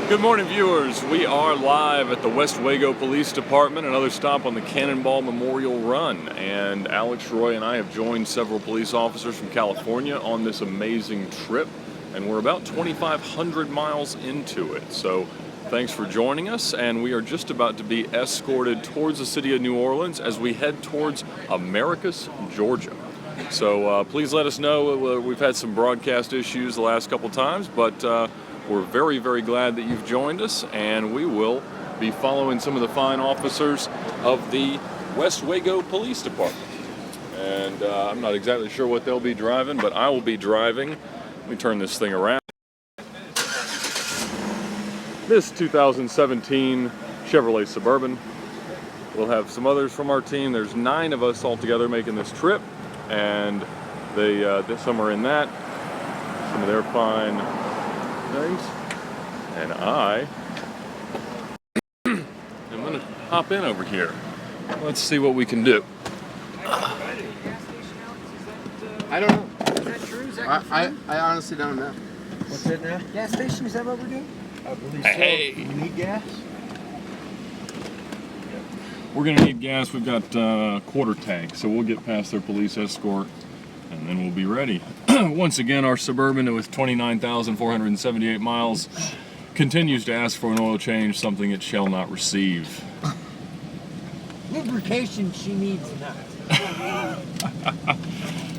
Good morning, viewers. We are live at the Westwago Police Department, another stop on the Cannonball Memorial Run. And Alex Roy and I have joined several police officers from California on this amazing trip. And we're about 2,500 miles into it. So thanks for joining us. And we are just about to be escorted towards the city of New Orleans as we head towards Americus, Georgia. So please let us know. We've had some broadcast issues the last couple times, but we're very, very glad that you've joined us, and we will be following some of the fine officers of the Westwago Police Department. And I'm not exactly sure what they'll be driving, but I will be driving. Let me turn this thing around. This 2017 Chevrolet Suburban. We'll have some others from our team. There's 9 of us all together making this trip, and some are in that. Some of their fine things, and I am going to hop in over here. Let's see what we can do. I don't know. Is that true? Is that confirmed? I honestly don't know. What's it now? Gas station? Is that what we're doing? I believe Hey. so. You need gas? We're going to need gas. We've got a quarter tank, so we'll get past their police escort, and then we'll be ready. Once again, our Suburban with 29,478 miles continues to ask for an oil change, something it shall not receive. Lubrication she needs not.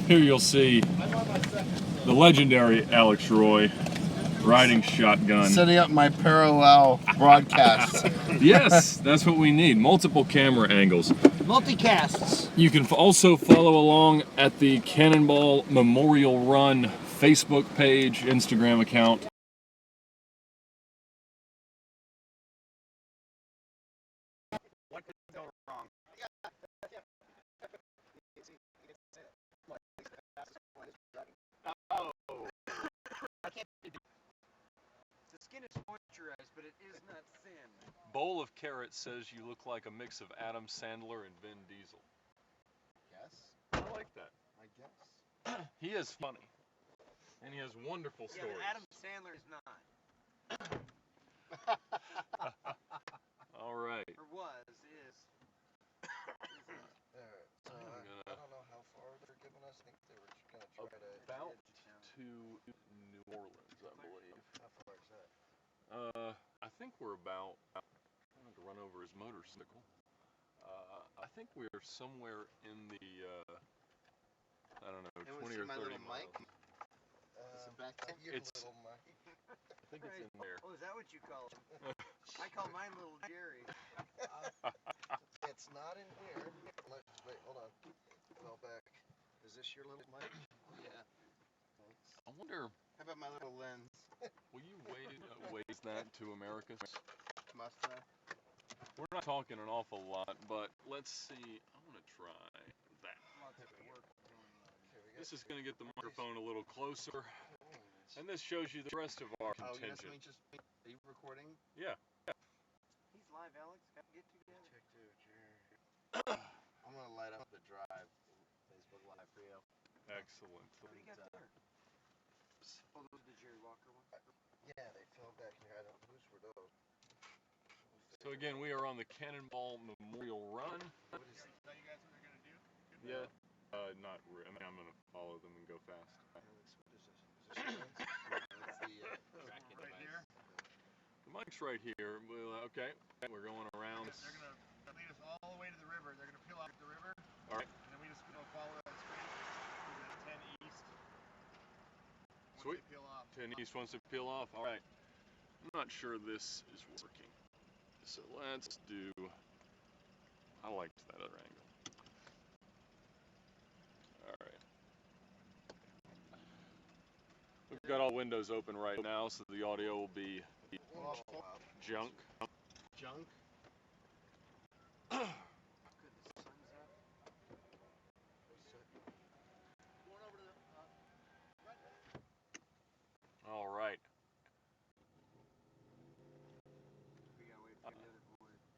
Here you'll see the legendary Alex Roy riding shotgun. Setting up my parallel broadcast. Yes, that's what we need. Multiple camera angles. Multicasts. You can also follow along at the Cannonball Memorial Run Facebook page, Instagram account. What could go wrong? Oh. I can't do it. The skin is moisturized, but it is not thin. Bowl of Carrots says you look like a mix of Adam Sandler and Vin Diesel. Yes, I like that. I guess. He is funny, and he has wonderful Yeah, stories. but Adam Sandler is not. All right. Or was, is. Alright, so I don't know how far they're giving us. I think they were just gonna try to. About to New Orleans, I believe. How far is that? I think we're about. I don't have to run over his motorcycle. I think we're somewhere in the. I don't know, 20 or 30 miles. It's. Little mic. I think it's in there. Oh, is that what you call him? I call mine Little Jerry. It's not in here. Wait, hold on. Fell back. Is this your little mic? Yeah. Thanks. I wonder. How about my little lens? Will you waste that to Americus? Must I? We're not talking an awful lot, but let's see. I want to try that. This is going to get the microphone a little closer, and this shows you the rest of our contingent. Oh, you guys just. Are you recording? Yeah. He's live, Alex. Got to get together. Check dude. I'm gonna light up the drive. Facebook Live for you. Excellent. What do you got there? Oh, those are the Jerry Walker ones? Yeah, they fell back here. I don't. Whose were those? So again, we are on the Cannonball Memorial Run. What is that? You guys what they're gonna do? Yeah. Not really. I mean, I'm going to follow them and go fast. What is this? Is this yours? That's the tracking right device. here. The mic's right here. Well, okay. We're going around. They're gonna lead us all the way to the river. They're gonna peel out the river. All right. And then we just gonna follow that straight to the 10 east. Sweet. They peel off. 10 east wants to peel off. All right. I'm not sure this is working. So let's do. I liked that other angle. All right. We've got all windows open right now, so the audio will be junk. Junk? All right.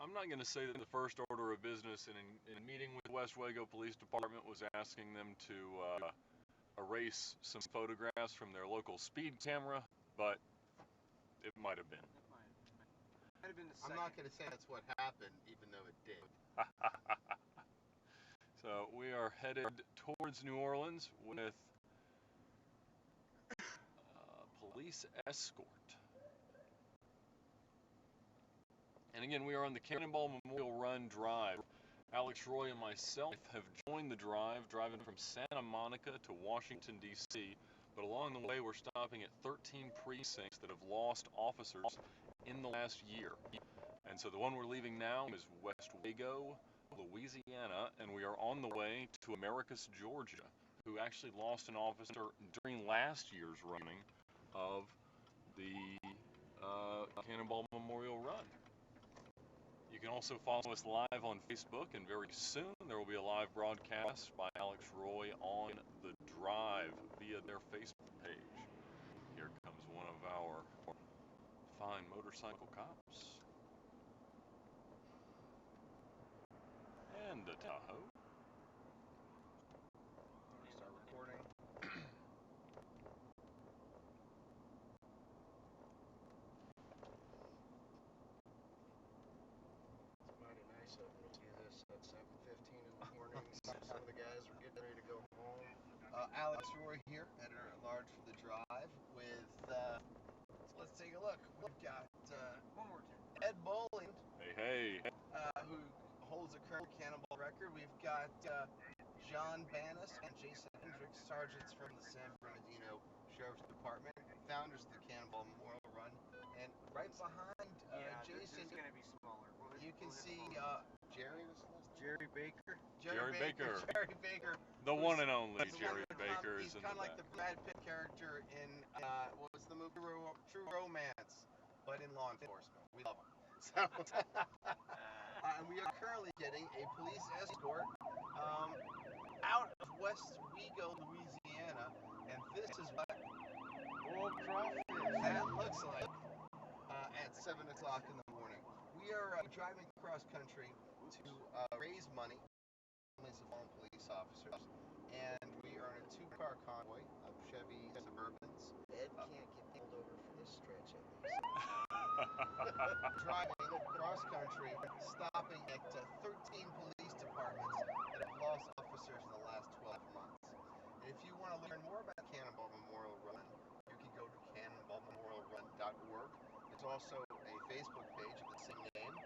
I'm not going to say that the first order of business in meeting with Westwago Police Department was asking them to erase some photographs from their local speed camera, but it might have been. Might have been the I'm second. not going to say that's what happened, even though it did. So we are headed towards New Orleans with police escort. And again, we are on the Cannonball Memorial Run Drive. Alex Roy and myself have joined the drive, driving from Santa Monica to Washington, D.C. But along the way, we're stopping at 13 precincts that have lost officers in the last year. And so the one we're leaving now is Westwago, Louisiana, and we are on the way to Americus, Georgia, who actually lost an officer during last year's running of the Cannonball Memorial Run. You can also follow us live on Facebook, and very soon there will be a live broadcast by Alex Roy on the drive via their Facebook page. Here comes one of our fine motorcycle cops. And a Tahoe. Start recording. It's mighty nice of them to do this at 7:15 in the morning. Some of the guys are getting ready to go home. Alex Roy here, editor-at-large for the drive, with, so let's take a look. We've got One more time. Ed Bolian, Hey. who holds a current Cannonball record. We've got John Banas and Jason Hendricks, sergeants from the San Bernardino Sheriff's Department, founders of the Cannonball Memorial Run. And right behind Jason, this is gonna be smaller. you can see Jerry. Jerry Baker. Jerry Baker. Jerry Baker. The one and only He's Jerry Baker He's is in kind the of like the Brad Pitt character in what was the movie True Romance, but in law enforcement. We love him. So, and we are currently getting a police escort out of Westwago, Louisiana, and this is what that looks like at 7 o'clock in the morning. We are driving cross country to raise money for families of fallen police officers, and we are in a two-car convoy of Chevy Suburbans. Ed can't get pulled over for this stretch at least. Driving cross country, stopping at 13 police departments that have lost officers in the last 12 months. And if you want to learn more about Cannonball Memorial Run, you can go to cannonballmemorialrun.org. There's also a Facebook page of the same name.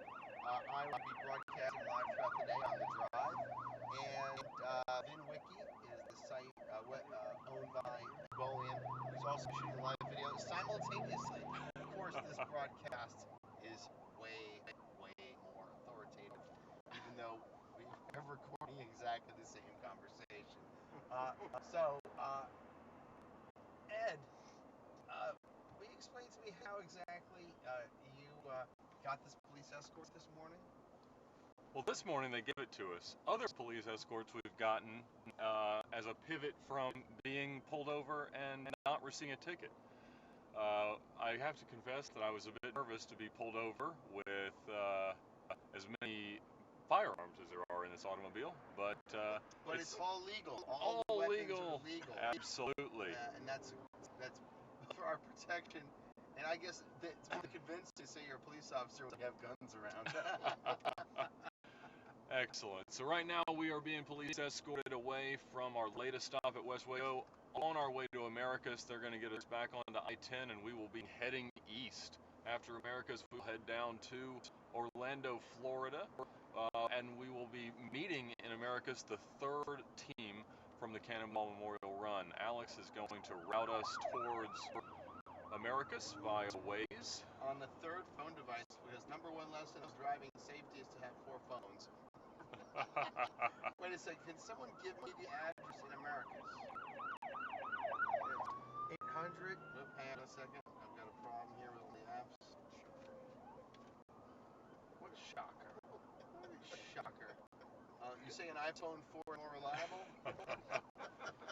I will be broadcasting live throughout the day on the drive. And VINwiki is the site owned by Ed Bolian, who's also shooting live video simultaneously. Of course, this broadcast is way more authoritative, even though we're recording exactly the same conversation. Ed, will you explain to me how exactly you got this police escort this morning? Well, this morning they gave it to us. Other police escorts we've gotten as a pivot from being pulled over and not receiving a ticket. I have to confess that I was a bit nervous to be pulled over with as many firearms as there are in this automobile, but it's all legal. All the weapons legal. are legal. Absolutely. And that's for our protection. And I guess it's more convincing to say you're a police officer when you have guns around. Excellent. So right now we are being police escorted away from our latest stop at Westwago. On our way to Americus, they're going to get us back onto I-10, and we will be heading east. After Americus, we'll head down to Orlando, Florida, and we will be meeting in Americus the third team from the Cannonball Memorial Run. Alex is going to route us towards Americus via Waze. On the third phone device, because number one lesson of driving safety is to have 4 phones. Wait a second, can someone give me the address in Americus? 800. Nope, hang on a second. I've got a problem here with the apps. What shocker? What a shocker. You say an iPhone 4 is more reliable?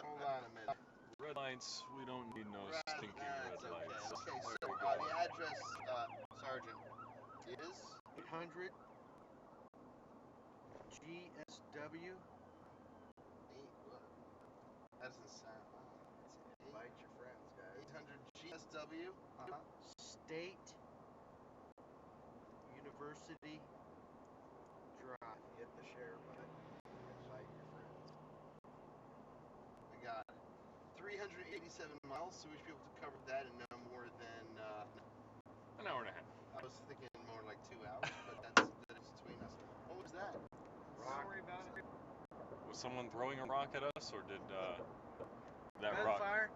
Hold on a minute. Red lights, we don't need no stinking red lights. Okay, so the address, Sergeant, is 800 GSW. That doesn't sound. Invite your friends, guys. 800 GSW. State University Drive. Hit the share button. Invite your friends. We got 387 miles, so we should be able to cover that in no more than An hour and a half. I was thinking more like 2 hours, but that's the difference between us. What was that? Don't worry about it. Was someone throwing a rock at us, or did that rock? Gunfire.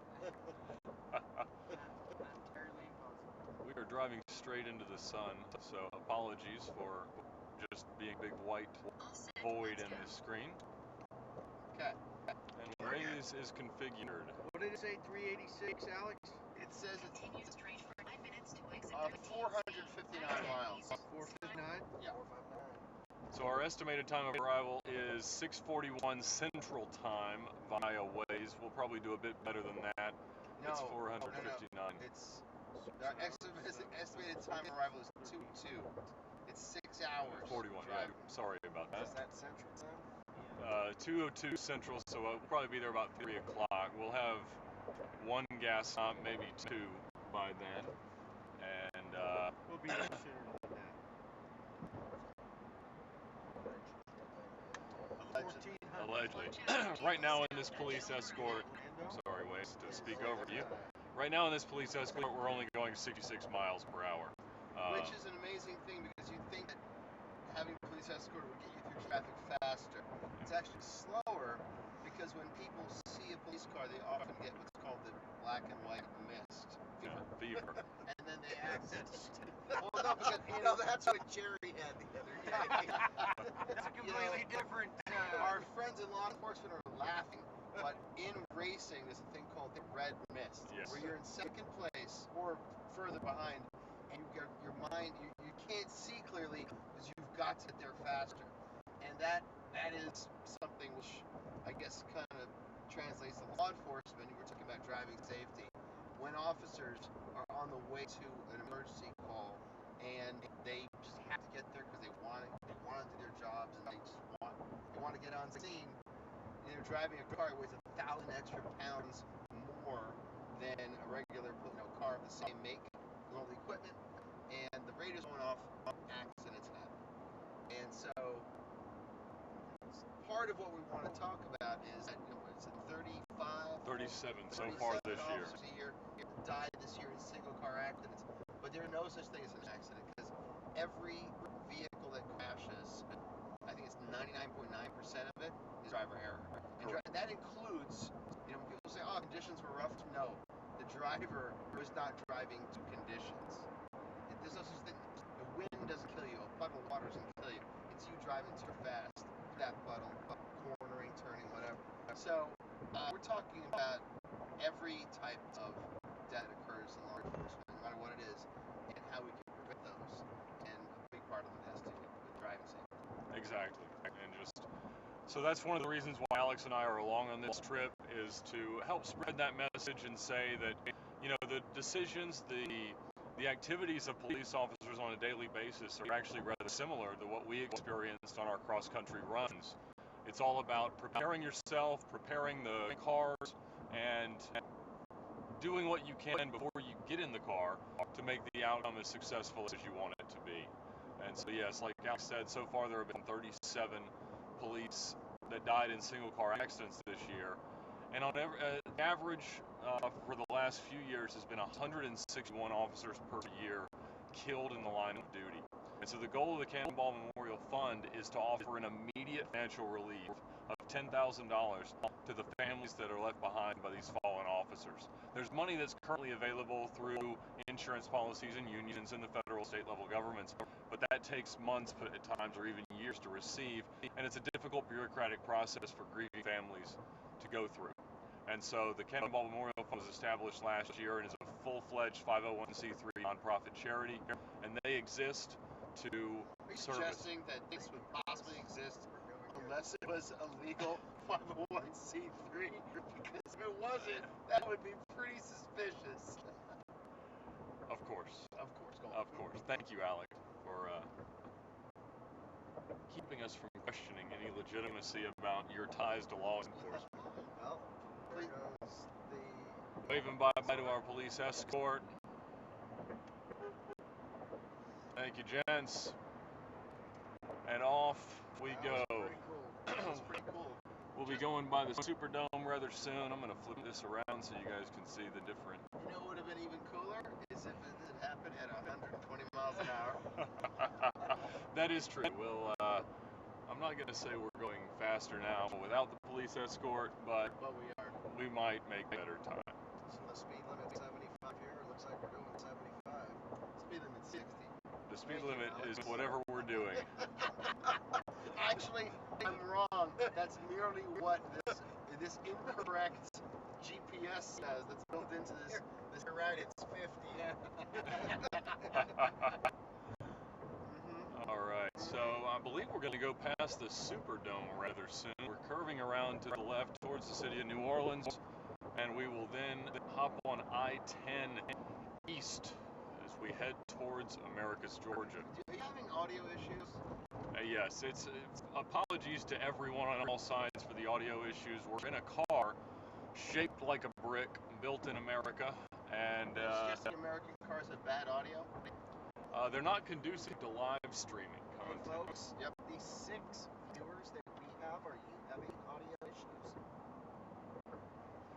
Not entirely impossible. We are driving straight into the sun, so apologies for just being a big white void in the screen. Okay. And Waze is configured. What did it say? 386, Alex? It says it's Continue straight for 5 minutes to exit 459 miles. 459. Yeah. 459. So our estimated time of arrival is 6:41 Central Time via Waze. We'll probably do a bit better than that. No, It's 459. no. It's our estimated time of arrival is 2:02. It's 6 hours. 41. Yeah, sorry about Is that. that Central Time? 2:02 Central, so we'll probably be there about 3 o'clock. We'll have one gas stop, maybe two by then. And We'll be there sooner than that. allegedly. Right now in this police escort, sorry Waze to speak over you. Right now in this police escort, we're only going 66 miles per hour. Which is an amazing thing because you'd think that having a police escort would get you through traffic faster. It's actually slower because when people see a police car, they often get what's called the black and white mist. Fever. And then they act. Well, no, because that's what Jerry had the other day. That's a completely different. Our friends in law enforcement are laughing, but in racing, there's a thing called the red mist, Yes. where you're in second place or further behind, and your mind, you can't see clearly because you've got to get there faster. And that is something which I guess kind of translates to law enforcement. We're talking about driving safety. When officers are on the way to an emergency call and they just have to get there because they want to do their jobs and they want to get on scene. And they're driving a car that weighs 1,000 extra pounds more than a regular car of the same make with all the equipment, and the radio's going off, accidents happen. And so part of what we want to talk about is that it's 37 so far this year. officers a year died this year in single car accidents, but there are no such thing as an accident because every vehicle that crashes, I think it's 99.9% of it is driver error. And that includes, when people say, oh, conditions were rough. No, the driver was not driving to conditions. There's no such thing. The wind doesn't kill you. A puddle of water doesn't kill you. It's you driving too fast through that puddle, cornering, turning, whatever. So we're talking about every type of death that occurs in law enforcement, no matter what it is, and how we can prevent those. And a big part of it has to do with driving safety. Exactly. And so that's one of the reasons why Alex and I are along on this trip, is to help spread that message and say that, the decisions, the activities of police officers on a daily basis are actually rather similar to what we experienced on our cross-country runs. It's all about preparing yourself, preparing the cars, and doing what you can before you get in the car to make the outcome as successful as you want it to be. And so yes, like Alex said, so far there have been 37 police that died in single car accidents this year. And on average for the last few years has been 161 officers per year killed in the line of duty. And so the goal of the Cannonball Memorial Fund is to offer an immediate financial relief of $10,000 to the families that are left behind by these fallen officers. There's money that's currently available through insurance policies and unions in the federal, state level governments, but that takes months at times or even years to receive, and it's a difficult bureaucratic process for grieving families to go through. And so the Cannonball Memorial Fund was established last year and is a full-fledged 501c3 nonprofit charity, and they exist to Are you suggesting that this would possibly exist unless it was a legal 501c3? Because if it wasn't, that would be pretty suspicious. Of course. Of course, go on. Of course. Thank you, Alex, for keeping us from questioning any legitimacy about your ties to law enforcement. Well, there goes the... Waving bye-bye to our police escort. Thank you, gents. and off we go. That was pretty cool. That was pretty cool. We'll be going by the Superdome rather soon. I'm going to flip this around so you guys can see the different. You know what would have been even cooler? Is if it had happened at 120 miles an hour. That is true. I'm not going to say we're going faster now without the police escort, but we are. we might make better time. So the speed limit's 75 here. It looks like we're doing 75. Speed limit's 60. The speed Thank you, limit Alex. is whatever we're doing. Actually, I'm wrong. That's merely what this incorrect GPS says. That's built into this. You're right, it's 50. All right, so I believe we're going to go past the Superdome rather soon. We're curving around to the left towards the city of New Orleans, and we will then hop on I-10 east as we head towards Americus, Georgia. Are you having audio issues? Yes, it's apologies to everyone on all sides for the audio issues. We're in a car shaped like a brick, built in America, and It's just the American cars have bad audio. they're not conducive to live streaming Hey content. folks, Yep. these 6 viewers that we have, are you having audio issues?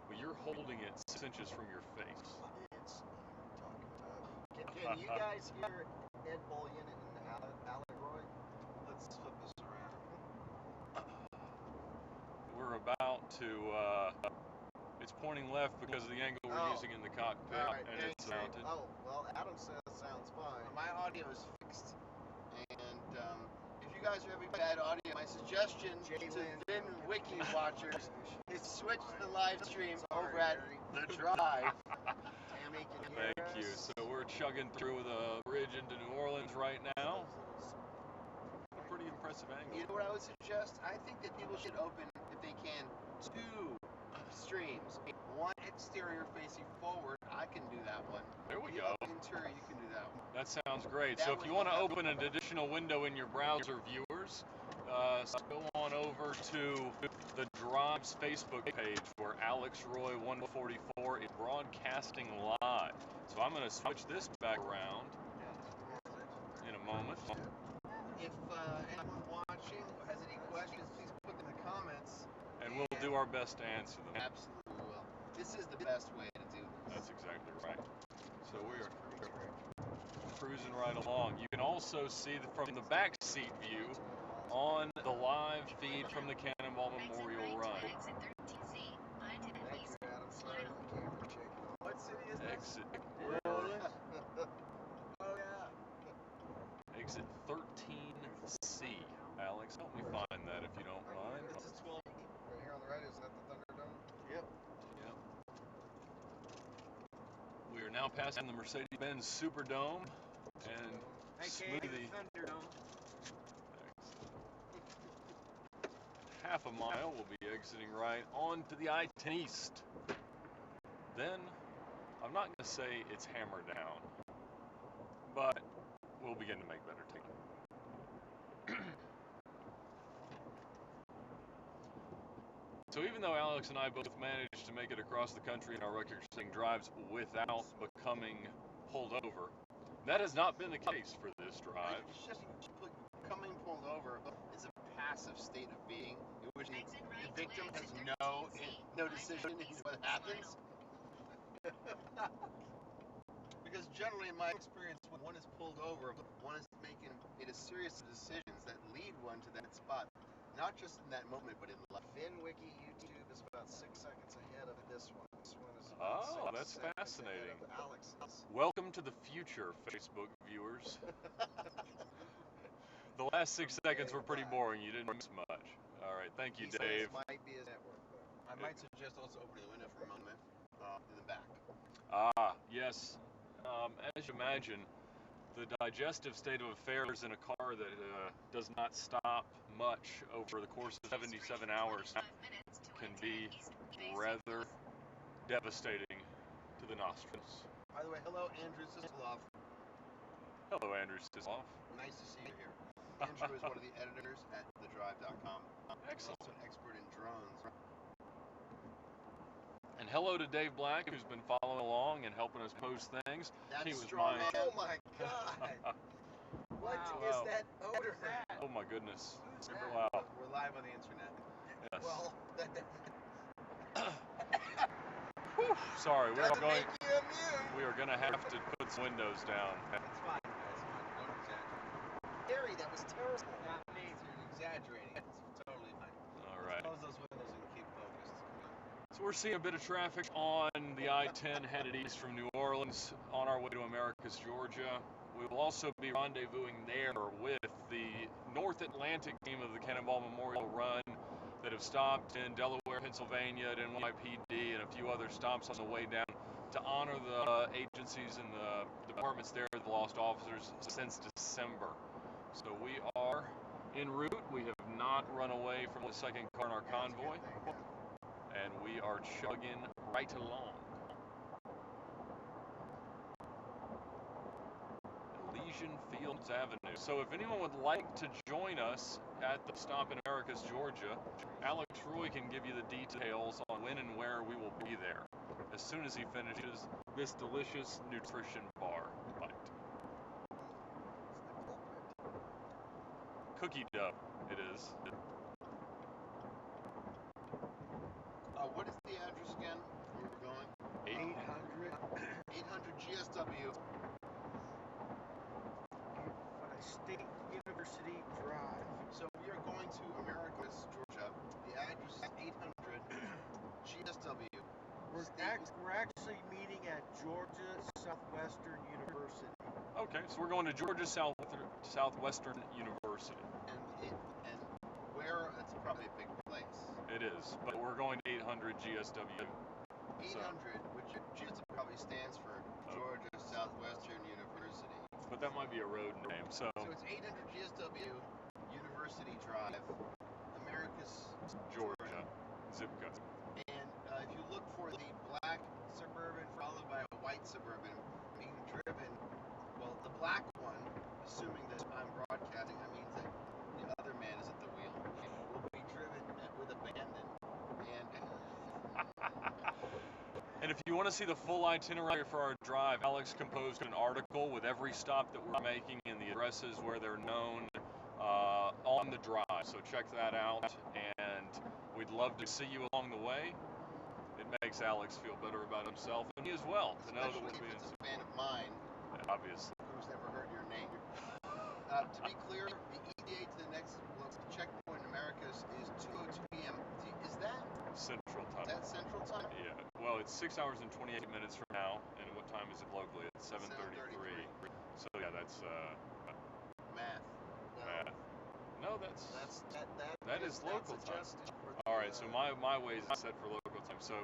Well, you're holding it 6 inches from your face. It's talking tough. Can you guys hear Ed Bolian and Alex Roy? Let's flip this around. We're about to, it's pointing left because of the angle we're Oh. using in the cockpit, All right, and it's thanks. mounted. Oh, well, Adam says sounds fine. My audio is fixed, and if you guys are having bad audio, my suggestion to VINwiki watchers is switch to the live stream over at The Drive. Tammy, can you hear Thank you. us? So we're chugging through the bridge into New Orleans right now. A pretty impressive angle. You know what I would suggest? I think that people should open, if they can, 2 streams. One exterior facing forward, I can do that one. There we The go. other interior, you can do that one. That sounds great. That So if would you want to help. open an additional window in your browser, viewers, go on over to the Drive's Facebook page where Alex Roy 144 is broadcasting live. So I'm going to switch this back around in a moment. If anyone watching has any questions, please put them in the comments. And we'll do our best to answer them. Absolutely will. This is the best way to do this. That's exactly right. So we are cruising right along. You can also see from the back seat view on the live feed from the Cannonball Memorial Run. Exit 13C. I-10 Thank east. you, Adam. Sorry, the camera's shaking. What city is this? Exit Oh yeah. exit 13C. Alex, help me find that if you don't mind. This is 12. Right here on the right, isn't that the Thunderdome? Yep. Yep. We are now passing the Mercedes-Benz Superdome and AKA the smoothie. Thunderdome. Half a mile, we'll be exiting right onto the I-10 East. Then, I'm not going to say it's hammered down, but we'll begin to make better time. So even though Alex and I both managed to make it across the country in our record-setting drives without becoming pulled over, that has not been the case for this drive. It's just coming pulled over is a passive state of being in which the victim has no decision in what happens. Because generally, in my experience, when one is pulled over, one is making a series of decisions that lead one to that spot. Not just in that moment, but in life. VINwiki YouTube is about 6 seconds ahead of this one. This one is about Oh, 6 that's seconds fascinating. ahead of Alex's. Welcome to the future, Facebook viewers. The last 6 seconds were pretty boring. You didn't miss much. All right, thank you, He says Dave. might be his network, though. I might suggest also opening the window for a moment in the back. Ah, yes. As you imagine, the digestive state of affairs in a car that does not stop much over the course of 77 hours can be rather devastating to the nostrils. By the way, hello, Andrew Sisloff. Hello, Andrew Sisloff. Nice to see you here. Andrew is one of the editors at thedrive.com. Excellent. Also an expert in drones. And hello to Dave Black, who's been following along and helping us post things. That's He was strong my man. Oh my God! What is Wow. that odor? What is that? Oh my goodness. Who's that? Wow. We're live on the internet. Yes. Well, that Whew, sorry, we're doesn't going. make you immune. We are going to have to put some windows down. It's fine, guys. Don't exaggerate. Gary, that was terrible. Not me. You're exaggerating. It's totally fine. All right. Close those windows and keep focused. Come on. So we're seeing a bit of traffic on the I-10 headed east from New Orleans on our way to Americus, Georgia. We will also be rendezvousing there with the North Atlantic team of the Cannonball Memorial Run that have stopped in Delaware, Pennsylvania, at NYPD, and a few other stops on the way down to honor the agencies and the departments there that lost officers since December. So we are en route. We have not run away from the second car in our convoy, and we are chugging right along. Elysian Fields Avenue. So if anyone would like to join us at the stop in Americus, Georgia, Alex Roy can give you the details on when and where we will be there as soon as he finishes this delicious nutrition bar bite. Cookie dough, it is. What is the address again where we're going? 800 GSW. State University Drive. So we are going to Americus, Georgia. The address is 800 GSW. We're actually meeting at Georgia Southwestern University. Okay, so we're going to Georgia Southwestern University. And where? It's probably a big place. It is, but we're going to 800 GSW. 800, which GSW probably stands for Georgia Southwestern University. But that might be a road name, so it's 800 GSW, University Drive, Americus, Georgia, zip code. And if you look for the black Suburban followed by a white Suburban being driven, well, the black one, assuming that I'm broadcasting, that means that the other man is at the wheel, will be driven with abandon. And if you want to see the full itinerary for our drive, Alex composed an article with every stop that we're making and the addresses where they're known on the drive. So check that out, and we'd love to see you along the way. It makes Alex feel better about himself and me as well to know that we're being. Especially if it's a fan of mine, obviously. Who's never heard your name. To be clear, the ETA to the next checkpoint in Americus is 2:02 p.m. Is that Central Time? Is that Central Time? Yeah. Well, it's 6 hours and 28 minutes from now, and what time is it locally? It's 7:33. So yeah, that's math. Math. No, that is local time. For all right, so my Waze is set for local time. So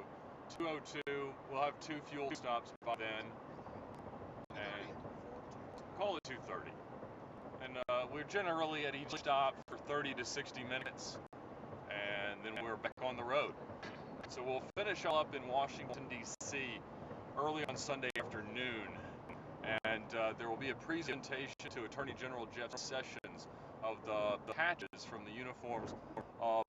2:02. We'll have 2 fuel stops by then, and call it 2:30. And we're generally at each stop for 30 to 60 minutes, and then we're back on the road. So we'll finish up in Washington, D.C. early on Sunday afternoon, and there will be a presentation to Attorney General Jeff Sessions of the patches from the uniforms of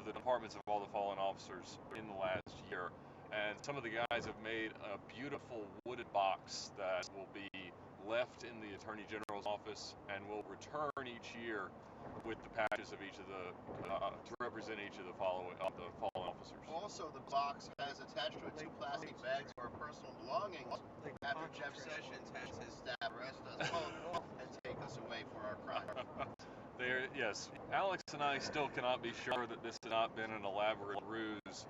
the departments of all the fallen officers in the last year. And some of the guys have made a beautiful wooded box that will be left in the Attorney General's office and will return each year with the patches of each of the to represent each of the fallen officers. Also, the box has attached to it 2 plastic bags for our personal belongings after Jeff Sessions has his staff arrest us both and take us away for our crimes. Yes, Alex and I still cannot be sure that this has not been an elaborate ruse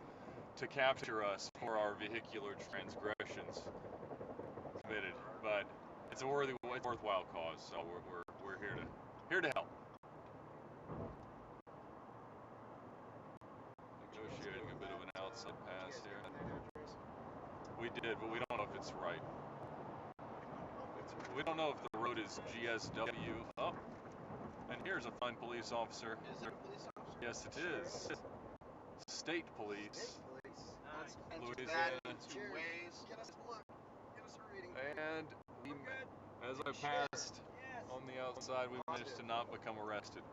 to capture us for our vehicular transgressions committed, but it's a worthwhile cause, so we're here to help. Negotiating a bit of an outside pass here. We did, but we don't know if it's right. We don't know if the road is GSW. Oh, and here's a fine police officer. Is it a police officer? Yes, it is. State police. Let's answer Louisiana. that in 2 ways. Get us a reading. And as I passed on the outside, we managed to not become arrested.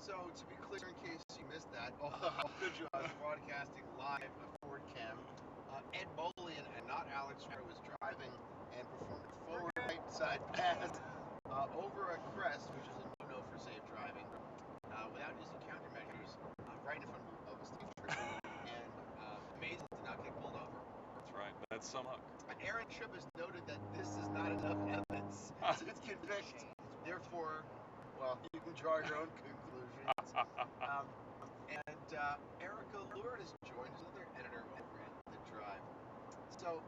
So, to be clear, in case you missed that, all good you are broadcasting live at Ford Chem. Ed Bolian and not Alex Roy was driving and performed a forward right side pass over a crest, which is a no-no for safe driving without using countermeasures right in front of a state trooper, and amazing to not get pulled over. That's right. That's some luck. Aaron Tripp has noted that this is not enough evidence to convict. Therefore, well, you can draw your own conclusions. And Erica Lourdes has joined as another editor over at The Drive. So,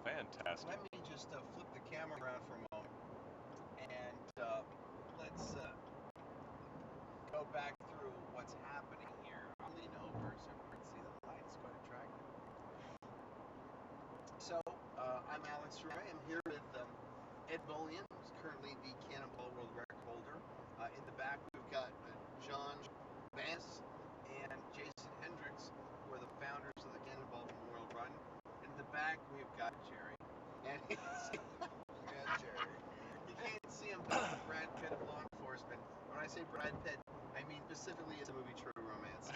Fantastic. let me just flip the camera around for a moment, and let's go back through what's happening here. I'll lean over so everyone can see the lights. Quite attractive. So, I'm Alex Roy. I'm here with Ed Bolian, who's currently the Cannonball World Record holder. In the back, we've got John Bass and Jason Hendricks, who are the founders of the Cannonball Memorial Run. In the back, we've got Jerry. And Jerry. You can't see him, but the Brad Pitt of law enforcement. When I say Brad Pitt, I mean specifically it's a movie True Romance.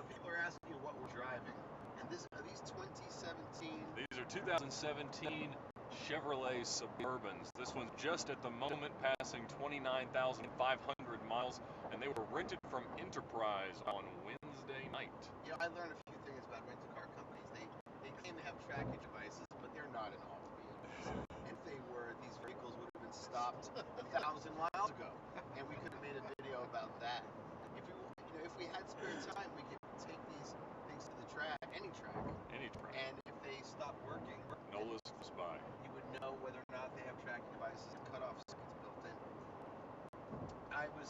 People are asking you what we're driving. And are these 2017? These are 2017 Chevrolet Suburbans. This one's just at the moment passing 29,500 miles, and they were rented from Enterprise on Wednesday night. You know, I learned a few things about rental car companies. They claim to have tracking devices, but they're not in all vehicles. If they were, these vehicles would have been stopped 1,000 miles ago, and we could have made a video about that. If we had spare time, we could take these things to the track, any track. And if they stop working, NOLA's close by. You would know whether or not they have tracking devices and cutoff circuits built in. I was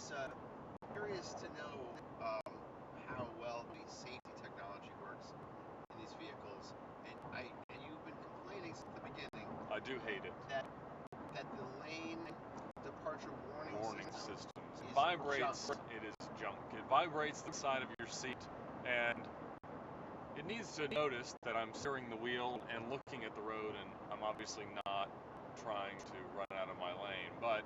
curious to know how well the safety technology works in these vehicles, and you've been complaining since the beginning. I do hate it. That the lane departure warning system vibrates. junk. It is junk. It vibrates the side of your seat, and it needs to notice that I'm steering the wheel and looking at the road, and I'm obviously not trying to run out of my lane. But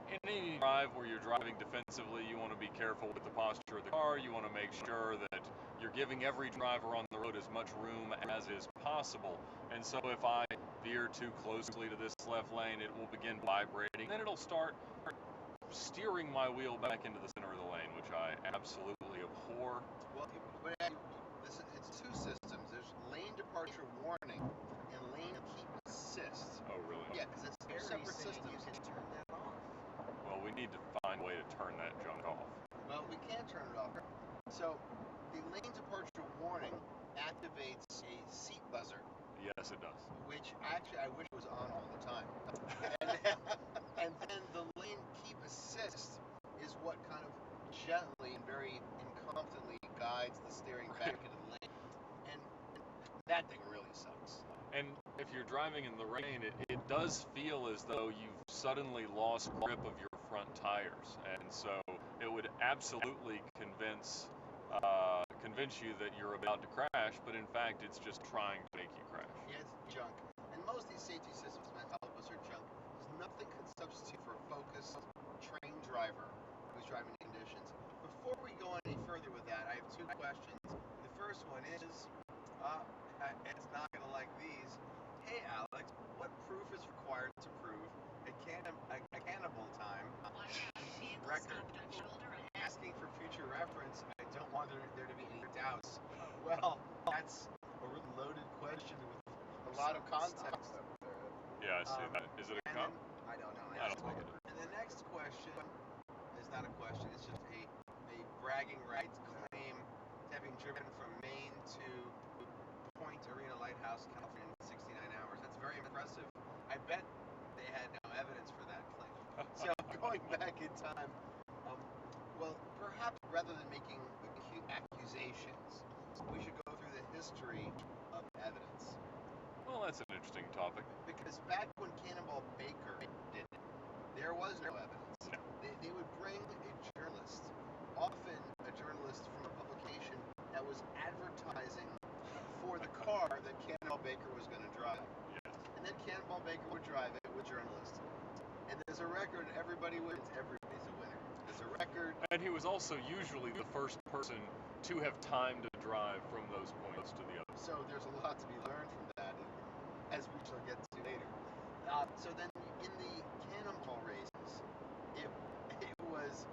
in any drive where you're driving defensively, you want to be careful with the posture of the car. You want to make sure that you're giving every driver on the road as much room as is possible. And so if I veer too closely to this left lane, it will begin vibrating. Then it'll start steering my wheel back into the center of the lane, which I absolutely abhor. Well, it's two systems. There's lane departure warning and lane keep assist. Oh, really? Yeah, because it's two separate systems. You can turn that off. Well, we need to find a way to turn that junk off. Well, we can't turn it off. So, the lane departure warning activates a seat buzzer. Yes, it does. Which actually I wish was on all the time. and then the lane keep assist is what kind of gently and very incompetently guides the steering back into the lane. And that thing really sucks. And if you're driving in the rain, it does feel as though you've suddenly lost grip of your front tires. And so it would absolutely convince you that you're about to crash, but in fact it's just trying to make you crash. Yeah, it's junk. And most of these safety systems that help us are junk. There's nothing can substitute for a focused, trained driver who's driving the conditions. Before we go any further with that, I have two questions. The first one is, Ed's not going to like these. Hey Alex, what proof is required to prove a cannibal time record? Asking for future reference, I don't want there to be any doubts. Well, that's a really loaded question with a lot of context. Yeah, I see that. Is it a comp? I don't know. I don't think it is. And the next question is not a question, it's just a bragging rights claim to having driven from Maine to Point Arena Lighthouse, California in 69 hours. That's very impressive. I bet they had no evidence for that claim. So going back in time, well, perhaps rather than making accusations, we should go through the history of evidence. Well, that's an interesting topic. Because back when Cannonball Baker did it, there was no evidence. No. They would bring a journalist, often a journalist from a publication that was advertising for the car that Cannonball Baker was going to drive. Yes. And then Cannonball Baker would drive it with journalists. And there's a record, everybody wins, everybody's a winner. There's a record. And he was also usually the first person to have time to drive from those points to the other. So there's a lot to be learned from that, as we shall get to later. So then in the Cannonball races, it was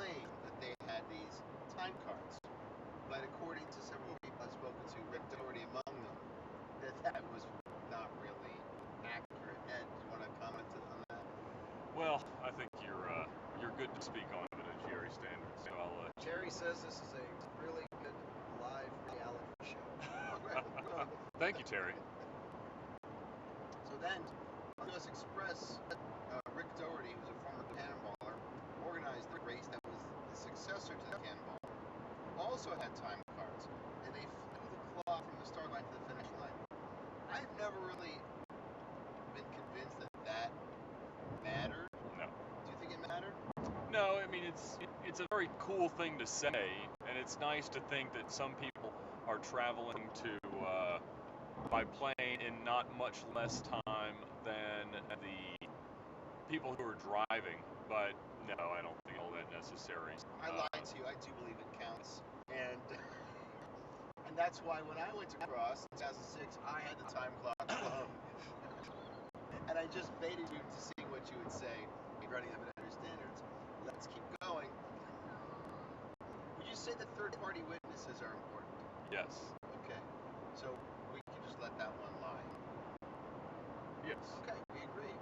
claim that they had these time cards, but according to several people I've spoken to, Rick Doherty among them, that was not really accurate. Ed, do you want to comment on that? Well, I think you're good to speak on it at Jerry standards. So I'll Jerry says this is a really good live reality show. Oh, great. thank you, Terry. So then, on US Express, Rick Doherty, who's a former cannonballer, organized a race that was the successor to the Cannonball. Also had time cards, and they flew the clock from the start line to the finish line. I've never really been convinced that that mattered. No. Do you think it mattered? No, I mean it's a very cool thing to say, and it's nice to think that some people are traveling to by plane in not much less time than the people who are driving. But no, I don't think all that necessary. I lied to you. I do believe it counts, and that's why when I went to cross in 2006, I had the time clock alone. And I just baited you to see what you would say regarding evidentiary standards. Let's keep going. Would you say that third-party witnesses are important? Yes. Okay, so we can just let that one lie. Yes. Okay, we agree.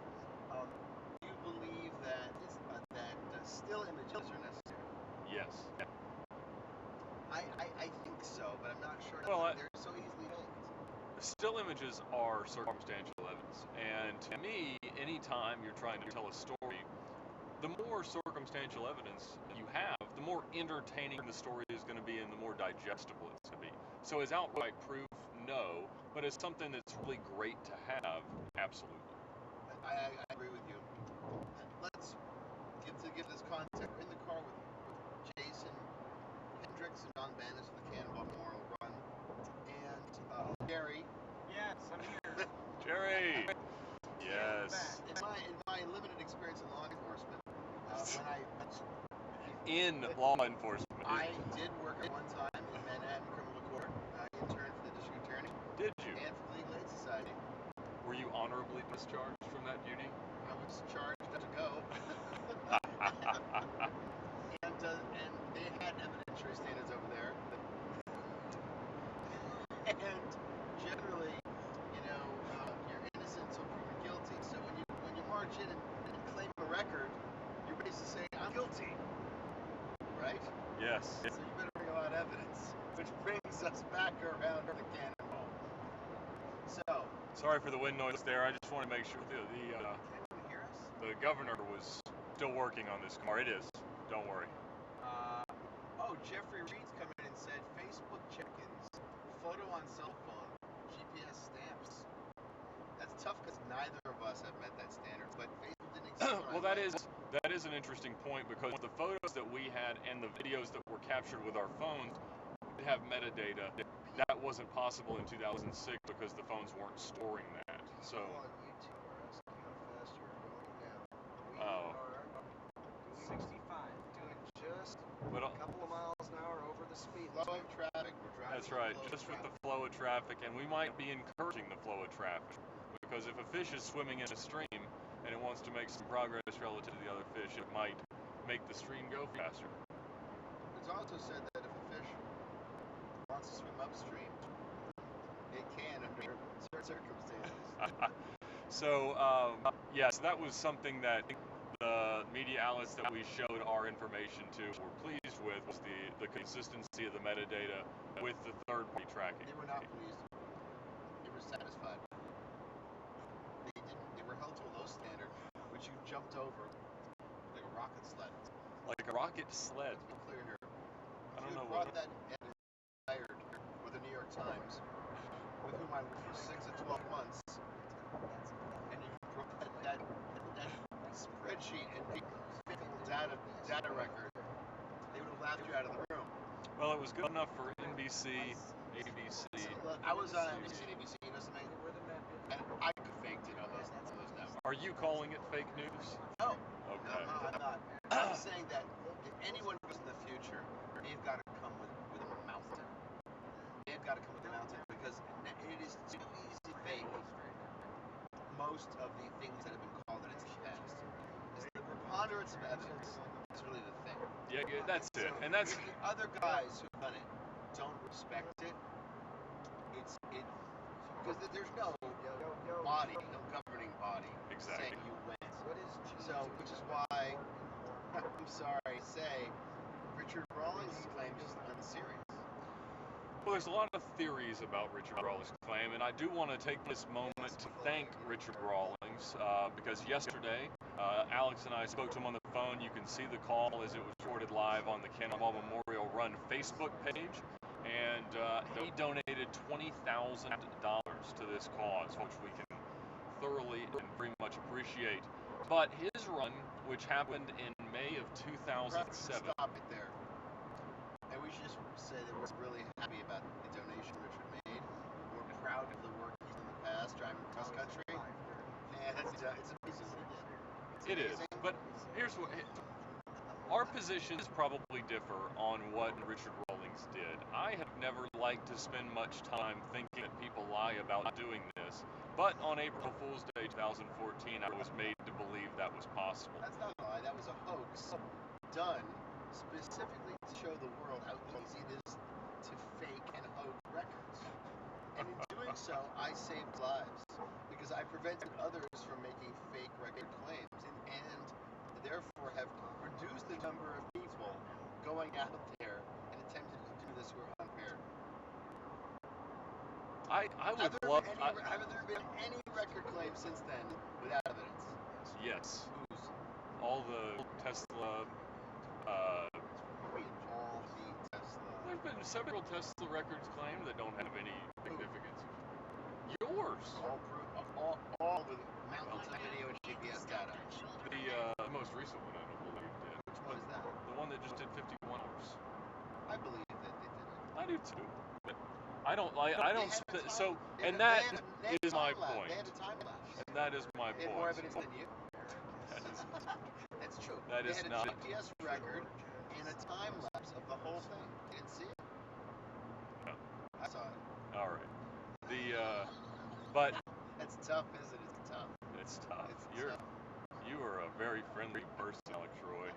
Do you believe that still images are necessary? Yes. I think so, but I'm not sure. Well, They're so easily faked. Still images are circumstantial evidence, and to me, anytime you're trying to tell a story, the more circumstantial evidence you have, the more entertaining the story is going to be and the more digestible it's going to be. So as outright proof, no, but as something that's really great to have, absolutely. I agree with you. Let's give this context. We're in the car with Jason Hendricks and Don Bannis for the Cannonball Memorial Run, and Gary. Yes, I'm here. Jerry! Yes. In my limited experience in law enforcement, In law enforcement. I did work at one time in Manhattan Criminal Court. I interned for the district attorney. Did you? And for the Legal Aid Society. Were you honorably discharged from that duty? I was charged to go. And they had evidentiary standards over there. And generally, you're innocent until proven guilty. So when you march in and claim a record, you're basically saying, I'm guilty. Right? Yes. So you better bring a lot of evidence. Which brings us back around to the Cannonball. So. Sorry for the wind noise there. I just want to make sure Can anyone hear us? the governor was still working on this car. It is. Don't worry. Jeffrey Reed's come in and said Facebook check-ins, photo on cell phone, GPS stamps. That's tough because neither of us have met that standard, but Facebook didn't exist. Well, that is an interesting point because the photos that we had and the videos that were captured with our phones did have metadata. That wasn't possible in 2006 because the phones weren't storing that. So. People on YouTube are asking how fast you're going now. We Oh. are 65. doing just But, a couple of miles an hour over the speed Flow limit. of traffic, we're driving. That's right, just with the flow of traffic, and we might be encouraging the flow of traffic, because if a fish is swimming in a stream and it wants to make some progress relative to the other fish, it might make the stream go faster. It's also said that if a fish wants to swim upstream, it can under certain circumstances. So, yes, that was something that the media outlets that we showed our information to were pleased with, was the consistency of the metadata with the third-party tracking. They were not pleased. They were satisfied. They were held to a low standard, which you jumped over like a rocket sled. Like a rocket sled. Let's be clear here. I don't If you know brought what. that evidence hired with the New York Times, with whom I worked for 6 to 12 months, and you brought that spreadsheet and faithful data record, they would have laughed you out of the room. Well, it was good enough for NBC, ABC. Look, I was on NBC and ABC, you know something? Where the map is. And I faked it on those networks. Are you calling it fake news? No. Okay. No, I'm not. I'm saying that if anyone goes in the future, they've got to come with a mountain. They've got to come with a mountain because it is too easy to fake most of the things that have been called in its past. It's the preponderance of evidence. That's really the thing. Yeah, that's it. So And that's if the other guys who've done it don't respect it, because there's no body, no governing body Exactly. saying you went. What is cheese? So, which is why I'm sorry to say Richard Rawlings' claim is unserious. Well, there's a lot of theories about Richard Rawlings' claim, and I do want to take this moment to thank Richard Rawlings because yesterday, Alex and I spoke to him on the phone. You can see the call as it was recorded live on the Cannonball Memorial Run Facebook page, and he donated $20,000 to this cause, which we can thoroughly and very much appreciate. But his run, which happened in May of 2007. Stop it there. And we should just say that we're really happy about the donation Richard made. We're proud of the work he's done in the past, driving cross country. And it's amazing what he did. It is, but here's what our positions probably differ on what Richard Rawlings did. I have never liked to spend much time thinking that people lie about doing this, but on April Fool's Day 2014, I was made to believe that was possible. That's not a lie. That was a hoax done specifically to show the world how easy it is to fake and hoax records. And in doing so, I saved lives because I prevented others from making fake record claims and therefore have reduced the number of people going out there and attempting to do this who are unfair. I would love. Have there been any record claims since then without evidence? Yes. Whose? All the Tesla. All the Tesla. There's been several Tesla records claimed that don't have any significance. Yours. All with mountains of video and GPS data. The most recent one, I don't believe did. Which one is that? The one that just did 51 hours. I believe that they did it. I do too. But I don't like. No, I don't. And that is my point. They had a time lapse. And that is my They had more point. evidence than you. That's true. That is they not. had a GPS record and a time lapse of the whole thing. You didn't see it? No. I saw it. All right. But That's tough, isn't it? It's tough. it's tough. It's You are a very friendly person, Alex Roy.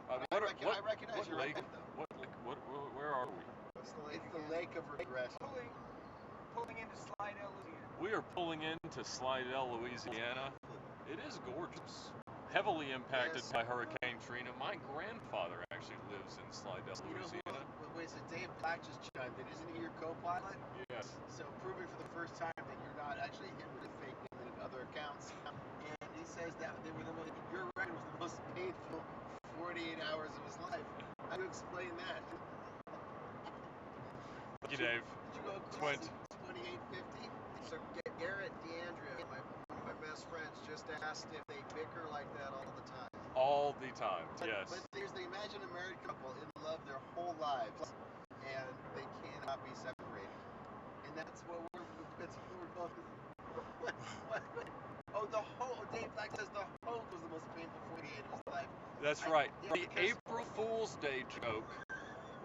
I recognize your lake? point, though. Where are we? What's the lake? It's the lake of regret. Pulling into Slidell, Louisiana. We are pulling into Slidell, Louisiana. It is gorgeous. Heavily impacted by Hurricane Trina. My grandfather actually lives in Slidell, Louisiana. Wait, so Dave Black just chimed in. Isn't he your co-pilot? Yes. So proving for the first time that you're not actually him with a fake name and other accounts. And he says that your record was the most painful 48 hours of his life. How do you explain that? Thank you, Dave. Did you go 2850? So Garrett DeAndrea, one of my best friends, just asked if they bicker like that all the time. All the time, yes. But there's the Imagine American couple in love their whole lives, and they cannot be separated. And that's what we're going. Dave Black says the hoax was the most painful 48 of his life. That's right. Yeah, The April Fool's Day joke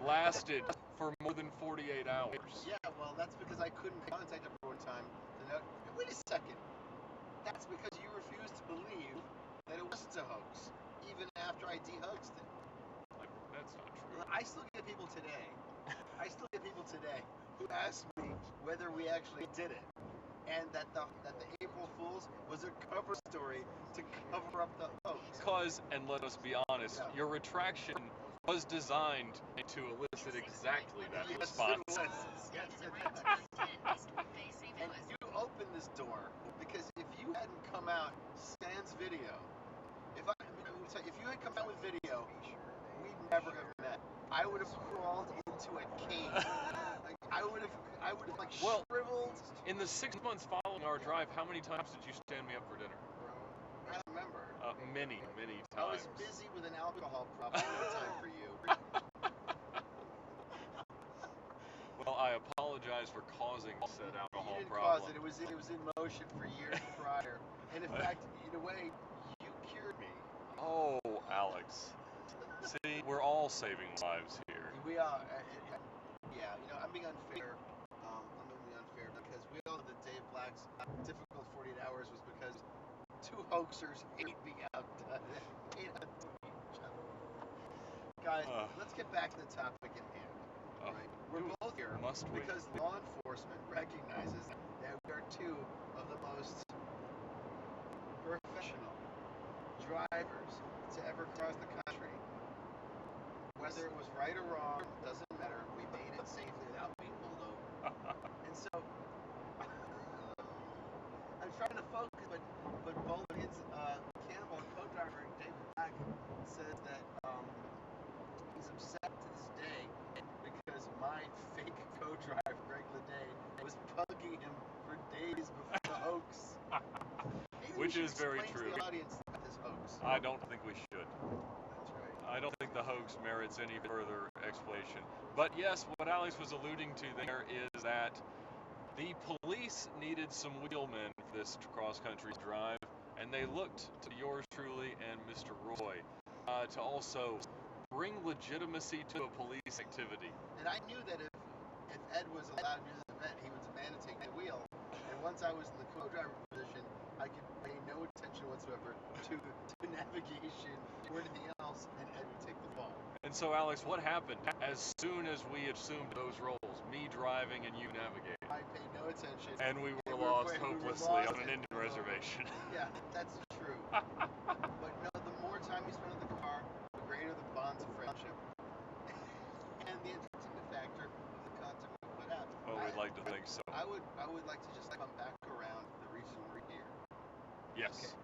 lasted for more than 48 hours. Yeah, well, that's because I couldn't contact everyone in time to know. Wait a second. That's because you refused to believe that it wasn't a hoax, even after I de-hoaxed it. That's not true. I still get people today who ask me whether we actually did it, and that the April Fool's was a cover story to cover up the hoax. Because, and let us be honest, your retraction was designed to elicit exactly that response. Yes, it was. And you opened this door because if you hadn't come out sans video, if you had come out with video, we'd never have met. I would have crawled into a cave. I would have shriveled. In the 6 months following our drive, how many times did you stand me up for dinner? I don't remember. Many times. I was busy with an alcohol problem. No time for you. Well, I apologize for causing said alcohol You didn't problem. cause it. It was in motion for years prior. And in fact, in a way, you cured me. Oh, Alex. See, we're all saving lives here. We are. Yeah, I'm being unfair. Because we all know that Dave Black's difficult 48 hours was because two hoaxers hate being outdone. Hate on each other. Guys, let's get back to the topic at hand. Right? We're both here because law enforcement recognizes that we are two of the most professional drivers to ever cross the country. Whether it was right or wrong, doesn't matter. We made it safely without being pulled over. And so, I'm trying to focus, but Bolian's Cannonball co-driver David Black says that he's upset to this day because my fake co-driver Greg Leday was bugging him for days before the hoax. Which is very true. To the audience this hoax. I don't think we should. That's right. I don't think the hoax merits any further explanation. But yes, what Alex was alluding to there is that the police needed some wheelmen for this cross-country drive, and they looked to yours truly and Mr. Roy to also bring legitimacy to a police activity. And I knew that if Ed was allowed to do this event, he was a man to take the wheel. And once I was in the co-driver position, I could pay no attention whatsoever to navigation or anything else, and Ed would take the fall. And so, Alex, what happened as soon as we assumed those roles, me driving and you navigating? I paid no attention. And we were lost hopelessly on an Indian reservation. Yeah, that's true. But no, the more time you spend in the car, the greater the bonds of friendship. And the entertainment factor of the content we put out. Oh, we'd like to think so. I would like to just come back around to the reason we're here. Yes. Okay.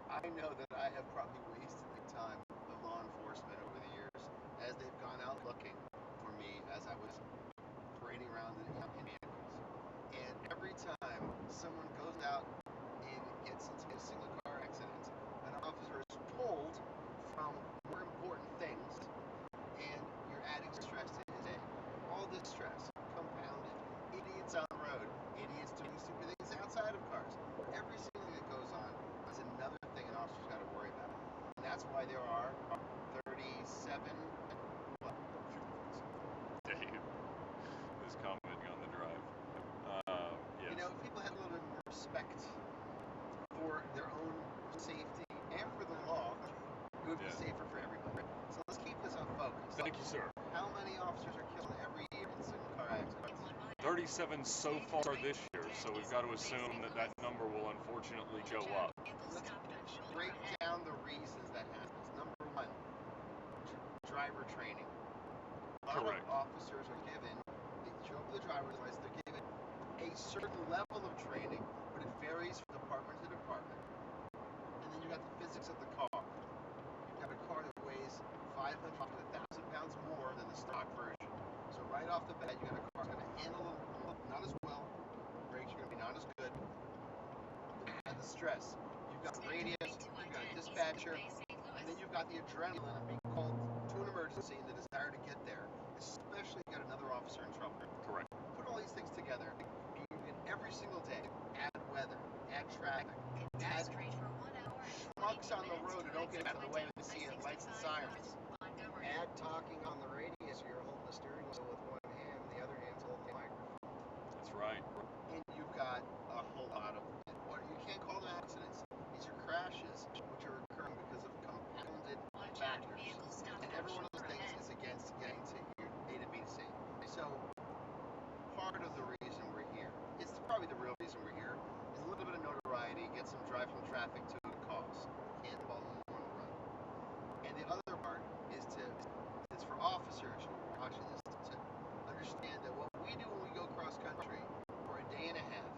I know that I have probably wasted the time of law enforcement over the years as they've gone out looking for me as I was parading around in vehicles. And every time someone goes out and gets into a single car accident, an officer is pulled from more important things, and you're adding stress to his day. All this stress compounded. Idiots on the road, idiots doing stupid things outside of cars. Every single thing that goes on is another thing an officer's got to worry about. And that's why there are 37. Dave is commenting on the drive. Yes. You know, if people had a little bit more respect for their own safety and for the law, it would be safer for everybody. So let's keep this on focus. Thank you, sir. How many officers are killed every year in single car accidents? 37 so far this year, so we've got to assume that that number will unfortunately go up. Let's break down the reasons that happens. Number one, driver training. A lot of officers are given, they show up with a driver's license, they're given a certain level of training, but it varies from department to department. And then you got the physics of the car. You've got a car that weighs 500 to 1,000 pounds more than the stock version. So right off the bat, you got a car that's going to handle not as well, brakes are going to be not as good, and the stress. You've got radius, you've got a dispatcher, and then you've got the adrenaline of being called to an emergency and the desire to get there, especially if you got another officer in trouble. Correct. Put all these things together, you can every single day add weather, add traffic, add schmucks on the road who don't get out of the way when they see it, lights and sirens. Add talking on the radio, so you're holding the steering wheel with one hand, the other hand's holding the microphone. That's right. And you've got a whole lot of what you can't call them accidents. These are crashes, which are occurring because of compounded factors. And every one of those things is against getting to your A to B to C. So part of the reason we're here, it's probably the real reason we're here, is a little bit of notoriety, get some drive from traffic to a cause. Cannonball Memorial Run. And the other part is it's for officers who are watching this to understand that what we do when we go cross country for a day and a half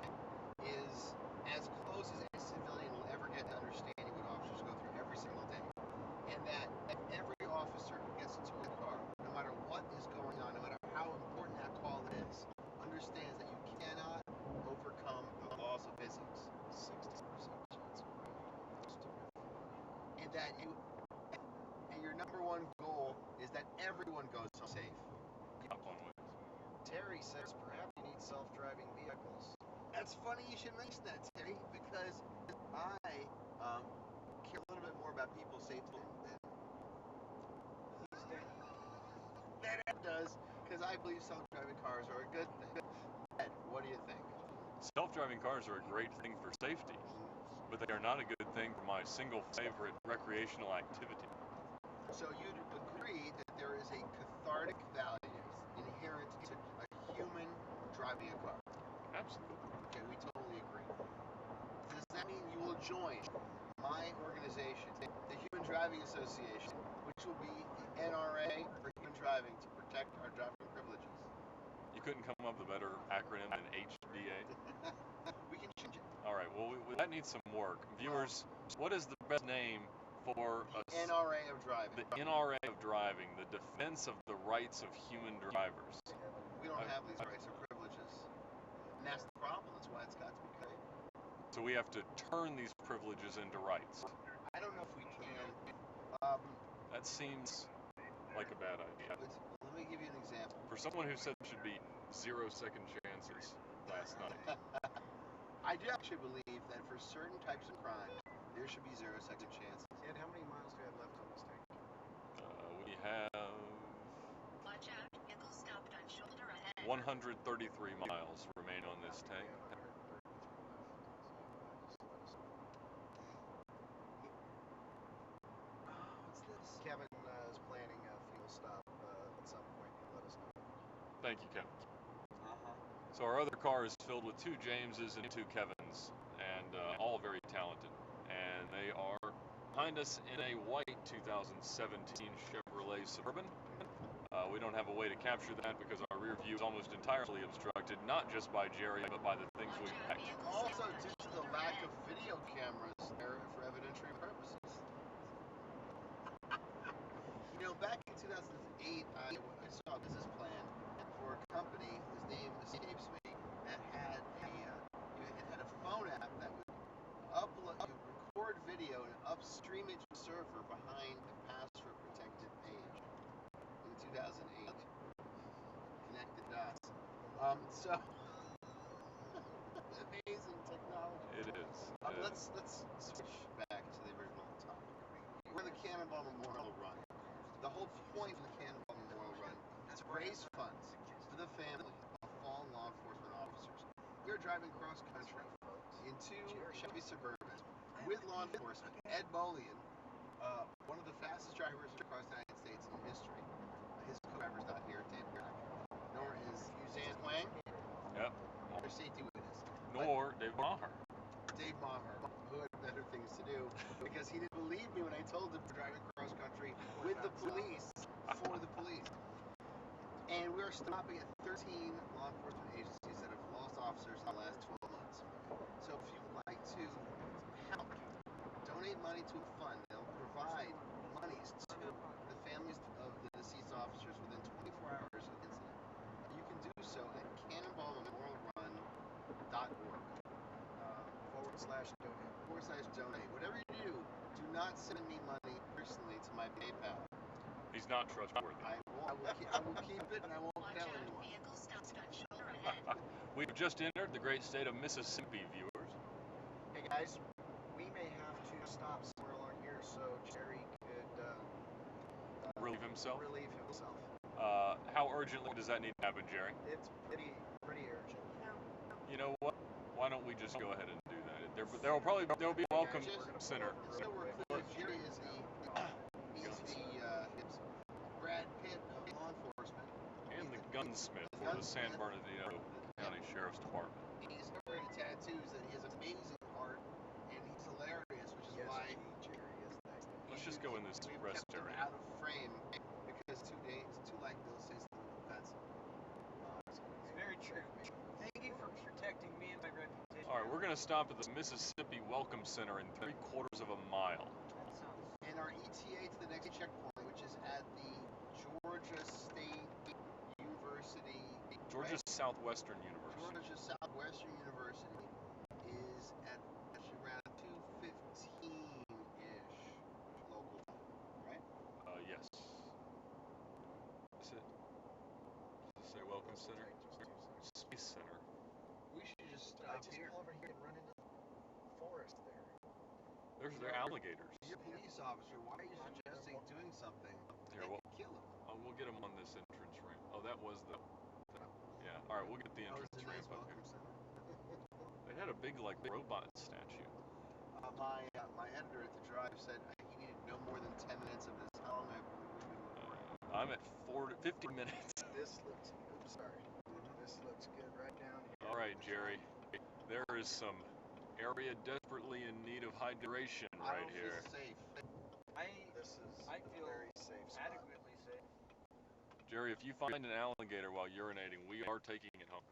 is as close as any civilian will ever get to understanding what officers go through every single day. And that every officer who gets into a car, no matter what is going on, no matter how important that call is, understands that you cannot overcome the laws of physics. 60% chance of and that your number one goal is that everyone goes home safe. Terry says perhaps you need self-driving vehicles. That's funny you should mention that, Terry, because I care a little bit more about people's safety than Ed does, because I believe self-driving cars are a good thing. Ed, what do you think? Self-driving cars are a great thing for safety, but they are not a good thing for my single favorite recreational activity. So you'd agree that there is a cathartic value inherent to a human driving a car. Absolutely. Okay, we totally agree. Does that mean you will join my organization, the Human Driving Association, which will be the NRA for human driving to protect our driving privileges? You couldn't come up with a better acronym than HDA. We can change it. All right. Well, that needs some work. Viewers, what is the best name for The NRA of driving. the NRA of driving, the Defense of the Rights of Human Drivers? We don't have these rights or privileges. And that's the problem. That's why it's got to be code. So we have to turn these privileges into rights. I don't know if we can. That seems like a bad idea. But let me give you an example. For someone who said there should be 0 second chances last night. I do actually believe that for certain types of crimes, there should be 0 second chances. Ed, how many miles do we have left on this tank? We have Watch out, vehicle stopped on shoulder ahead. 133 miles remain on this tank. We have 133 left. So just let us know. What's this? Kevin is planning a fuel stop at some point. He'll let us know. Thank you, Kevin. Uh-huh. So our other car is filled with 2 Jameses and 2 Kevins, and all very talented. And they are behind us in a white 2017 Chevrolet Suburban. We don't have a way to capture that because our rear view is almost entirely obstructed, not just by Jerry, but by the things we packed. Also, due to the lack of video cameras there for evidentiary purposes. You know, back in 2008, I saw a business plan for a company whose name escapes me that had a phone app that would record video and upstream it to a server behind a password protected page. In 2008, connected dots. So amazing technology. It is. Let's switch back to the original topic. We're in the Cannonball Memorial Run. The whole point of the Cannonball Memorial Run is to raise funds for the family of fallen law enforcement officers. We're driving cross country in 2 Chevy Suburbans with law enforcement. Ed Bolian, one of the fastest drivers across the United States in history. His co-driver's not here, Dave Black, nor is Suzanne Huang, Yep. their safety witness. Nor Dave Maher. Dave Maher, who had better things to do, because he didn't believe me when I told him we're driving cross country with the police, for the police. And we're stopping at 13 law enforcement agencies that have lost officers in the last 12 months. So if you would like to help, donate money to a fund that will provide monies to the families of the deceased officers within 24 hours of the incident. You can do so at cannonballmemorialrun.org. /donate. Whatever you do not send me money personally to my PayPal. He's not trustworthy. I will keep it and I won't Watch tell out, anyone. vehicle stopped on shoulder ahead. We've just entered the great state of Mississippi, viewers. Hey guys, we may have to stop somewhere along here so Jerry could Relieve himself. How urgently does that need to happen, Jerry? It's pretty urgent. You know what? Why don't we just go ahead and do that? There will be a welcome center. So we're clear, Jerry is the Brad Pitt of law enforcement. And the gunsmith for the San Bernardino County Sheriff's Department. He's covered in tattoos and he has amazing art and he's hilarious, which is why Let's just go in this we've rest kept him area. out of frame because too like Bill says that's It's very true. Thank you for protecting me and my reputation. All right, we're going to stop at the Mississippi Welcome Center in 3/4 of a mile. That sounds. and our ETA to the next checkpoint, which is at the Georgia State University. Georgia Southwestern University. Georgia Southwestern University is at around 2:15-ish local time, right? Yes. Is it? Does it say Welcome Center? Space Center. We should just I stop just here. pull over here and run into the forest there. They're alligators. You're a police officer. Why are you suggesting doing something? Here, They well, could kill him. we'll get them on this entrance ramp. Oh, that was the. Yeah. All right, we'll get the That was entrance the nice ramp up here. welcome center. They had a big robot statue. My editor at the Drive said he needed no more than 10 minutes of this. How long we've been recording? I'm at 50 minutes. This looks, oops, sorry. This looks good right down here. All right, Jerry. There is some area desperately in need of hydration right here. Safe. This is I feel very safe spot. adequately safe. Jerry, if you find an alligator while urinating, we are taking it home.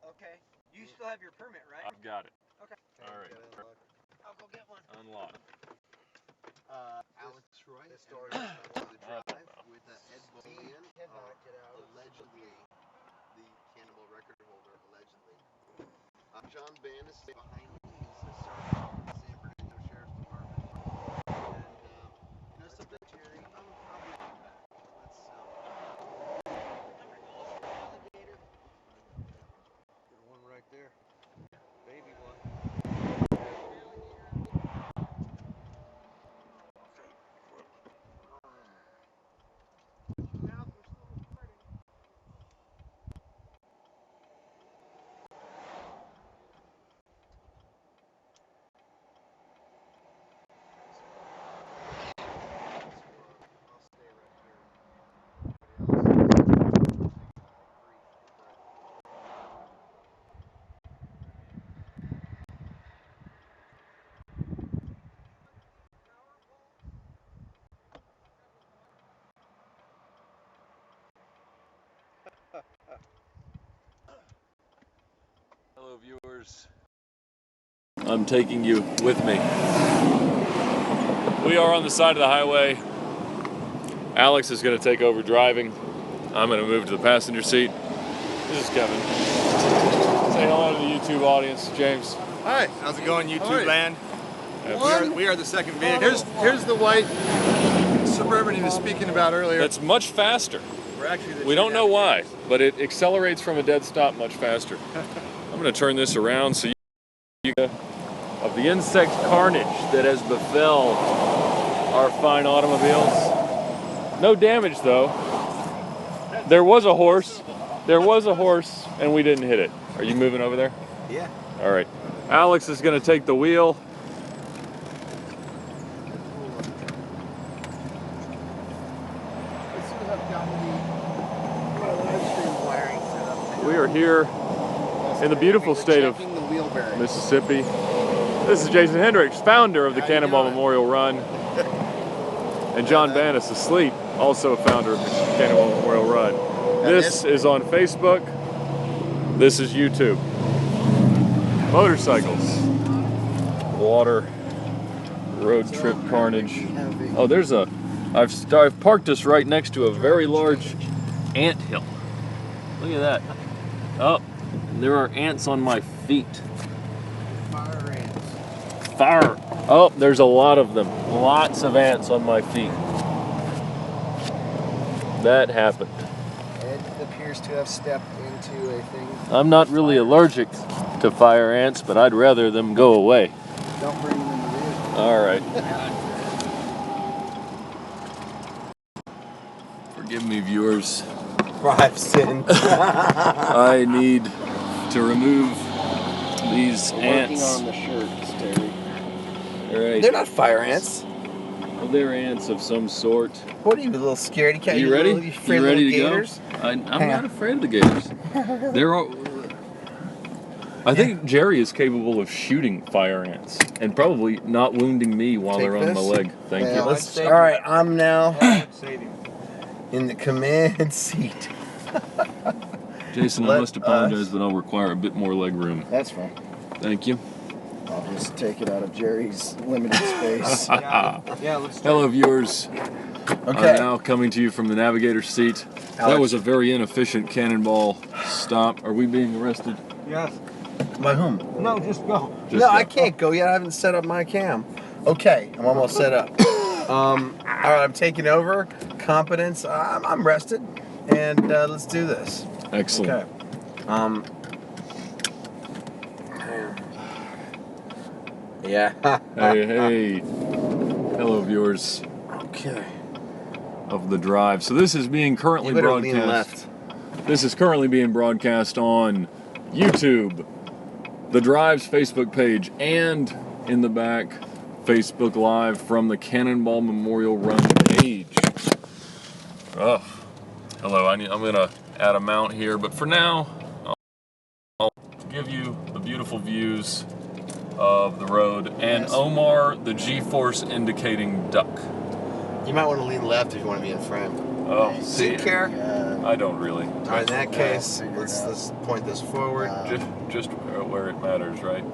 Okay. You still have your permit, right? I've got it. Okay. All right. I'll go get one. Unlock. Alex Roy, This story to the drive with Ed Bolian, Cannot get out. allegedly the Cannonball record holder, allegedly. John Bann is behind me. He's a sergeant in the San Bernardino Sheriff's Department. And, you know something, Jerry? I'll be right back. Let's, Alligator. There's one right there. Baby one. Hello, viewers. I'm taking you with me. We are on the side of the highway. Alex is going to take over driving. I'm going to move to the passenger seat. This is Kevin. Say hello to the YouTube audience, James. Hi, how's it going, YouTube Hi. land? We are the second vehicle. here's the white Suburban he was speaking about earlier. That's much faster. We're actually the We don't know why, navigators. but it accelerates from a dead stop much faster. I'm going to turn this around so you of the insect carnage that has befell our fine automobiles. No damage though. There was a horse. There was a horse, and we didn't hit it. Are you moving over there? Yeah. All right. Alex is going to take the wheel. This would have got my Livestream wiring set up. We are here in the beautiful state of Checking the wheel bearing. Mississippi. This is Jason Hendricks, founder of the How you Cannonball doing? Memorial Run. And John Bannis asleep, also a founder of the Cannonball Memorial Run. This is on Facebook. This is YouTube. Motorcycles. Water. Road trip carnage. Oh, there's a... I've parked us right next to a very large ant hill. Look at that. Oh, there are ants on my feet. Fire ants. Fire. Oh, there's a lot of them. Lots of ants on my feet. That happened. Ed appears to have stepped into a thing. I'm not really allergic to fire ants, but I'd rather them go away. Don't bring them in the vehicle. All right. Forgive me, viewers. I've sinned. I need to remove these ants. Working on the shirts, Terry. All right. They're not fire ants. Well, they're ants of some sort. What are you, a little scaredy cat? You ready? You afraid You ready to little gators? go? I'm not afraid of the gators. They're all... I think Jerry is capable of shooting fire ants and probably not wounding me while Take they're on my this? leg. Thank Yeah, you. let's- All right, I'm now Save him. in the command seat. Jason, I Let must apologize, us- but I'll require a bit more leg room. That's fine. Thank you. I'll just take it out of Jerry's limited space. Yeah, let's Hello, viewers. Okay. I'm now coming to you from the navigator's seat. That Alex. was a very inefficient Cannonball stop. Are we being arrested? Yes. By whom? No, just go. Just No, go. I can't go yet. I haven't set up my cam. Okay, I'm almost set up. All right, I'm taking over. Competence. I'm rested, and let's do this. Excellent. Okay. Yeah. Hey. Hello, viewers Okay. of the drive. So this is being currently You better lean broadcast. left. This is currently being broadcast on YouTube, the Drive's Facebook page, and in the back, Facebook Live from the Cannonball Memorial Run page. Oh, hello. I'm gonna add a mount here, but for now, I'll give you the beautiful views of the road and Omar, the G-force indicating duck. You might want to lean left if you want to be in front. Oh, Do see, you care? I don't really. All right, in that case, let's point this forward. Just where it matters, right?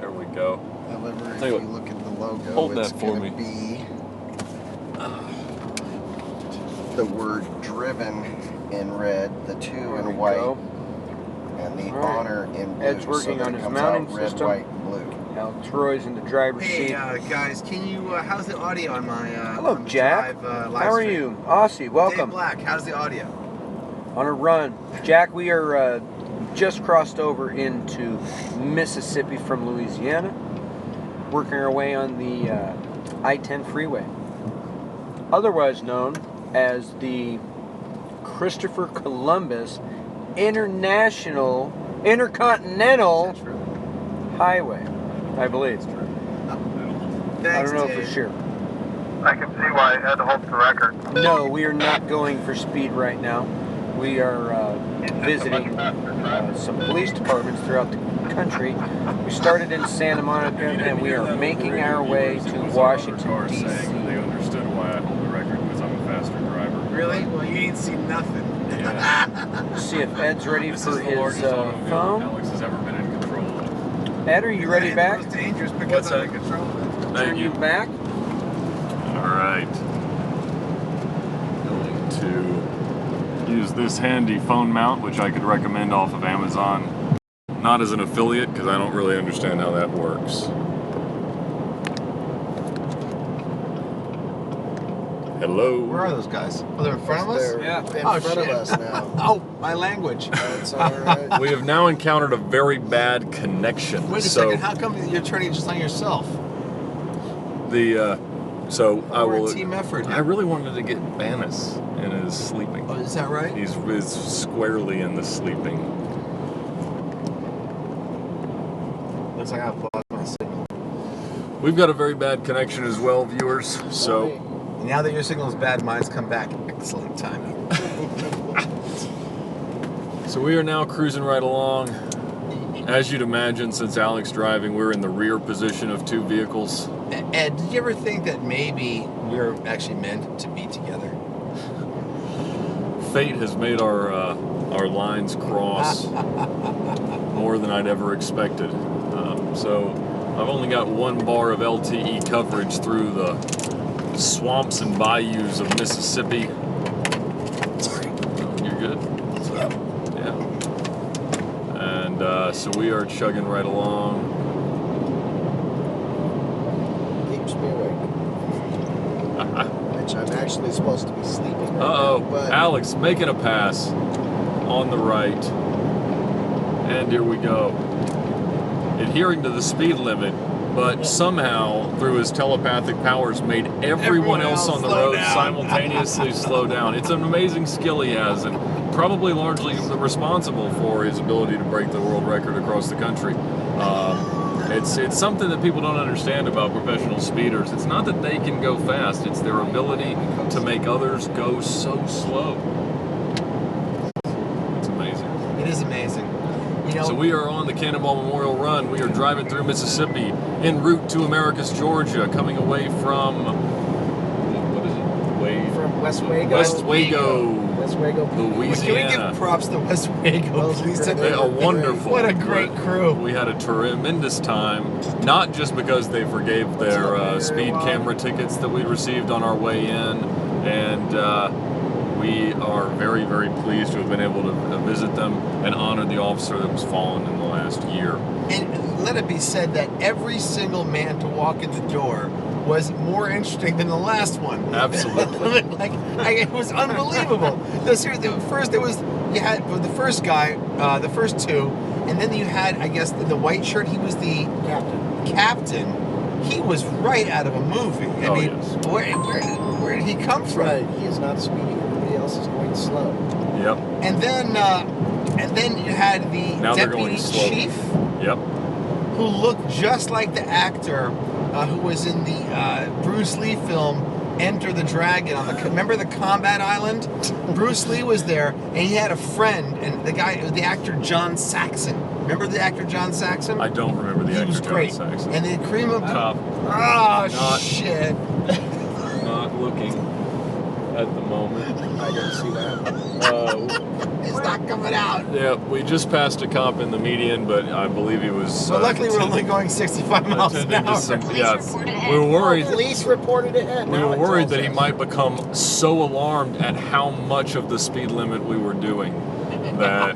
There we go. However, if Tell you you what, look at the logo, hold it's that for going to me. be the word driven in red, the 2 in white, and the honor in blue. Ed's working so on that his comes mounting out red, system. white, and blue. Alex Roy's in the driver's Hey, seat. guys, can you? How's the audio on my? Hello, on Jack. Drive, live How are stream? you? Aussie, welcome. Dave Black, how's the audio? On a run. Jack, we are just crossed over into Mississippi from Louisiana, working our way on the I-10 freeway, otherwise known as the Christopher Columbus Intercontinental Highway, I believe. Thanks, I don't know Dave. for sure. I can see why Ed holds the record. No, we are not going for speed right now. We are visiting some police departments throughout the country. We started in Santa Monica and we are making our way to Washington, D.C. They understood why I hold the record because I'm a faster driver. Really? Well, you ain't seen nothing. Yeah. See if Ed's ready This for is the his largest automobile phone. Alex has ever been in control of. Ed, are you ready back? It's dangerous because What's I'm that? in control of it. Thank Turn you. you back. All right. Going to use this handy phone mount, which I could recommend off of Amazon. Not as an affiliate, because I don't really understand how that works. Hello. Where are those guys? Oh, they're in front of us? They're Yeah. in Oh, front of shit. us now. Oh, my language. That's all right. We have now encountered a very bad connection. Wait a so second, how come you're turning just on yourself? So I We're will. a team effort here. I really wanted to get Banis in his sleeping. Oh, is that right? He's squarely in the sleeping. Looks like I've lost my signal. We've got a very bad connection as well, viewers. So Now that your signal is bad, mine's come back. Excellent timing. so we are now cruising right along. As you'd imagine, since Alex driving, we're in the rear position of two vehicles. Ed, did you ever think that maybe we're actually meant to be together? Fate has made our lines cross more than I'd ever expected. So I've only got one bar of LTE coverage through the swamps and bayous of Mississippi. Sorry. You're good? Yeah. And so we are chugging right along. Keeps me awake. Which I'm actually supposed to be sleeping right Uh-oh, now, but Alex making a pass on the right. And here we go. Adhering to the speed limit, but somehow, through his telepathic powers, made everyone else on the road simultaneously slow down. It's an amazing skill he has, and probably largely responsible for his ability to break the world record across the country. It's something that people don't understand about professional speeders. It's not that they can go fast, it's their ability to make others go so slow. It's amazing. It is amazing. You know, So we are on the Cannonball Memorial Run. We are driving through Mississippi en route to Americus, Georgia, coming away from, what is it? from Westwago. Westwago, can we Louisiana. give props to Westwago, please? A wonderful. What a great crew. We had a tremendous time, not just because they forgave their speed camera tickets that we received on our way in, and we are very, very pleased to have been able to visit them and honor the officer that was fallen in the last year. And let it be said that every single man to walk in the door was more interesting than the last one. Absolutely. It was unbelievable. No, seriously, first you had the first guy, the first two, and then you had, I guess, the white shirt. He was the captain. He was right out of a movie. I mean, yes. Where did he come from? Right, he is not speeding. Everybody else is going slow. Yep. And then you had the Now they're going deputy slow. chief, Yep. who looked just like the actor who was in the Bruce Lee film Enter the Dragon on the. Remember the Combat Island? Bruce Lee was there, and he had a friend, and the actor John Saxon. Remember the actor John Saxon? I don't remember the actor He was John great. Saxon. And the cream of Cop. shit. Not looking at the moment. I don't see that. It's not coming out. Yeah, we just passed a cop in the median, but I believe he was. So luckily we're only going 65 miles an attending to hour. some. Yeah, we were worried. Police reported ahead. We were worried that he might become so alarmed at how much of the speed limit we were doing that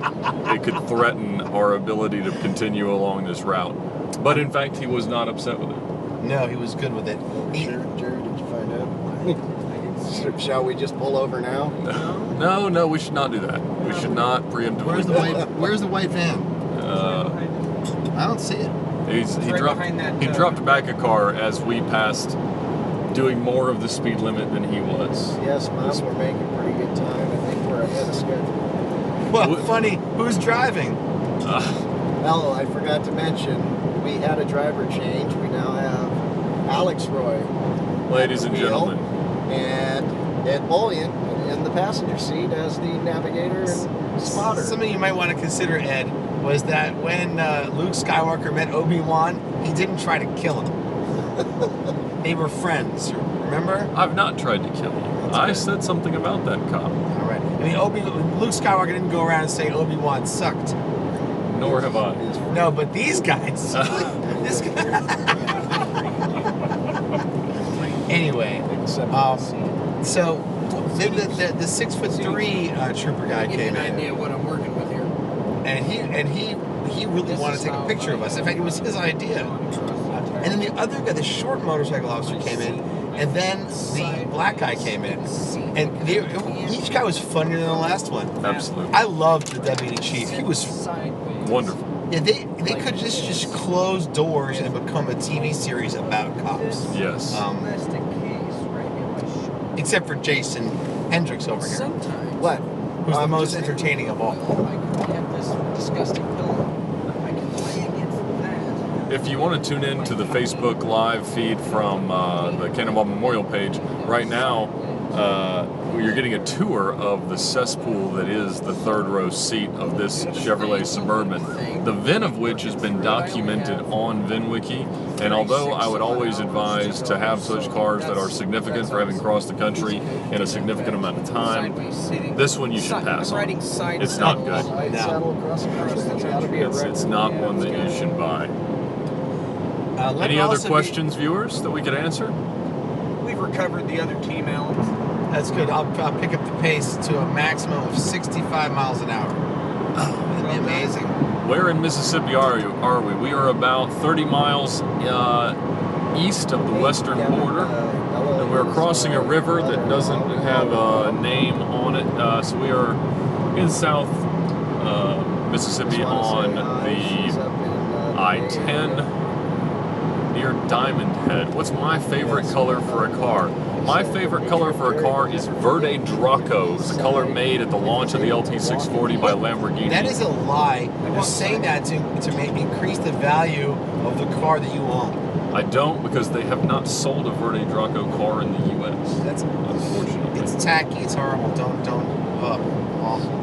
it could threaten our ability to continue along this route. But in fact, he was not upset with it. No, he was good with it. Jared, did you find out? Shall we just pull over now? No, we should not do that. We should not preemptively. Where's the white van? I don't see it. He dropped back a car as we passed, doing more of the speed limit than he was. Yes, Mom, we're making pretty good time. I think we're ahead of schedule. Well, funny. Who's driving? Well, I forgot to mention, we had a driver change. We now have Alex Roy. Ladies and gentlemen. And Ed Bolian in the passenger seat as the navigator and spotter. Something you might want to consider, Ed, was that when Luke Skywalker met Obi-Wan, he didn't try to kill him. They were friends, remember? I've not tried to kill him. I said something about that cop. All right. I mean, Luke Skywalker didn't go around and say Obi-Wan sucked. Nor have I. No, but these guys. This guy. Anyway, so the 6'3" trooper guy came in, what I'm working with here. and he really wanted to take a picture of us. In fact, it was his idea. And then the other guy, the short motorcycle officer, came in, and then the black guy came in, and each guy was funnier than the last one. Absolutely. I loved the deputy chief. He was Wonderful. Yeah, they could just close doors and become a TV series about cops. Yes. Except for Jason Hendricks over here. Sometimes. What? Who's the most entertaining of all. I have this disgusting pillow. I can lay against that. If you want to tune in to the Facebook live feed from the Cannonball Memorial page, right now you're getting a tour of the cesspool that is the third row seat of this Chevrolet Suburban, the VIN of which has been documented on VINwiki. And although I would always advise to have such cars that are significant for having crossed the country in a significant amount of time, this one you should pass on. It's not good. It's not one that you should buy. Any other questions, viewers, that we could answer? We've recovered the other team, Alex. That's good. I'll pick up the pace to a maximum of 65 miles an hour. That'd be amazing. Where in Mississippi are we? We are about 30 miles east of the western border, and we're crossing a river that doesn't have a name on it. So we are in South Mississippi on the I-10 near Diamond Head. What's my favorite color for a car? My favorite color for a car is Verde Draco, the color made at the launch of the LT640 by Lamborghini. That is a lie. They're saying that to increase the value of the car that you own. I don't, because they have not sold a Verde Draco car in the U.S. That's unfortunately. It's tacky. It's horrible. Don't. Awful.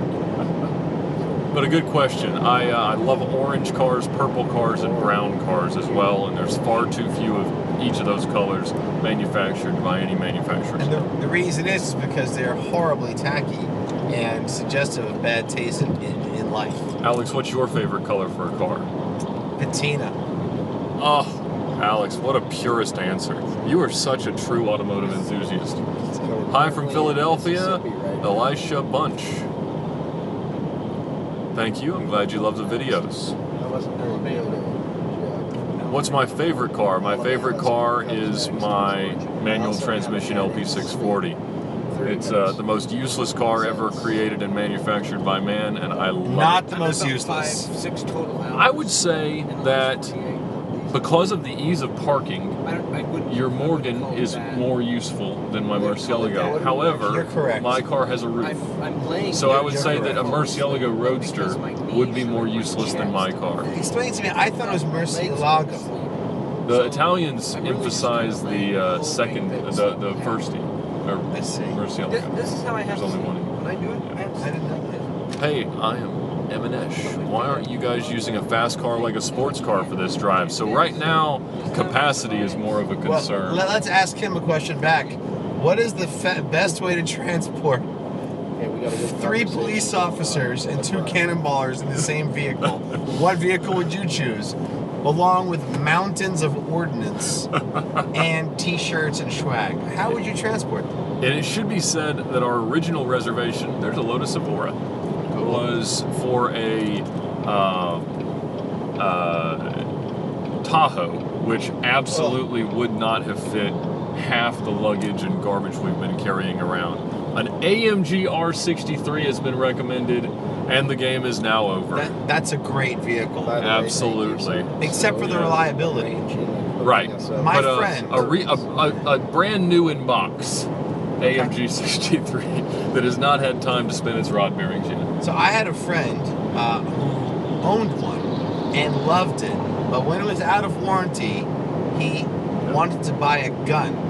But a good question. I love orange cars, purple cars, and brown cars as well, and there's far too few of each of those colors manufactured by any manufacturer. And the reason is because they're horribly tacky and suggestive of bad taste in life. Alex, what's your favorite color for a car? Patina. Oh, Alex, what a purist answer. You are such a true automotive enthusiast. Hi from Philadelphia, Elisha Bunch. Thank you. I'm glad you love the videos. What's my favorite car? My favorite car is my manual transmission LP640. It's the most useless car ever created and manufactured by man, and I love it. Not the most useless. 5-6 total. I would say that because of the ease of parking, your Morgan is more useful than my Murcielago. However, you're correct. My car has a roof. So I would say that a Murcielago Roadster would be more useless than my car. Explain to me. I thought it was Murcielago. The Italians emphasize the second, the first team. I see. Mercy on This is how I have There's to only one. When I do it, I didn't know this. Hey, I am M&Esh. Why aren't you guys using a fast car like a sports car for this drive? So right now, capacity is more of a concern. Well, let's ask him a question back. What is the best way to transport 3 police officers and 2 cannonballers in the same vehicle? What vehicle would you choose? Along with mountains of ordnance and T-shirts and swag. How would you transport them? And it should be said that our original reservation, there's a Lotus Evora, was for a Tahoe, which absolutely would not have fit half the luggage and garbage we've been carrying around. An AMG R63 has been recommended, and the game is now over. That's a great vehicle. Absolutely. Except for the reliability. Right. My but, friend. A brand new in box AMG 63 that has not had time to spin its rod bearings yet. So I had a friend who owned one and loved it, but when it was out of warranty, he wanted to buy a gun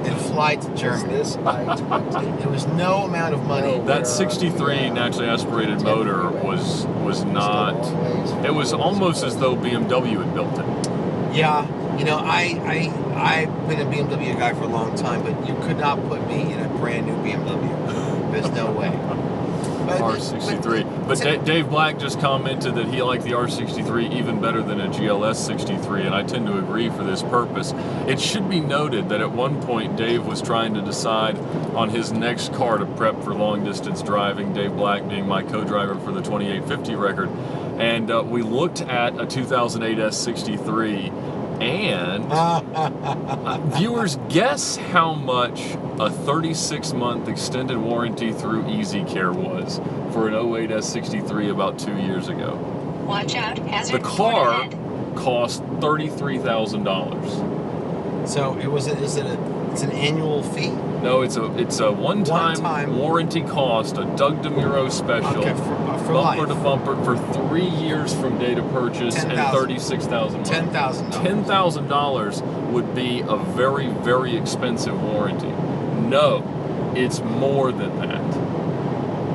and fly to Germany. There was no amount of money. That 63 naturally aspirated motor was not. It was almost as though BMW had built it. Yeah, you know, I've been a BMW guy for a long time, but you could not put me in a brand new BMW. There's no way. R63. But Dave Black just commented that he liked the R63 even better than a GLS 63, and I tend to agree for this purpose. It should be noted that at one point Dave was trying to decide on his next car to prep for long distance driving, Dave Black being my co-driver for the 2850 record, and we looked at a 2008 S63. And viewers, guess how much a 36-month extended warranty through Easy Care was for an 08 S63 about 2 years ago. Watch out, hazard. The car cost $33,000. So it's an annual fee? No, it's a one-time warranty cost, a Doug DeMuro special, okay, for bumper life. to bumper for 3 years from date of purchase and $36,000. $10,000. $10,000 would be a very, very expensive warranty. No, it's more than that.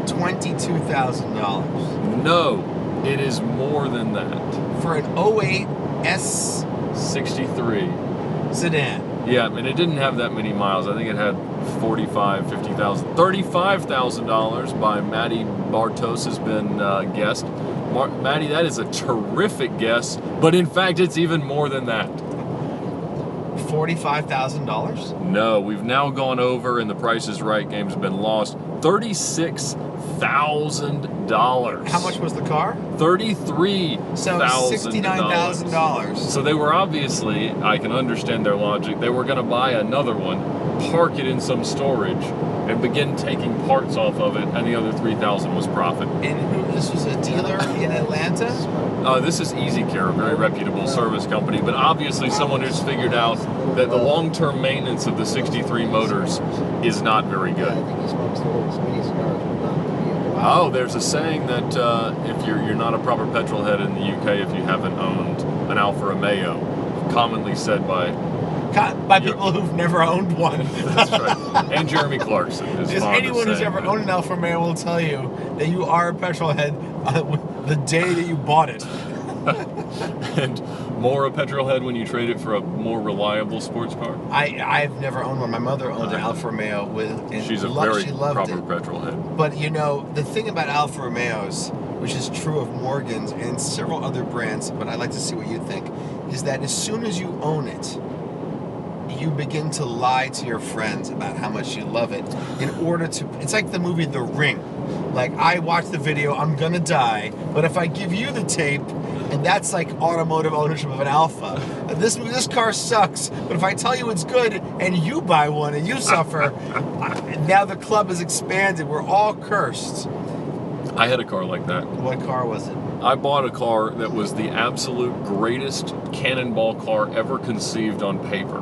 $22,000. No, it is more than that. For an 08 S63 sedan. Yeah, and it didn't have that many miles. I think it had 45, 50,000. $35,000 by Matty Bartos has been guessed. Matty, that is a terrific guess, but in fact, it's even more than that. $45,000? No, we've now gone over, and the Price is Right game's been lost. $36,000. How much was the car? $33,000. So $69,000. So they were obviously, I can understand their logic, they were going to buy another one, park it in some storage, and begin taking parts off of it, and the other $3,000 was profit. And this was a dealer in Atlanta? This is Easy Care, a very reputable service company, but obviously someone who's figured out that the long-term maintenance of the 63 motors is not very good. Oh, there's a saying that if you're not a proper petrol head in the UK if you haven't owned an Alfa Romeo, commonly said by people who've never owned one. That's right. And Jeremy Clarkson. Because anyone who's ever owned an Alfa Romeo will tell you that you are a petrol head the day that you bought it. And more a petrol head when you trade it for a more reliable sports car? I've never owned one. My mother owned an Alfa Romeo she's a very proper petrol head. But you know, the thing about Alfa Romeos, which is true of Morgans and several other brands, but I'd like to see what you think, is that as soon as you own it, you begin to lie to your friends about how much you love it in order to... It's like the movie The Ring. Like, I watched the video, I'm gonna die, but if I give you the tape, and that's like automotive ownership of an Alfa. This car sucks, but if I tell you it's good and you buy one and you suffer, now the club is expanded. We're all cursed. I had a car like that. What car was it? I bought a car that was the absolute greatest Cannonball car ever conceived on paper.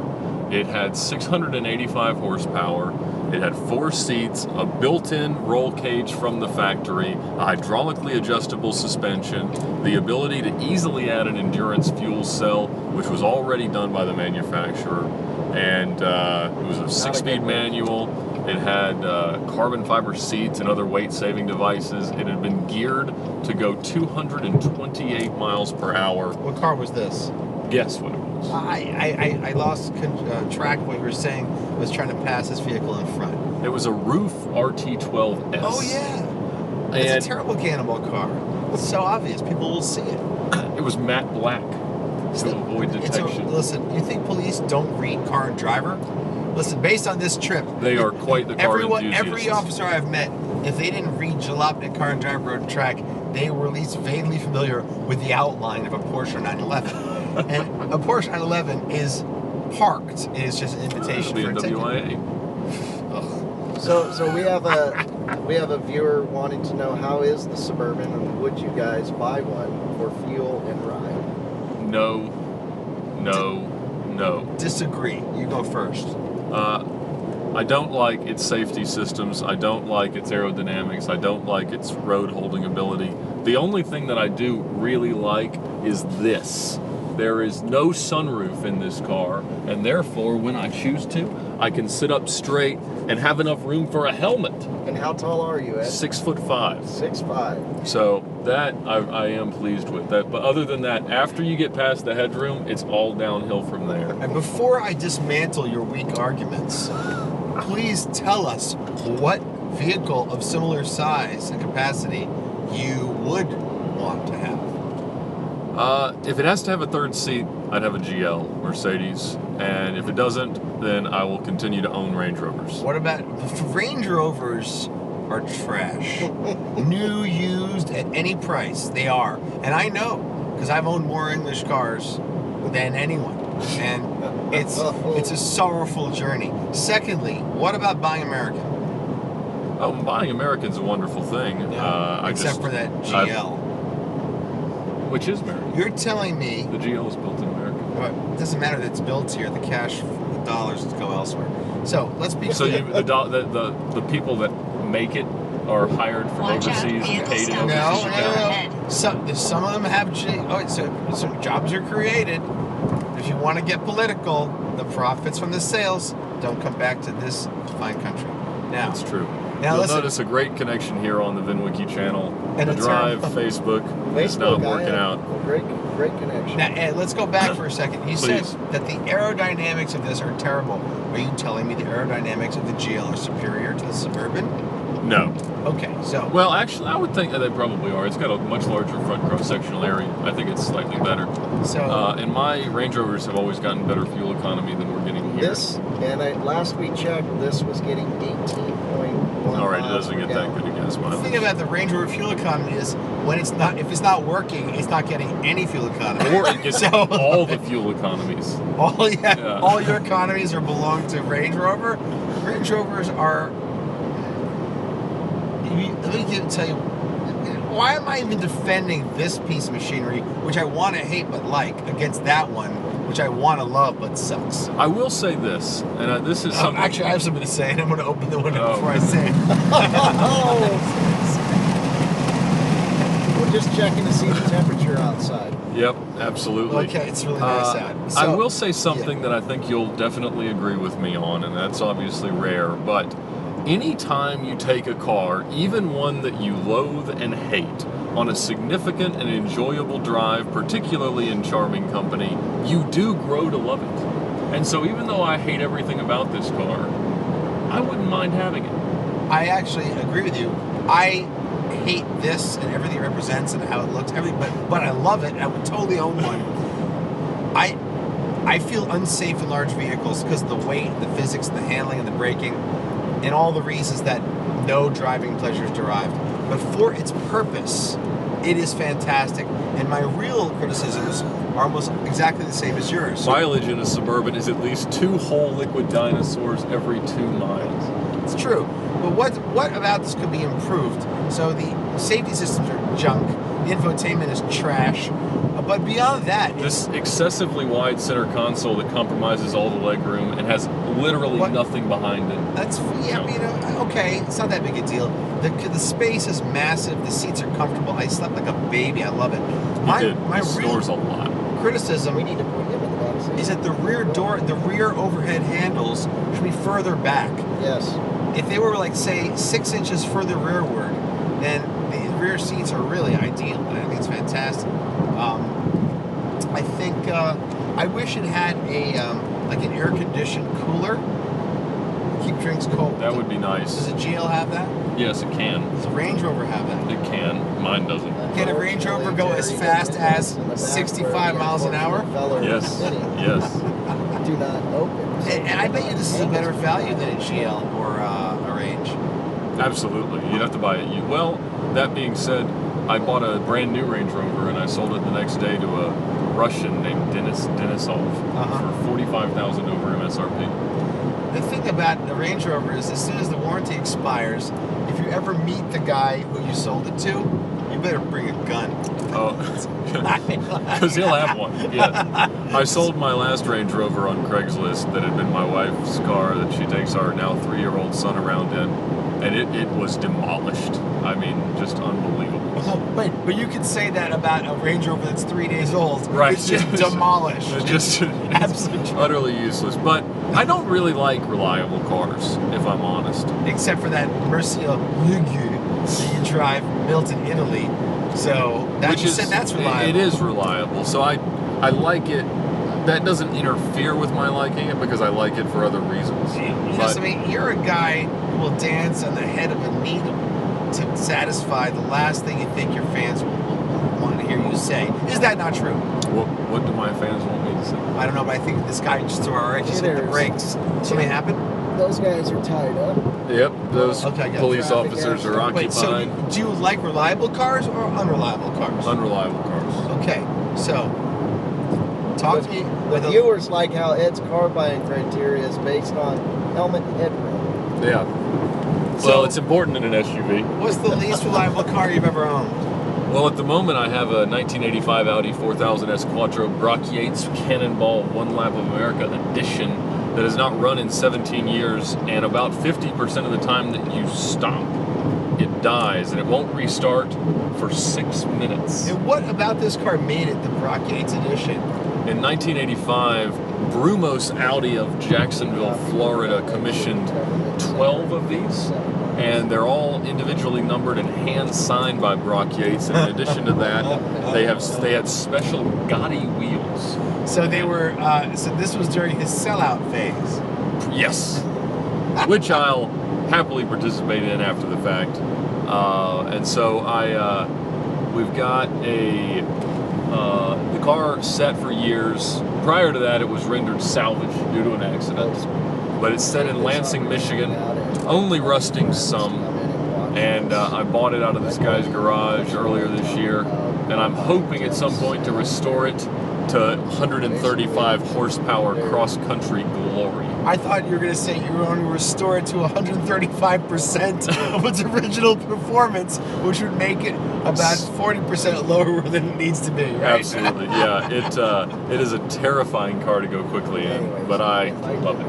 It had 685 horsepower. It had 4 seats, a built-in roll cage from the factory, a hydraulically adjustable suspension, the ability to easily add an endurance fuel cell, which was already done by the manufacturer, and it was a 6-speed manual. It had carbon fiber seats and other weight-saving devices. It had been geared to go 228 miles per hour. What car was this? Guess what it was? I lost track of what you were saying. I was trying to pass this vehicle in front. It was a Roof RT12S. Oh, yeah. And It's a terrible Cannonball car. It's so obvious. People will see it. it was matte black to avoid detection. Listen, you think police don't read car and driver? Listen, based on this trip, They are quite the car enthusiasts. every officer I've met, if they didn't read Jalopnik Car and Driver Road Track, they were at least vaguely familiar with the outline of a Porsche 911. And a Porsche 911 is parked. It is just an invitation for a ticket. WIA. So we have a viewer wanting to know, how is the Suburban, and would you guys buy one for fuel and ride? No. Disagree. You go first. I don't like its safety systems. I don't like its aerodynamics. I don't like its road holding ability. The only thing that I do really like is this. There is no sunroof in this car, and therefore, when I choose to, I can sit up straight and have enough room for a helmet. And how tall are you, Ed? 6'5". 6'5". So that I am pleased with that. But other than that, after you get past the headroom, it's all downhill from there. And before I dismantle your weak arguments, please tell us what vehicle of similar size and capacity you would want to have. If it has to have a 3rd seat, I'd have a GL, Mercedes. And if it doesn't, then I will continue to own Range Rovers. What about Range Rovers? Are trash. New, used, at any price, they are. And I know, because I've owned more English cars than anyone. And it's a sorrowful journey. Secondly, what about buying American? Oh, buying American's a wonderful thing. Except for that GL. Which is American. You're telling me... The GL is built in America. It doesn't matter that it's built here. The cash, the dollars go elsewhere. So, let's be So clear. the people that make it are hired from overseas and paid in overseas. No. Some of them have... so jobs are created. If you want to get political, the profits from the sales don't come back to this fine country. Now, That's true. Now You'll notice a great connection here on the VINwiki channel. And the Drive, Facebook is not working out. Great connection. Now, Ed, let's go back for a second. You said that the aerodynamics of this are terrible. Are you telling me the aerodynamics of the GL are superior to the Suburban? No. Okay, so... Well, actually, I would think that they probably are. It's got a much larger front cross-sectional area. I think it's slightly better. So, and my Range Rovers have always gotten better fuel economy than we're getting here. Last we checked, this was getting 18.1 All right, it doesn't get that good a gas the mileage. thing about the Range Rover fuel economy is if it's not working, it's not getting any fuel economy. Or it gets all the fuel economies. All your economies belong to Range Rover. Range Rovers are... Let me tell you, why am I even defending this piece of machinery, which I want to hate but like, against that one, which I want to love but sucks? I will say this, and this is something... Actually, I have something to say, and I'm going to open the window before I say it. We're just checking to see the temperature outside. Yep, absolutely. Okay, it's really nice out. So, I will say something that I think you'll definitely agree with me on, and that's obviously rare, but anytime you take a car, even one that you loathe and hate, on a significant and enjoyable drive, particularly in charming company, you do grow to love it. And so even though I hate everything about this car, I wouldn't mind having it. I actually agree with you. I hate this and everything it represents and how it looks, but I love it. I would totally own one. I feel unsafe in large vehicles because of the weight, the physics, the handling, and the braking, and all the reasons that no driving pleasure is derived. But for its purpose, it is fantastic. And my real criticisms are almost exactly the same as yours. Mileage in a Suburban is at least 2 whole liquid dinosaurs every 2 miles. It's true. But what about this could be improved? So the safety systems are junk. The infotainment is trash. But beyond that, This excessively wide center console that compromises all the legroom and has literally nothing behind it. that's I mean, okay, it's not that big a deal. The space is massive. The seats are comfortable. I slept like a baby. I love it. My Stores a lot. criticism We need to put him in the back seat. is that the rear overhead handles should be further back. Yes. If they were like say 6 inches further rearward, then the rear seats are really ideal. I think it's fantastic. I think I wish it had a like an air-conditioned cooler. Keep drinks cold. That would be nice. Does a GL have that? Yes, it can. Does a Range Rover have that? It can. Mine doesn't. Can a Range Rover go as fast as 65 miles an hour? Yes. Yes. Do not open. And I bet you this is a better value than a GL or a Range. Absolutely. You'd have to buy it. Well, that being said, I bought a brand new Range Rover and I sold it the next day to a Russian named Denisov for $45,000 over MSRP. The thing about the Range Rover is as soon as the warranty expires, if you ever meet the guy who you sold it to, you better bring a gun. Oh, because he'll have one. Yeah. I sold my last Range Rover on Craigslist that had been my wife's car that she takes our now 3-year-old son around in, and it was demolished. I mean, just unbelievable. Wait, but you could say that about a Range Rover that's 3 days old. Right. It's just demolished. It's just absolutely utterly useless. But I don't really like reliable cars, if I'm honest. Except for that Murcielago that you drive built in Italy. So that's reliable. It is reliable. So I like it. That doesn't interfere with my liking it because I like it for other reasons. I mean, you're a guy who will dance on the head of a needle to satisfy the last thing you think your fans will want to hear you say. Is that not true? What do my fans want me to say? I don't know, but I think this guy just hit the brakes. Something happened? Those guys are tied up. Yep, those police officers are occupied. Wait, so do you like reliable cars or unreliable cars? Unreliable cars. Okay, so talk to me. The viewers like how Ed's car buying criteria is based on helmet and headroom. Yeah. Well, it's important in an SUV. What's the least reliable car you've ever owned? Well, at the moment, I have a 1985 Audi 4000S Quattro Brach-Yates Cannonball One Lap of America edition that has not run in 17 years, and about 50% of the time that you stop, it dies, and it won't restart for 6 minutes. And what about this car made it the Brach-Yates edition? In 1985, Brumos Audi of Jacksonville, Florida, commissioned 12 of these, and they're all individually numbered and hand-signed by Brach-Yates. And in addition to that, they had special Gotti wheels. So they were. So this was during his sellout phase. Yes, which I'll happily participate in after the fact. And so we've got the car set for years. Prior to that, it was rendered salvage due to an accident. But it's set in Lansing, Michigan, only rusting some. And I bought it out of this guy's garage earlier this year. And I'm hoping at some point to restore it to 135 horsepower cross-country glory. I thought you were going to say you were going to restore it to 135% of its original performance, which would make it about 40% lower than it needs to be, right? Absolutely, yeah. It is a terrifying car to go quickly in, but I love it.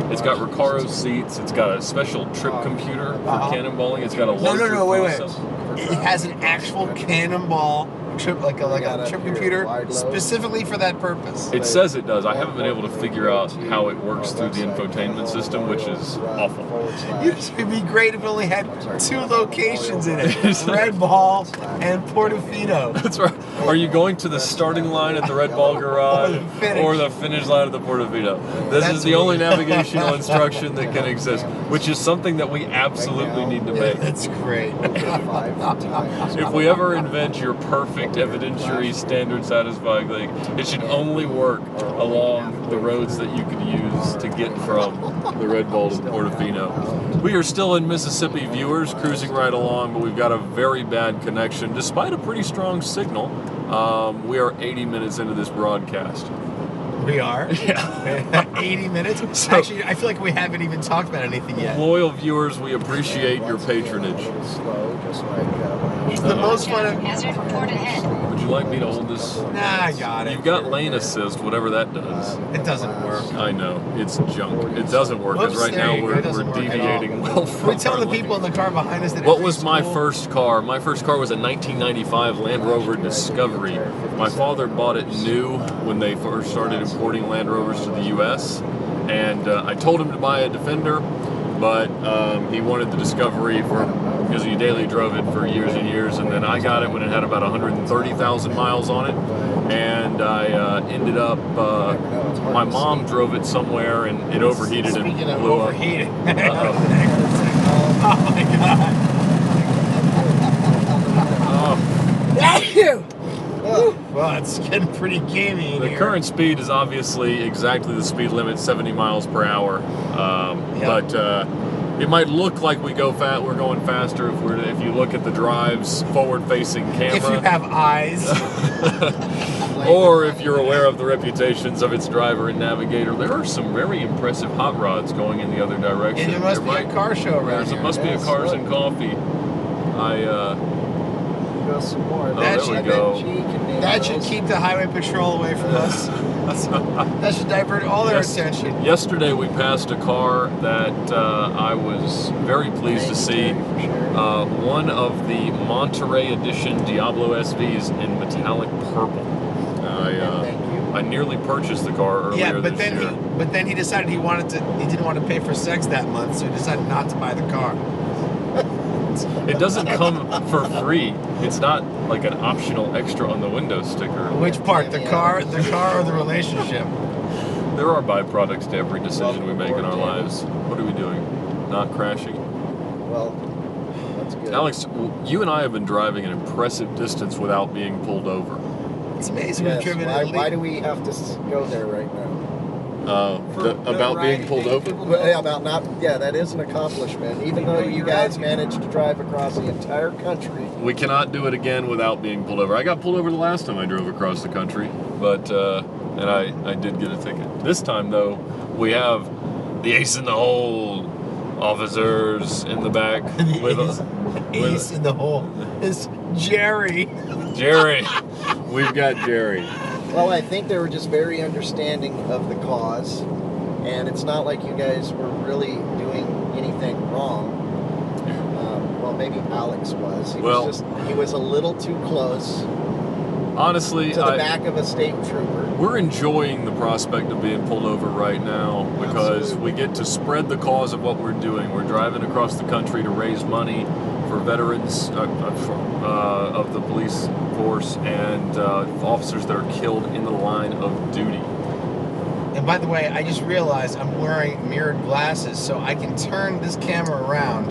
It's got Recaro seats. It's got a special trip computer for cannonballing. It's got a larger wait. processor. It has an actual Cannonball trip, like a trip computer specifically for that purpose. It says it does. I haven't been able to figure out how it works through the infotainment system, which is awful. It would be great if it only had 2 locations in it, Red Ball and Portofino. That's right. Are you going to the starting line at the Red Ball garage or the finish line at the Portofino? This is the only navigational instruction that can exist, which is something that we absolutely need to make. That's great. If we ever invent your perfect evidentiary standard satisfying thing, it should only work along the roads that you could use to get from the Red Ball to Portofino. We are still in Mississippi, viewers, cruising right along, but we've got a very bad connection despite a pretty strong signal. We are 80 minutes into this broadcast. We are? Yeah. 80 minutes? So- Actually, I feel like we haven't even talked about anything yet. Loyal viewers, we appreciate your patronage. A little slow, just like It's the most fun. Hazard report ahead. Would you like me to hold this? Nah, I got it. You've got lane assist, whatever that does. It doesn't work. I know, it's junk. It doesn't work, because Whoops, right there now you go. It we're doesn't work at all. deviating well from We tell our the lane. people in the car behind us that What it's was my cool. first car? My first car was a 1995 Land Rover Discovery. My father bought it new when they first started importing Land Rovers to the U.S. And I told him to buy a Defender, but he wanted the Discovery because he daily drove it for years and years. And then I got it when it had about 130,000 miles on it. And I ended up, my mom drove it somewhere and it overheated and Speaking of blew up. overheating. Uh-oh. Oh my god. Oh. Well, it's getting pretty gamey in The here. current speed is obviously exactly the speed limit, 70 miles per hour. But it might look like we're going faster if you look at the drive's forward-facing camera. If you have eyes. Or if you're aware of the reputations of its driver and navigator. There are some very impressive hot rods going in the other direction. And there must be a car show around There here. must be a Cars and Coffee. Go some more. That there we go. That should keep the highway patrol away from us. That should divert all their attention. Yesterday we passed a car that I was very pleased to see. One of the Monterey Edition Diablo SVs in metallic purple. I nearly purchased the car earlier Yeah, but this then year. he decided he didn't want to pay for sex that month, so he decided not to buy the car. It doesn't come for free. It's not like an optional extra on the window sticker. Which part? The car or the relationship? There are byproducts to every decision we make in our lives. What are we doing? Not crashing? Well, that's good. Alex, you and I have been driving an impressive distance without being pulled over. It's amazing Yes, we've driven why do we have to go there right now? About being pulled over? Well, yeah, that is an accomplishment. Even though you guys managed to drive across the entire country. We cannot do it again without being pulled over. I got pulled over the last time I drove across the country, but and I did get a ticket. This time though, we have the ace in the hole officers in the back with ace in the hole is Jerry. Jerry. We've got Jerry. Well, I think they were just very understanding of the cause, and it's not like you guys were really doing anything wrong. Well, maybe Alex was. He was a little too close. Honestly, to the back of a state trooper. We're enjoying the prospect of being pulled over right now because we get to spread the cause of what we're doing. We're driving across the country to raise money for veterans of the police force and officers that are killed in the line of duty. And by the way, I just realized I'm wearing mirrored glasses, so I can turn this camera around,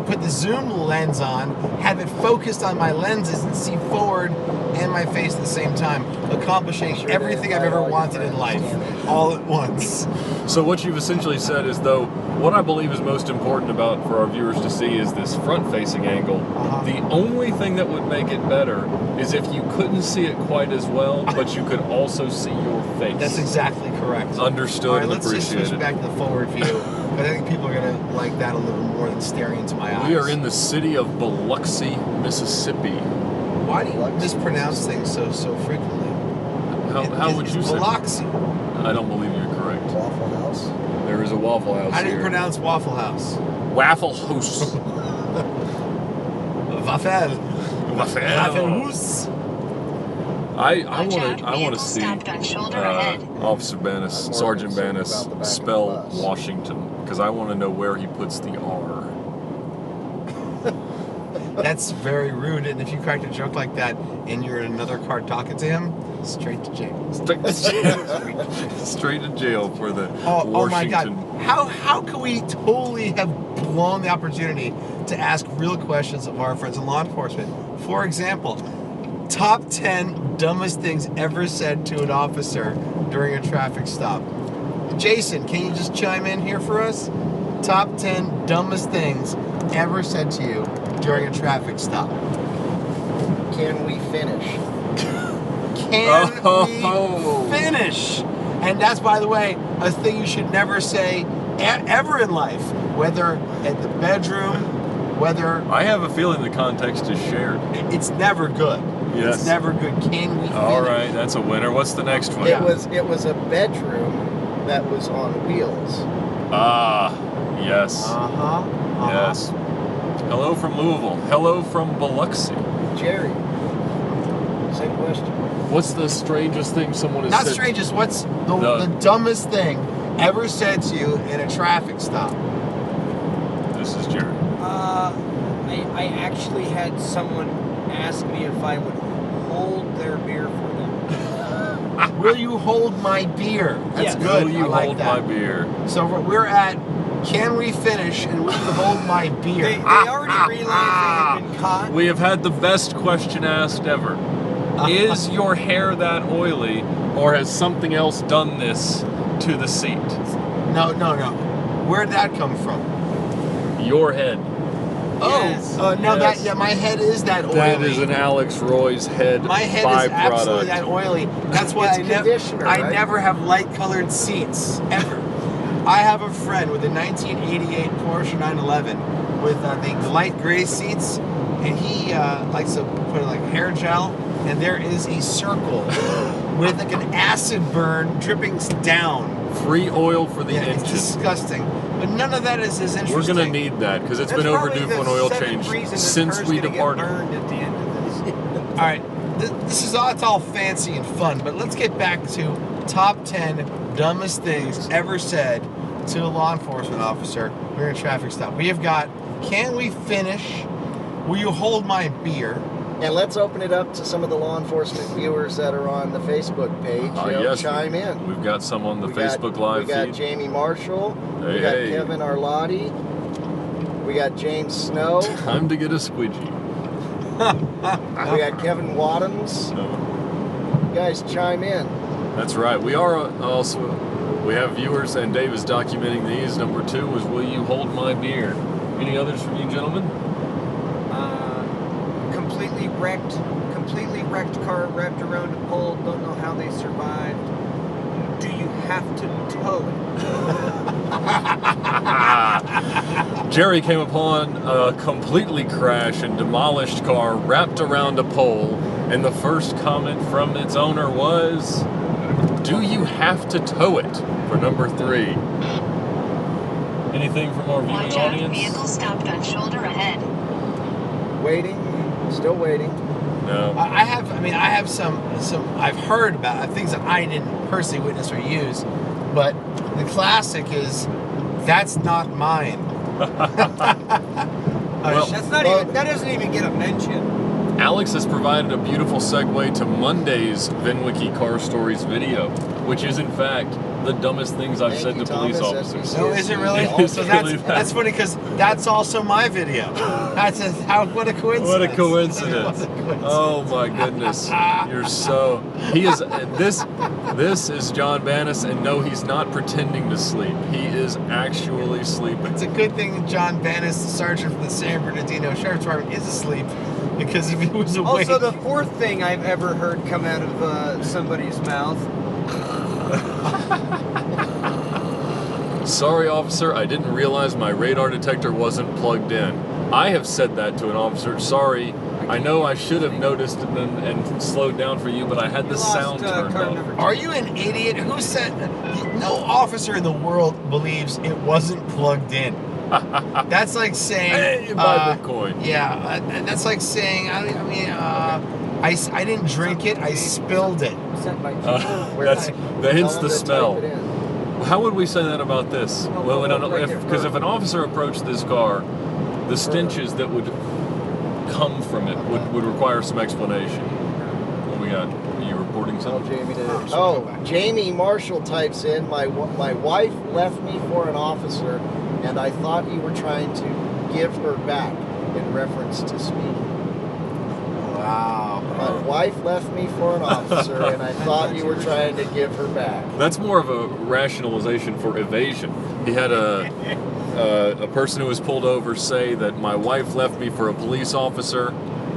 put the zoom lens on, have it focused on my lenses, and see forward and my face at the same time, accomplishing everything I've ever wanted in life, all at once. So what you've essentially said is, though, what I believe is most important for our viewers to see is this front-facing angle. The only thing that would make it better is if you couldn't see it quite as well, but you could also see your face. That's exactly correct. Understood and appreciated. Let's just switch back to the forward view. But I think people are going to like that a little more than staring into my eyes. We are in the city of Biloxi, Mississippi. Why do you mispronounce things so frequently? How would you say? Biloxi. I don't believe you're correct. Waffle House. There is a Waffle House How do you here. pronounce Waffle House? Waffle House. Waffel. Waffle. I want to see Officer Bannis, Sergeant Bannis spell Washington, because I want to know where he puts the R. That's very rude, and if you cracked a joke like that and you're in another car talking to him, straight to jail. Straight to jail. Straight to jail for the Washington. Oh my God! How can we totally have blown the opportunity to ask real questions of our friends in law enforcement? For example, top 10 dumbest things ever said to an officer during a traffic stop. Jason, can you just chime in here for us? Top 10 dumbest things ever said to you during a traffic stop. Can we finish? Can we finish? And that's, by the way, a thing you should never say ever in life, whether at the bedroom, whether... I have a feeling the context is shared. It's never good. Yes. It's never good. Can we finish? All right, that's a winner. What's the next one? It was a bedroom that was on wheels. Ah, yes. Yes. Hello from Louisville. Hello from Biloxi. Jerry, same question. What's the strangest thing someone has Not said? strangest, what's the dumbest thing ever said to you in a traffic stop? This is Jerry. I actually had someone ask me if I would hold their beer for them. Will you hold my beer? That's Yes. good. Will you I like hold that. my beer? So we're at, can we finish and will you hold my beer? They already realized they had been caught. We have had the best question asked ever. Is your hair that oily, or has something else done this to the seat? No. Where'd that come from? Your head. Yes. Oh, no, Yes. my head is that oily. That is an Alex Roy's head My head byproduct. is absolutely that oily. That's why It's conditioner, I right? never have light-colored seats, ever. I have a friend with a 1988 Porsche 911 with the light gray seats, and he likes to put like hair gel, and there is a circle with like an acid burn dripping down. Free oil for the Yeah, it's engine. disgusting. But none of that is as interesting. We're going to need that because it's That's been probably overdue for an the oil seventh change reason this since car's we gonna get departed. burned at the end of this. All right, this is all fancy and fun, but let's get back to top 10 dumbest things ever said to a law enforcement officer during a traffic stop. We have got, can we finish? Will you hold my beer? And let's open it up to some of the law enforcement viewers that are on the Facebook page. Yes, chime in. We've got some on the We Facebook got, Live We got feed. Jamie Marshall. Hey, we got hey. Kevin Arlotti. We got James Snow. Time to get a squidgy. We got Kevin Wadhams. You guys chime in. That's right. We are also, we have viewers, and Dave is documenting these. Number 2 was, will you hold my beer? Any others from you gentlemen? Completely wrecked car wrapped around a pole. Don't know how they survived. Do you have to tow it? Jerry came upon a completely crashed and demolished car wrapped around a pole, and the first comment from its owner was, do you have to tow it? For number 3. Anything from our viewing Watch out, audience? vehicle stopped on shoulder ahead. Waiting. Still waiting. No. I have some I've heard about things that I didn't personally witness or use, but the classic is, that's not mine. Well, That doesn't even get a mention. Alex has provided a beautiful segue to Monday's VINwiki Car Stories video, which is in fact the dumbest things I've Thank said you, to police Thomas. officers. So is it really? It is So really that's funny because that's also my video. What a coincidence! What a coincidence! What a coincidence. Oh my goodness! You're so. He is. This is John Bannis, and no, he's not pretending to sleep. He is actually sleeping. It's a good thing that John Bannis, the sergeant from the San Bernardino Sheriff's Department, is asleep, because if he was awake... Also, the fourth thing I've ever heard come out of somebody's mouth. Sorry, officer, I didn't realize my radar detector wasn't plugged in. I have said that to an officer. Sorry, I know I should have noticed and slowed down for you, but I had the sound turned off. Are you an idiot? Who said... No officer in the world believes it wasn't plugged in. That's like saying... Hey, buy Bitcoin. Yeah, that's like saying... I didn't drink it, I spilled it. That hits the smell. How would we say that about this? Well, because if an officer approached this car, the stenches that would come from it would require some explanation. What we got? Are you reporting something? Jamie Marshall types in, my wife left me for an officer, and I thought you were trying to give her back, in reference to speed. Wow. My wife left me for an officer, and I thought you were trying to give her back. That's more of a rationalization for evasion. He had a person who was pulled over say that my wife left me for a police officer,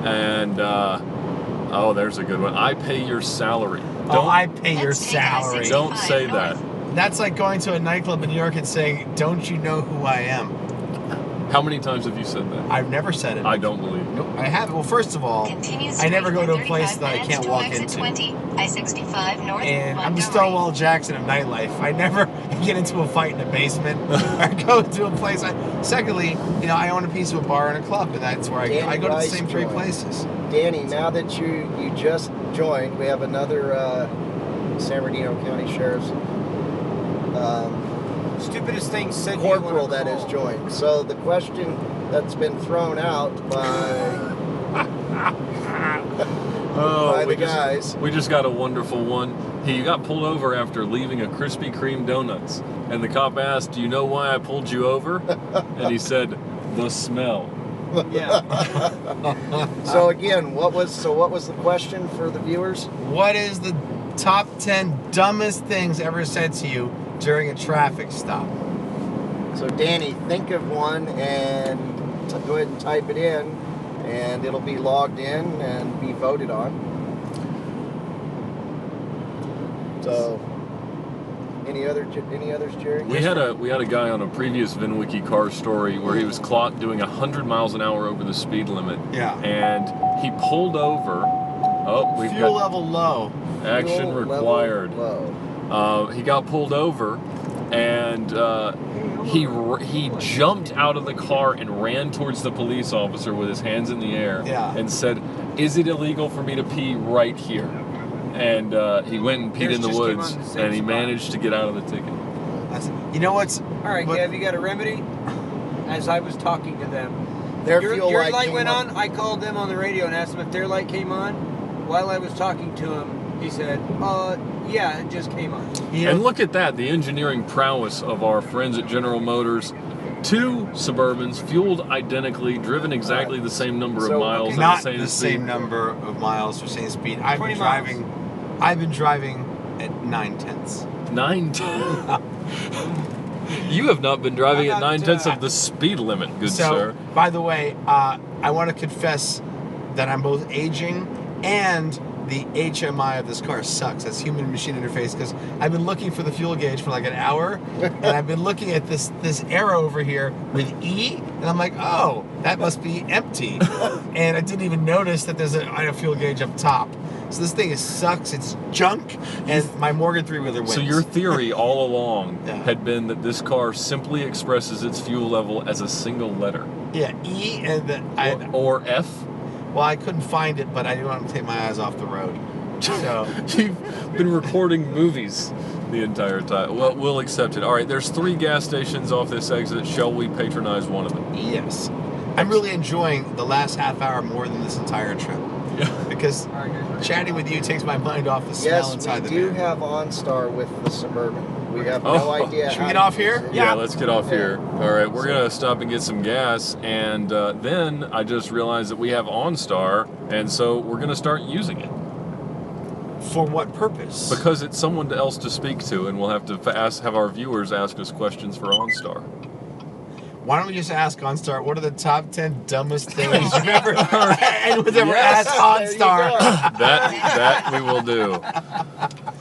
and oh, there's a good one. I pay your salary. Oh, I pay your Let's take salary. I-65 Don't say that. north. That's like going to a nightclub in New York and saying, "Don't you know who I am?" How many times have you said that? I've never said it. I don't believe it. Nope, I haven't. Well, first of all, Continue I never straight go for to a place 35 that I minutes can't to walk exit into. 20, I-65 north. And I'm the Montgomery. Stonewall Jackson of nightlife. I never get into a fight in a basement or go to a place. Secondly, you know, I own a piece of a bar and a club, and that's where I go. I go to the Rice same three joint. places. Danny, now that you just joined, we have another San Bernardino County Sheriff's Stupidest thing said. corporal that has joined. So the question that's been thrown out by by the guys. We just got a wonderful one. He got pulled over after leaving a Krispy Kreme donuts, and the cop asked, "Do you know why I pulled you over?" And he said, "The smell." Yeah. So again, what was the question for the viewers? What is the top 10 dumbest things ever said to you during a traffic stop? So Danny, think of one and go ahead and type it in, and it'll be logged in and be voted on. So, any others, Jerry? We had a guy on a previous VINwiki car story where he was clocked doing 100 miles an hour over the speed limit. Yeah. And he pulled over. Oh, we've Fuel got level low. action Fuel level required. low. He got pulled over, and he jumped out of the car and ran towards the police officer with his hands in the air. Yeah. And said, "Is it illegal for me to pee right here?" And he went and peed Yours in the just came woods, on the same and he spot. managed to get out of the ticket. You know what's... All right, But- have you got a remedy? As I was talking to them, Their your fuel light light came went up. on. I called them on the radio and asked them if their light came on. While I was talking to him, he said, yeah, it just came on." You And know, look at that, the engineering prowess of our friends at General Motors. 2 Suburbans, fueled identically, driven exactly the same number of So, miles okay. at not the same the speed. same number of miles or same speed. I've 20 been miles. driving at 9/10. 9/10. You have not been driving at 9/10 of the speed limit, good So, sir. by the way, I want to confess that I'm both aging and the HMI of this car sucks. That's human machine interface, because I've been looking for the fuel gauge for like an hour, and I've been looking at this arrow over here with E, and I'm like, oh, that must be empty, and I didn't even notice that there's a fuel gauge up top. So this thing sucks. It's junk, and my Morgan three-wheeler wins. So your theory all along Yeah. had been that this car simply expresses its fuel level as a single letter. Yeah, E and Or F? well, I couldn't find it, but I didn't want to take my eyes off the road. So You've been recording movies the entire time. Well, we'll accept it. All right, there's 3 gas stations off this exit. Shall we patronize one of them? yes, I'm really enjoying the last half hour more than this entire trip, Yeah. because All right, guys. chatting with you takes my mind off the smell Yes, inside we the do van. have OnStar with the Suburban. We have no Oh. idea. Should we how get to off use here? it. Yeah, let's get off here. All right, we're going to stop and get some gas, and then I just realized that we have OnStar, and so we're going to start using it. For what purpose? Because it's someone else to speak to, and we'll have to have our viewers ask us questions for OnStar. Why don't we just ask OnStar, what are the top 10 dumbest things you've ever asked OnStar? That we will do.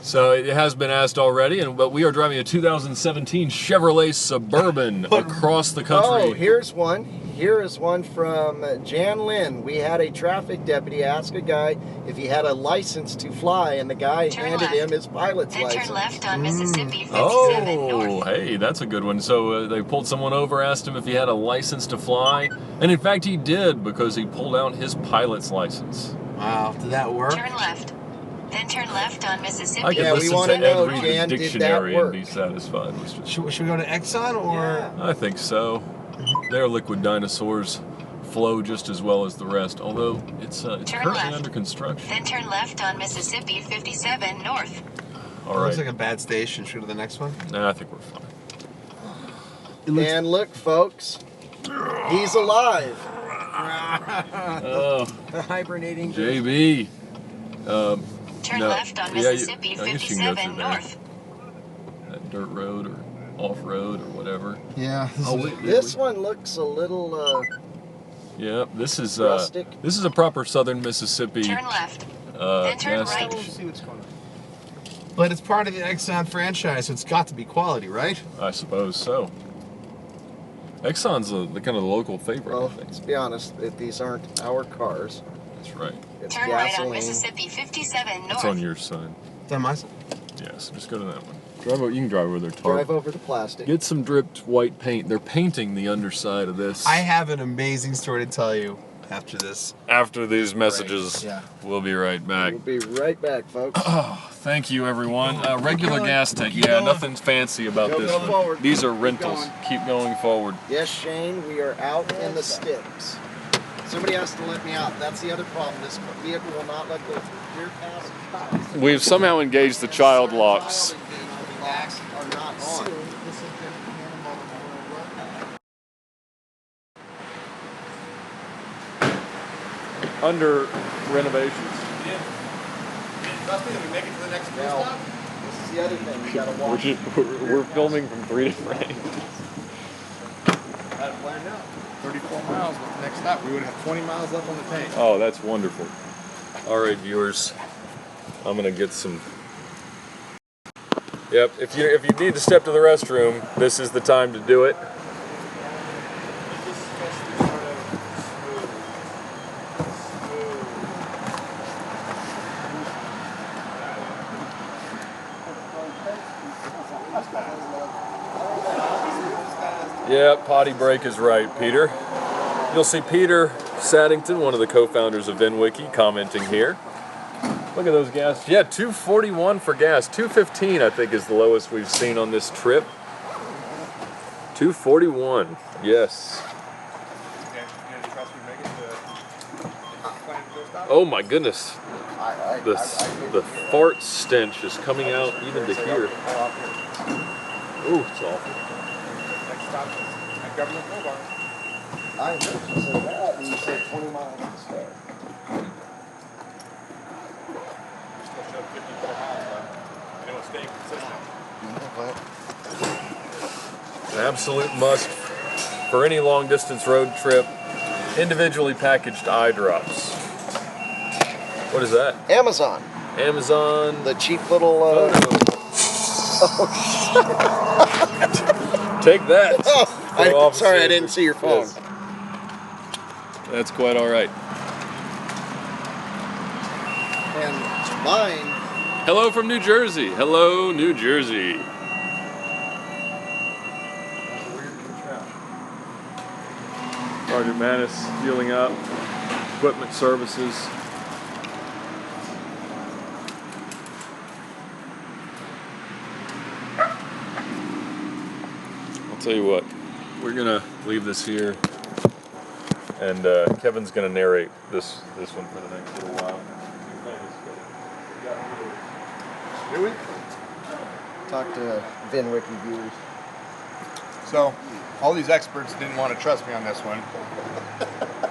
So it has been asked already, but we are driving a 2017 Chevrolet Suburban across the country. Oh, here's one. Here is one from Jan Lynn. We had a traffic deputy ask a guy if he had a license to fly, and the guy Turn handed left. him his pilot's Then license. turn left on Mississippi 57 Oh, north. hey, that's a good one. So they pulled someone over, asked him if he had a license to fly, and in fact he did, because he pulled out his pilot's license. Wow, did that work? Turn left. Then turn left on Mississippi. I could Yeah, we listen wanna to know, every Jan, did that dictionary and work? be satisfied. Mr. Should we go to Exxon or? I think so. Their liquid dinosaurs flow just as well as the rest, although it's Turn currently left. under construction. Then turn left on Mississippi 57 north. All Looks right. like a bad station. Should we go to the next one? Nah, I think we're fine. And look, folks, he's alive. Oh, The hibernating. JB. Turn No. left on Yeah, you- Mississippi I guess you can go 57 through there. north. That dirt road or off-road or whatever. Yeah. Oh, wait, This one looks a little Yeah, this is rustic. this is a proper southern Mississippi Turn left. Then turn gas right. station. See what's going on. But it's part of the Exxon franchise, so it's got to be quality, right? I suppose so. Exxon's the kind of the local favorite, Well, I think. let's be honest, these aren't our cars. That's right. It's Turn right on gasoline. Mississippi 57 north. It's on your side. Is that my side? Yes, just go to that one. Drive over, you can drive over there, Tarp. Drive over the plastic. Get some dripped white paint. They're painting the underside of this. I have an amazing story to tell you after this. After these messages, Yeah. we'll be right back. We'll be right back, folks. Oh, thank you, everyone. Regular going. gas tank. Keep Yeah, going. nothing's fancy about Go this one. forward. These are Keep rentals. going. Keep going forward. Yes, Shane, we are out in the sticks. Somebody has to let me out. That's the other problem. This vehicle will not let the rear pass. We've somehow engaged the child locks. Locks are not on. Under renovations. Trust me, we make it to the next Now, stop. this is the other thing. You gotta watch. We're filming from 3 different angles. Had it planned out. 34 miles with the next stop. We would have 20 miles left on the tank. Oh, that's wonderful. All right, viewers, I'm gonna get some. Yep, if you need to step to the restroom, this is the time to do it. Yeah, potty break is right, Peter. You'll see Peter Saddington, one of the co-founders of VINwiki, commenting here. Look at those gas. Yeah, 241 for gas. 215, I think, is the lowest we've seen on this trip. 241, yes. Oh my goodness. The fart stench is coming out even to here. Ooh, it's awful. Next stop is at Government Boulevard. I heard you say that, and you said 20 miles to spare. Still show 54 miles left. And it will stay consistent. An absolute must for any long distance road trip. Individually packaged eye drops. What is that? Amazon. Amazon. The cheap little. Take that. Oh, sorry, I didn't see your phone. Yes. That's quite all right. And mine. Hello from New Jersey. Hello, New Jersey. Sergeant Manis fueling up. Equipment services. I'll tell you what, we're gonna leave this here, and Kevin's gonna narrate this one for the next little while. Do we? Talk to VINwiki viewers. So, all these experts didn't want to trust me on this one.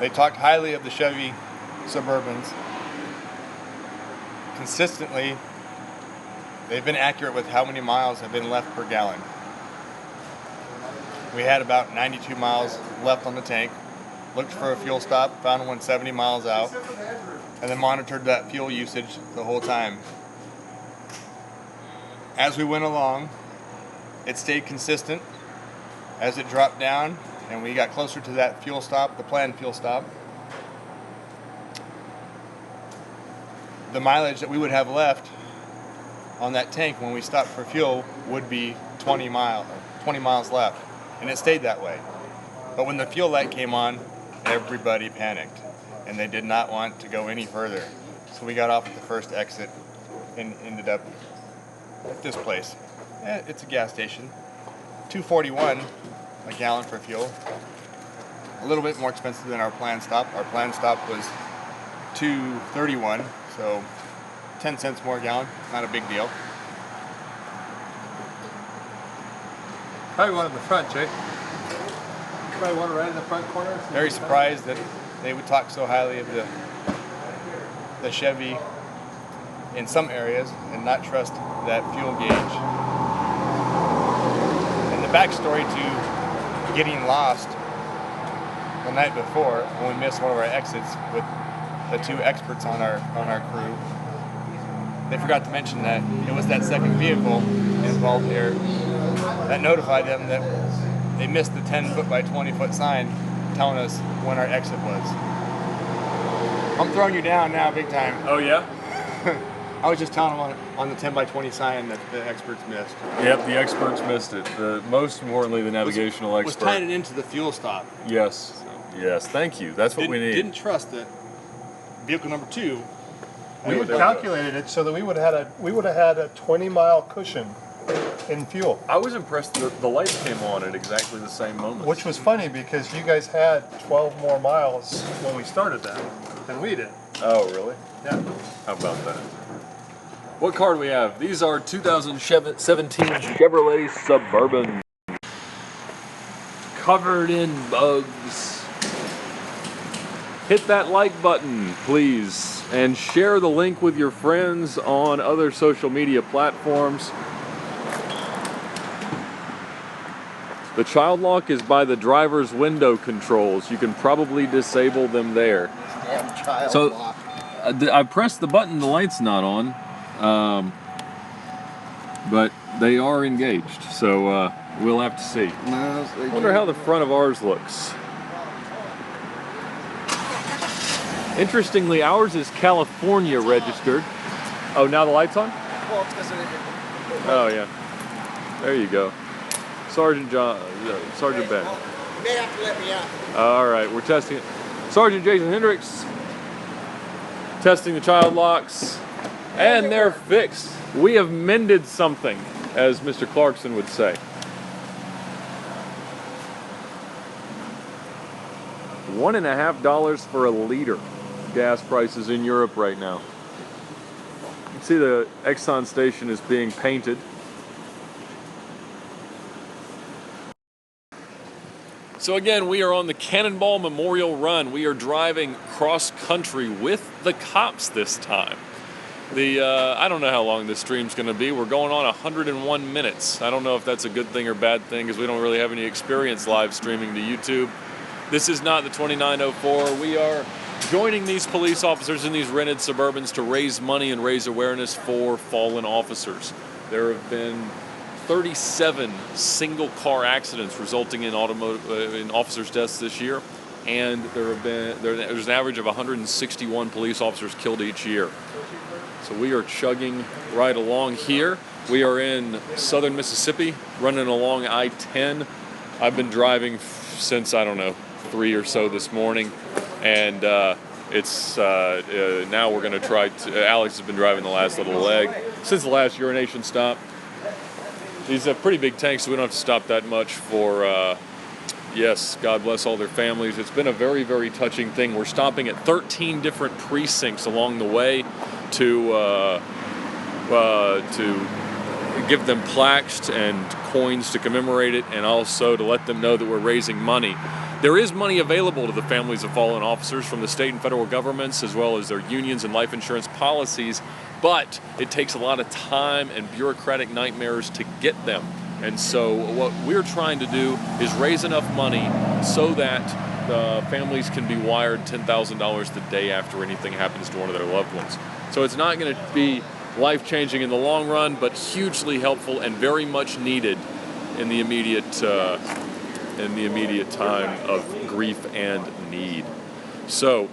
They talked highly of the Chevy Suburbans. Consistently, they've been accurate with how many miles have been left per gallon. We had about 92 miles left on the tank. Looked for a fuel stop, found one 70 miles out, and then monitored that fuel usage the whole time. As we went along, it stayed consistent. As it dropped down and we got closer to that fuel stop, the planned fuel stop, the mileage that we would have left on that tank when we stopped for fuel would be 20 miles left. And it stayed that way. But when the fuel light came on, everybody panicked and they did not want to go any further. So we got off at the first exit and ended up at this place. It's a gas station. $2.41 a gallon for fuel. A little bit more expensive than our planned stop. Our planned stop was $2.31, so 10 cents more a gallon. Not a big deal. Probably one in the front, Jay. Probably one right in the front corner. Very surprised that they would talk so highly of the Chevy in some areas and not trust that fuel gauge. And the backstory to getting lost the night before when we missed one of our exits with the two experts on our crew. they forgot to mention that it was that second vehicle involved here that notified them that they missed the 10-foot by 20-foot sign telling us when our exit was. I'm throwing you down now big time. Oh, yeah? I was just telling them on the 10 by 20 sign that the experts missed. Yep, the experts missed it. Most importantly, the navigational expert. Was tying it into the fuel stop. Yes. Yes, thank you. That's what we need. Didn't trust that vehicle number 2. We had calculated it so that we would have had a 20-mile cushion in fuel. I was impressed that the lights came on at exactly the same moment. Which was funny because you guys had 12 more miles when we started that than we did. Oh, really? Yeah. How about that? What car do we have? These are 2017 Chevrolet Suburban. Covered in bugs. Hit that like button, please, and share the link with your friends on other social media platforms. The child lock is by the driver's window controls. You can probably disable them there. Damn child lock. I pressed the button, the light's not on, but they are engaged, so we'll have to see. I wonder how the front of ours looks. Interestingly, ours is California registered. Oh, now the light's on? Oh, yeah. There you go. Sergeant Ben. You may have to let me out. All right, we're testing it. Sergeant Jason Hendricks testing the child locks, and they're fixed. We have mended something, as Mr. Clarkson would say. $1.50 for a liter. Gas prices in Europe right now. You can see the Exxon station is being painted. So again, we are on the Cannonball Memorial Run. We are driving cross country with the cops this time. I don't know how long this stream's going to be. We're going on 101 minutes. I don't know if that's a good thing or bad thing because we don't really have any experience live streaming to YouTube. This is not the 2904. We are joining these police officers in these rented Suburbans to raise money and raise awareness for fallen officers. There have been 37 single car accidents resulting in officers' deaths this year, and there's an average of 161 police officers killed each year. So we are chugging right along here. We are in southern Mississippi, running along I-10. I've been driving since, I don't know, 3 or so this morning, and now we're going to try to. Alex has been driving the last little leg since the last urination stop. These are pretty big tanks, so we don't have to stop that much for, yes, God bless all their families. It's been a very, very touching thing. We're stopping at 13 different precincts along the way to give them plaques and coins to commemorate it, and also to let them know that we're raising money. There is money available to the families of fallen officers from the state and federal governments, as well as their unions and life insurance policies, but it takes a lot of time and bureaucratic nightmares to get them. And so what we're trying to do is raise enough money so that the families can be wired $10,000 the day after anything happens to one of their loved ones. So it's not going to be life-changing in the long run, but hugely helpful and very much needed in the immediate time of grief and need. So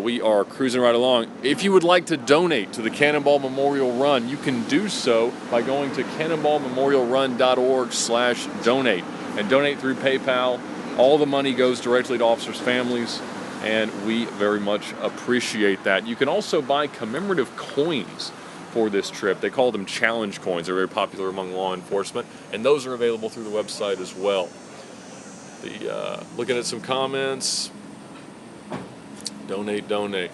we are cruising right along. If you would like to donate to the Cannonball Memorial Run, you can do so by going to cannonballmemorialrun.org/donate and donate through PayPal. All the money goes directly to officers' families, and we very much appreciate that. You can also buy commemorative coins for this trip. They call them challenge coins. They're very popular among law enforcement, and those are available through the website as well. Looking at some comments. Donate.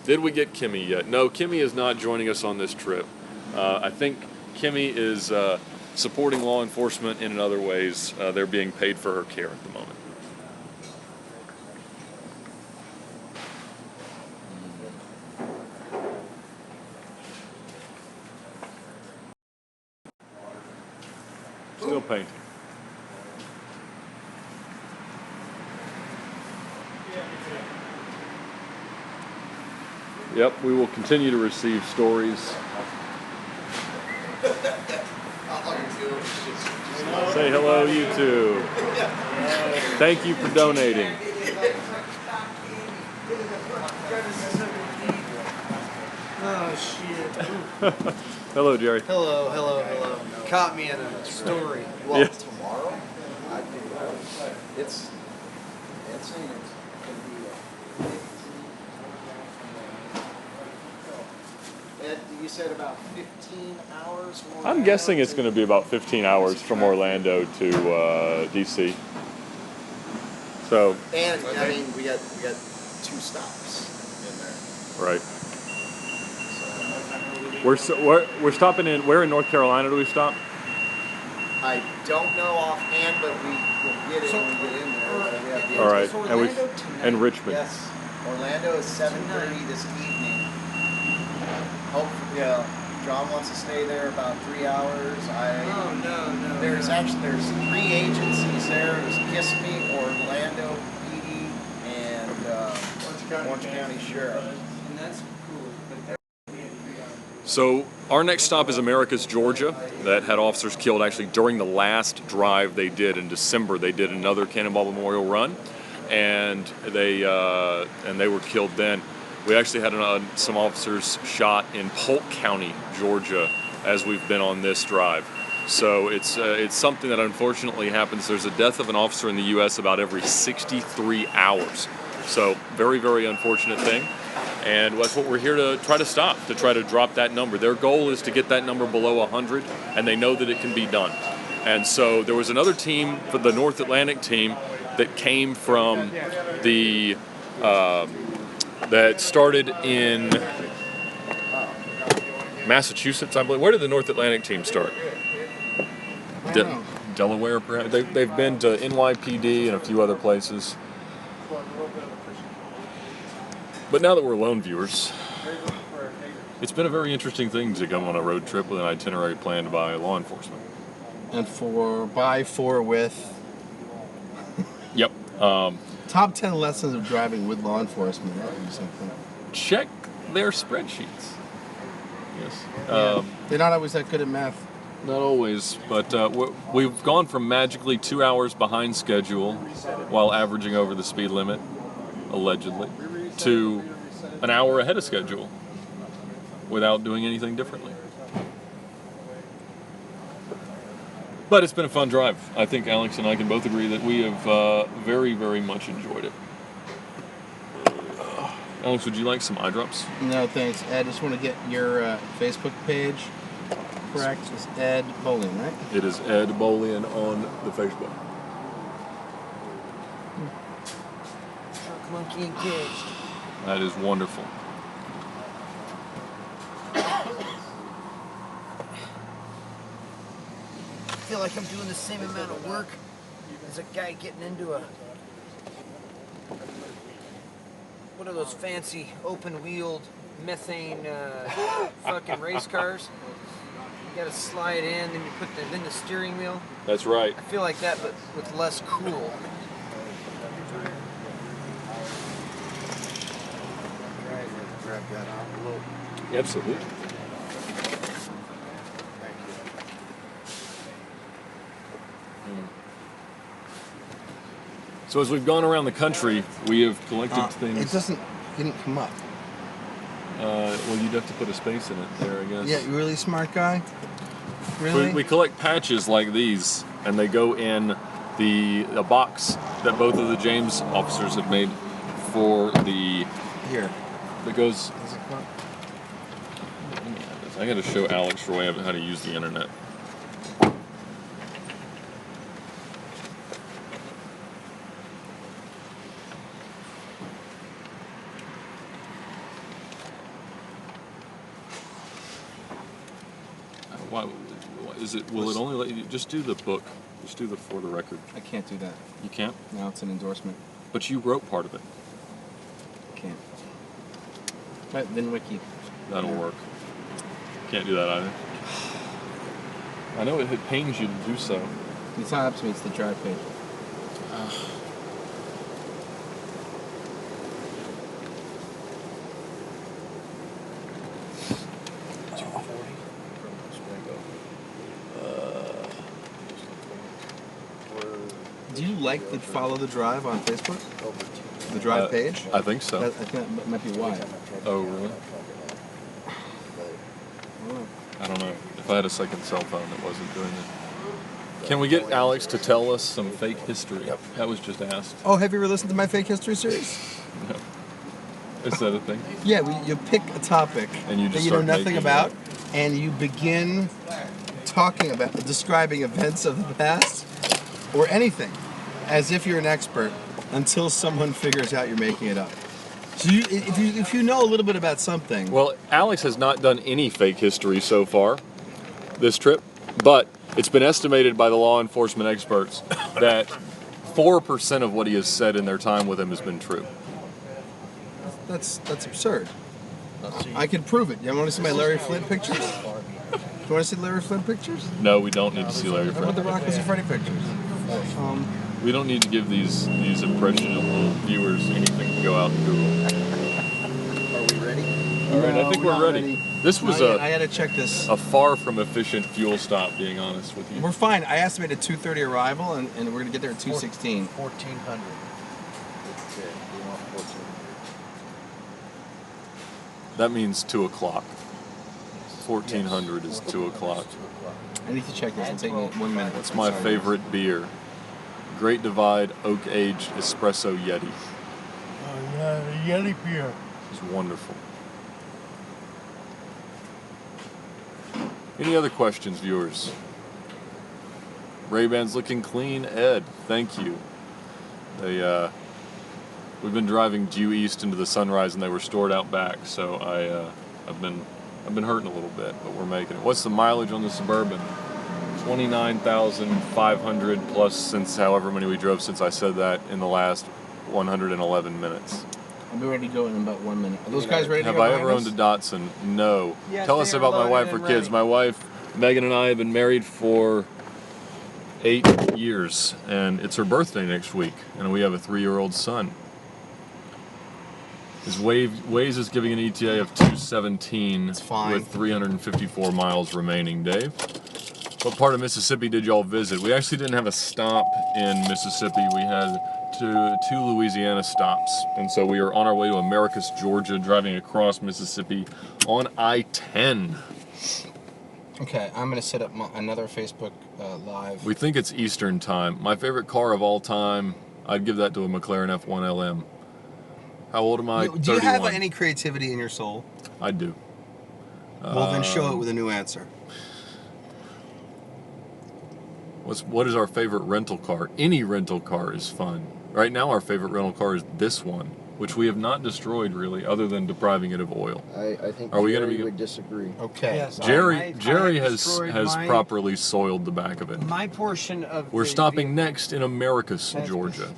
Did we get Kimmy yet? No, Kimmy is not joining us on this trip. I think Kimmy is supporting law enforcement in other ways. They're being paid for her care at the moment. Still painting. Yep, we will continue to receive stories Say hello, YouTube. Thank you for donating. Oh shit. Hello, Jerry. Hello, hello, hello. Caught me in a story. Well, Yeah. tomorrow, I think it's saying it's going to be Ed, you said about 15 hours more. I'm guessing it's going to be about 15 hours from Orlando to DC. So, And I mean, we got 2 stops in there. right. We're stopping in. Where in North Carolina do we stop? I don't know offhand, but we will get it when we get in there. We have the All right, Is Orlando tonight? and Richmond. Yes, Orlando is 7:30 this evening. Hopefully, yeah. John wants to stay there about 3 hours. Oh no. There's 3 agencies there. There's Kissimmee, Orlando PD, and Orange County Sheriff. And that's cool. But So our next stop is Americus, Georgia. That had officers killed actually during the last drive they did in December. They did another Cannonball Memorial Run, and they were killed then. We actually had some officers shot in Polk County, Georgia, as we've been on this drive. So it's something that unfortunately happens. There's a death of an officer in the U.S. about every 63 hours. So very, very unfortunate thing. And that's what we're here to try to stop, to try to drop that number. Their goal is to get that number below 100, and they know that it can be done. And so there was another team, for the North Atlantic team, that came from the that started in Massachusetts, I believe. Where did the North Atlantic team start? Delaware, perhaps. They've been to NYPD and a few other places. But now that we're lone viewers, it's been a very interesting thing to go on a road trip with an itinerary planned by law enforcement. And for with. Yep. Top 10 lessons of driving with law enforcement. That would be something. Check their spreadsheets. Yes. They're not always that good at math. Not always, but we've gone from magically 2 hours behind schedule while averaging over the speed limit, allegedly, to an hour ahead of schedule without doing anything differently. But it's been a fun drive. I think Alex and I can both agree that we have very, very much enjoyed it. Alex, would you like some eye drops? No, thanks. Ed, I just want to get your Facebook page correct. It's Ed Bolian, right? It is Ed Bolian on the Facebook. Shark monkey engaged. That is wonderful. I feel like I'm doing the same amount of work as a guy getting into a... What are those fancy open-wheeled methane fucking race cars? You gotta slide in, then you put in the steering wheel. That's right. I feel like that, but with less cool. Grab that envelope. Absolutely. Thank you. So as we've gone around the country, we have collected things. It didn't come up. Well, you'd have to put a space in it there, I guess. Yeah, you really smart guy? Really? We collect patches like these, and they go in a box that both of the James officers have made for the... Here. That goes... I gotta show Alex Roy how to use the internet. Why is it? Will it only let you just do the book? Just do the for the record. I can't do that. You can't? No, it's an endorsement. But you wrote part of it. Can't. But VINwiki. That'll work. Can't do that either. I know it pains you to do so. It's not up to me, it's the drive page. Do you like the Follow the Drive on Facebook? The Drive page? I think so. I think that might be why. Oh, really? I don't know. If I had a second cell phone that wasn't doing it. Can we get Alex to tell us some fake history? That was just asked. Oh, have you ever listened to my fake history series? No. Is that a thing? Yeah, you pick a topic And you just that you know start nothing making about, it. and you begin describing events of the past or anything as if you're an expert until someone figures out you're making it up. So if you know a little bit about something. Well, Alex has not done any fake history so far this trip, but it's been estimated by the law enforcement experts that 4% of what he has said in their time with him has been true. That's absurd. I can prove it. You want to see my Larry Flint pictures? Do you want to see Larry Flint pictures? No, we don't need to see Larry How about Flint. the Rock and Freddy pictures? We don't need to give these impressionable viewers anything to go out and Google. Are we ready? All right, I think we're ready. This was I had to check this. a far from efficient fuel stop, being honest with you. We're fine. I estimated 2:30 arrival, and we're going to get there at 2:16. 1400. Okay, we want 1400. That means 2 o'clock. 1400 is 2 o'clock. I need to check this. It'll take me 1 minute. That's my favorite beer. Great Divide Oak Aged Espresso Yeti. Oh yeah, the Yeti beer. It's wonderful. Any other questions, viewers? Ray-Ban's looking clean. Ed, thank you. We've been driving due east into the sunrise, and they were stored out back. So I've been hurting a little bit, but we're making it. What's the mileage on the Suburban? 29,500 plus since however many we drove since I said that in the last 111 minutes. I'll be ready to go in about 1 minute. Are those guys ready to Have go? I ever owned a Datsun? No. Yes, Tell they us are about my loaded wife or and kids. ready. My wife, Megan, and I have been married for 8 years, and it's her birthday next week, and we have a 3-year-old son. His Waze is giving an ETA of 217 with 354 miles remaining, Dave. What part of Mississippi did y'all visit? We actually didn't have a stop in Mississippi. We had two Louisiana stops. And so we are on our way to Americus, Georgia, driving across Mississippi on I-10. Okay, I'm going to set up another Facebook Live. We think it's Eastern time. My favorite car of all time, I'd give that to a McLaren F1 LM. How old am I? Do you have 31. any creativity in your soul? I do. Well, then show it with a new answer. What is our favorite rental car? Any rental car is fun. Right now, our favorite rental car is this one, which we have not destroyed really, other than depriving it of oil. I think Are we Jerry gonna be? would disagree. Okay. Yes, Jerry I have has destroyed my- properly soiled the back of it. My portion of We're the stopping next in Americus, That's Georgia.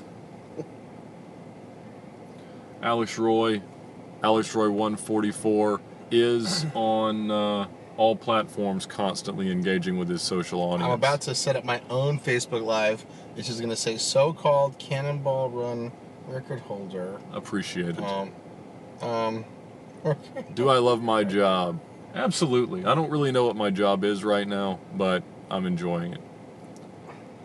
Alex Roy 144 is on all platforms, constantly engaging with his social audience. I'm about to set up my own Facebook Live, which is going to say so-called Cannonball Run record holder. Appreciate it. Do I love my job? Absolutely. I don't really know what my job is right now, but I'm enjoying it.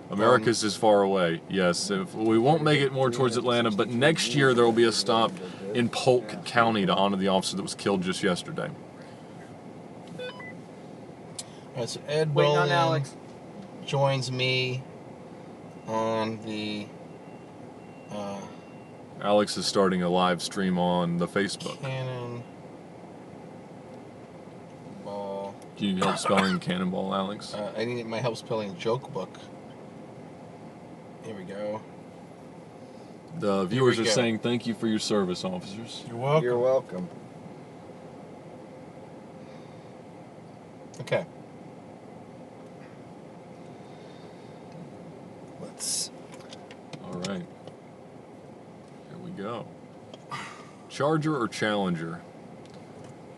Americus is far away, yes. We won't make it more towards Atlanta, but next year there will be a stop in Polk County to honor the officer that was killed just yesterday. All right, so Ed Waiting on Bolian Alex. joins me on the Alex is starting a live stream on the Facebook. Cannonball. Can you help spelling Cannonball, Alex? I need my help spelling joke book. Here we go. The viewers Here are we go. saying thank you for your service, officers. You're welcome. You're welcome. Okay. Let's. All right. Here we go. Charger or Challenger?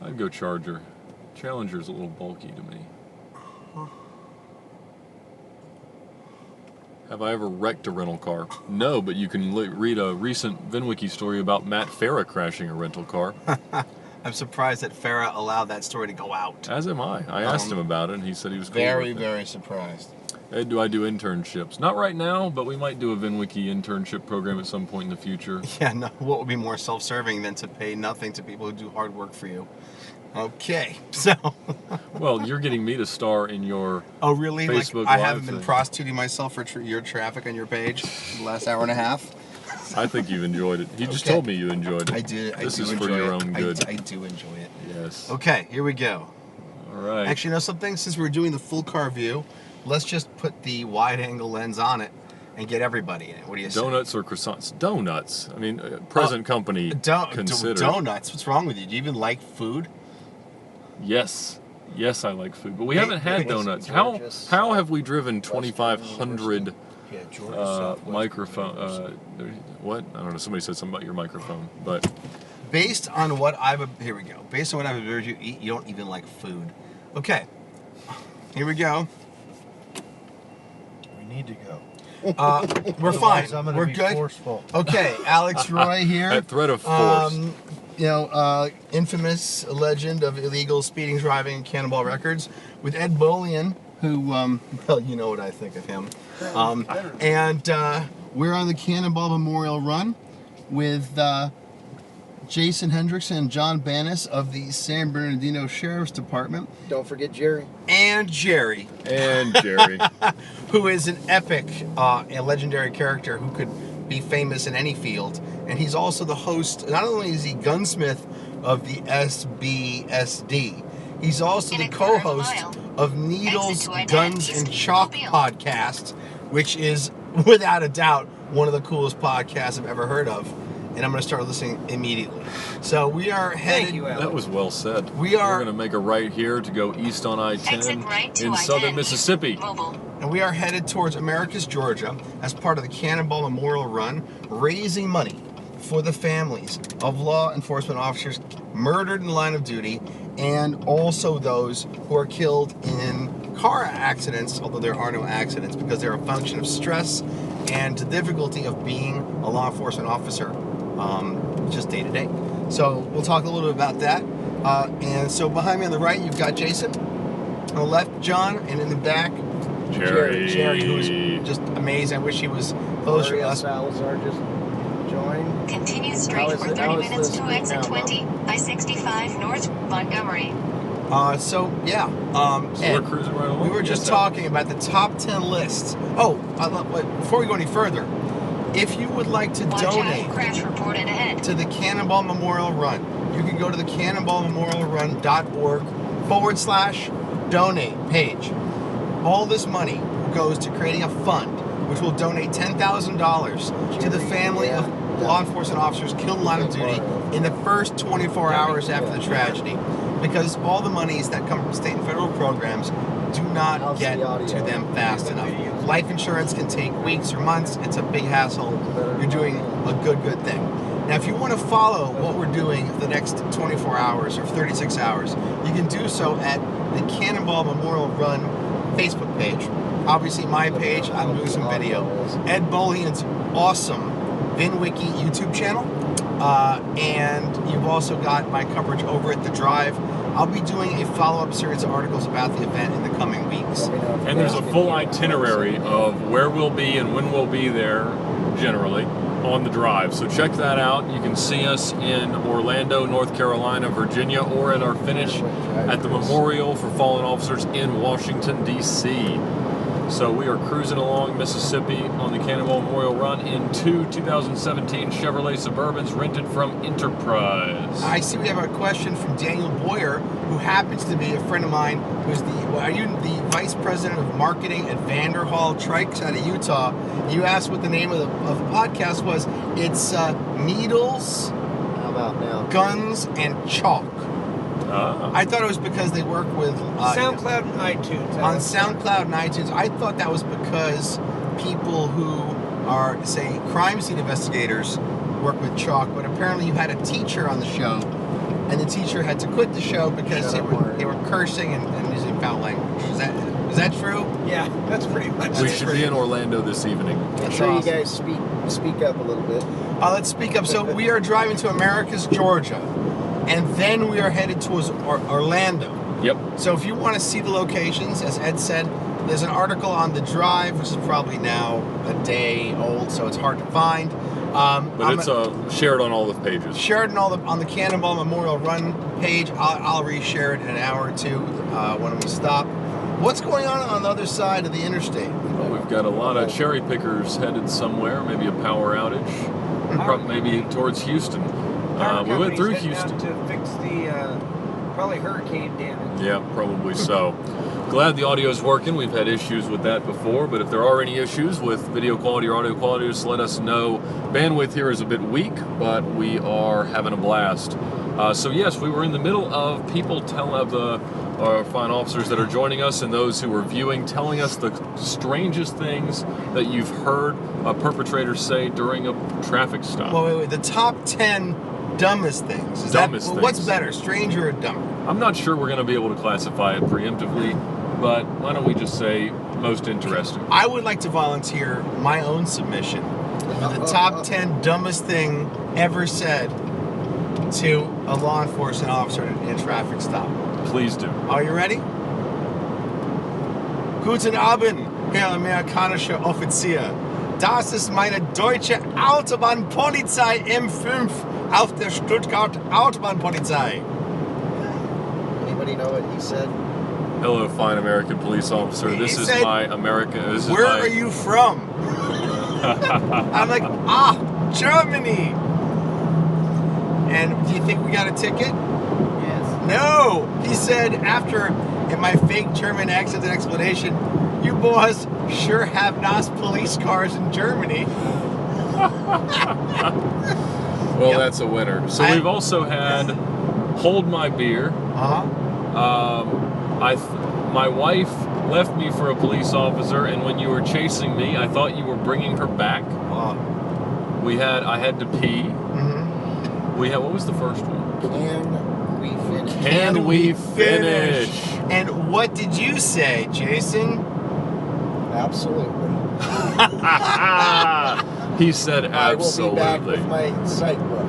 I'd go Charger. Challenger's a little bulky to me. Have I ever wrecked a rental car? No, but you can read a recent VINwiki story about Matt Farah crashing a rental car. I'm surprised that Farah allowed that story to go out. As am I. I asked him about it, and he said he was cool Very, with it. very surprised. Ed, do I do internships? Not right now, but we might do a VINwiki internship program at some point in the future. Yeah, no, what would be more self-serving than to pay nothing to people who do hard work for you? Okay, so... Well, you're getting me to star in your Oh, really? Facebook I Live haven't been thing. prostituting myself for your traffic on your page the last hour and a half? I think you've enjoyed it. You just Okay. told me you enjoyed it. I did. This I do is enjoy for your it. own good. I do enjoy it. Yes. Okay, here we go. All right. Actually, you know something? Since we're doing the full car view, let's just put the wide-angle lens on it and get everybody in it. What do you say? Donuts or croissants? Donuts. I mean, present company considered. Donuts? What's wrong with you? Do you even like food? Yes. Yes, I like food, but we haven't had donuts. George's, How have we driven 2,500 Yeah, microphone? What? I don't know. Somebody said something about your microphone, but Based on what here we go. Based on what I've observed you eat, you don't even like food. Okay, here we go. We need to go. We're fine. Otherwise, I'm gonna We're be good. forceful. Okay, Alex Roy here. at threat of force. You know, infamous legend of illegal speeding, driving, and Cannonball records with Ed Bolian, who, well, you know what I think of him. And we're on the Cannonball Memorial Run with Jason Hendrickson and John Bannis of the San Bernardino Sheriff's Department. Don't forget Jerry. And Jerry, And Jerry. who is an epic and legendary character who could be famous in any field. And he's also the host, not only is he gunsmith of the SBSD, he's also the co-host of Needles, Guns, and Chalk podcast, which is, without a doubt, one of the coolest podcasts I've ever heard of. And I'm going to start listening immediately. So we are headed... Thank you, Alex. That was well said. We are- We're going to make a right here to go east on Exit I-10 right to in I-10 southern Mississippi. Mobile. And we are headed towards Americus, Georgia, as part of the Cannonball Memorial Run, raising money for the families of law enforcement officers murdered in the line of duty, and also those who are killed in car accidents, although there are no accidents, because they're a function of stress and the difficulty of being a law enforcement officer, just day to day. So we'll talk a little bit about that. And so behind me on the right, you've got Jason. On the left, John, and in the back, Jerry, who is just amazing. I wish he was closer to us. Salazar just joined. Continue How straight is for it- 30 how is minutes the to speed exit now, 20, I-65 North Montgomery. So yeah, So Ed, we're cruising right along. we were just Yes, talking about the top 10 lists. Oh, before we go any further, if you would like to Watch donate out, crash reported ahead. to the Cannonball Memorial Run, you can go to the cannonballmemorialrun.org/donate page. All this money goes to creating a fund which will donate $10,000 to the family of law enforcement officers killed in line of duty in the first 24 hours after the tragedy, because all the monies that come from state and federal programs do not How's get the audio? to them fast enough. Life insurance can take weeks or months. It's a big hassle. You're doing a good thing. Now, if you want to follow what we're doing for the next 24 hours or 36 hours, you can do so at the Cannonball Memorial Run Facebook page. Obviously, my page, I'm doing some video. Ed Bolian's awesome VINwiki YouTube channel. And you've also got my coverage over at The Drive. I'll be doing a follow-up series of articles about the event in the coming weeks. And there's a full itinerary of where we'll be and when we'll be there, generally, on the drive. So check that out. You can see us in Orlando, North Carolina, Virginia, or at our finish at the Memorial for Fallen Officers in Washington, D.C. So we are cruising along Mississippi on the Cannonball Memorial Run in two 2017 Chevrolet Suburbans rented from Enterprise. I see we have a question from Daniel Boyer, who happens to be a friend of mine, who's are you the Vice President of Marketing at Vanderhall Trikes out of Utah? You asked what the name of the podcast was. It's Needles, How about now? Guns, and Chalk. Ah. I thought it was because they work with SoundCloud and iTunes. on SoundCloud and iTunes. I thought that was because people who are, say, crime scene investigators work with Chalk, but apparently you had a teacher on the show, and the teacher had to quit the show because they were cursing and using foul language. Is that true? Yeah, that's pretty much We it. should be in Orlando this evening. Make sure you guys speak up a little bit. Let's speak up. So we are driving to Americus, Georgia, and then we are headed towards Orlando. Yep. So if you want to see the locations, as Ed said, There's an article on The Drive, which is probably now a day old, so it's hard to find. But it's shared on all the pages. Shared on the Cannonball Memorial Run page. I'll reshare it in an hour or two when we stop. What's going on the other side of the interstate? Well, we've got a lot of cherry pickers headed somewhere, maybe a power outage, maybe towards Houston. We went through Houston to fix the probably hurricane damage. Yeah, probably so. Glad the audio is working. We've had issues with that before, but if there are any issues with video quality or audio quality, just let us know. Bandwidth here is a bit weak, but we are having a blast. So yes, we were in the middle of people our fine officers that are joining us and those who are viewing, telling us the strangest things that you've heard a perpetrator say during a traffic stop. Well, wait. The top 10 dumbest things. What's better, stranger or dumber? I'm not sure we're going to be able to classify it preemptively, but why don't we just say most interesting? I would like to volunteer my own submission for the top 10 dumbest thing ever said to a law enforcement officer in a traffic stop. Please do. Are you ready? Guten Abend, Herr amerikanischer Offizier. Das ist meine deutsche Autobahnpolizei M5 auf der Stuttgart Autobahnpolizei. Anybody know what he said? Hello, fine American police officer. This is my America. Where are you from? I'm like, Germany. And do you think we got a ticket? Yes. No. He said after, in my fake German accent and explanation, you boys sure have nice police cars in Germany. Well, that's a winner. So we've also had Hold My Beer. My wife left me for a police officer, and when you were chasing me, I thought you were bringing her back. I had to pee. What was the first one? Can we finish? And what did you say, Jason? Absolutely. He said absolutely. I will be back with my sight book.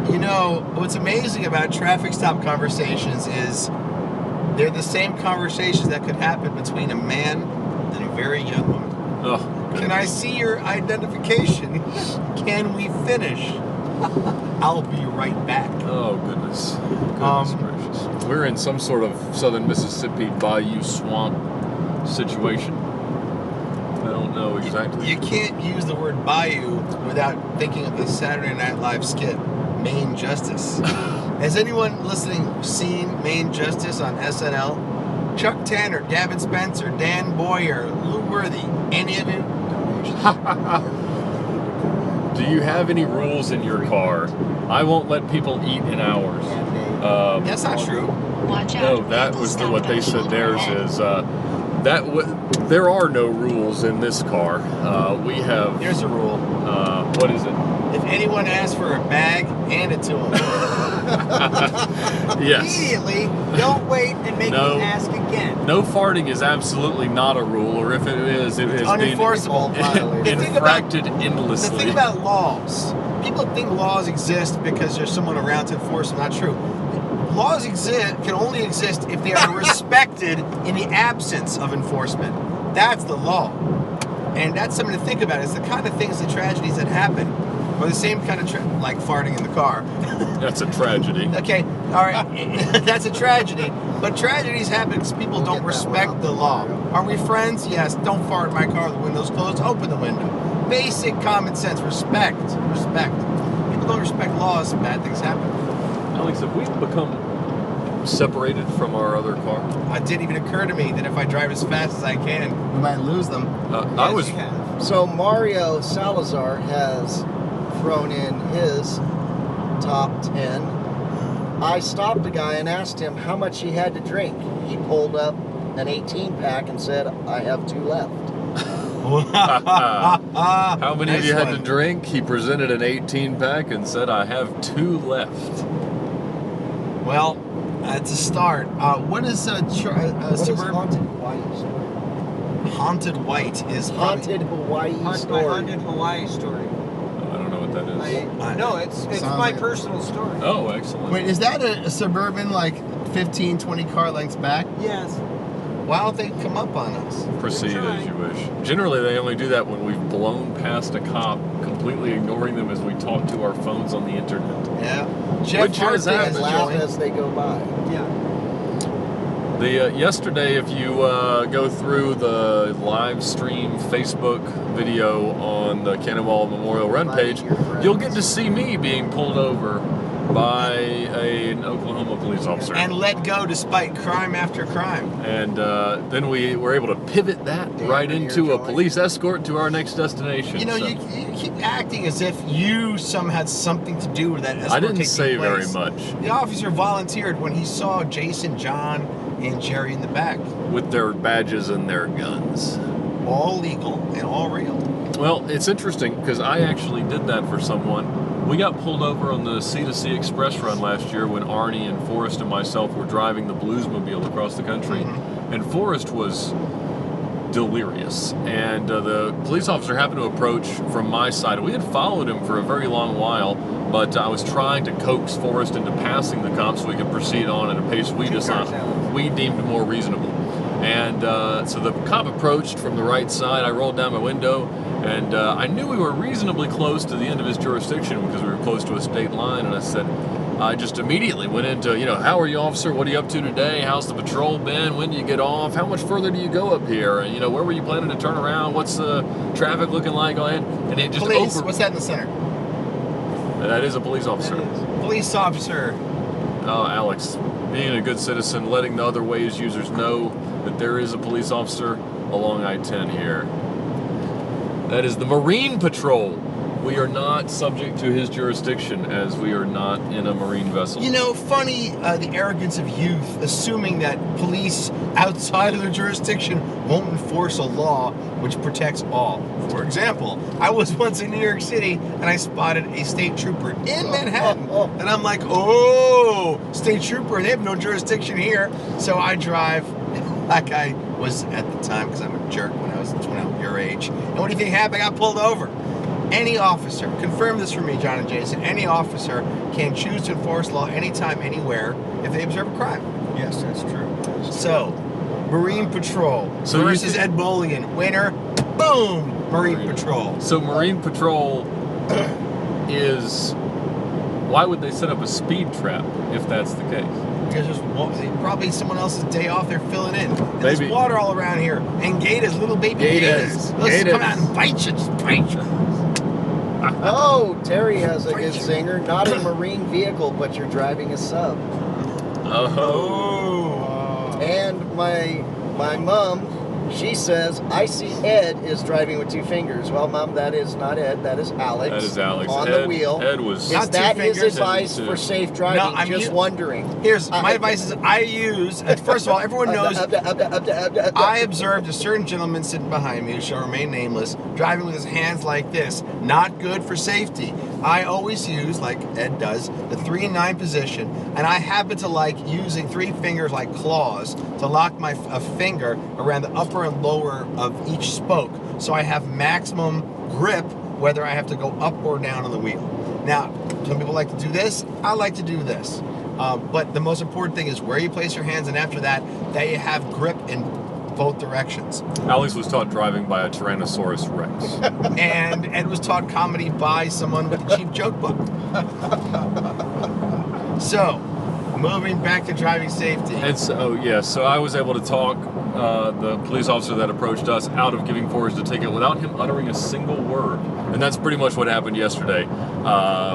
You know, what's amazing about traffic stop conversations is they're the same conversations that could happen between a man and a very young woman. Oh, can I see your identification? Can we finish? I'll be right back. Oh, goodness. Goodness gracious. We're in some sort of southern Mississippi bayou swamp situation. I don't know exactly. You can't use the word bayou without thinking of the Saturday Night Live skit, Main Justice. Has anyone listening seen Main Justice on SNL? Chuck Tanner, Gavin Spencer, Dan Boyer, Lou Worthy, any of you? Do you have any rules in your car? I won't let people eat in hours. That's not true. No, that was what they said theirs is. There are no rules in this car. We have... Here's a rule. What is it? If anyone asks for a bag, hand it to them. Yes. Immediately, don't wait and make me ask again. No farting is absolutely not a rule, or if it is, it is unenforceable. Infracted endlessly. The thing about laws, people think laws exist because there's someone around to enforce them. Not true. Laws can only exist if they are respected in the absence of enforcement. That's the law. And that's something to think about. It's the kind of things, the tragedies that happen, or the same kind of, like farting in the car. That's a tragedy. Okay, all right, that's a tragedy. But tragedies happen because people don't respect the law. Are we friends? Yes. Don't fart in my car. The window's closed. Open the window. Basic common sense. Respect. People don't respect laws. Bad things happen. Alex, have we become separated from our other car? It didn't even occur to me that if I drive as fast as I can, we might lose them. So Mario Salazar has thrown in his top 10. I stopped a guy and asked him how much he had to drink. He pulled up an 18-pack and said, I have 2 left. How many of you had to drink? He presented an 18-pack and said, I have 2 left. Well, it's a start. What is suburban? Haunted Hawaii story? Haunted White is Haunted Hawaii story. Haunted Hawaii story. I don't know what that is. No, it's my personal story. Oh, excellent. Wait, is that a suburban like 15, 20 car lengths back? Yes. Why don't they come up on us? Proceed as you wish. Generally, they only do that when we've blown past a cop, completely ignoring them as we talk to our phones on the internet. Yeah. Jeff Which has Hart happened. has Laugh joined. as they go by. Yeah. The yesterday, if you go through the live stream Facebook video on the Cannonball Memorial Run page, you'll get to see me being pulled over by an Oklahoma police officer. And let go despite crime after crime. And then we were able to pivot that right into a police escort to our next destination. You know, So, you keep acting as if you somehow had something to do with that escort I didn't taking say very place. much. The officer volunteered when he saw Jason, John, and Jerry in the back. With their badges and their guns. All legal and all real. Well, it's interesting because I actually did that for someone. We got pulled over on the C2C Express run last year when Arnie and Forrest and myself were driving the Bluesmobile across the country. And Forrest was delirious. And the police officer happened to approach from my side. We had followed him for a very long while, but I was trying to coax Forrest into passing the cops so we could proceed on at a pace we deemed more reasonable. And so the cop approached from the right side. I rolled down my window, and I knew we were reasonably close to the end of his jurisdiction because we were close to a state line. And I said, I just immediately went into, how are you, officer? What are you up to today? How's the patrol been? When do you get off? How much further do you go up here? And, where were you planning to turn around? What's the traffic looking like? Go ahead. And it just Police, what's that in the center? That is a police officer. Police officer. Oh, Alex, being a good citizen, letting the other ways users know that there is a police officer along I-10 here. That is the Marine Patrol. We are not subject to his jurisdiction as we are not in a marine vessel. Funny the arrogance of youth, assuming that police outside of their jurisdiction won't enforce a law which protects all. For example, I was once in New York City and I spotted a state trooper in Manhattan. And I'm like, oh, state trooper, they have no jurisdiction here. So I drive like I was at the time, because I'm a jerk when I was your age. And what do you think happened? I got pulled over. Any officer, confirm this for me, John and Jason, any officer can choose to enforce law anytime, anywhere, if they observe a crime. Yes, that's true. So, Marine Patrol versus Ed Bolian. Winner, boom, Marine Patrol. So Marine Patrol is... Why would they set up a speed trap if that's the case? Because there's probably someone else's day off they're filling in. And there's water all around here. And gators, little baby gators. They'll come out and bite you, just bite you. Oh, Terry has a good zinger. Not a marine vehicle, but you're driving a sub. Oh. And my mom, she says, I see Ed is driving with two fingers. Well, Mom, that is not Ed. That is Alex. That is Alex. On the wheel. Ed was... Is that his advice for safe driving? No, I'm just wondering. Here's my advice is I use, first of all, everyone knows, I observed a certain gentleman sitting behind me who shall remain nameless, driving with his hands like this. Not good for safety. I always use, like Ed does, the 3 and 9 position, and I happen to like using 3 fingers like claws to lock my finger around the upper and lower of each spoke, so I have maximum grip whether I have to go up or down on the wheel. Now, some people like to do this. I like to do this. But the most important thing is where you place your hands, and after that you have grip in both directions. Alex was taught driving by a Tyrannosaurus Rex. And Ed was taught comedy by someone with a cheap joke book. So, moving back to driving safety. And so I was able to talk the police officer that approached us out of giving Forrest a ticket without him uttering a single word. And that's pretty much what happened yesterday.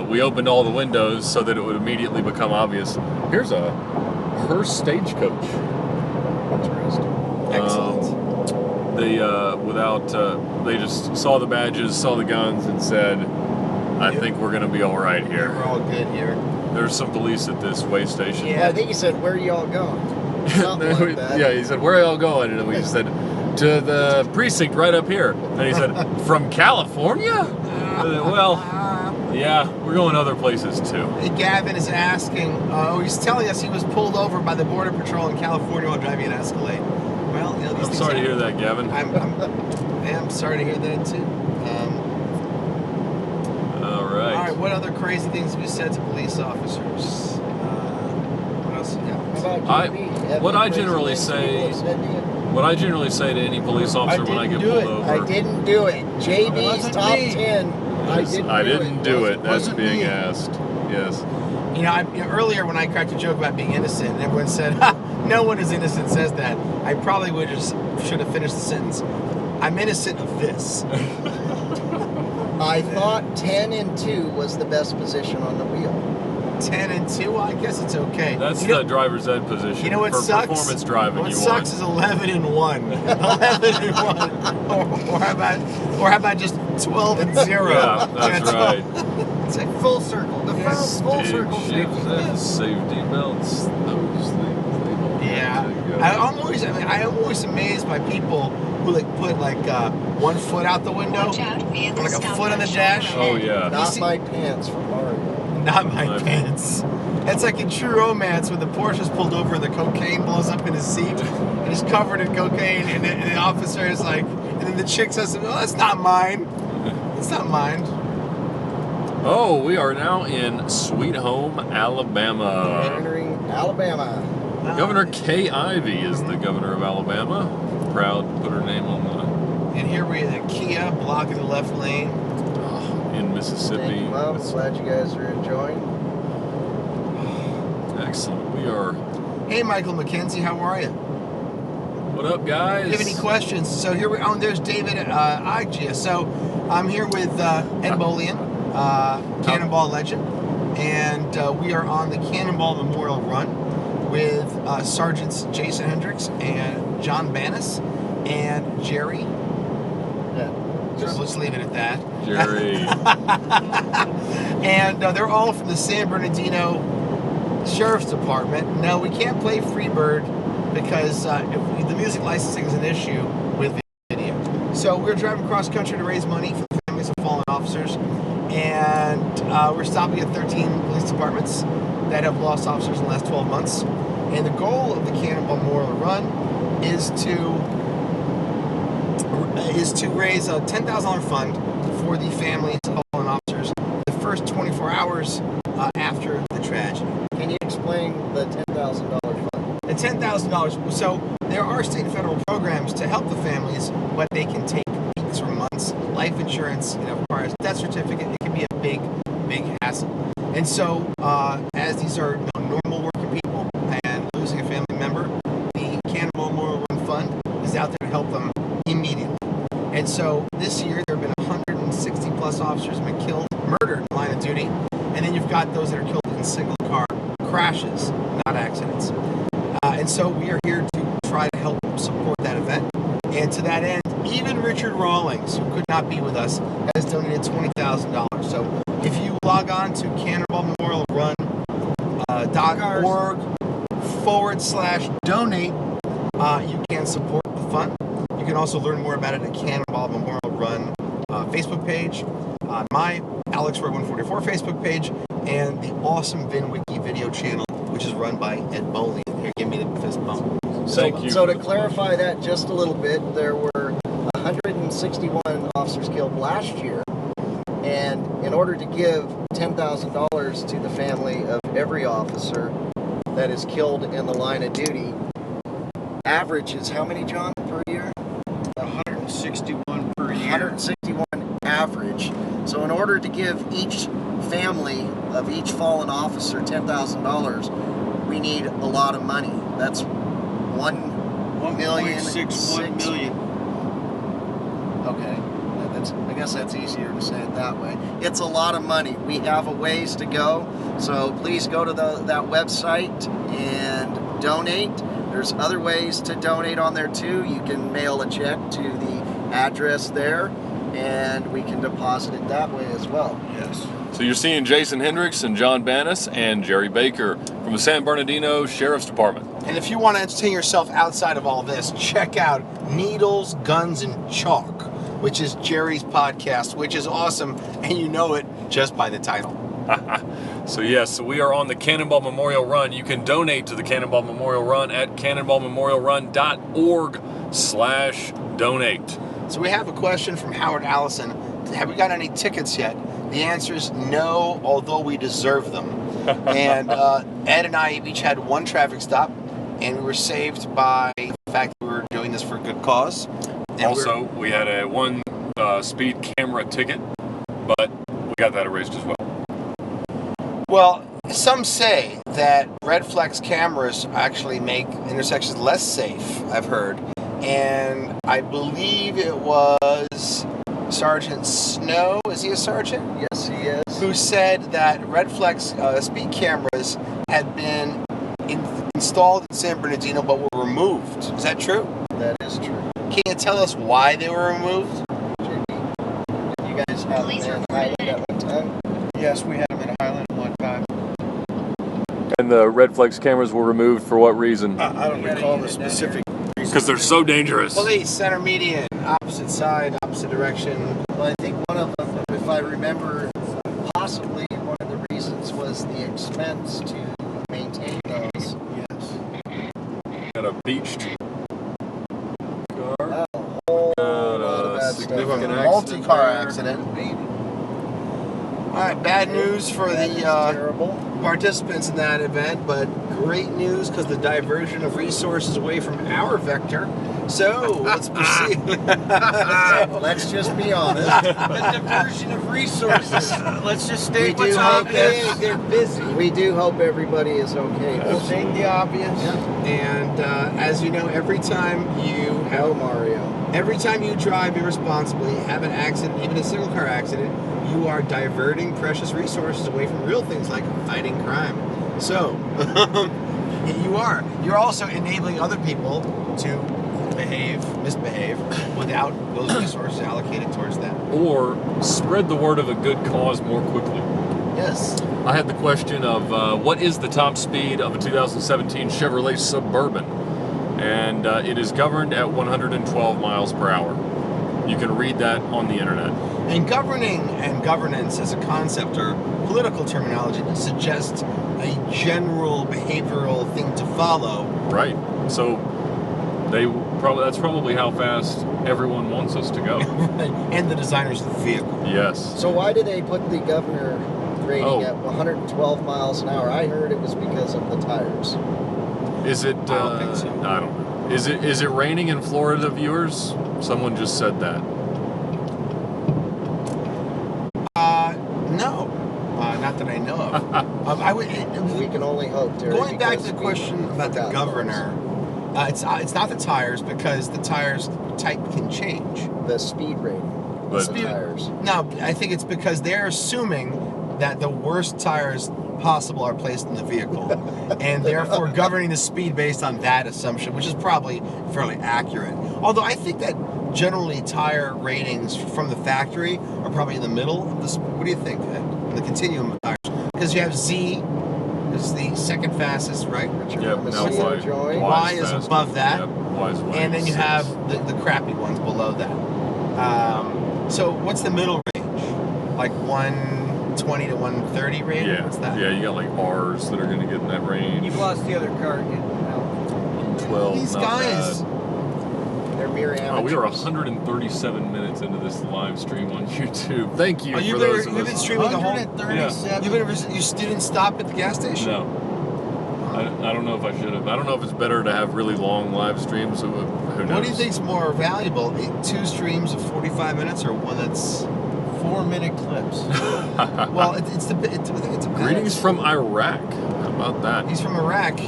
We opened all the windows so that it would immediately become obvious. Here's a hearse stagecoach. Interesting. Excellent. They just saw the badges, saw the guns, and said, I think we're going to be all right here. We're all good here. There's some police at this way station. Yeah, I think he said, where are y'all going? Like that. Yeah, he said, where are y'all going? And we just said, to the precinct right up here. And he said, from California? Well, yeah, we're going other places too. Gavin is asking, he's telling us he was pulled over by the Border Patrol in California while driving an Escalade. Well, these I'm sorry to hear that, Gavin. I'm sorry to hear that too. All right. All right, what other crazy things have we said to police officers? What else you got? What I generally say What I generally say to any police officer when I get pulled over. I didn't do it. JB's top 10. I didn't do it. That's being asked. Yes. You know, earlier when I cracked a joke about being innocent, and everyone said, ha, no one is innocent says that, I probably should have finished the sentence. I'm innocent of this. I thought 10 and 2 was the best position on the wheel. 10 and 2? Well, I guess it's okay. That's the driver's ed position. You know what for sucks? Performance driving. What sucks is 11 and 1. 11 and 1. Or how about just 12 and 0? Yeah, that's right. It's like full circle. The first full circle safety belts. Those things. Yeah. I'm always amazed by people who put 1 foot out the window, or like a foot on the dash. Oh yeah. Not my pants from Mario. Not my pants. It's like in True Romance when the Porsche's pulled over and the cocaine blows up in his seat and he's covered in cocaine and the officer is like, and then the chick says, "Oh, that's not mine. It's not mine." Oh, we are now in Sweet Home, Alabama. Entering Alabama. Governor Kay Ivey is the governor of Alabama. Proud to put her name on the. And here we have the Kia blocking the left lane. In Mississippi. Well, glad you guys are enjoying. Excellent. We are. Hey, Michael McKenzie, how are you? What up, guys? Do you have any questions? So here we are. Oh, there's David Iggia. So I'm here with Ed Bolian, Cannonball legend, and we are on the Cannonball Memorial Run with Sergeants Jason Hendricks and John Bannis and Jerry. Yeah. Let's leave it at that. Jerry. And they're all from the San Bernardino Sheriff's Department. No, we can't play Freebird because if the music licensing is an issue with the video. So we're driving cross country to raise money for the families of fallen officers. And we're stopping at 13 police departments that have lost officers in the last 12 months. And the goal of the Cannonball Memorial Run is to raise a $10,000 fund for the families of fallen officers the first 24 hours after the tragedy. Can you explain the $10,000 fund? The $10,000. So there are state and federal programs to help the families, but they can take weeks or months. Life insurance, requires death certificate. It can be a big hassle. And so, as these are normal working people and losing a family member, the Cannonball Memorial Run Fund is out there to help them immediately. And so this year there have been 160 plus officers have been killed, murdered in line of duty, and then you've got those that are killed in single car crashes, not accidents. And so we are here to try to help support that event. And to that end, even Richard Rawlings, who could not be with us, has donated $20,000. So if you log on to cannonballmemorialrun.org/donate, you can support the fund. You can also learn more about it at Cannonball Memorial Run Facebook page, my Alex Roy 144 Facebook page, and the awesome VINwiki video channel, which is run by Ed Bolian. Here, give me the fist bump. Thank you. So to clarify that just a little bit, there were 161 officers killed last year, and in order to give $10,000 to the family of every officer that is killed in the line of duty, average is how many, John, per year? 161 per year. 161 average. So in order to give each family of each fallen officer $10,000, we need a lot of money. That's 1.61 million. Okay, I guess that's easier to say it that way. It's a lot of money. We have a ways to go, so please go to that website and donate. There's other ways to donate on there too. You can mail a check to the address there, and we can deposit it that way as well. Yes. So you're seeing Jason Hendricks and John Bannis and Jerry Baker from the San Bernardino Sheriff's Department. And if you want to entertain yourself outside of all this, check out Needles, Guns, and Chalk, which is Jerry's podcast, which is awesome, and you know it just by the title. So yes, we are on the Cannonball Memorial Run. You can donate to the Cannonball Memorial Run at cannonballmemorialrun.org/donate. So we have a question from Howard Allison. Have we got any tickets yet? The answer is no, although we deserve them. And Ed and I each had one traffic stop, and we were saved by fact that we were doing this for a good cause. And Also, we had a one speed camera ticket, but we got that erased as well. Well, some say that red flex cameras actually make intersections less safe, I've heard. And I believe it was Sergeant Snow, is he a sergeant? Yes, he is. Who said that red flex speed cameras had been installed in San Bernardino but were removed. Is that true? That is true. Can you tell us why they were removed? You guys have them in Highland at one time? Yes, we had them in Highland at one time. And the red flex cameras were removed for what reason? I don't recall the specific reason. Because they're so dangerous. Police, center median, opposite side, opposite direction. Well, I think one of them, if I remember, possibly one of the reasons was the expense to maintain those. Yes. Got a beached car. A whole Got lot of a bad significant stuff. Multi-car there. accident. Alright, bad news for That is the terrible. participants in that event, but great news because the diversion of resources away from our vector. So, let's proceed. Let's just be honest. The diversion of resources. Let's just We state do what's hope obvious. They're busy. We do hope everybody is okay. We'll state the obvious. Yeah. And as you know, every time you No, Mario. Every time you drive irresponsibly, have an accident, even a single car accident, you are diverting precious resources away from real things like fighting crime. So, you are. You're also enabling other people to misbehave, without those resources allocated towards them. Or spread the word of a good cause more quickly. Yes. I had the question of what is the top speed of a 2017 Chevrolet Suburban? And it is governed at 112 miles per hour. You can read that on the internet. And governing and governance as a concept or political terminology suggests a general behavioral thing to follow. Right. So that's probably how fast everyone wants us to go. And the designers of the vehicle. Yes. So why did they put the governor rating Oh. at 112 miles an hour? I heard it was because of the tires. Is it? I don't think so. I don't know. Is it raining in Florida, viewers? Someone just said that. No. Not that I know of. We can only hope, Terry. Going back to because the we question about the forgot governor, it's not the tires because the tires type can change. the speed rating. But- The tires. No, I think it's because they're assuming that the worst tires possible are placed in the vehicle, and therefore governing the speed based on that assumption, which is probably fairly accurate. Although I think that generally tire ratings from the factory are probably in the middle of this. What do you think, Ed? In the continuum of tires, because you have Z is the second fastest, right? Yep. Now Y is fast. above that. Yep. Y is And then you have the crappy ones below that. So what's the middle range? Like 120 to 130 range? Yeah. What's that? Yeah. You got like R's that are going to get in that range. You've lost the other car again. 12. These not guys. bad. They're mere Oh, we are amateurs. 137 minutes into this live stream on YouTube. Thank you Oh, for those of you've been us. streaming the whole. 137. You didn't stop at the gas station? No. I don't know if I should have. I don't know if it's better to have really long live streams. Who knows? What do you think's more valuable? 2 streams of 45 minutes or one that's 4-minute clips. well? It's a Greetings from Iraq. How about that? He's from Iraq.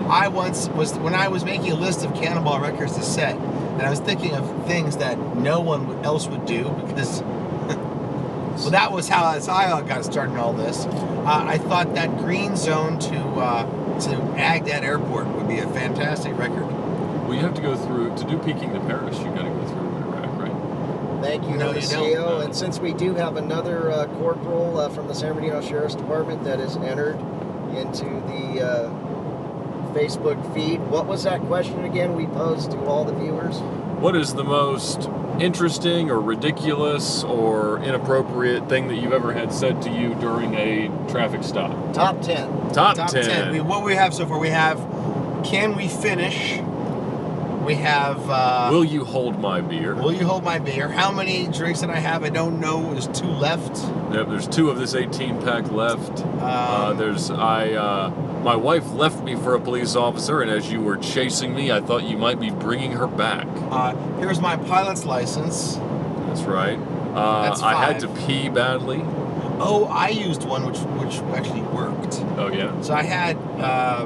I once was when I was making a list of Cannonball records to set, and I was thinking of things that no one else would do because. Well, that was how I got started in all this. I thought that green zone to Baghdad Airport would be a fantastic record. Well, you have to go through to do Peking to Paris. You got to go through Iraq, right? Thank you, No, you Noticio. don't. And since we do have another corporal from the San Bernardino Sheriff's Department that is entered into the Facebook feed, what was that question again we posed to all the viewers? What is the most interesting or ridiculous or inappropriate thing that you've ever had said to you during a traffic stop? Top 10. Top 10. What we have so far, we have, can we finish? We have. Will you hold my beer? Will you hold my beer? How many drinks did I have? I don't know. There's 2 left. Yep, there's 2 of this 18-pack left. My wife left me for a police officer, and as you were chasing me, I thought you might be bringing her back. Here's my pilot's license. That's right. That's 5. I had to pee badly. Oh, I used one which actually worked. Oh yeah. So I had. I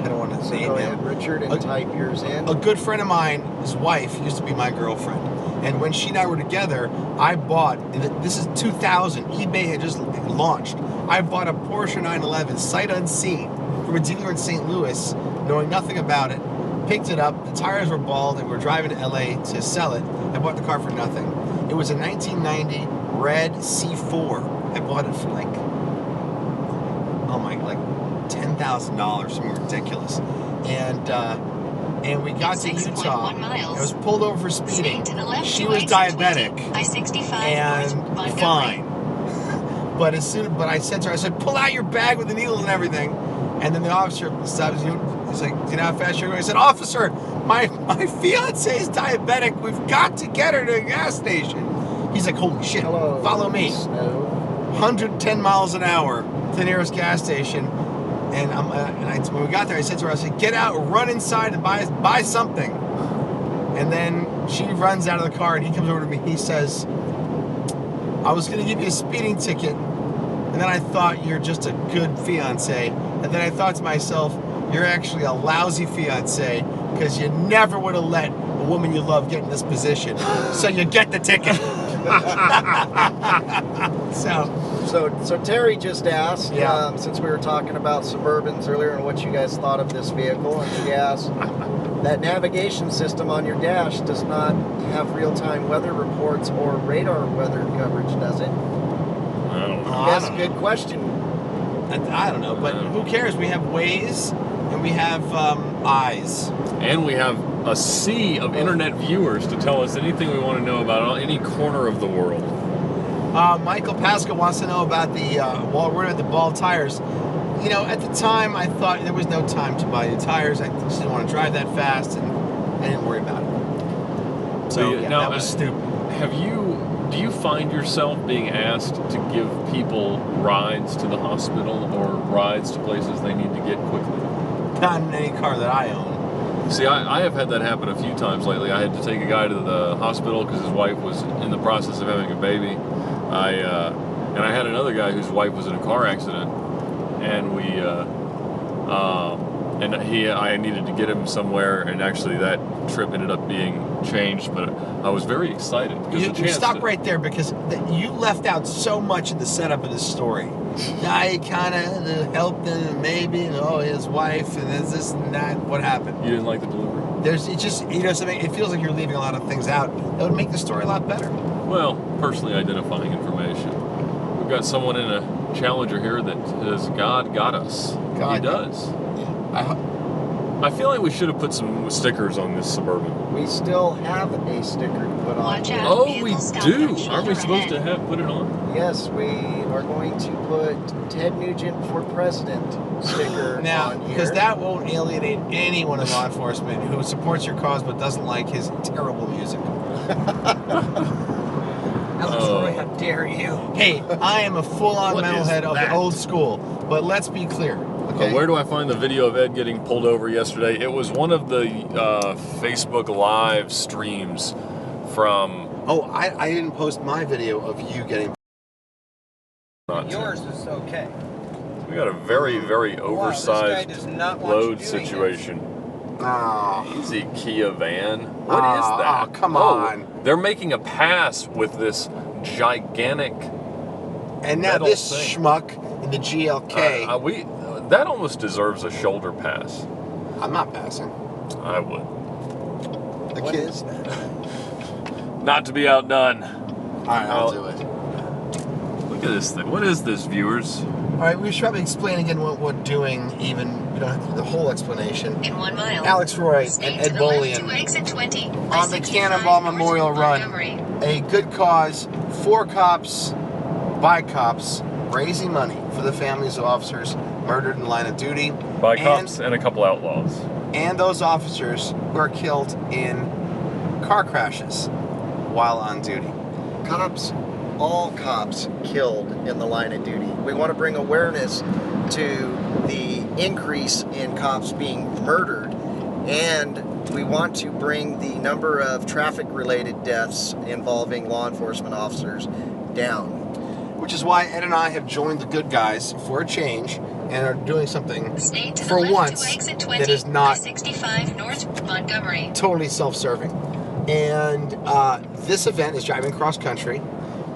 don't want to say Go it ahead, now. Richard, and type yours in. A good friend of mine, his wife, used to be my girlfriend. And when she and I were together, I bought, this is 2000, eBay had just launched. I bought a Porsche 911, sight unseen, from a dealer in St. Louis, knowing nothing about it. Picked it up, the tires were bald, and we were driving to LA to sell it. I bought the car for nothing. It was a 1990 red C4. I bought it for like, oh my, like $10,000, something ridiculous. And we got to Utah. I was pulled over for speeding. She was diabetic and fine. But I said to her, I said, pull out your bag with the needles and everything. And then the officer stops. He's like, do you know how fast you're going? I said, officer, my fiance is diabetic. We've got to get her to a gas station. He's like, holy shit, follow me. 110 miles an hour to the nearest gas station. And when we got there, I said to her, I said, get out, run inside and buy something. And then she runs out of the car and he comes over to me. He says, I was going to give you a speeding ticket. And then I thought you're just a good fiance. And then I thought to myself, you're actually a lousy fiance because you never would have let a woman you love get in this position. So you get the ticket. So Terry just asked, since we were talking about Suburbans earlier and what you guys thought of this vehicle, and she asked, that navigation system on your dash does not have real-time weather reports or radar weather coverage, does it? I don't know. That's a good question. I don't know, but who cares? We have Waze and we have eyes. And we have a sea of internet viewers to tell us anything we want to know about any corner of the world. Michael Pasca wants to know about the we're at the bald tires. You know, at the time, I thought there was no time to buy new tires. I just didn't want to drive that fast, and I didn't worry about it. So now, that was stupid. Do you find yourself being asked to give people rides to the hospital or rides to places they need to get quickly? Not in any car that I own. See, I have had that happen a few times lately. I had to take a guy to the hospital because his wife was in the process of having a baby. And I had another guy whose wife was in a car accident, and I needed to get him somewhere, and actually that trip ended up being changed, but I was very excited. You stop right there because you left out so much in the setup of this story. I kind of helped him, maybe, and his wife, and this and that. What happened? You didn't like the delivery? Something. It feels like you're leaving a lot of things out. That would make the story a lot better. Well, personally identifying information. We've got someone in a Challenger here that says, God got us. He does. Yeah. I feel like we should have put some stickers on this Suburban. We still have a sticker to put on. Oh, we do. Aren't we supposed to put it on? Yes, we are going to put Ted Nugent for President sticker now, on here. Because that won't alienate anyone in law enforcement who supports your cause but doesn't like his terrible music. Alex Roy, how dare you? Hey, I am a full-on metalhead of the old school, but let's be clear. Okay. Where do I find the video of Ed getting pulled over yesterday? It was one of the Facebook live streams from... Oh, I didn't post my video of you getting... Yours is okay. We got a very, very oversized load situation. Easy Kia van. What is that? Oh, come on. They're making a pass with this gigantic and now this schmuck in the GLK. That almost deserves a shoulder pass. I'm not passing. I would. What is that? Not to be outdone. All right, I'll do it. Look at this thing. What is this, viewers? All right, we should probably explain again what we're doing, even we don't have to do the whole explanation. In 1 mile. Alex Roy and Ed Bolian on the Cannonball Memorial Run. A good cause for cops, by cops, raising money for the families of officers murdered in the line of duty. By cops and a couple outlaws. and those officers who are killed in car crashes while on duty. Cops, all cops killed in the line of duty. We want to bring awareness to the increase in cops being murdered, and we want to bring the number of traffic-related deaths involving law enforcement officers down. Which is why Ed and I have joined the good guys for a change and are doing something Stay to the for left once to exit 20, that is not I-65 North Montgomery. totally self-serving. And this event is driving cross country.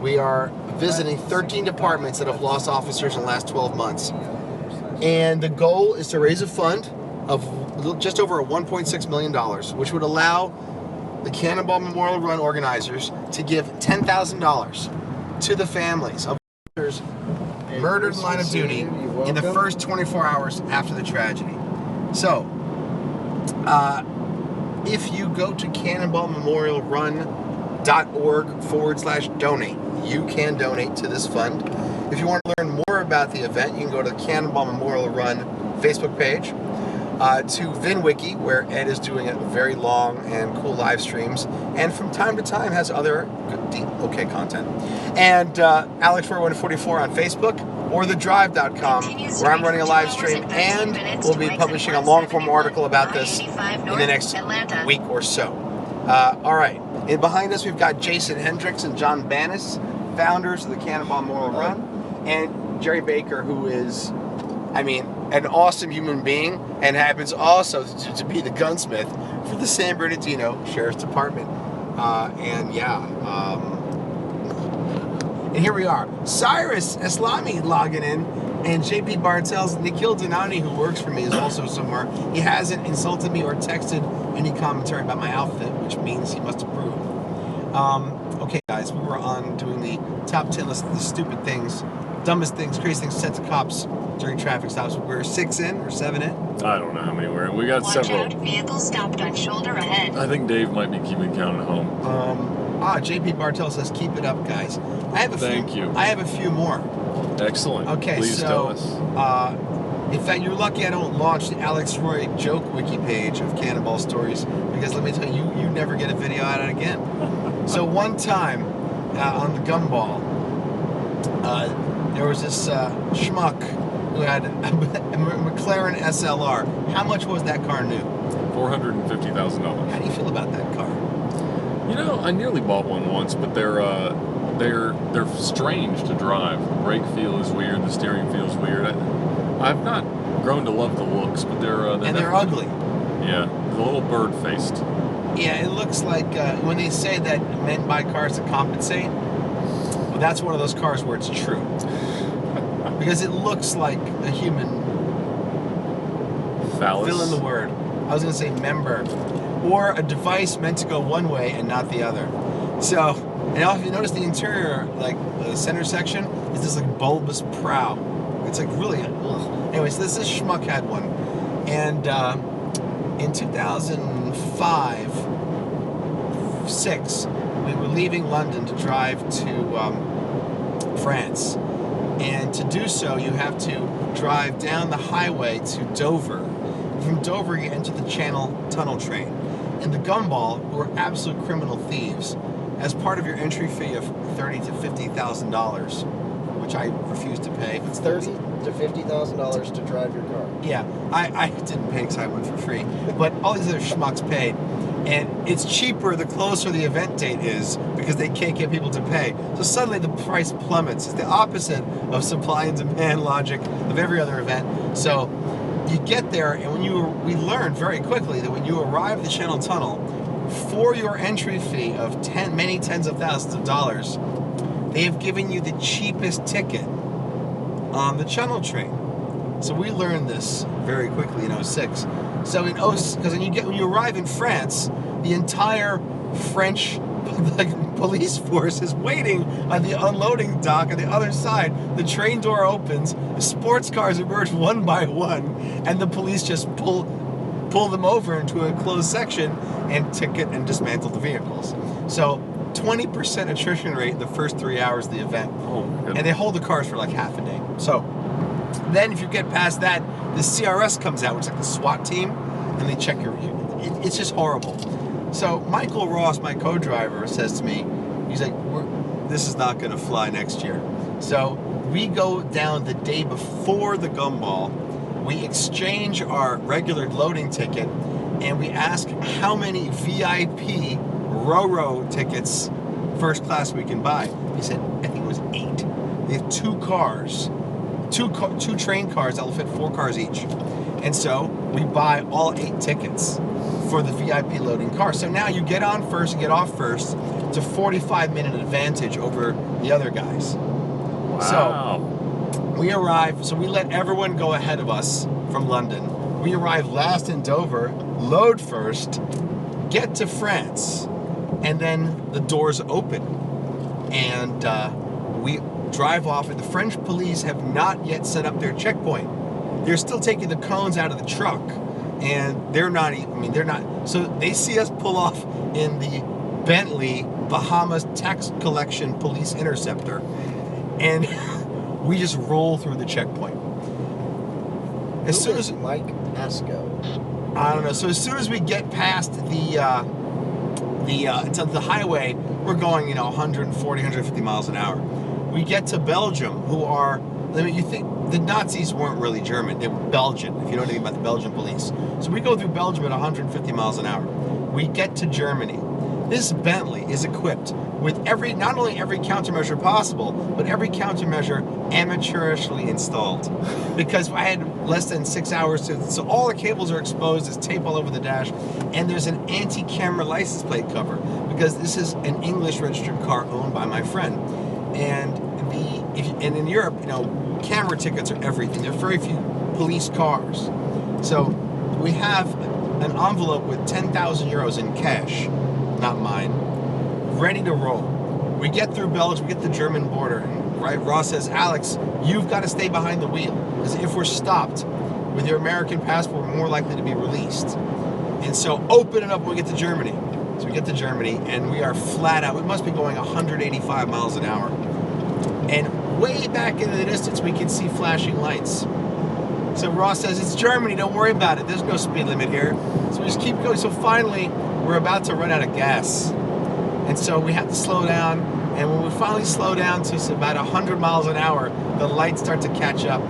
We are visiting 13 departments that have lost officers in the last 12 months. And the goal is to raise a fund of just over $1.6 million, which would allow the Cannonball Memorial Run organizers to give $10,000 to the families of officers murdered in line of duty in the first 24 hours after the tragedy. So, if you go to cannonballmemorialrun.org/donate, you can donate to this fund. If you want to learn more about the event, you can go to the Cannonball Memorial Run Facebook page, to VINwiki, where Ed is doing very long and cool live streams, and from time to time has other okay content. And Alex Roy 144 on Facebook, or thedrive.com, where I'm running a live stream, and we'll be publishing a long-form article about this in the next week or so. All right. And behind us, we've got Jason Hendricks and John Bannis, founders of the Cannonball Memorial Run, and Jerry Baker, who is, an awesome human being, and happens also to be the gunsmith for the San Bernardino Sheriff's Department. And here we are. Cyrus Islami logging in, and JP Bartels, Nikhil Dinani, who works for me, is also somewhere. He hasn't insulted me or texted any commentary about my outfit, which means he must approve. Okay, guys, we were on doing the top 10 list of the stupid things, dumbest things, crazy things said to cops during traffic stops. We're 6 in or 7 in? I don't know how many we're in. We got Watch several. out, vehicle stopped on shoulder ahead. I think Dave might be keeping count at home. JP Bartel says, keep it up, guys. I have a few more. Excellent. Okay, Please tell us. In fact, you're lucky I don't launch the Alex Roy joke wiki page of Cannonball stories, because let me tell you, you never get a video out of it again. So one time on the Gumball, there was this schmuck who had a McLaren SLR. How much was that car new? $450,000. How do you feel about that car? You know, I nearly bought one once, but they're strange to drive. The brake feel is weird. The steering feels weird. I've not grown to love the looks, but they're ugly. Yeah, a little bird-faced. Yeah, it looks like when they say that men buy cars to compensate. Well, that's one of those cars where it's true. Because it looks like a human phallus. Fill in the word. I was going to say member. Or a device meant to go one way and not the other. So, and if you notice the interior, like the center section, is this like bulbous prow. It's like really, anyways, this schmuck had one. And in 2005-6, we were leaving London to drive to France. And to do so, you have to drive down the highway to Dover. From Dover, you enter the Channel Tunnel train. And the Gumball, who are absolute criminal thieves, as part of your entry fee of $30,000 to $50,000, which I refuse to pay. It's $30,000 to $50,000 to drive your car. Yeah, I didn't pay because I went for free. But all these other schmucks paid. And it's cheaper the closer the event date is, because they can't get people to pay. So suddenly the price plummets. It's the opposite of supply and demand logic of every other event. So you get there, and we learned very quickly that when you arrive at the Channel Tunnel, for your entry fee of many tens of thousands of dollars, they have given you the cheapest ticket on the Channel train. So we learned this very quickly in 06. So because when you arrive in France, the entire French police force is waiting on the unloading dock on the other side. The train door opens, the sports cars emerge one by one, and the police just pull them over into a closed section and ticket and dismantle the vehicles. So 20% attrition rate in the first 3 hours of the event. Oh, and they hold the cars for like half a day. So then if you get past that, the CRS comes out, which is like the SWAT team, and they check your. It's just horrible. So Michael Ross, my co-driver, says to me, he's like, "This is not going to fly next year." So we go down the day before the gumball. We exchange our regular loading ticket, and we ask how many VIP Ro-Ro tickets, first class, we can buy. He said, I think it was 8. They have 2 cars, two train cars that will fit 4 cars each. And so we buy all 8 tickets for the VIP loading car. So now you get on first and get off first. It's a 45-minute advantage over the other guys. Wow. So we arrive, so we let everyone go ahead of us from London. We arrive last in Dover, load first, get to France, and then the doors open. And we drive off, and the French police have not yet set up their checkpoint. They're still taking the cones out of the truck, and they're not, so they see us pull off in the Bentley Bahamas Tax Collection Police Interceptor, and we just roll through the checkpoint. As soon as Mike Asco. I don't know. So as soon as we get past to the highway, we're going 140, 150 miles an hour. We get to Belgium, who are, you think the Nazis weren't really German, they were Belgian, if you know anything about the Belgian police. So we go through Belgium at 150 miles an hour. We get to Germany. This Bentley is equipped with not only every countermeasure possible, but every countermeasure amateurishly installed. Because I had less than 6 hours so all the cables are exposed, there's tape all over the dash, and there's an anti-camera license plate cover, because this is an English registered car owned by my friend. And in Europe, camera tickets are everything. There are very few police cars. So we have an envelope with 10,000 euros in cash, not mine, ready to roll. We get through Belgium, we get to the German border, and Ross says, Alex, you've got to stay behind the wheel, because if we're stopped with your American passport, we're more likely to be released. And so open it up when we get to Germany. So we get to Germany, and we are flat out. We must be going 185 miles an hour. And way back in the distance, we can see flashing lights. So Ross says, it's Germany, don't worry about it. There's no speed limit here. So we just keep going. So finally, we're about to run out of gas. And so we have to slow down. And when we finally slow down to about 100 miles an hour, the lights start to catch up.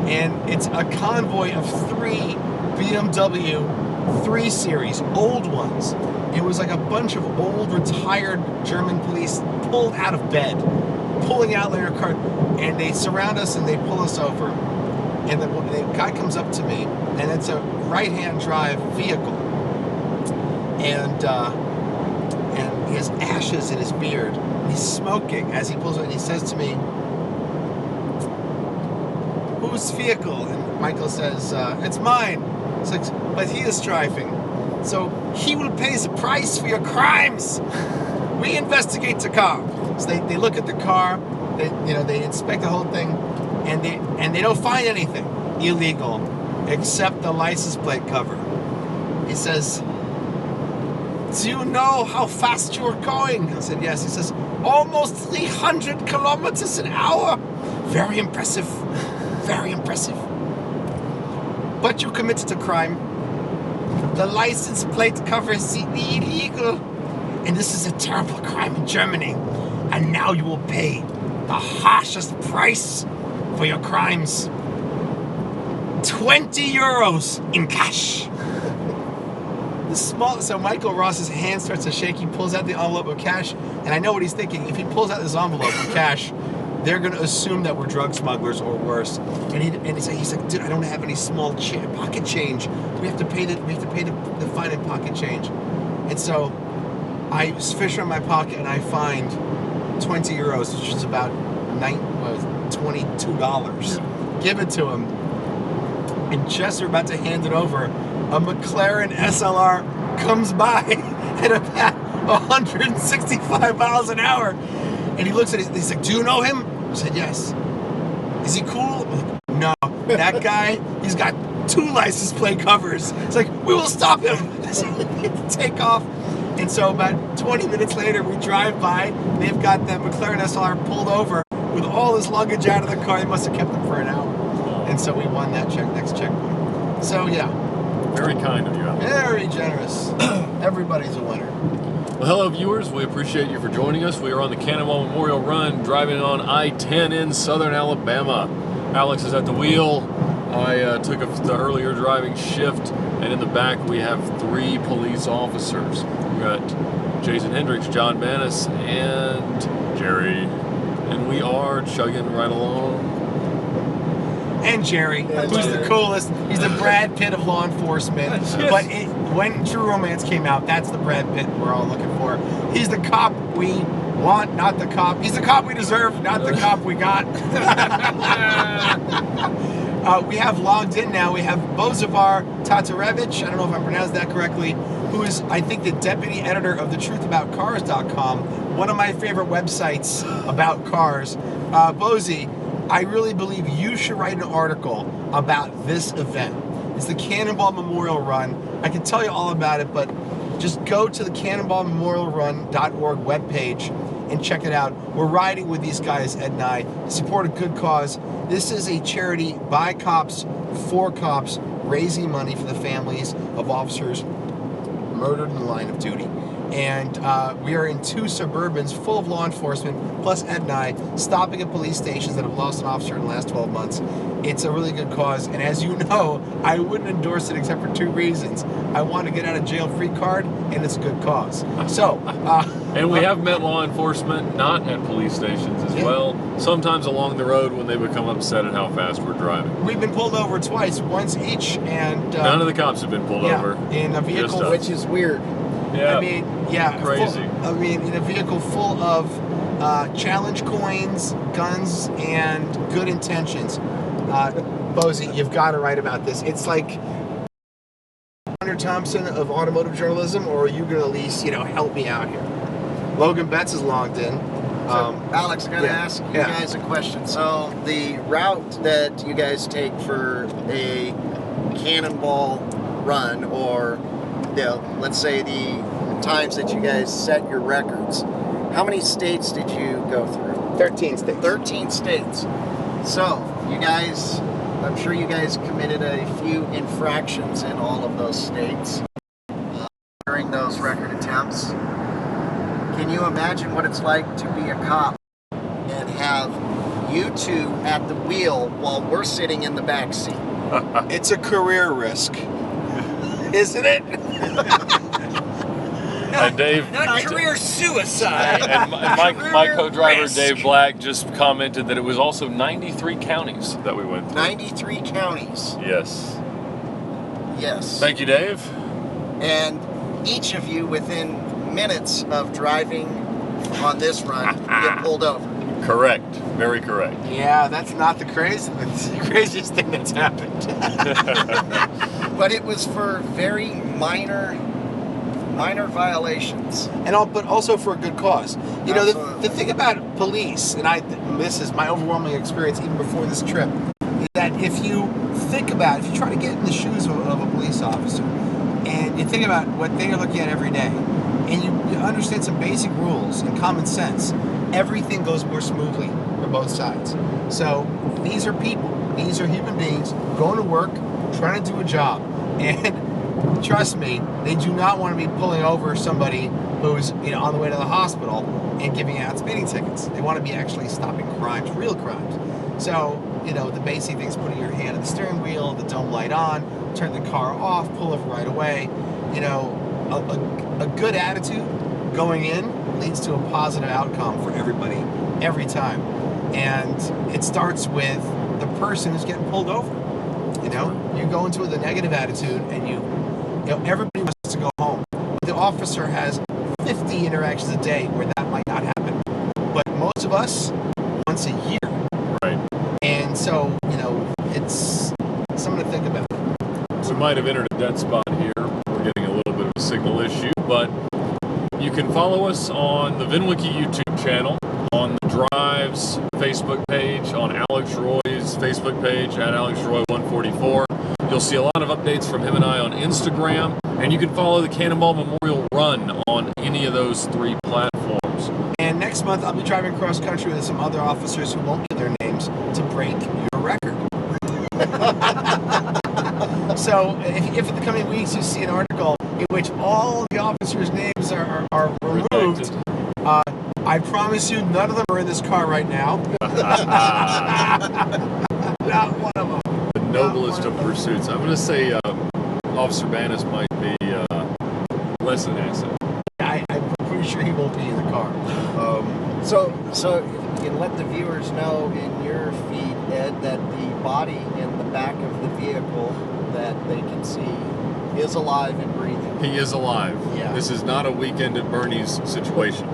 And it's a convoy of 3 BMW 3 Series, old ones. It was like a bunch of old, retired German police pulled out of bed, pulling out their car, and they surround us and they pull us over. And the guy comes up to me, and it's a right-hand drive vehicle. And he has ashes in his beard. He's smoking as he pulls it, and he says to me, whose vehicle? And Michael says, it's mine. It's like, but he is driving. So he will pay the price for your crimes. We investigate the car. So they look at the car, they inspect the whole thing, and they don't find anything illegal except the license plate cover. He says, do you know how fast you're going? I said, yes. He says, almost 300 kilometers an hour. Very impressive. Very impressive. But you committed a crime. The license plate cover is illegal. And this is a terrible crime in Germany. And now you will pay the harshest price for your crimes. 20 euros in cash. So Michael Ross's hand starts to shake. He pulls out the envelope of cash, and I know what he's thinking. If he pulls out this envelope of cash, they're going to assume that we're drug smugglers or worse. And he's like, dude, I don't have any small pocket change. We have to pay the fine in pocket change. And so I fish in my pocket and I find 20 euros, which is about $22. Give it to him. And just are about to hand it over, a McLaren SLR comes by at about 165 miles an hour. And he looks at it, he's like, do you know him? I said, yes. Is he cool? No. That guy, he's got 2 license plate covers. It's like, we will stop him. So we have to take off. And so about 20 minutes later, we drive by. They've got that McLaren SLR pulled over with all his luggage out of the car. They must have kept him for an hour. And so we won that next checkpoint. So yeah, Very kind of you, Alex. Very generous. Everybody's a winner. Well, hello, viewers. We appreciate you for joining us. We are on the Cannonball Memorial Run, driving on I-10 in southern Alabama. Alex is at the wheel. I took the earlier driving shift, and in the back we have 3 police officers. We got Jason Hendricks, John Bannis, and Jerry, and we are chugging right along. And Jerry, who's the coolest. He's the Brad Pitt of law enforcement. But when True Romance came out, that's the Brad Pitt we're all looking for. He's the cop we want, not the cop. He's the cop we deserve, not the cop we got. We have logged in now. We have Bozivar Tatarevich, I don't know if I pronounced that correctly, who is, I think, the deputy editor of thetruthaboutcars.com, one of my favorite websites about cars. Bozy, I really believe you should write an article about this event. It's the Cannonball Memorial Run. I can tell you all about it, but just go to the cannonballmemorialrun.org webpage and check it out. We're riding with these guys, Ed and I, to support a good cause. This is a charity by cops, for cops, raising money for the families of officers murdered in the line of duty. And we are in 2 Suburbans full of law enforcement, plus Ed and I, stopping at police stations that have lost an officer in the last 12 months. It's a really good cause, and as you know, I wouldn't endorse it except for 2 reasons. I want to get out of jail free card, and it's a good cause. So, and we have met law enforcement not at police stations as well, sometimes along the road when they become upset at how fast we're driving. We've been pulled over twice, once each, and none of the cops have been pulled over. In a vehicle, which is weird. Yeah, I mean, yeah, crazy. In a vehicle full of challenge coins, guns, and good intentions. Bozy, you've got to write about this. It's like Hunter Thompson of automotive journalism, or are you going to at least, help me out here? Logan Betts is logged in. Alex, I got to ask you guys a question. So the route that you guys take for a Cannonball run, or let's say the times that you guys set your records, how many states did you go through? 13 states. 13 states. So you guys, I'm sure you guys committed a few infractions in all of those states during those record attempts. Can you imagine what it's like to be a cop and have you 2 at the wheel while we're sitting in the back seat? It's a career risk, isn't it? And Dave, not career suicide. And my co-driver Dave Black just commented that it was also 93 counties that we went through. 93 counties. Yes. Yes. Thank you, Dave. And each of you, within minutes of driving on this run, get pulled over. Correct. Very correct. Yeah, that's not the craziest thing that's happened. But it was for very minor violations, but also for a good cause. The thing about police, and this is my overwhelming experience even before this trip, is that if you try to get in the shoes of a police officer, and you think about what they are looking at every day, and you understand some basic rules and common sense, everything goes more smoothly for both sides. So these are people, these are human beings going to work, trying to do a job, and trust me, they do not want to be pulling over somebody who's on the way to the hospital and giving out speeding tickets. They want to be actually stopping crimes, real crimes. So, the basic things: putting your hand on the steering wheel, the dome light on, turn the car off, pull over right away. A good attitude going in leads to a positive outcome for everybody every time. And it starts with the person who's getting pulled over. You go into with a negative attitude, and everybody wants to go home. The officer has 50 interactions a day where that might not happen. But most of us, once a year. Right. And so, it's something to think about. So we might have entered a dead spot here. We're getting a little bit of a signal issue, but you can follow us on the VINwiki YouTube channel, on the Drives Facebook page, on Alex Roy's Facebook page, at AlexRoy144. You'll see a lot of updates from him and I on Instagram, and you can follow the Cannonball Memorial Run on any of those 3 platforms. And next month, I'll be driving cross country with some other officers who won't give their names to break your record. So if in the coming weeks you see an article in which all the officers' names are removed, I promise you none of them are in this car right now. Not one of them. The noblest of pursuits. I'm going to say Officer Banis might be less an asset. I'm pretty sure he won't be in the car. So if you can let the viewers know in your feed, Ed, that the body in the back of the vehicle that they can see is alive and breathing. He is alive. Yeah. This is not a weekend at Bernie's situation.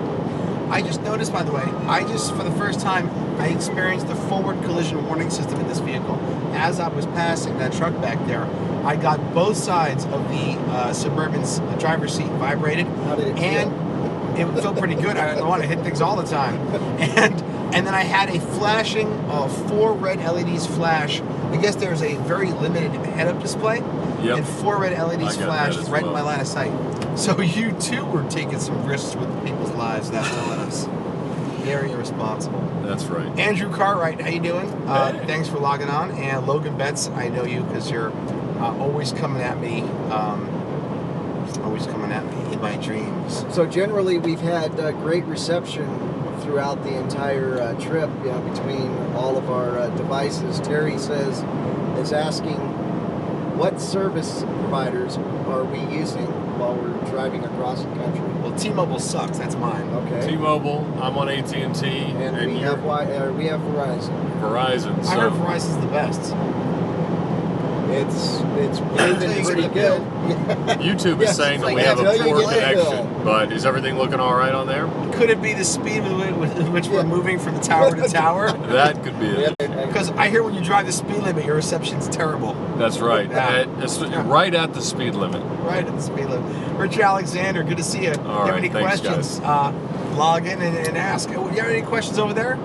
I just noticed, by the way, for the first time, I experienced the forward collision warning system in this vehicle. As I was passing that truck back there, I got both sides of the Suburban's driver's seat vibrated. How did it feel? It felt pretty good. I don't want to hit things all the time. And then I had a flashing 4 red LEDs flash. I guess there's a very limited head-up display. Yep. And 4 red LEDs flashed right in my well. line of sight. So you too were taking some risks with people's lives, that's telling us. Very irresponsible. That's right. Andrew Cartwright, how you doing? Thanks for logging on. And Logan Betts, I know you because you're always coming at me. Always coming at me in my dreams. So generally, we've had great reception throughout the entire trip, between all of our devices. Terry is asking, what service providers are we using while we're driving across the country? Well, T-Mobile sucks. That's mine. Okay. T-Mobile. I'm on AT&T, And we have Verizon. Verizon. I heard Verizon's the best. It's proven pretty good. YouTube is saying that we have a poor connection, but is everything looking all right on there? Could it be the speed with which we're moving from tower to tower? That could be it. Because I hear when you drive the speed limit, your reception's terrible. That's right. Yeah. Right at the speed limit. Right at the speed limit. Richard Alexander, good to see you. If you have any thanks, questions, log in and ask. You have any questions over there?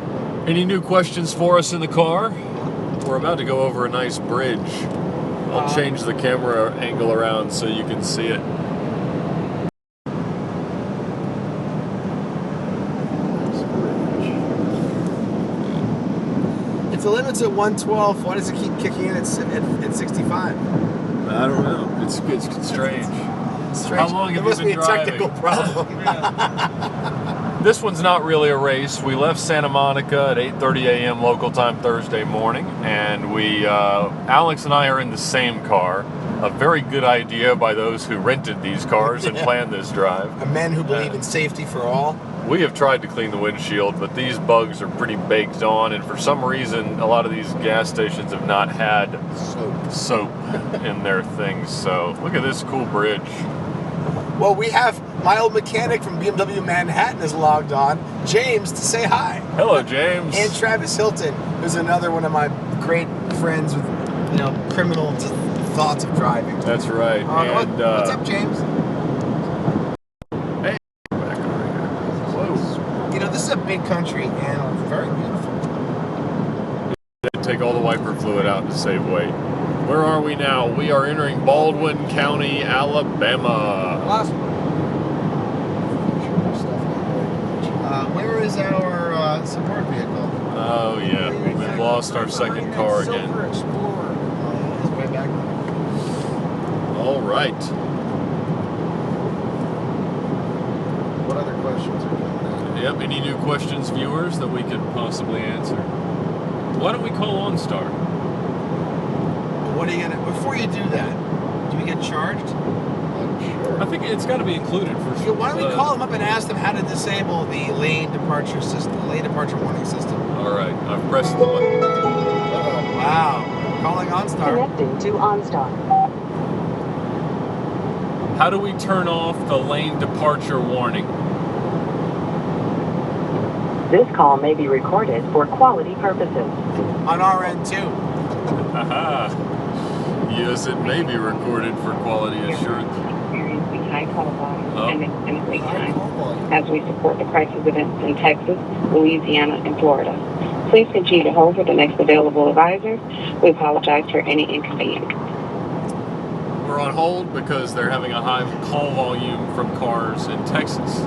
Any new questions for us in the car? We're about to go over a nice bridge. I'll change the camera angle around so you can see it. If the limit's at 112, why does it keep kicking in at 65? I don't know. It's strange. How long have you been driving? There must be a technical problem. This one's not really a race. We left Santa Monica at 8:30 a.m. local time Thursday morning, and Alex and I are in the same car. A very good idea by those who rented these cars and planned this drive. Men who believe in safety for all. We have tried to clean the windshield, but these bugs are pretty baked on, and for some reason, a lot of these gas stations have not had soap in their things. So look at this cool bridge. Well, we have my old mechanic from BMW Manhattan is logged on, James, to say hi. Hello, James. And Travis Hilton, who's another one of my great friends with, criminal thoughts of driving. That's right. And what's up, James? Hey, back over here. Whoa. This is a big country and very beautiful. They take all the wiper fluid out to save weight. Where are we now? We are entering Baldwin County, Alabama. Last one. Where is our support vehicle? Oh yeah, we've lost our second car again. Silver Explorer. His way back. All right. What other questions are coming in? Yep. Any new questions, viewers, that we could possibly answer? Why don't we call OnStar? What are you gonna? Before you do that, do we get charged? Sure. I think it's got to be included for sure. Why don't we call them up and ask them how to disable the lane departure system, lane departure warning system? All right, I've pressed the button. Wow, calling OnStar. Connecting to OnStar. How do we turn off the lane departure warning? This call may be recorded for quality purposes. On our end too. Haha. Yes, it may be recorded for quality assurance. Experiencing high call volume and extended wait High call time volume. as we support the crisis events in Texas, Louisiana, and Florida. Please continue to hold for the next available advisor. We apologize for any inconvenience. We're on hold because they're having a high call volume from cars in Texas,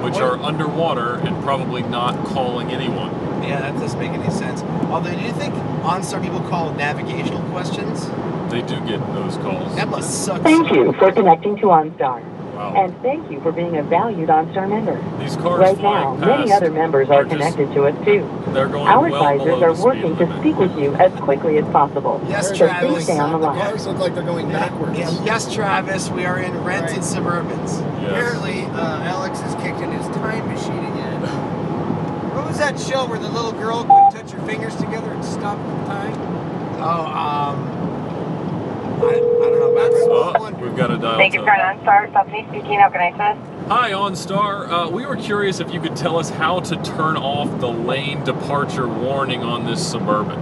which are underwater and probably not calling anyone. Yeah, that doesn't make any sense. Although, do you think OnStar people call navigational questions? They do get those calls. That must suck. Thank you for connecting to OnStar. Wow. And thank you for being a valued OnStar member. These cars Right flying now, many past other members are connected to us too. They're going Our well advisors below are the speed working to limit. speak with you as quickly as possible. Yes, So Travis. please stay on the The line. cars look like they're going backwards. Yes, Travis, we are in rented Right. Suburbans. Yes. Apparently, Alex has kicked in his time machine again. What was that show where the little girl could touch her fingers together and stop time? Oh, I don't know about That's Oh, one. we've got a dial Thank you tone. for OnStar. Stephanie speaking. How can I assist? Hi, OnStar. We were curious if you could tell us how to turn off the lane departure warning on this Suburban.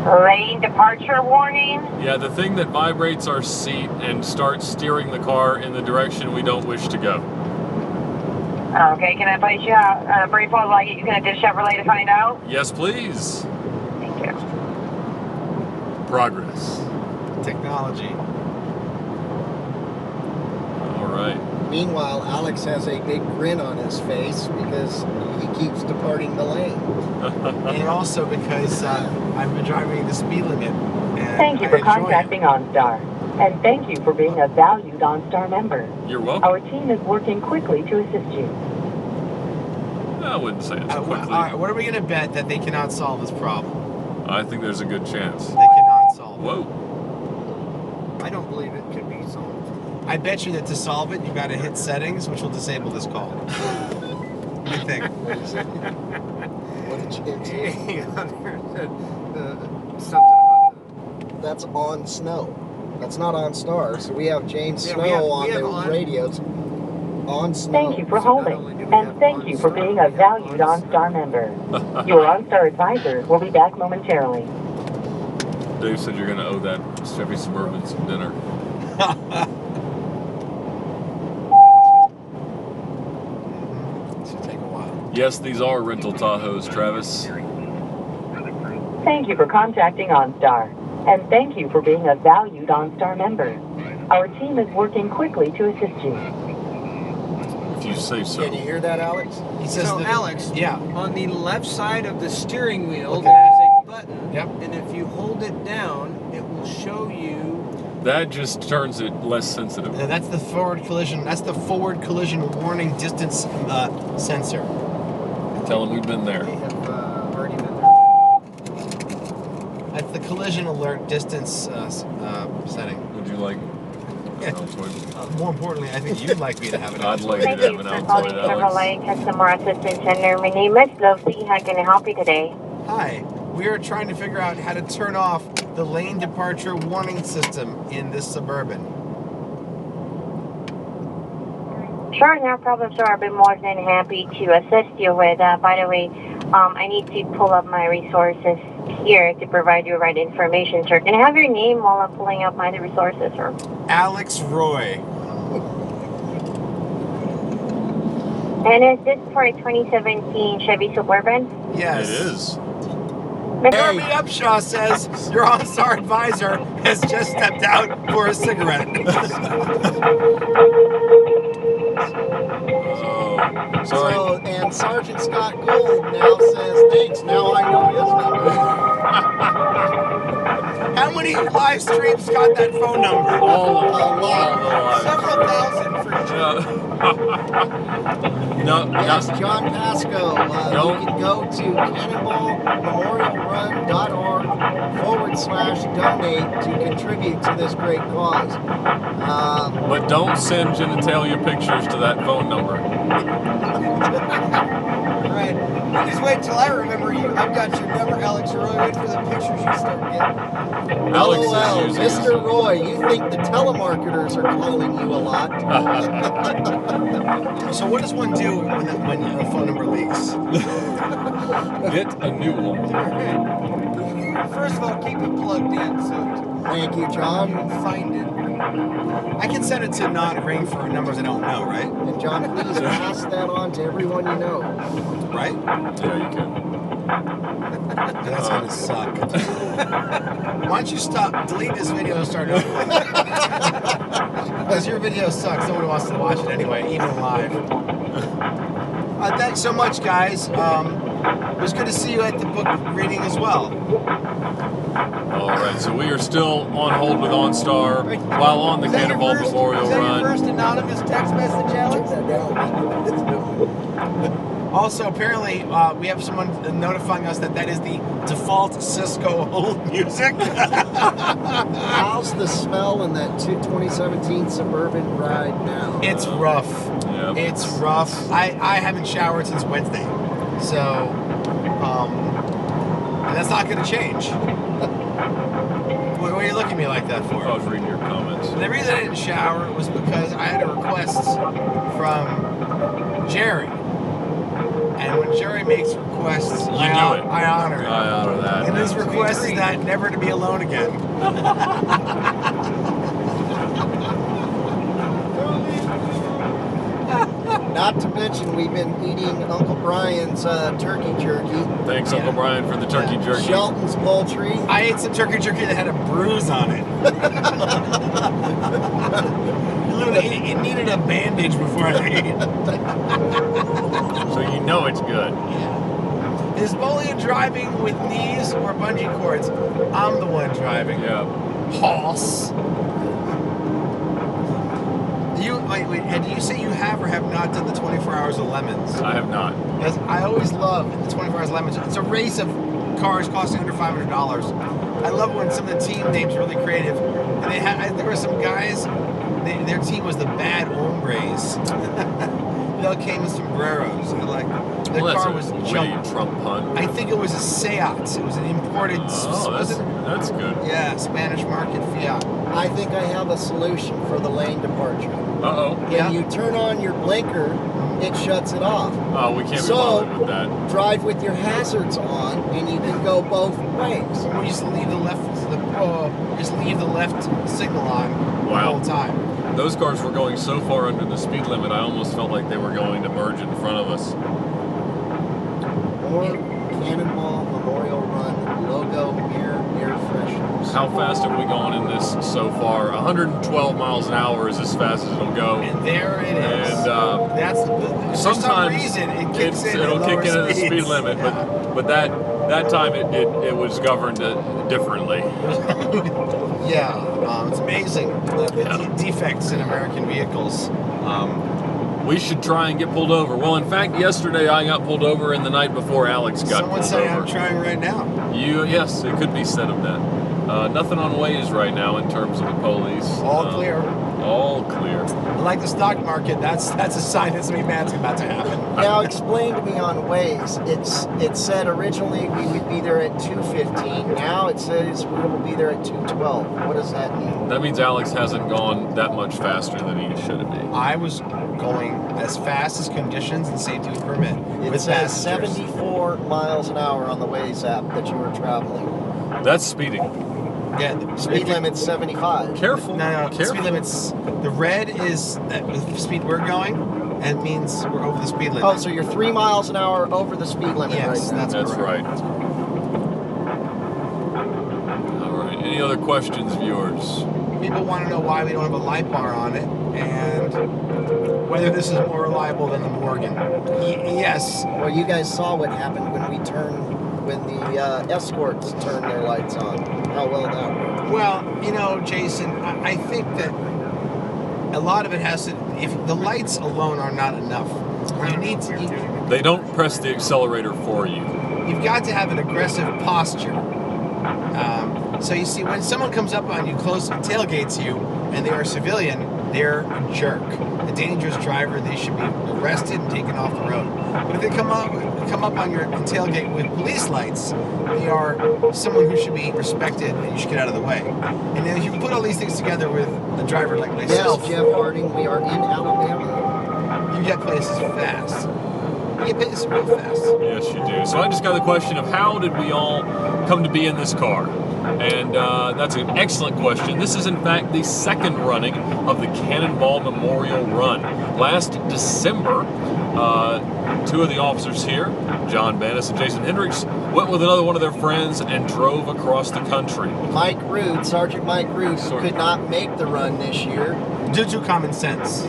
Lane departure warning. Yeah, the thing that vibrates our seat and starts steering the car in the direction we don't wish to go. Okay, can I place you on a brief hold while I get you connected to Chevrolet to find out? Yes, please. Thank you. Progress. technology. All right. Meanwhile, Alex has a big grin on his face because he keeps departing the lane. And also because I've been driving the speed limit. And Thank you I for enjoy contacting OnStar. And thank you for being a valued OnStar member. You're welcome. Our team is working quickly to assist you. I wouldn't say it's All quickly. right, what are we going to bet that they cannot solve this problem? I think there's a good chance. They cannot solve it. Whoa. I don't believe it could be solved. I bet you that to solve it, you got to hit settings, which will disable this call. What do you think? What did James say? Something about That's on snow. That's not on star. So we have James Yeah, Snow we have on the on- radios. On snow. Thank you for So not holding. only do we And have thank you for OnStar, being we a have valued OnStar. OnStar member. Your OnStar advisor will be back momentarily. Dave said you're going to owe that Chevy Suburban some dinner. Should take a while. Yes, these are rental Tahoes, Travis. Thank you for contacting OnStar. And thank you for being a valued OnStar member. Our team is working quickly to assist you. If you say so. Can you hear that, Alex? He says So, that- Alex, Yeah. on the left side of the steering wheel, Okay. there's a button. Yep. And if you hold it down, it will show you. That just turns it less sensitive. That's the forward collision. That's the forward collision warning distance sensor. Tell them we've been there. We have already been there. That's the collision alert distance setting. Would you like Yeah. an Altoid? More importantly, I think you'd like me to have it. I'd like Thank you to you have for an calling Altoid, Alex. Chevrolet Customer Assistance Center. My name is Lovely. How can I help you today? Hi. We are trying to figure out how to turn off the lane departure warning system in this Suburban. Sure, no problem, sir. I'll be more than happy to assist you with that. By the way, I need to pull up my resources here to provide you the right information, sir. Can I have your name while I'm pulling up my resources, sir? Alex Roy. And is this for a 2017 Chevy Suburban? Yes. It is. Jeremy Upshaw says your OnStar advisor has just stepped out for a cigarette. Oh, sorry. So, and Sergeant Scott Gould now says, thanks, now I know his number. How many live streams got that phone number? All of A lot. Several thousand for No, Yes, no. John Pasco. Don't- You can go to cannonballmemorialrun.org/donate to contribute to this great cause. But don't send genitalia pictures to that phone number. Alright, you just wait till I remember you. I've got your number, Alex Roy. Wait for the pictures you start getting. Alex LOL, is using Mr. Roy, you think the telemarketers are calling you a lot? So what does one do when a phone number leaks? Get a new one. First of all, keep it plugged in so Thank you, you John. can find it. I can set it to not ring for numbers I don't know, right? And John, please pass that on to everyone you know. Right? Yeah, you can. That's gonna suck. Why don't you stop? Delete this video and start over. Because your video sucks. Nobody wants to watch it anyway, even live. Thanks so much, guys. was good to see you at the book reading as well. All right, so we are still on hold with OnStar while on the Cannonball Memorial Run. First anonymous text message, Alex? Also, apparently, we have someone notifying us that is the default Cisco hold music. How's the smell in that 2017 Suburban ride now? It's rough. Yep. It's rough. I haven't showered since Wednesday. So, and that's not going to change. What are you looking at me like that for? I was reading your comments. The reason I didn't shower was because I had a request from Jerry. And when Jerry makes requests, I honor it. I honor that. And his request is that never to be alone again. Not to mention, we've been eating Uncle Brian's turkey jerky. Thanks, Uncle Brian, for the turkey jerky. Shelton's poultry. I ate some turkey jerky that had a bruise on it. It needed a bandage before I ate it. So you know it's good. Yeah. Is Bolian driving with knees or bungee cords? I'm the one driving. Yeah. Hoss. Wait, and do you say you have or have not done the 24 Hours of Lemons? I have not. Because I always love the 24 Hours of Lemons. It's a race of cars costing under $500. I love when some of the team names are really creative. And there were some guys, their team was the Bad Hombres. They all came in sombreros. Their car was junk. Trump pun. I think it was a Seat. It was an imported. That's good. Yeah, Spanish market Fiat. I think I have a solution for the lane departure. Uh-oh. When you turn on your blinker, it shuts it off. Oh, we can't be bothered with that. Drive with your hazards on, and you can go both ways. Or just leave the left signal on the whole time. Those cars were going so far under the speed limit, I almost felt like they were going to merge in front of us. Or Cannonball Memorial Run logo air fresheners. How fast have we gone in this so far? 112 miles an hour is as fast as it'll go. And there it is. And for sometimes some reason it'll kick in at the speed limit, but that time it was governed differently. Yeah, it's amazing the defects in American vehicles. We should try and get pulled over. Well, in fact, yesterday I got pulled over, and the night before Alex got pulled over. Someone say I'm trying right now. Yes, it could be said of that. Nothing on Waze right now in terms of the police. All clear. All clear. Like the stock market, that's a sign that something bad's about to happen. Now explain to me on Waze. It said originally we would be there at 2:15. Now it says we will be there at 2:12. What does that mean? That means Alex hasn't gone that much faster than he should be. I was going as fast as conditions and safety would permit. It says 74 miles an hour on the Waze app that you were traveling. That's speeding. Yeah, speed limit's 75. Careful. No, careful. Speed limit's the red is the speed we're going, and it means we're over the speed limit. Oh, so you're 3 miles an hour over the speed limit right now. That's right. All right. Any other questions, viewers? People want to know why we don't have a light bar on it, and whether this is more reliable than the Morgan. Yes. Well, you guys saw what happened when the escorts turned their lights on. How well that worked. Well, Jason, I think that a lot of it has to. If the lights alone are not enough, you need to. They don't press the accelerator for you. You've got to have an aggressive posture. So you see, when someone comes up on you close and tailgates you, and they are a civilian, they're a jerk, a dangerous driver. They should be arrested and taken off the road. But if they come up on your tailgate with police lights, they are someone who should be respected, and you should get out of the way. And then if you put all these things together with a driver like myself, yes, Jeff Harding, we are in Alabama. You get places fast. You get places real fast. Yes, you do. So I just got the question of how did we all come to be in this car? And that's an excellent question. This is, in fact, the second running of the Cannonball Memorial Run. Last December, two of the officers here, John Bannis and Jason Hendricks, went with another one of their friends and drove across the country. Sergeant Mike Root, could not make the run this year. Due to common sense.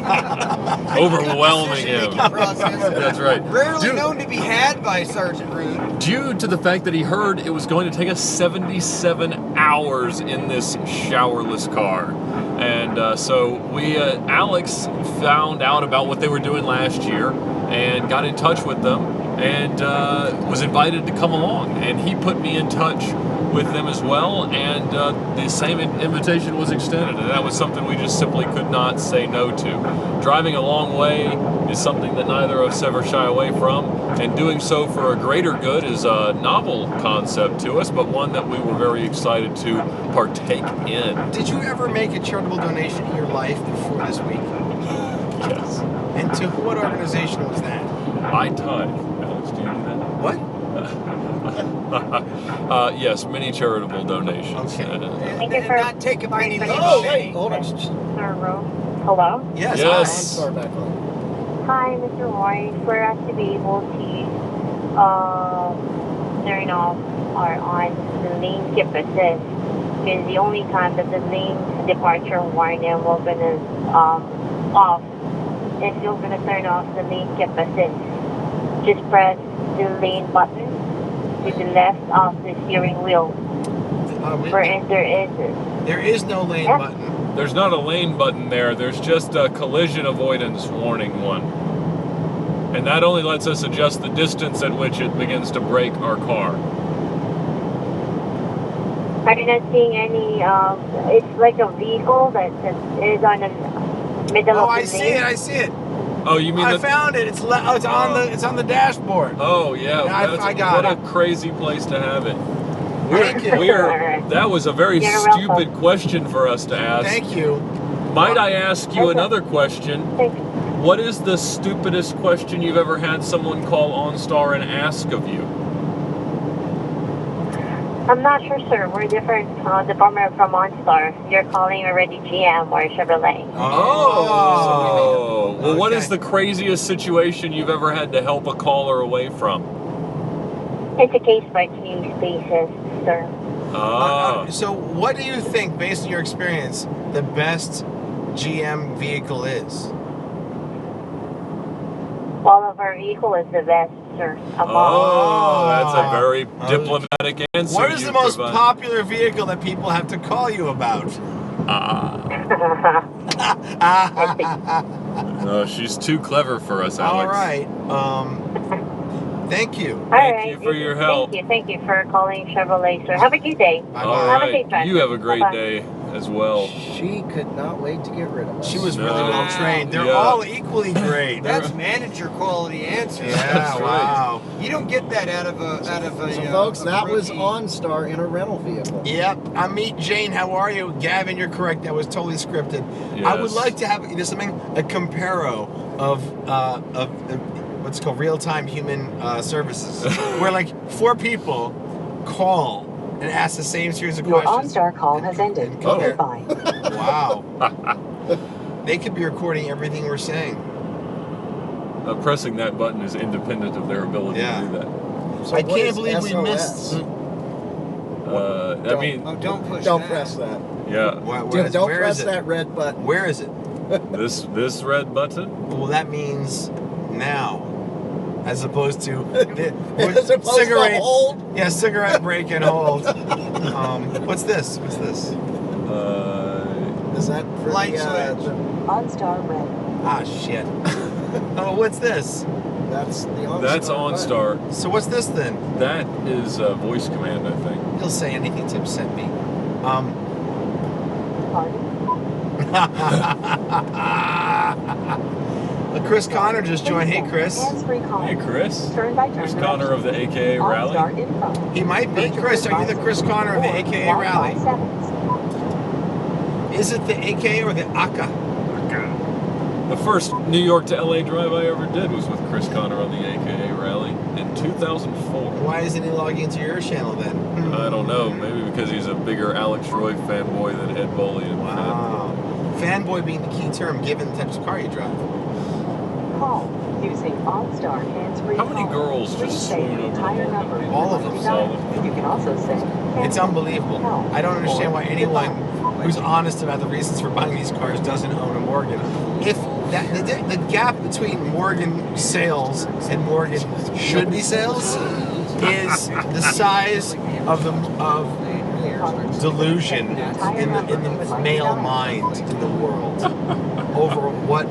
overwhelming him. That's right. Rarely known to be had by Sergeant Rude. Due to the fact that he heard it was going to take us 77 hours in this showerless car. And so we, Alex found out about what they were doing last year and got in touch with them and was invited to come along. And he put me in touch with them as well, and the same invitation was extended, and that was something we just simply could not say no to. Driving a long way is something that neither of us ever shy away from, and doing so for a greater good is a novel concept to us, but one that we were very excited to partake in. Did you ever make a charitable donation in your life before this week? Yes. And to what organization was that? I tithe. Alex, do you do that? What? Yes, many charitable donations. Okay. Thank you for Not take a penny. Oh, wait, hold on. Hello? Yes. Yes. OnStar back on. Hi, Mr. Roy. For us to be able to turn off or on the lane skip assist, because the only time that the lane departure warning will gonna off, if you're gonna turn off the lane skip assist, just press the lane button to the left of the steering wheel. There is no lane button. There's not a lane button there. There's just a collision avoidance warning one. And that only lets us adjust the distance at which it begins to brake our car. Are you not seeing any, it's like a vehicle that is on the middle of the lane? I see it. Oh, you mean I found it. It's on the dashboard. Oh yeah, I got what it. a crazy place to have it. Thank you. That was a very You're stupid welcome. question for us to ask. Thank you. Might I ask you another question? Thank you. What is the stupidest question you've ever had someone call OnStar and ask of you? I'm not sure, sir. We're different department from OnStar. You're calling already GM or Chevrolet. Oh. Well, what Okay. is the craziest situation you've ever had to help a caller away from? It's a case-by-case basis, sir. So what do you think, based on your experience, the best GM vehicle is? All of our vehicle is the best, sir. That's a very diplomatic answer. What is you the most provide. popular vehicle that people have to call you about? No, she's too clever for us, Alex. All right. Thank you. Thank you for your help. Thank you for calling Chevrolet, sir. Have a good day. All Have a right. safe drive. You have a great Bye-bye. day as well. She could not wait to get rid of us. She was really No. well trained. They're Yeah. all equally great. That's manager quality answers. Yeah, That's right. wow. You don't get that out of a So, folks, a that was rookie. OnStar in a rental vehicle. Yep, I'm Meet Jane. How are you? Gavin, you're correct. That was totally scripted. I would Yes. like to have a comparo of what's called real-time human services, where like 4 people call and ask the same series of Your questions. OnStar call has ended. and compare- Goodbye. Wow. They could be recording everything we're saying. Pressing that button is independent of their ability Yeah. to do that. So I what can't is believe we SOS? missed. I mean, Oh, don't push Don't that. press that. yeah, Don't where press is it? that red button. Where is it? this red button. Well, that means now, as opposed to As opposed to cigarette hold. Yeah, cigarette break and hold. What's this? What's this? Is that for Light the, switch. OnStar red. Ah, shit. Oh, what's this? That's the OnStar. That's button. OnStar. So what's this then? That is a voice command, I think. He'll say anything to upset me. Chris Connor just joined. Hey, Chris. Hey, Chris. Turn by Chris turn Connor of the AKA Rally. OnStar info. He might be. Chris, are you the Chris Connor of the AKA Rally? Is it the AKA or the AKA? The first New York to LA drive I ever did was with Chris Connor on the AKA Rally in 2004. Why isn't he logging into your channel then? I don't know. Maybe because he's a bigger Alex Roy fanboy than Ed Bolian. Wow. Fanboy being the key term given the types of car you drive. Call using OnStar hands-free. How many girls just swoon over entire number? All of them. You can also say. It's unbelievable. I don't understand why anyone who's honest about the reasons for buying these cars doesn't own a Morgan. If The gap between Morgan sales and Morgan should be sales is the size of delusion in the male mind in the world over what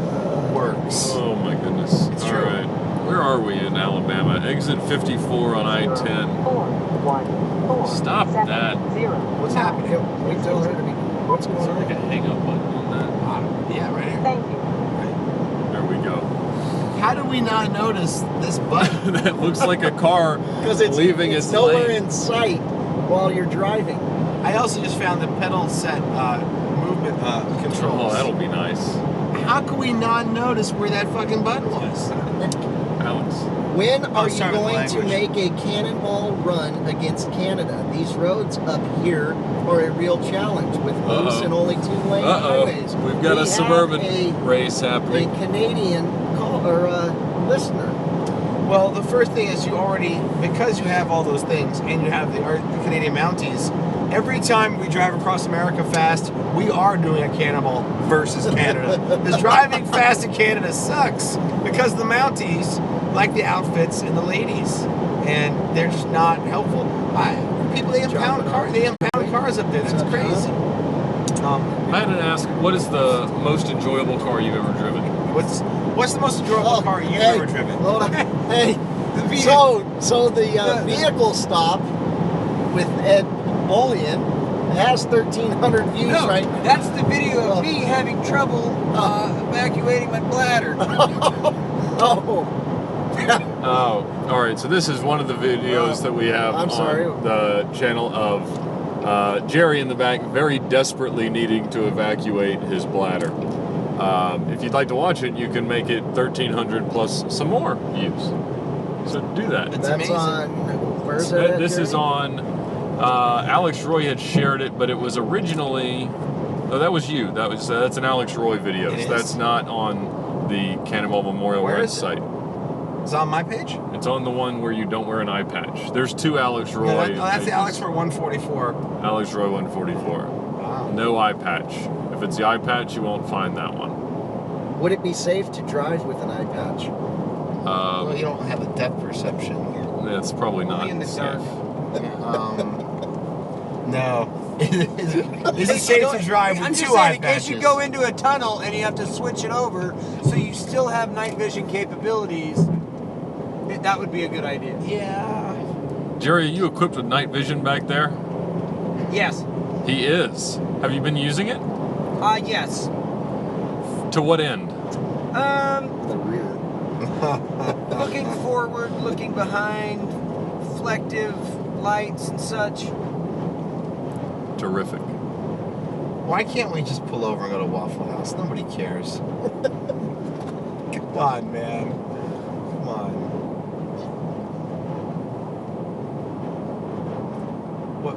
works. Oh my goodness. It's All true. right. Where are we in Alabama? Exit 54 on I-10. Stop that. What's happening? We tell her to be. What's going Is there on? like a hang up button on that? Yeah, right here. Thank you. There we go. How do we not notice this button? That looks like a car Because it's leaving it's its nowhere lane. in sight while you're driving. I also just found the pedal set movement controls. Oh, that'll be nice. How could we not notice where that fucking button was? Alex. When are you sorry about the going to language. make a cannonball run against Canada? These roads up here are a real challenge with loose and only two-lane highways. We've got We a suburban have race a happening. Canadian listener. Well, the first thing is because you have all those things and you have the Canadian Mounties, every time we drive across America fast, we are doing a Cannonball versus Canada. Because driving fast in Canada sucks because the Mounties like the outfits and the ladies, and they're just not helpful. They impound cars up there. That's crazy. I had to ask, what is the most enjoyable car you've ever driven? What's the most enjoyable car you've ever driven? Hold on. Hey, so the vehicle stop with Ed Bolian has 1,300 views right now. That's the video of me having trouble evacuating my bladder. Oh. Oh, all right. So this is one of the videos that we have on the channel of Jerry in the back, very desperately needing to evacuate his bladder. If you'd like to watch it, you can make it 1,300 plus some more views. So do that. It's That's amazing. on. Where's that? This is on. Alex Roy had shared it, but it was originally. Oh, that was you. That's an Alex Roy video. It So is? that's not on the Cannonball Memorial Where Run is it? site. It's on my page? It's on the one where you don't wear an eye patch. There's two Alex Roy. No, that's pages. the Alex for 144. Alex Roy 144. Wow. No eye patch. If it's the eye patch, you won't find that one. Would it be safe to drive with an eye patch? Well, you don't have the depth perception. It's probably not Only in the safe. dark. No. Is it safe to drive with I'm just two eye saying, in case patches? you go into a tunnel and you have to switch it over, so you still have night vision capabilities, that would be a good idea. Yeah. Jerry, are you equipped with night vision back there? Yes. He is. Have you been using it? Yes. To what end? The rear. Looking forward, looking behind, reflective lights and such. Terrific. Why can't we just pull over and go to Waffle House? Nobody cares. Come on, man. Come on.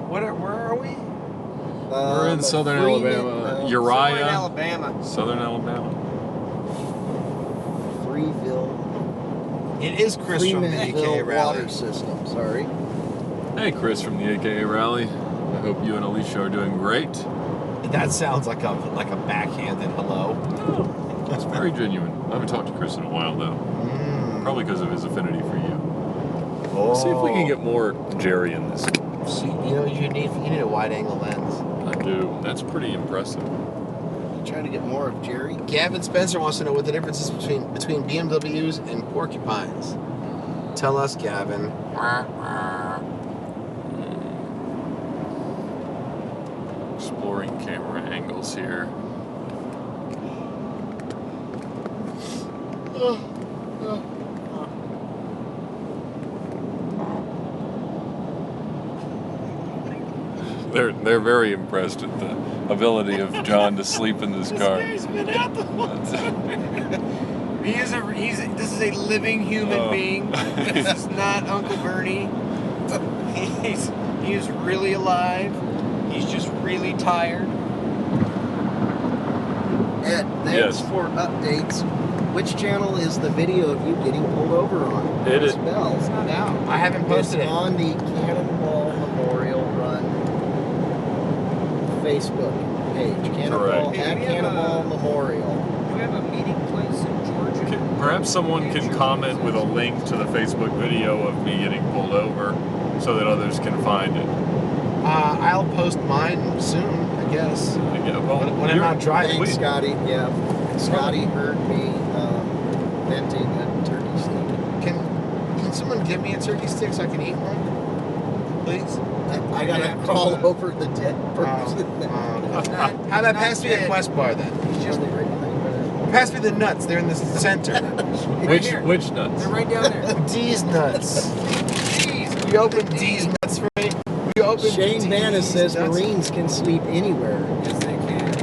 Where are we? We're in southern Alabama. Uriah. Southern Alabama. Southern Alabama. Freeville. It is Chris from the AKA Freemanville Rally. Water System. Sorry. Hey, Chris from the AKA Rally. I hope you and Alicia are doing great. That sounds like a backhanded hello. No, it's very genuine. I haven't talked to Chris in a while, though. Probably because of his affinity for you. Oh. Let's see if we can get more Jerry in this. See, you need a wide angle lens. I do. That's pretty impressive. You trying to get more of Jerry? Gavin Spencer wants to know what the difference is between BMWs and porcupines. Tell us, Gavin. Exploring camera angles here. They're very impressed at the ability of John to sleep in this car. This is a living human being. This is not Uncle Bernie. He is really alive. He's just really tired. Ed, thanks for updates. Which channel is the video of you getting pulled over on? It is. Bells. It's not out. I haven't posted It's it. on the Cannonball Memorial Run Facebook page. Cannonball Correct. at We have Cannonball Memorial. we have a meeting place in Georgia? Perhaps someone can comment with a link to the Facebook video of me getting pulled over so that others can find it. I'll post mine soon, I guess. Yeah, well, when I'm not driving. Thanks, Scotty. Yeah, Scotty heard me venting a turkey stick. Can someone give me a turkey stick so I can eat one? Please? I gotta crawl over the dead person. How about pass me a Quest bar then? Pass me the nuts. They're in the center. Which nuts? They're right down there. D's nuts. D's. You open D's nuts for me? We open Shane D's Vanna says nuts. Marines can sleep anywhere. Yes, they can.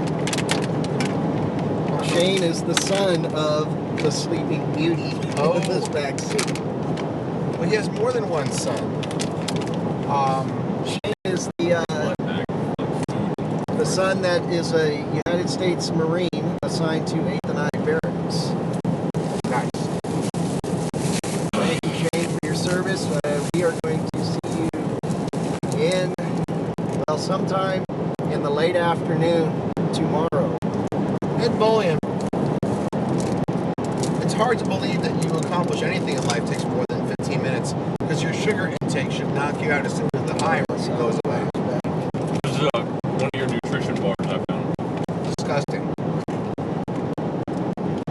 Shane is the son of the Sleeping Beauty of this vaccine. Well, he has more than one son. Shane is the son that is a United States Marine assigned to 8th and I Barracks. Nice. Thank you, Shane, for your service. We are going to see you in, well, sometime in the late afternoon tomorrow. Ed Bolian. It's hard to believe that you accomplish anything in life takes more than 15 minutes because your sugar intake should knock you out as soon as the high goes away. This is one of your nutrition bars I found. Disgusting.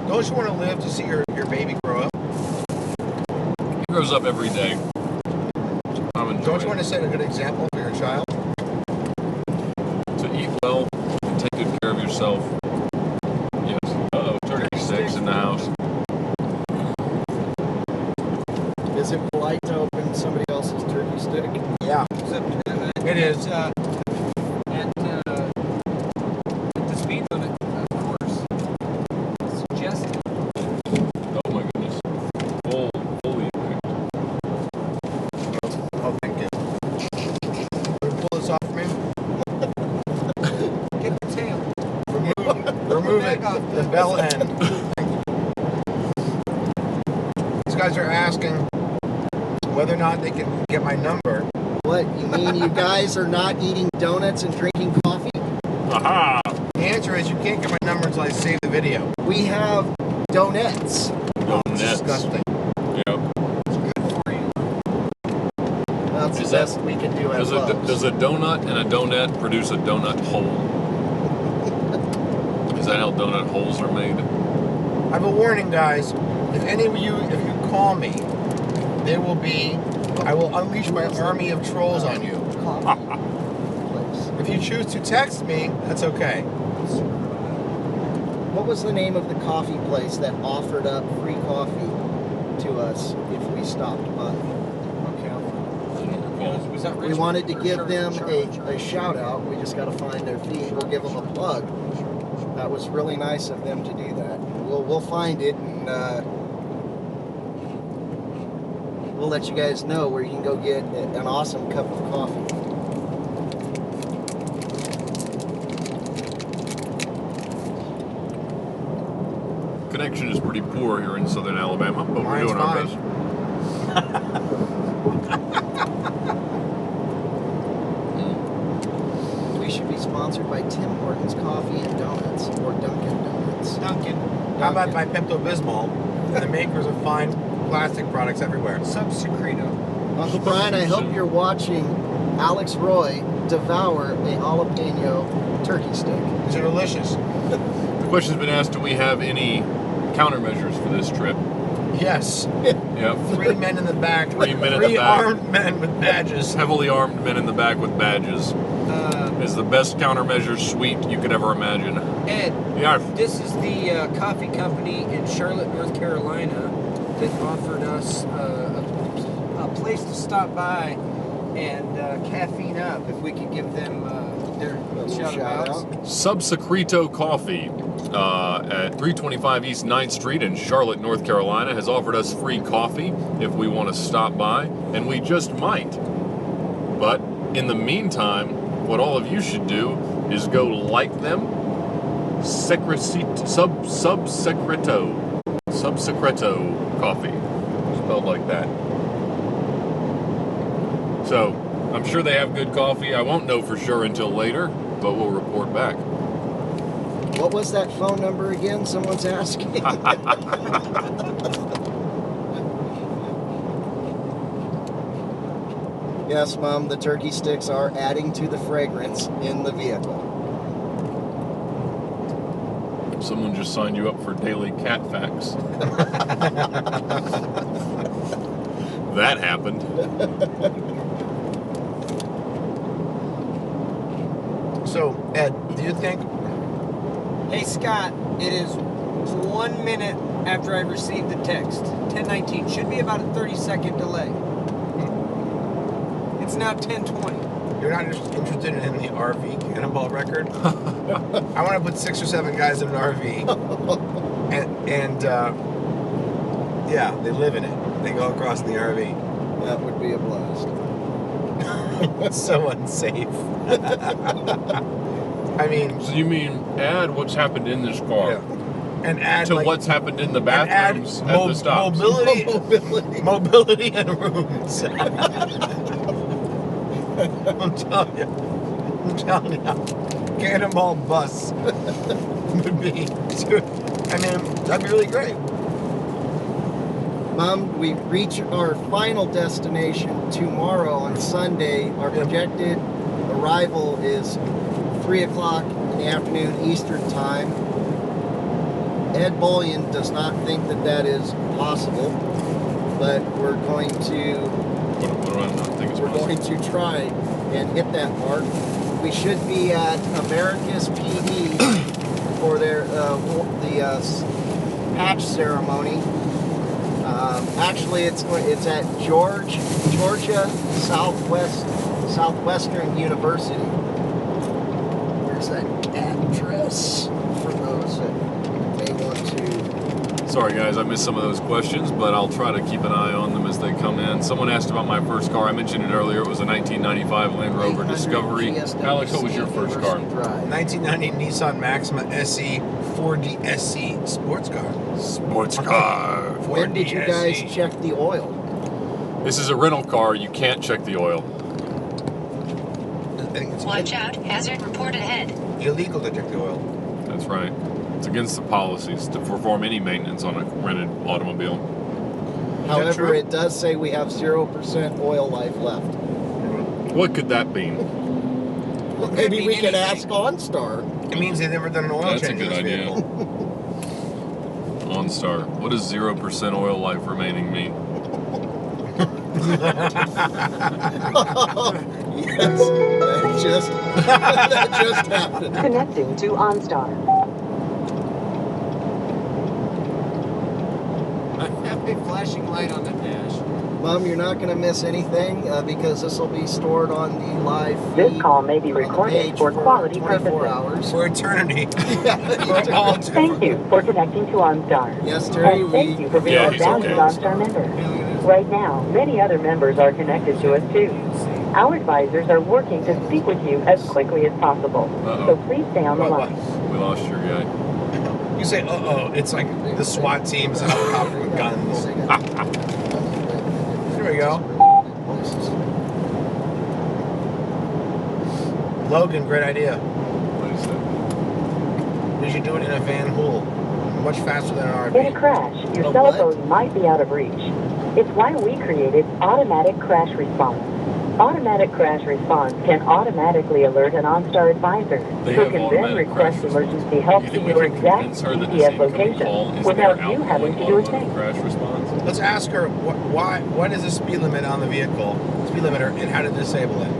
Don't you want to live to see your baby grow up? He grows up every day. Don't you want to set a good example for your child? To eat well and take good care of yourself. Yes. Uh-oh, turkey sticks in the house. Is it polite to open somebody else's turkey stick? Yeah. It is. At the speed limit, of course. Suggested. Oh my goodness. Holy Oh, thank you. Can you pull this off for me? Get the tail. Remove it. The bell end. These guys are asking whether or not they can get my number. What, you mean you guys are not eating donuts and drinking coffee? Aha! The answer is you can't get my number until I save the video. We have donuts. It's disgusting. Yep. That's the best we can do at Lowe's. Does a donut and a donut produce a donut hole? Is that how donut holes are made? I have a warning, guys. If you call me, I will unleash my army of trolls on you. If you choose to text me, that's okay. What was the name of the coffee place that offered up free coffee to us if we stopped by? We wanted to give them a shout out. We just got to find their feed. We'll give them a plug. That was really nice of them to do that. We'll find it and we'll let you guys know where you can go get an awesome cup of coffee. Connection is pretty poor here in southern Alabama, but we're doing our best. We should be sponsored by Tim Hortons Coffee and Donuts or Dunkin' Donuts. How about my Pepto-Bismol, the makers of fine plastic products everywhere? Subsecreto. Uncle Brian, I hope you're watching Alex Roy devour a jalapeno turkey stick. These are delicious. The question's been asked, do we have any countermeasures for this trip? Yes. Yep. 3 men in the back. 3 men in the back. Armed men with badges. Heavily armed men in the back with badges. Is the best countermeasure suite you could ever imagine. Ed, Yeah. this is the coffee company in Charlotte, North Carolina that offered us a place to stop by and caffeine up if we could give them their shout outs. Subsecreto Coffee at 325 East 9th Street in Charlotte, North Carolina has offered us free coffee if we want to stop by, and we just might. But in the meantime, what all of you should do is go like them. Subsecreto Coffee. Spelled like that. So, I'm sure they have good coffee. I won't know for sure until later, but we'll report back. What was that phone number again? Someone's asking. Yes, Mom, the turkey sticks are adding to the fragrance in the vehicle. Someone just signed you up for daily cat facts. That happened. So, Ed, do you think... Hey, Scott, it is 1 minute after I received the text. 10:19. Should be about a 30-second delay. It's now 10:20. You're not interested in the RV Cannonball record? I want to put 6 or 7 guys in an RV. And yeah, they live in it. They go across in the RV. That would be a blast. It's so unsafe. I mean... So you mean add what's happened in this car? Yeah. And add to like, what's happened in the bathrooms at the stops. Mobility and rooms. I'm telling you. Cannonball bus would be... I mean, that'd be really great. Mom, we reach our final destination tomorrow on Sunday. Our projected arrival is 3 o'clock in the afternoon Eastern Time. Ed Bolian does not think that that is possible, but we're going to going to try and hit that mark. We should be at Americus PD for their the patch ceremony. Actually, it's at Georgia Southwestern University. Where's that address for those that may want to? Sorry guys, I missed some of those questions, but I'll try to keep an eye on them as they come in. Someone asked about my first car. I mentioned it earlier. It was a 1995 Land Rover Discovery. Alex, what was your first car? 1990 Nissan Maxima SE 4D SC sports car. Sports car. When did you guys check the oil? This is a rental car. You can't check the oil. Watch out, hazard report ahead. Illegal to check the oil. That's right. It's against the policies to perform any maintenance on a rented automobile. However, it does say we have 0% oil life left. What could that mean? Well, maybe we could ask OnStar. It means they've never done an oil change. That's a good idea. OnStar. What does 0% oil life remaining mean? Yes, that just happened. Connecting to OnStar. I have a flashing light on the dash. Mom, you're not going to miss anything because this will be stored on the live feed. This call may be recorded for quality 24 purposes. hours. For eternity. Thank you for connecting to OnStar. Yes, Terry, and thank you for being a valued OnStar member. Right now, many other members are connected to us too. Our advisors are working to speak with you as quickly as possible. So please stay on the line. We lost your guy. You say, it's like the SWAT team's a helicopter with guns. Here we go. Logan, great idea. What is that? We should do it in a Van Hool. Much faster than an RV. In a crash, your cell phone might be out of reach. It's why we created automatic crash response. Automatic crash response can automatically alert an OnStar advisor, who can then request emergency help to your exact GPS location without you having to do a thing. Crash response. Let's ask her what is the speed limit on the vehicle, speed limiter, and how to disable it.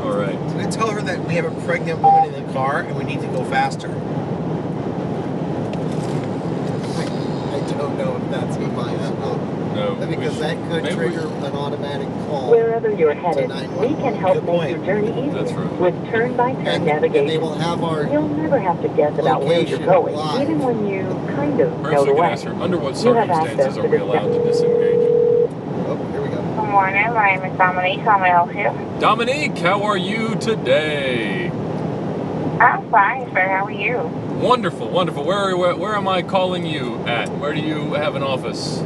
All right. So we tell her that we have a pregnant woman in the car and we need to go faster. I don't know if that's in my No, because that could trigger an automatic call. Wherever you're headed, we can help make your journey easier with turn-by-turn navigation. They will have our You'll never have to guess about where you're going, even when you kind of know the way. Under what You have circumstances access are to we this allowed to disengage? Oh, here we go. Good morning, my name is Dominique. How may I help you? Dominique, how are you today? I'm fine, sir. How are you? Wonderful, wonderful. Where am I calling you at? Where do you have an office?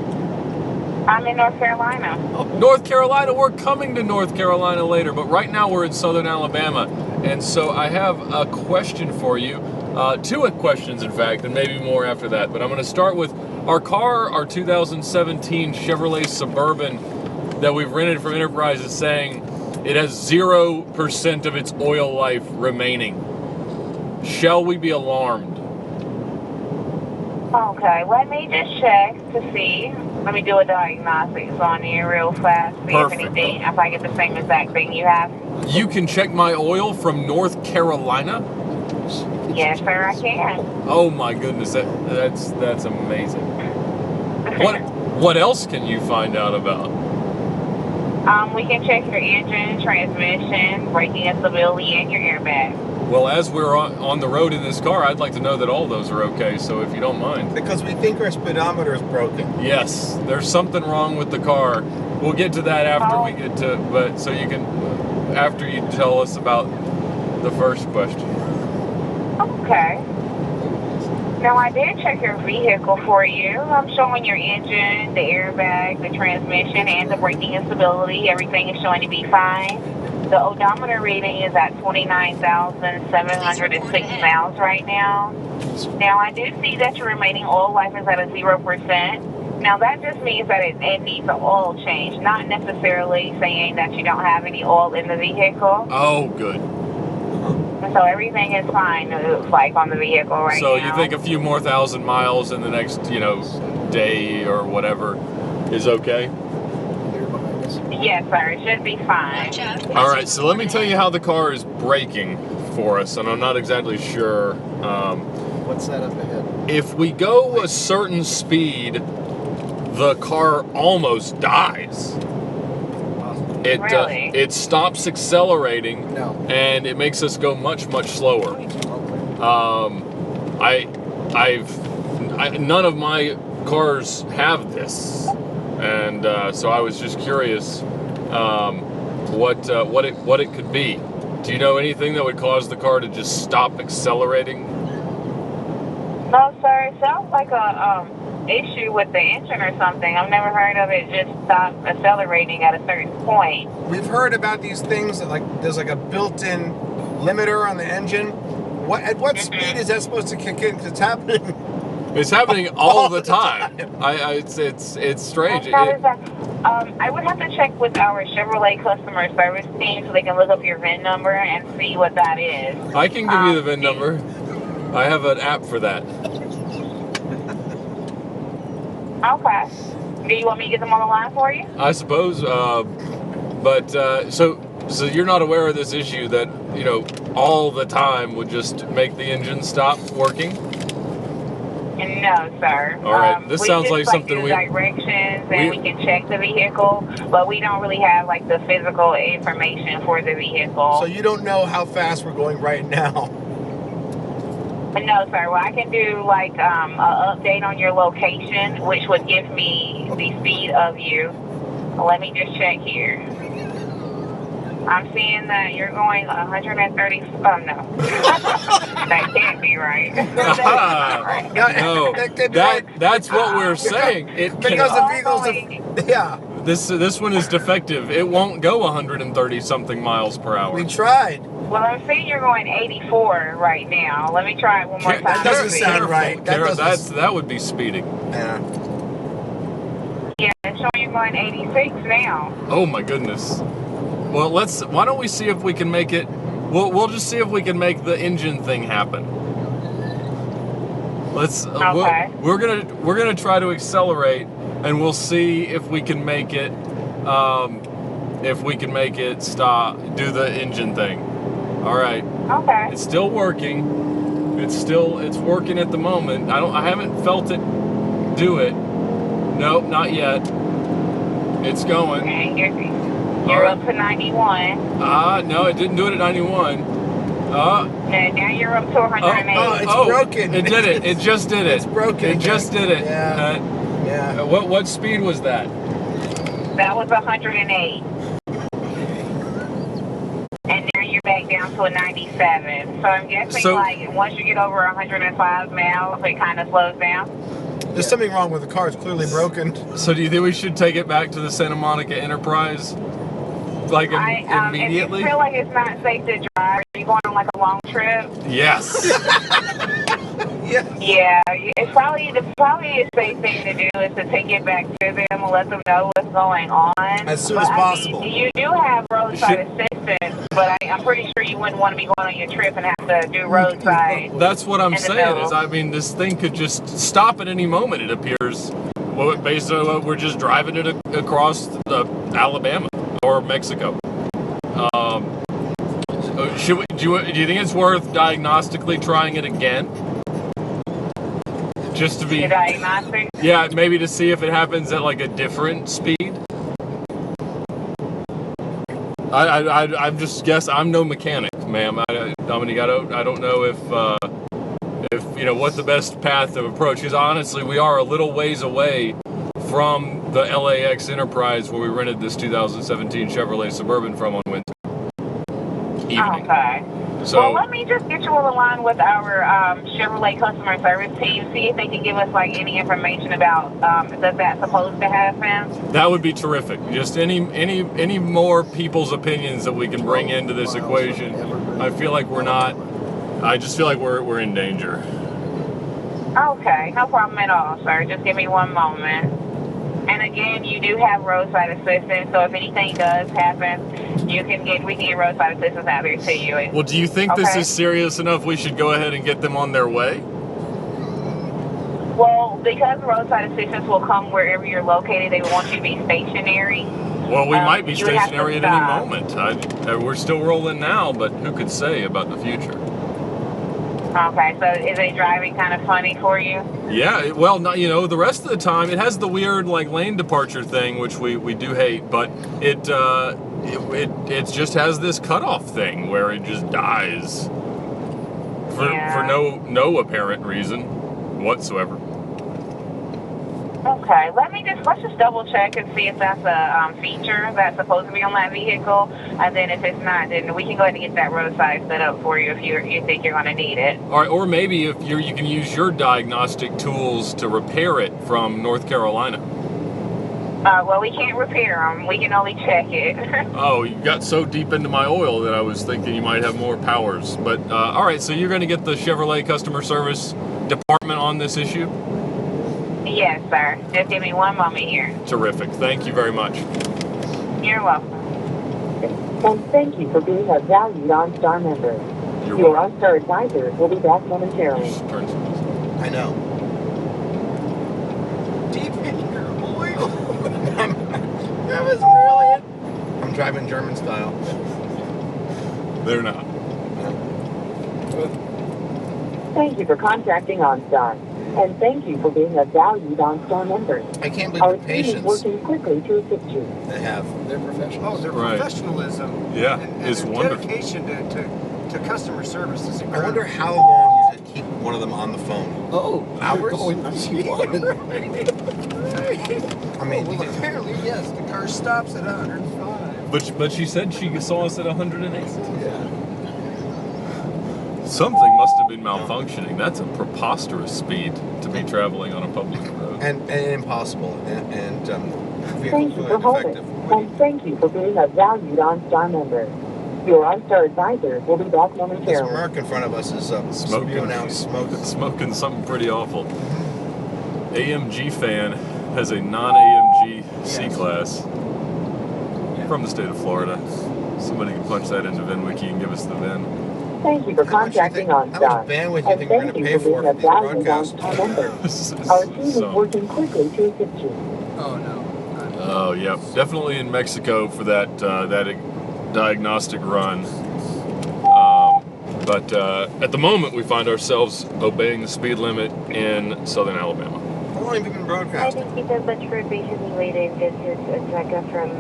I'm in North Carolina. North Carolina, we're coming to North Carolina later, but right now we're in southern Alabama. And so I have a question for you. Two questions, in fact, and maybe more after that. But I'm going to start with our car, our 2017 Chevrolet Suburban that we've rented from Enterprise is saying it has 0% of its oil life remaining. Shall we be alarmed? Okay, let me just check to see. Let me do a diagnostics on you real fast. See Perfect. if anything, if I get the same exact thing you have. You can check my oil from North Carolina? Yes, sir, I can. Oh my goodness, that's amazing. What else can you find out about? We can check your engine, transmission, braking stability, and your airbag. Well, as we're on the road in this car, I'd like to know that all those are okay, so if you don't mind. Because we think our speedometer is broken. Yes, there's something wrong with the car. We'll get to that after we get to, but so you can, after you tell us about the first question. Okay. Now, I did check your vehicle for you. I'm showing your engine, the airbag, the transmission, and the braking stability. Everything is showing to be fine. The odometer reading is at 29,706 miles right now. Now, I do see that your remaining oil life is at a 0%. Now, that just means that it needs an oil change, not necessarily saying that you don't have any oil in the vehicle. Oh, good. So everything is fine, it looks like, on the vehicle right now. So you think a few more thousand miles in the next, day or whatever is okay? Yes, sir. It should be fine. All right, so let me tell you how the car is braking for us, and I'm not exactly sure. What's that up ahead? If we go a certain speed, the car almost dies. Really? It stops accelerating, and it makes us go much slower. None of my cars have this, and so I was just curious what it could be. Do you know anything that would cause the car to just stop accelerating? No, sir. It sounds like a issue with the engine or something. I've never heard of it just stop accelerating at a certain point. We've heard about these things that there's like a built-in limiter on the engine. At what speed is that supposed to kick in? 'Cause it's happening. It's happening all the time. It's strange. I would have to check with our Chevrolet customer service team so they can look up your VIN number and see what that is. I can give you the VIN number. I have an app for that. Okay. Do you want me to get them on the line for you? I suppose, but so you're not aware of this issue that all the time would just make the engine stop working? No, sir. All right, this sounds like something we directions and we can check the vehicle, but we don't really have the physical information for the vehicle. So you don't know how fast we're going right now? No, sir. Well, I can do an update on your location, which would give me the speed of you. Let me just check here. I'm seeing that you're going 130. Oh, no. That can't be right. No, that's what we're saying. Because the vehicle's This one is defective. It won't go 130 something miles per hour. We tried. Well, I'm seeing you're going 84 right now. Let me try it one more time. That doesn't sound right. That would be speeding. Yeah. Yeah, it's showing you're going 86 now. Oh my goodness. Well, why don't we see if we can make it. We'll just see if we can make the engine thing happen. Okay. We're gonna try to accelerate, and we'll see if we can make it. If we can make it stop, do the engine thing. All right. Okay. It's still working. It's working at the moment. I haven't felt it do it. Nope, not yet. It's going. Okay, you're up to 91. No, it didn't do it at 91. Now you're up to 108. It's broken. It did it. It just did it. It's broken. It just did it. Yeah. Yeah. What speed was that? That was 108. And now you're back down to a 97. So I'm guessing once you get over 105 miles, it kind of slows down. There's something wrong with the car. It's clearly broken. So do you think we should take it back to the Santa Monica Enterprise? Like immediately? If you feel like it's not safe to drive, are you going on like a long trip? Yes. Yeah, it's probably a safe thing to do is to take it back to them and let them know what's going on. As soon as possible. You do have roadside assistance, but I'm pretty sure you wouldn't want to be going on your trip and have to do roadside. That's what I'm saying. Is I mean, this thing could just stop at any moment. It appears. Well, based on what we're just driving it across Alabama or Mexico. Do you think it's worth diagnostically trying it again? Just to be diagnostic? Yeah, maybe to see if it happens at like a different speed. I'm just guess. I'm no mechanic, ma'am. Dominique, I don't know if you know what the best path of approach is. Honestly, we are a little ways away from the LAX Enterprise where we rented this 2017 Chevrolet Suburban from on Wednesday evening. Okay. So, well, let me just get you on the line with our Chevrolet customer service team, see if they can give us like any information about does that supposed to happen. that would be terrific. Just any more people's opinions that we can bring into this equation. I feel like we're not. I just feel like we're in danger. Okay, no problem at all, sir. Just give me one moment. And again, you do have roadside assistance, so if anything does happen, we can get roadside assistance out there to you. Well, do you think this is serious enough we should go ahead and get them on their way? Well, because roadside assistance will come wherever you're located, they want you to be stationary. Well, we might be you would have to stationary at any stop. moment. We're still rolling now, but who could say about the future? Okay, so is it driving kind of funny for you? Yeah, well, not, you know, the rest of the time it has the weird like lane departure thing, which we do hate, but it just has this cutoff thing where it just dies for no apparent reason whatsoever. Okay, let's just double check and see if that's a feature that's supposed to be on that vehicle, and then if it's not, then we can go ahead and get that roadside set up for you if you think you're going to need it. All right, or maybe if you can use your diagnostic tools to repair it from North Carolina. Well, we can't repair them. We can only check it. Oh, you got so deep into my oil that I was thinking you might have more powers. But all right, so you're going to get the Chevrolet customer service department on this issue? Yes, sir. Just give me one moment here. Terrific. Thank you very much. You're welcome. And thank you for being a valued OnStar member. Your OnStar advisor will be back momentarily. I know. Deep in your oil. That was brilliant. I'm driving German style. They're not. Thank you for contacting OnStar. And thank you for being a valued OnStar member. I can't believe Our the team is patience working quickly to assist you. they have. They're professional. Oh, their Right. professionalism. Yeah, and it's their wonderful. dedication to customer service is I incredible. wonder how long you could keep one of them on the phone. Oh, Hours? I mean, well, apparently, yes, the car stops at 105. But she said she saw us at 108. Yeah. Something must have been malfunctioning. That's a preposterous speed to be traveling on a public road. and impossible and Thank you for holding. And thank you for being a valued OnStar member. Your OnStar advisor will be back this momentarily. Merc in front of us is spewing out smoke. Smoking something pretty awful. AMG fan has a non-AMG C-Class from the state of Florida. Somebody can punch that into VINwiki and give us the VIN. Thank you for contacting How OnStar. much bandwidth do you And think we're thank going to you pay for being for a these valued broadcasts? OnStar member. Our team is working quickly to assist you. Oh, no. Oh, yeah, definitely in Mexico for that diagnostic run. But at the moment, we find ourselves obeying the speed limit in southern Alabama. How long have you been Hi, broadcasting? thank you so much for patiently waiting. This is Rebecca from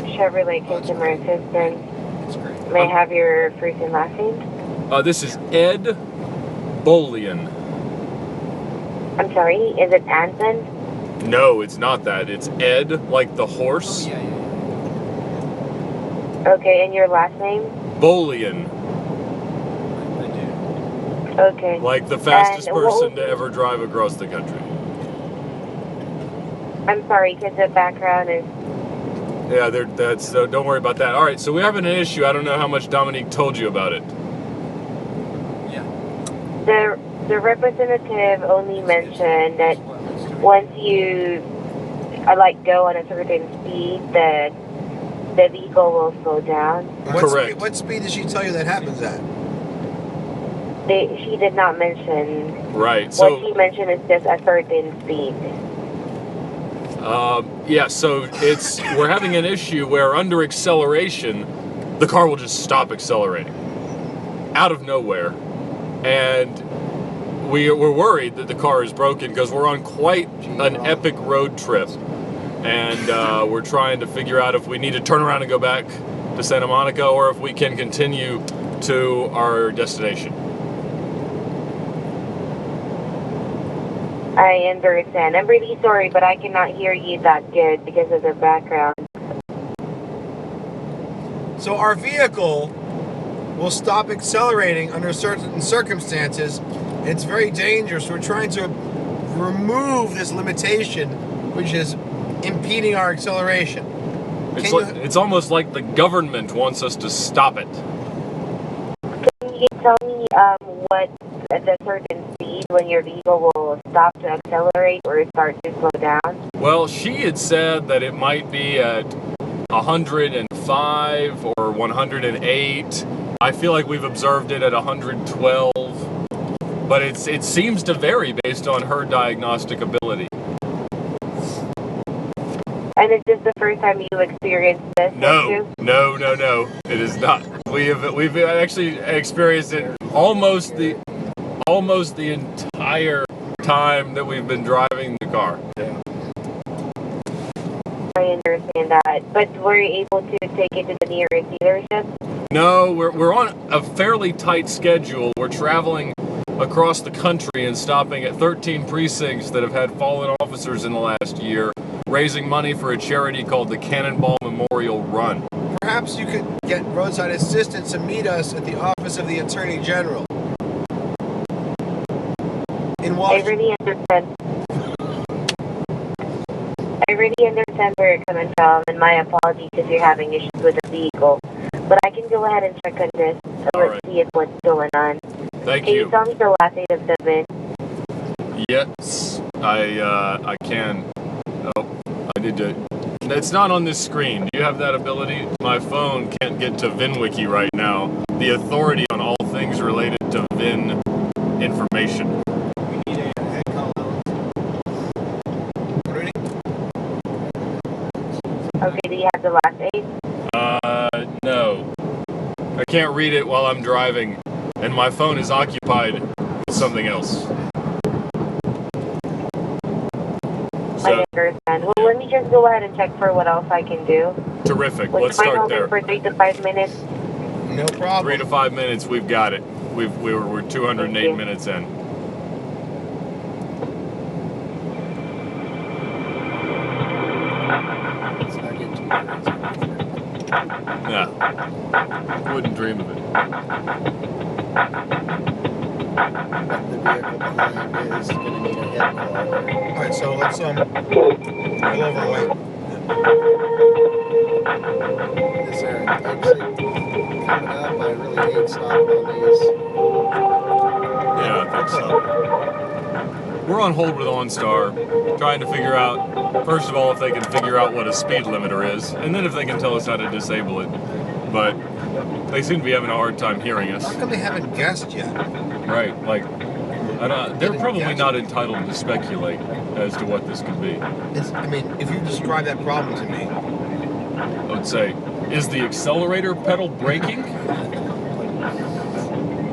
Chevrolet Customer Assistance. That's great. May I have your first and last name? This is Ed Bolian. I'm sorry, is it Anson? No, it's not that. It's Ed, like the horse. Yeah. Okay, and your last name? Bolian, I do. Okay. like the fastest And what person was- to ever drive across the country. I'm sorry, because the background is... Yeah, that's don't worry about that. All right, so we're having an issue. I don't know how much Dominique told you about it. The representative only mentioned that once you go on a certain speed, the vehicle will slow down. Correct. What speed did she tell you that happens at? She did not mention. Right. So what she mentioned is just a certain speed. Yeah. So we're having an issue where under acceleration, the car will just stop accelerating out of nowhere, and we're worried that the car is broken because we're on quite an epic road trip, and we're trying to figure out if we need to turn around and go back to Santa Monica or if we can continue to our destination. I understand. I'm really sorry, but I cannot hear you that good because of the background. So our vehicle will stop accelerating under certain circumstances. It's very dangerous. We're trying to remove this limitation, which is impeding our acceleration. It's almost like the government wants us to stop it. Can you tell me what the certain speed when your vehicle will stop to accelerate or start to slow down? Well, she had said that it might be at 105 or 108. I feel like we've observed it at 112, but it seems to vary based on her diagnostic ability. And is this the first time you experienced this? No. It is not. We've actually experienced it almost the entire time that we've been driving the car. Yeah. I understand that, but were you able to take it to the nearest dealership? No, we're on a fairly tight schedule. We're traveling across the country and stopping at 13 precincts that have had fallen officers in the last year, raising money for a charity called the Cannonball Memorial Run. Perhaps you could get roadside assistance to meet us at the office of the Attorney General. In Washington. I really understand where you're coming from, and my apologies if you're having issues with the vehicle. But I can go ahead and check on this and let's see what's going on. Thank you. Can you tell me the last 8 of the VIN? Yes, I can. Oh, I need to. It's not on this screen. Do you have that ability? My phone can't get to VINwiki right now. The authority on all things related to VIN information. Okay, do you have the last 8? No. I can't read it while I'm driving, and my phone is occupied with something else. I understand. Well, let me just go ahead and check for what else I can do. Terrific. Let's start there. For 3 to 5 minutes. No problem. 3 to 5 minutes. We've got it. We're 208 minutes in. Yeah. Wouldn't dream of it. The vehicle behind is going to need a head call. Alright, so let's pull over and wait. Is there an exit coming up? I really hate stopping on these. Yeah, I think so. We're on hold with OnStar, trying to figure out, first of all, if they can figure out what a speed limiter is, and then if they can tell us how to disable it. But they seem to be having a hard time hearing us. How come they haven't guessed yet? Right, like, they're probably not entitled to speculate as to what this could be. I mean, if you describe that problem to me, I would say, is the accelerator pedal braking?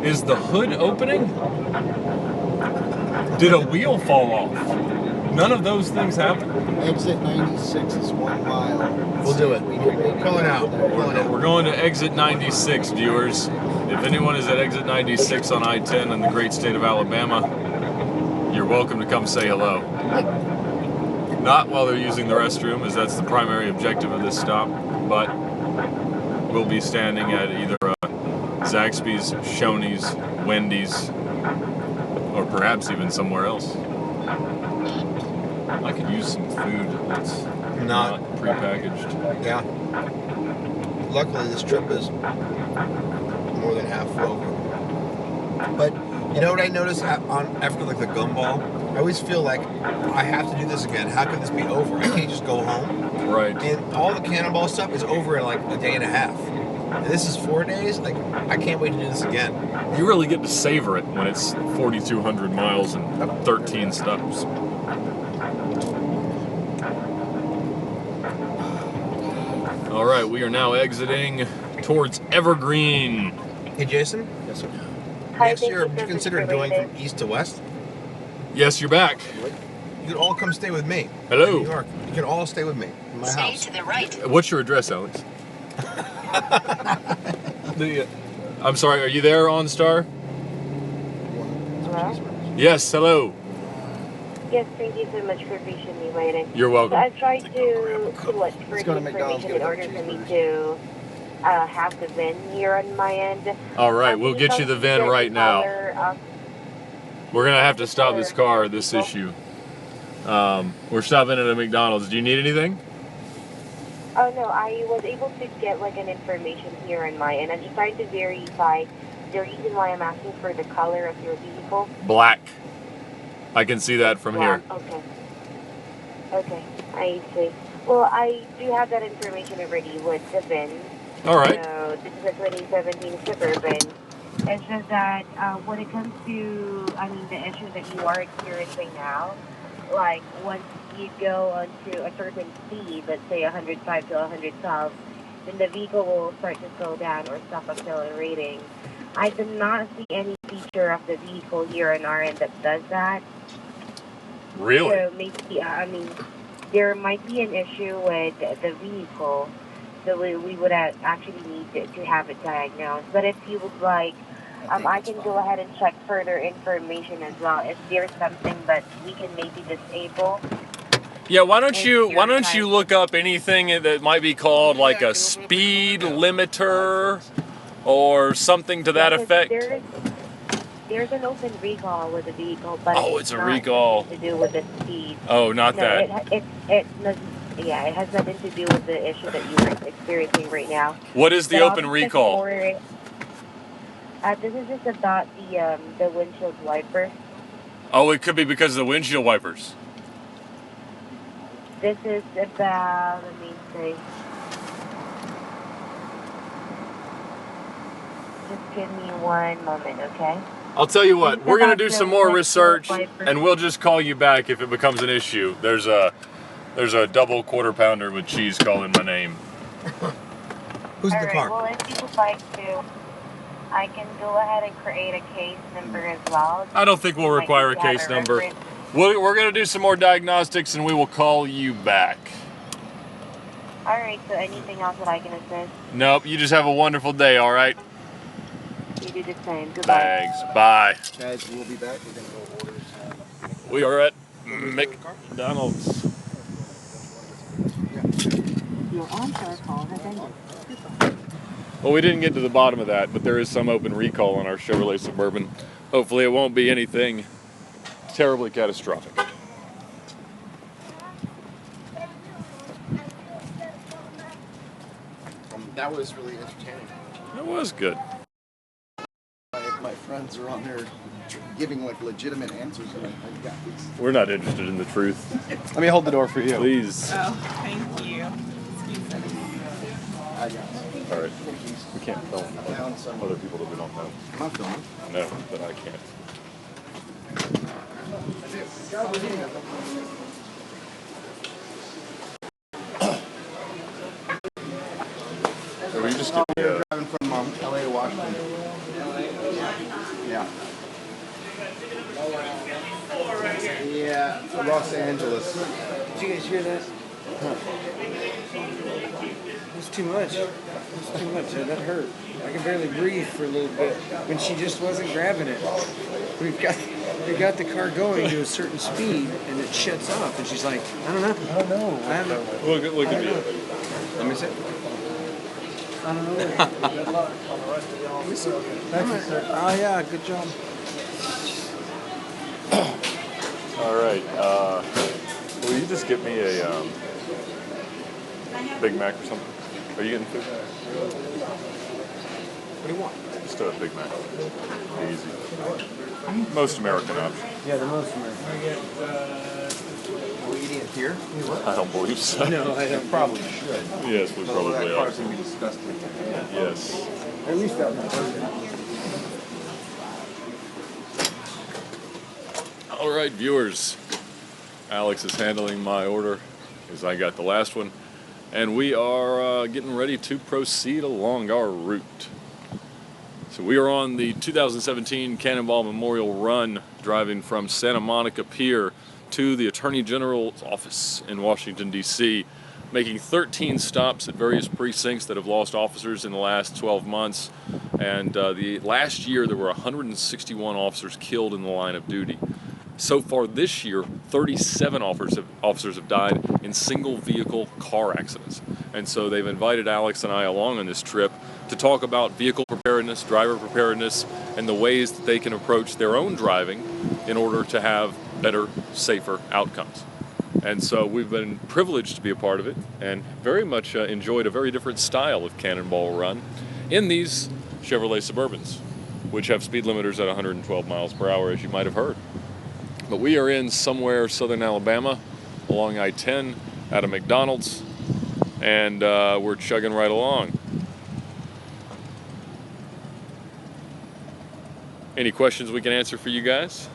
Is the hood opening? Did a wheel fall off? None of those things happen. Exit 96 is 1 mile. We'll do it. We're pulling out. We're going to exit 96, viewers. If anyone is at exit 96 on I-10 in the great state of Alabama, you're welcome to come say hello. Not while they're using the restroom, as that's the primary objective of this stop, but we'll be standing at either Zaxby's, Shoney's, Wendy's, or perhaps even somewhere else. I could use some food that's Not prepackaged. Yeah. Luckily, this trip is more than half over. But you know what I noticed after like the gumball? I always feel like I have to do this again. How could this be over? I can't just go home. Right. And all the Cannonball stuff is over in like a day and a half. And this is 4 days. Like, I can't wait to do this again. You really get to savor it when it's 4,200 miles and 13 stops. All right, we are now exiting towards Evergreen. Hey, Jason? Yes, sir. Next year, would you consider going from east to west? Yes, you're back. You can all come stay with me. Hello. In New York. You can all stay with me in my house. Stay to the right. What's your address, Alex? I'm sorry, are you there, OnStar? Hello? Yes, hello. Yes, thank you so much for patiently waiting. You're welcome. So I've tried to look for the information in order for me to have the VIN here on my end. All right, we'll get you the VIN right now. We're going to have to stop this car, this issue. We're stopping at a McDonald's. Do you need anything? Oh no, I was able to get like an information here on my end. I'm just trying to verify the reason why I'm asking for the color of your vehicle. Black. I can see that from here. Okay. Okay, I see. Well, I do have that information already with the VIN. All right. So this is a 2017 Suburban. It's just that when it comes to, I mean, the issue that you are experiencing now, like once you go onto a certain speed, let's say 105 to 112, then the vehicle will start to slow down or stop accelerating. I did not see any feature of the vehicle here on our end that does that. Really? So maybe, I mean, there might be an issue with the vehicle, so we would actually need to have it diagnosed. But if you would like, I can go ahead and check further information as well. If there's something that we can maybe disable. Yeah, why don't you look up anything that might be called like a speed limiter or something to that effect? There's an open recall with the vehicle, but it's a recall to do with the speed. Oh, not that. It has nothing to do with the issue that you are experiencing right now. What is the open recall? This is just about the windshield wiper. Oh, it could be because of the windshield wipers. This is about, let me see. Just give me one moment, okay? I'll tell you what, we're going to do some more research and we'll just call you back if it becomes an issue. There's a double quarter pounder with cheese calling my name. Who's in the car? Well, if you would like to, I can go ahead and create a case number as well. I don't think we'll require a case number. We're going to do some more diagnostics and we will call you back. All right, so anything else that I can assist? Nope, you just have a wonderful day, all right? You do the same. Goodbye. Thanks. Bye. Guys, we'll be back. We're going to go orders. We are at McDonald's. Your on-star call has ended. Well, we didn't get to the bottom of that, but there is some open recall on our Chevrolet Suburban. Hopefully it won't be anything terribly catastrophic. That was really entertaining. It was good. My friends are on there giving like legitimate answers. And I got these. We're not interested in the truth. Let me hold the door for you. Please. Oh, thank you. I got it. All right. We can't film other people that we don't know. I'm not filming. No, but I can't. So we just get driving from LA to Washington. Yeah. Yeah, Los Angeles. Did you guys hear that? It was too much. It was too much. That hurt. I could barely breathe for a little bit when she just wasn't grabbing it. We got the car going to a certain speed and it shuts off and she's like, I don't know. I don't know. I haven't. Look at me. Let me see. I don't know. Let me see. Thank you, sir. Oh yeah, good job. All right. Will you just get me a Big Mac or something? Are you getting food? What do you want? Just a Big Mac. Easy. Most American option. Yeah, the most American. Are we eating it here? I don't believe so. No, I don't. Probably should. Yes, we probably That are. car's going to be disgusting. Yes. At least that one. All right, viewers. Alex is handling my order because I got the last one. And we are getting ready to proceed along our route. So we are on the 2017 Cannonball Memorial Run, driving from Santa Monica Pier to the Attorney General's office in Washington, D.C., making 13 stops at various precincts that have lost officers in the last 12 months. And the last year, there were 161 officers killed in the line of duty. So far this year, 37 officers have died in single vehicle car accidents. And so they've invited Alex and I along on this trip to talk about vehicle preparedness, driver preparedness, and the ways that they can approach their own driving in order to have better, safer outcomes. And so we've been privileged to be a part of it and very much enjoyed a very different style of Cannonball Run in these Chevrolet Suburbans, which have speed limiters at 112 miles per hour, as you might have heard. But we are in somewhere southern Alabama along I-10 at a McDonald's, and we're chugging right along. Any questions we can answer for you guys?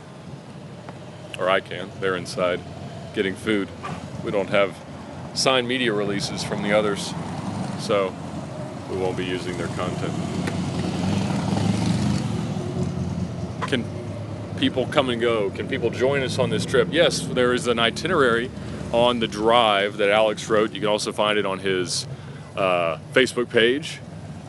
Or I can. They're inside getting food. We don't have signed media releases from the others, so we won't be using their content. Can people come and go? Can people join us on this trip? Yes, there is an itinerary on the drive that Alex wrote. You can also find it on his Facebook page,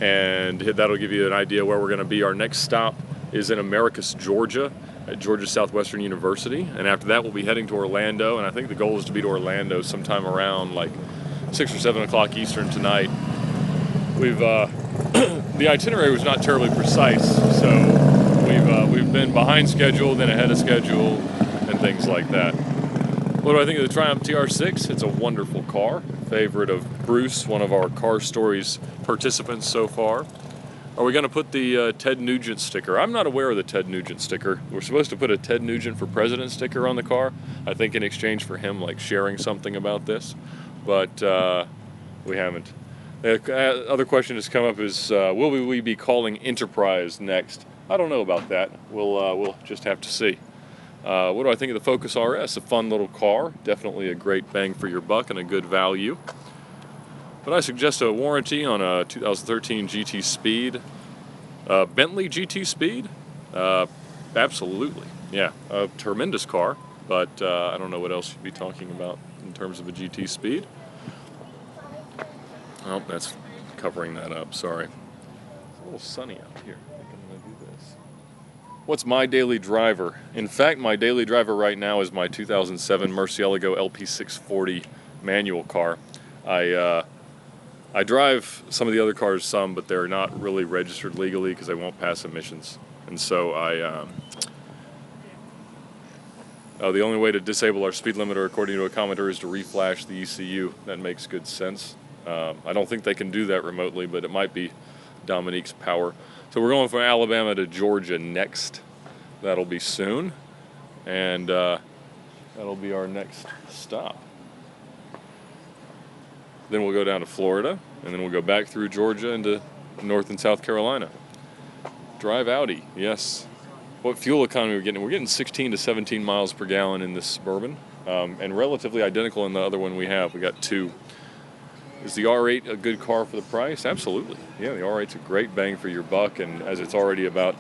and that'll give you an idea where we're going to be. Our next stop is in Americus, Georgia, at Georgia Southwestern University, and after that we'll be heading to Orlando, and I think the goal is to be to Orlando sometime around like 6 or 7 o'clock Eastern tonight. We've the itinerary was not terribly precise, so we've been behind schedule, then ahead of schedule, and things like that. What do I think of the Triumph TR6? It's a wonderful car, favorite of Bruce, one of our Car Stories participants so far. Are we going to put the Ted Nugent sticker? I'm not aware of the Ted Nugent sticker. We're supposed to put a Ted Nugent for President sticker on the car, I think in exchange for him like sharing something about this, but we haven't. The other question that's come up is, will we be calling Enterprise next? I don't know about that. We'll just have to see. What do I think of the Focus RS? A fun little car, definitely a great bang for your buck and a good value. But I suggest a warranty on a 2013 GT Speed. Bentley GT Speed? Absolutely. Yeah, a tremendous car, but I don't know what else you'd be talking about in terms of a GT Speed. Oh, that's covering that up, sorry. It's a little sunny out here. I think I'm going to do this. What's my daily driver? In fact, my daily driver right now is my 2007 Murcielago LP640 manual car. I drive some of the other cars some, but they're not really registered legally because they won't pass emissions. And so the only way to disable our speed limiter, according to a commenter, is to reflash the ECU. That makes good sense. I don't think they can do that remotely, but it might be Dominique's power. So we're going from Alabama to Georgia next. That'll be soon. And that'll be our next stop. Then we'll go down to Florida, and then we'll go back through Georgia into North and South Carolina. Drive Audi, yes. What fuel economy we're getting? We're getting 16 to 17 miles per gallon in this Suburban, and relatively identical in the other one we have. We got 2. Is the R8 a good car for the price? Absolutely. Yeah, the R8's a great bang for your buck, and as it's already about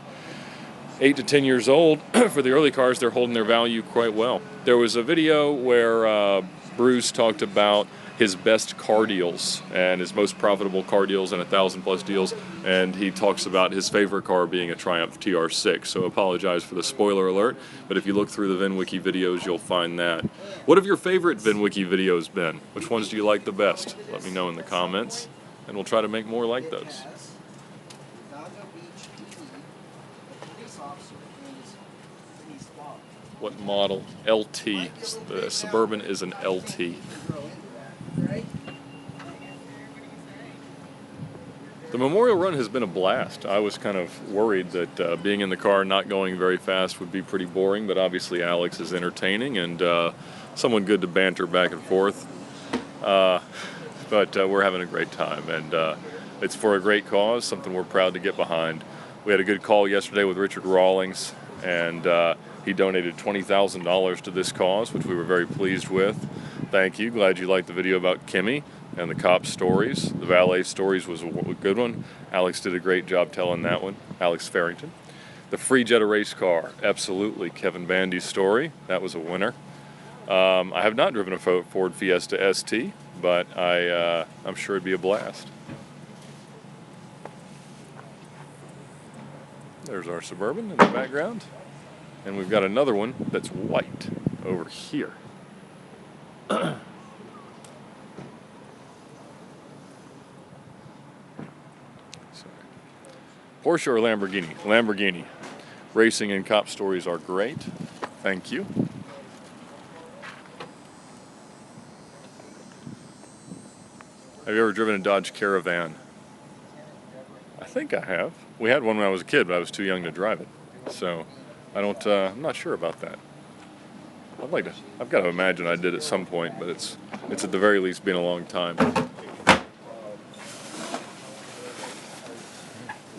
8 to 10 years old, for the early cars, they're holding their value quite well. There was a video where Bruce talked about his best car deals and his most profitable car deals and 1,000+ deals, and he talks about his favorite car being a Triumph TR6. So apologize for the spoiler alert, but if you look through the VINwiki videos, you'll find that. What have your favorite VINwiki videos been? Which ones do you like the best? Let me know in the comments, and we'll try to make more like those. What model? LT. The Suburban is an LT. The Memorial Run has been a blast. I was kind of worried that being in the car not going very fast would be pretty boring, but obviously Alex is entertaining and someone good to banter back and forth. But we're having a great time, and it's for a great cause, something we're proud to get behind. We had a good call yesterday with Richard Rawlings, and he donated $20,000 to this cause, which we were very pleased with. Thank you. Glad you liked the video about Kimmy and the cop stories. The valet stories was a good one. Alex did a great job telling that one. Alex Farrington. The free Jetta race car, absolutely. Kevin Bandy's story, that was a winner. I have not driven a Ford Fiesta ST, but I'm sure it'd be a blast. There's our Suburban in the background. And we've got another one that's white over here. Porsche or Lamborghini? Lamborghini. Racing and cop stories are great. Thank you. Have you ever driven a Dodge Caravan? I think I have. We had one when I was a kid, but I was too young to drive it. So I'm not sure about that. I've got to imagine I did at some point, but it's at the very least been a long time.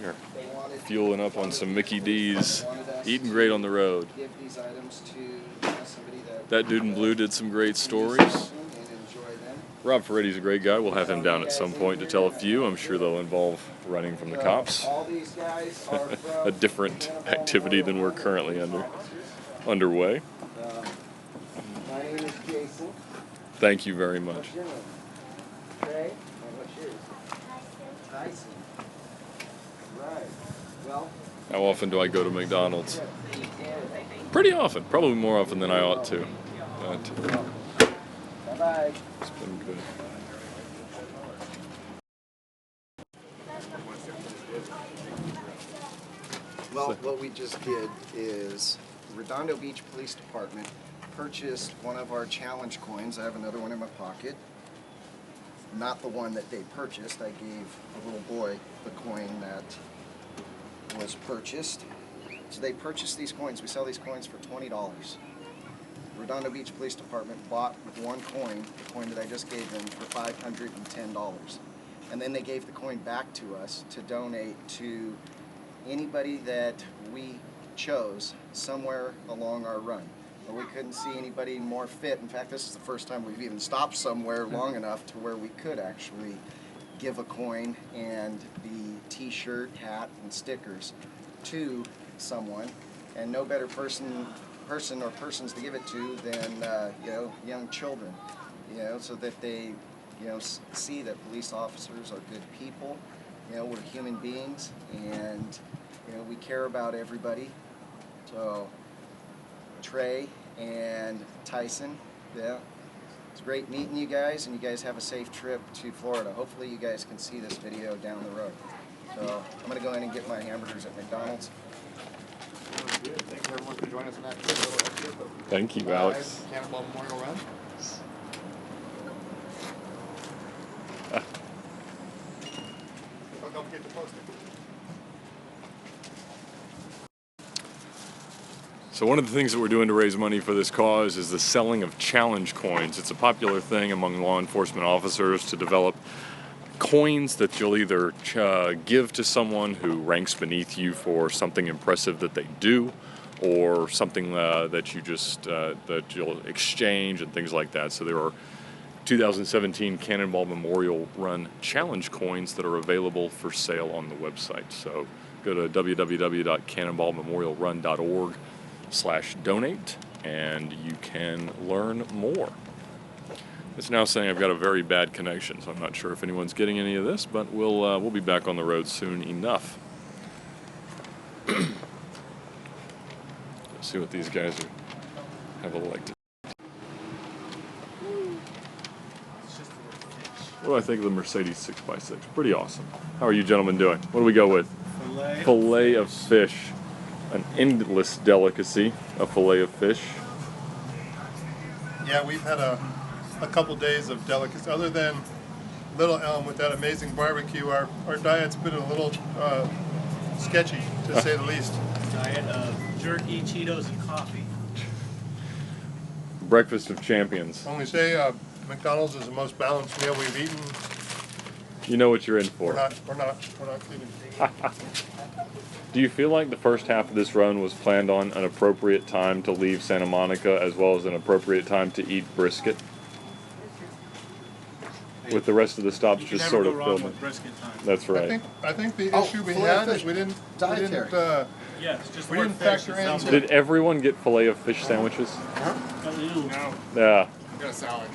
We're fueling up on some Mickey D's, eating great on the road. That dude in blue did some great stories. Rob Ferretti's a great guy. We'll have him down at some point to tell a few. I'm sure they'll involve running from the cops. A different activity than we're currently underway. My name is Jason. Thank you very much. What's your name? Trey? And what's yours? Tyson. Right. Well. How often do I go to McDonald's? Pretty often. Probably more often than I ought to. But bye-bye. It's been good. Well, what we just did is Redondo Beach Police Department purchased one of our challenge coins. I have another one in my pocket. Not the one that they purchased. I gave a little boy the coin that was purchased. So they purchased these coins. We sell these coins for $20. Redondo Beach Police Department bought one coin, the coin that I just gave them, for $510. And then they gave the coin back to us to donate to anybody that we chose somewhere along our run. But we couldn't see anybody more fit. In fact, this is the first time we've even stopped somewhere long enough to where we could actually give a coin and the t-shirt, hat, and stickers to someone. And no better person or persons to give it to than young children, so that they see that police officers are good people. We're human beings, and we care about everybody. So Trey and Tyson, it's great meeting you guys, and you guys have a safe trip to Florida. Hopefully you guys can see this video down the road. So I'm going to go in and get my hamburgers at McDonald's. Good. Thanks everyone for joining us on that trip. Thank you, Alex. Cannonball Memorial Run. Don't forget to post it. So one of the things that we're doing to raise money for this cause is the selling of challenge coins. It's a popular thing among law enforcement officers to develop coins that you'll either give to someone who ranks beneath you for something impressive that they do, or something that you'll exchange and things like that. So there are 2017 Cannonball Memorial Run challenge coins that are available for sale on the website. So go to www.cannonballmemorialrun.org/donate and you can learn more. It's now saying I've got a very bad connection, so I'm not sure if anyone's getting any of this, but we'll be back on the road soon enough. Let's see what these guys have elected. What do I think of the Mercedes 6x6? Pretty awesome. How are you gentlemen doing? What do we go with? Filet of fish. An endless delicacy, a fillet of fish. Yeah, we've had a couple days of delicacy. Other than Little Elm with that amazing barbecue, our diet's been a little sketchy, to say the least. Diet of jerky, Cheetos, and coffee. Breakfast of champions. When we say McDonald's is the most balanced meal we've eaten, You know what you're in for. we're not kidding. Do you feel like the first half of this run was planned on an appropriate time to leave Santa Monica as well as an appropriate time to eat brisket? With the rest of the stops just sort of filled in. That's right. I think the issue we had is we didn't factor in. Did everyone get fillet of fish sandwiches? No. Yeah. We got a salad.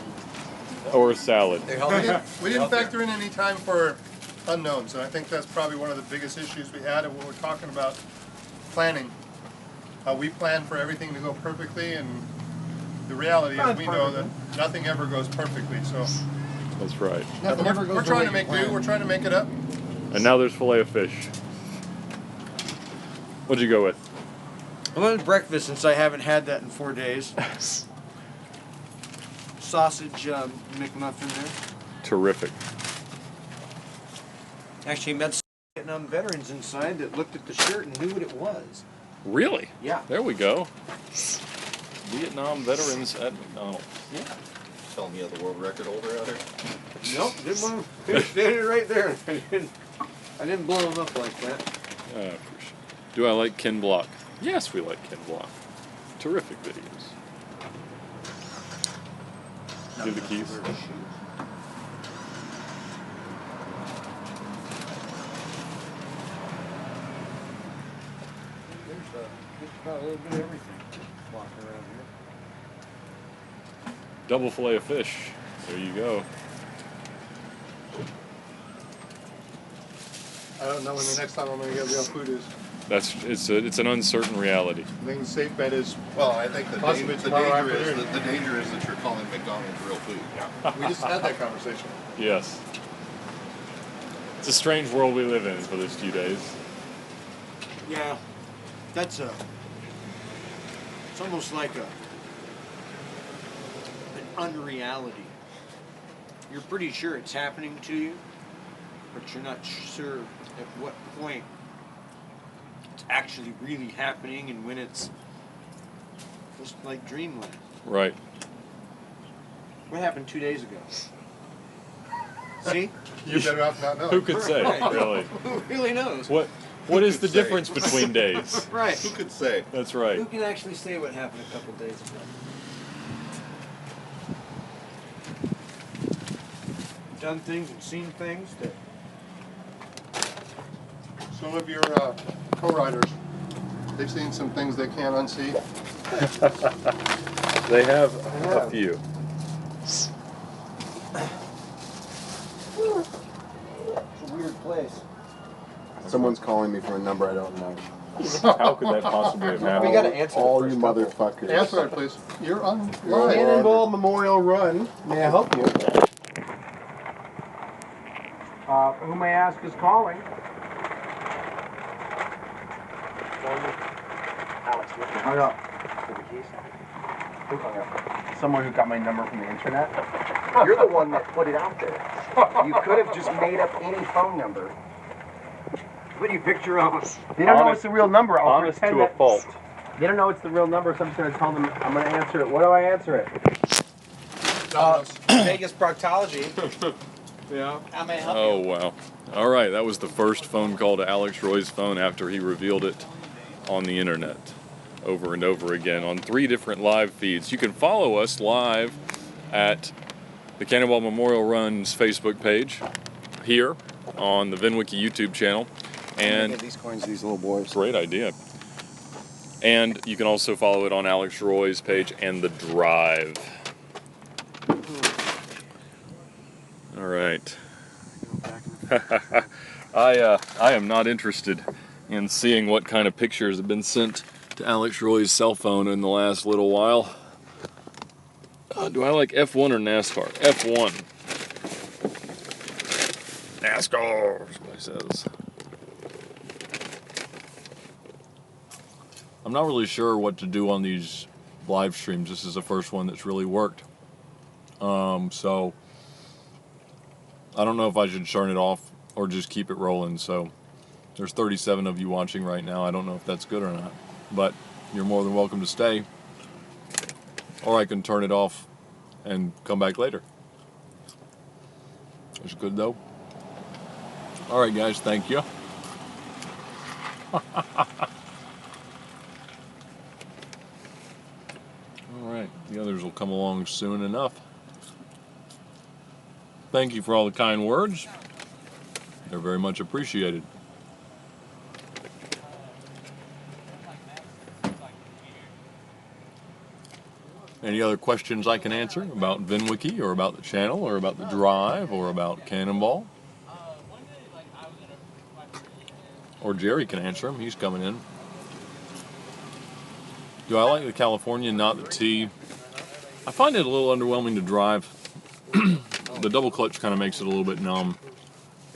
Or a salad. We didn't factor in any time for unknowns, and I think that's probably one of the biggest issues we had. And when we're talking about planning, we plan for everything to go perfectly, and the reality is we know that nothing ever goes perfectly. So that's right. We're trying to make do. We're trying to make it up. And now there's fillet of fish. What'd you go with? I went with breakfast since I haven't had that in 4 days. Sausage McMuffin there. Terrific. Actually met some Vietnam veterans inside that looked at the shirt and knew what it was. Really? Yeah. There we go. Vietnam veterans at McDonald's. Yeah. Telling me the world record holder out here? Nope, didn't want to. He was standing right there. I didn't blow him up like that. For sure. Do I like Ken Block? Yes, we like Ken Block. Terrific videos. Give the keys. Just about a little bit of everything walking around here. Double fillet of fish. There you go. I don't know when the next time I'm going to get real food is. It's an uncertain reality. I think the safe bet is. Well, I think the possibly danger is that you're calling McDonald's real food. Yeah. We just had that conversation. Yes. It's a strange world we live in for these few days. Yeah, that's it's almost like an unreality. You're pretty sure it's happening to you, but you're not sure at what point it's actually really happening and when it's just like dreamland. Right. What happened 2 days ago? See? You better off not knowing. Who could say, Right. really? Who really knows? What is the difference between days? Right. Who could say? That's right. Who can actually say what happened a couple days ago? Done things and seen things that. Some of your co-riders, they've seen some things they can't unsee. They have a few. It's a weird place. Someone's calling me from a number I don't know. How could that possibly have happened? We gotta answer all you motherfuckers. Answer it, please. You're on Cannonball Memorial Run. May I help you? Who may I ask is calling? Alex, Hung up. who hung up? Someone who got my number from the internet. You're the one that put it out there. You could have just made up any phone number. What do you picture of us? They don't know it's the real number. I'll Honest pretend to a that fault. They don't know it's the real number, so I'm just going to tell them I'm going to answer it. What do I answer it? Vegas proctology. Yeah. How may I help Oh, wow. All right, that was the first phone call to Alex Roy's phone after he revealed it on the internet over and over again on 3 different live feeds. You can follow us live at the Cannonball Memorial Run's Facebook page here on the VINwiki YouTube channel. And these coins, these little boys. Great idea. And you can also follow it on Alex Roy's page and The Drive. All right. I am not interested in seeing what kind of pictures have been sent to Alex Roy's cell phone in the last little while. Do I like F1 or NASCAR? F1. NASCAR, is what he says. I'm not really sure what to do on these live streams. This is the first one that's really worked. So I don't know if I should turn it off or just keep it rolling. So there's 37 of you watching right now. I don't know if that's good or not, but you're more than welcome to stay, or I can turn it off and come back later. It's good though. All right, guys, thank you. All right, the others will come along soon enough. Thank you for all the kind words. They're very much appreciated. Any other questions I can answer about VINwiki or about the channel or about the drive or about Cannonball? Or Jerry can answer them. He's coming in. Do I like the California, not the T? I find it a little underwhelming to drive. The double clutch kind of makes it a little bit numb.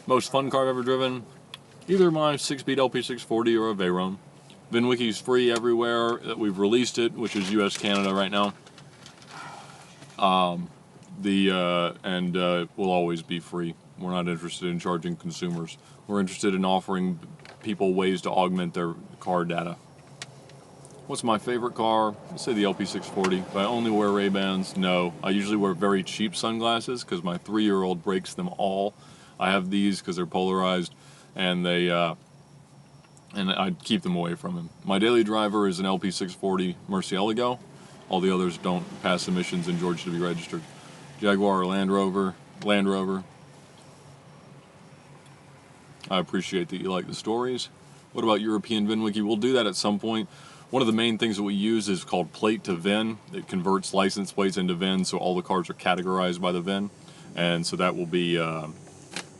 Most fun car I've ever driven, either my 6-speed LP640 or a Veyron. VINwiki's free everywhere that we've released it, which is US, Canada right now. Will always be free. We're not interested in charging consumers. We're interested in offering people ways to augment their car data. What's my favorite car? Let's say the LP640. Do I only wear Ray-Bans? No. I usually wear very cheap sunglasses because my 3-year-old breaks them all. I have these because they're polarized, and I keep them away from him. My daily driver is an LP640 Murcielago. All the others don't pass emissions in Georgia to be registered. Jaguar or Land Rover. Land Rover. I appreciate that you like the stories. What about European VINwiki? We'll do that at some point. One of the main things that we use is called plate to VIN. It converts license plates into VIN, so all the cars are categorized by the VIN. And so that will be, we'll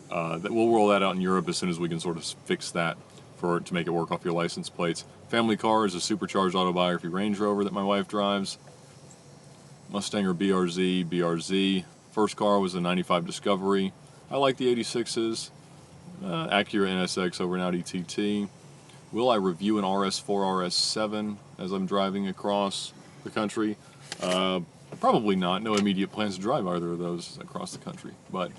roll that out in Europe as soon as we can sort of fix that to make it work off your license plates. Family car is a supercharged autobiography Range Rover that my wife drives. Mustanger BRZ, BRZ. First car was a 95 Discovery. I like the 86s. Acura NSX over an Audi TT. Will I review an RS4, RS7 as I'm driving across the country? Probably not. No immediate plans to drive either of those across the country. But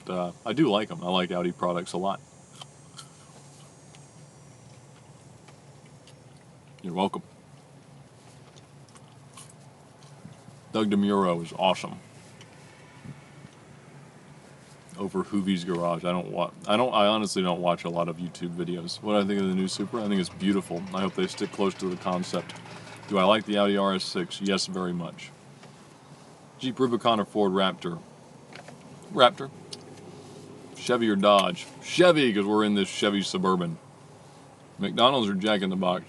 I do like them. I like Audi products a lot. You're welcome. Doug DeMuro is awesome. Over Hoovie's Garage. I honestly don't watch a lot of YouTube videos. What do I think of the new Supra? I think it's beautiful. I hope they stick close to the concept. Do I like the Audi RS6? Yes, very much. Jeep Rubicon or Ford Raptor? Raptor. Chevy or Dodge? Chevy, because we're in this Chevy Suburban. McDonald's or Jack in the Box?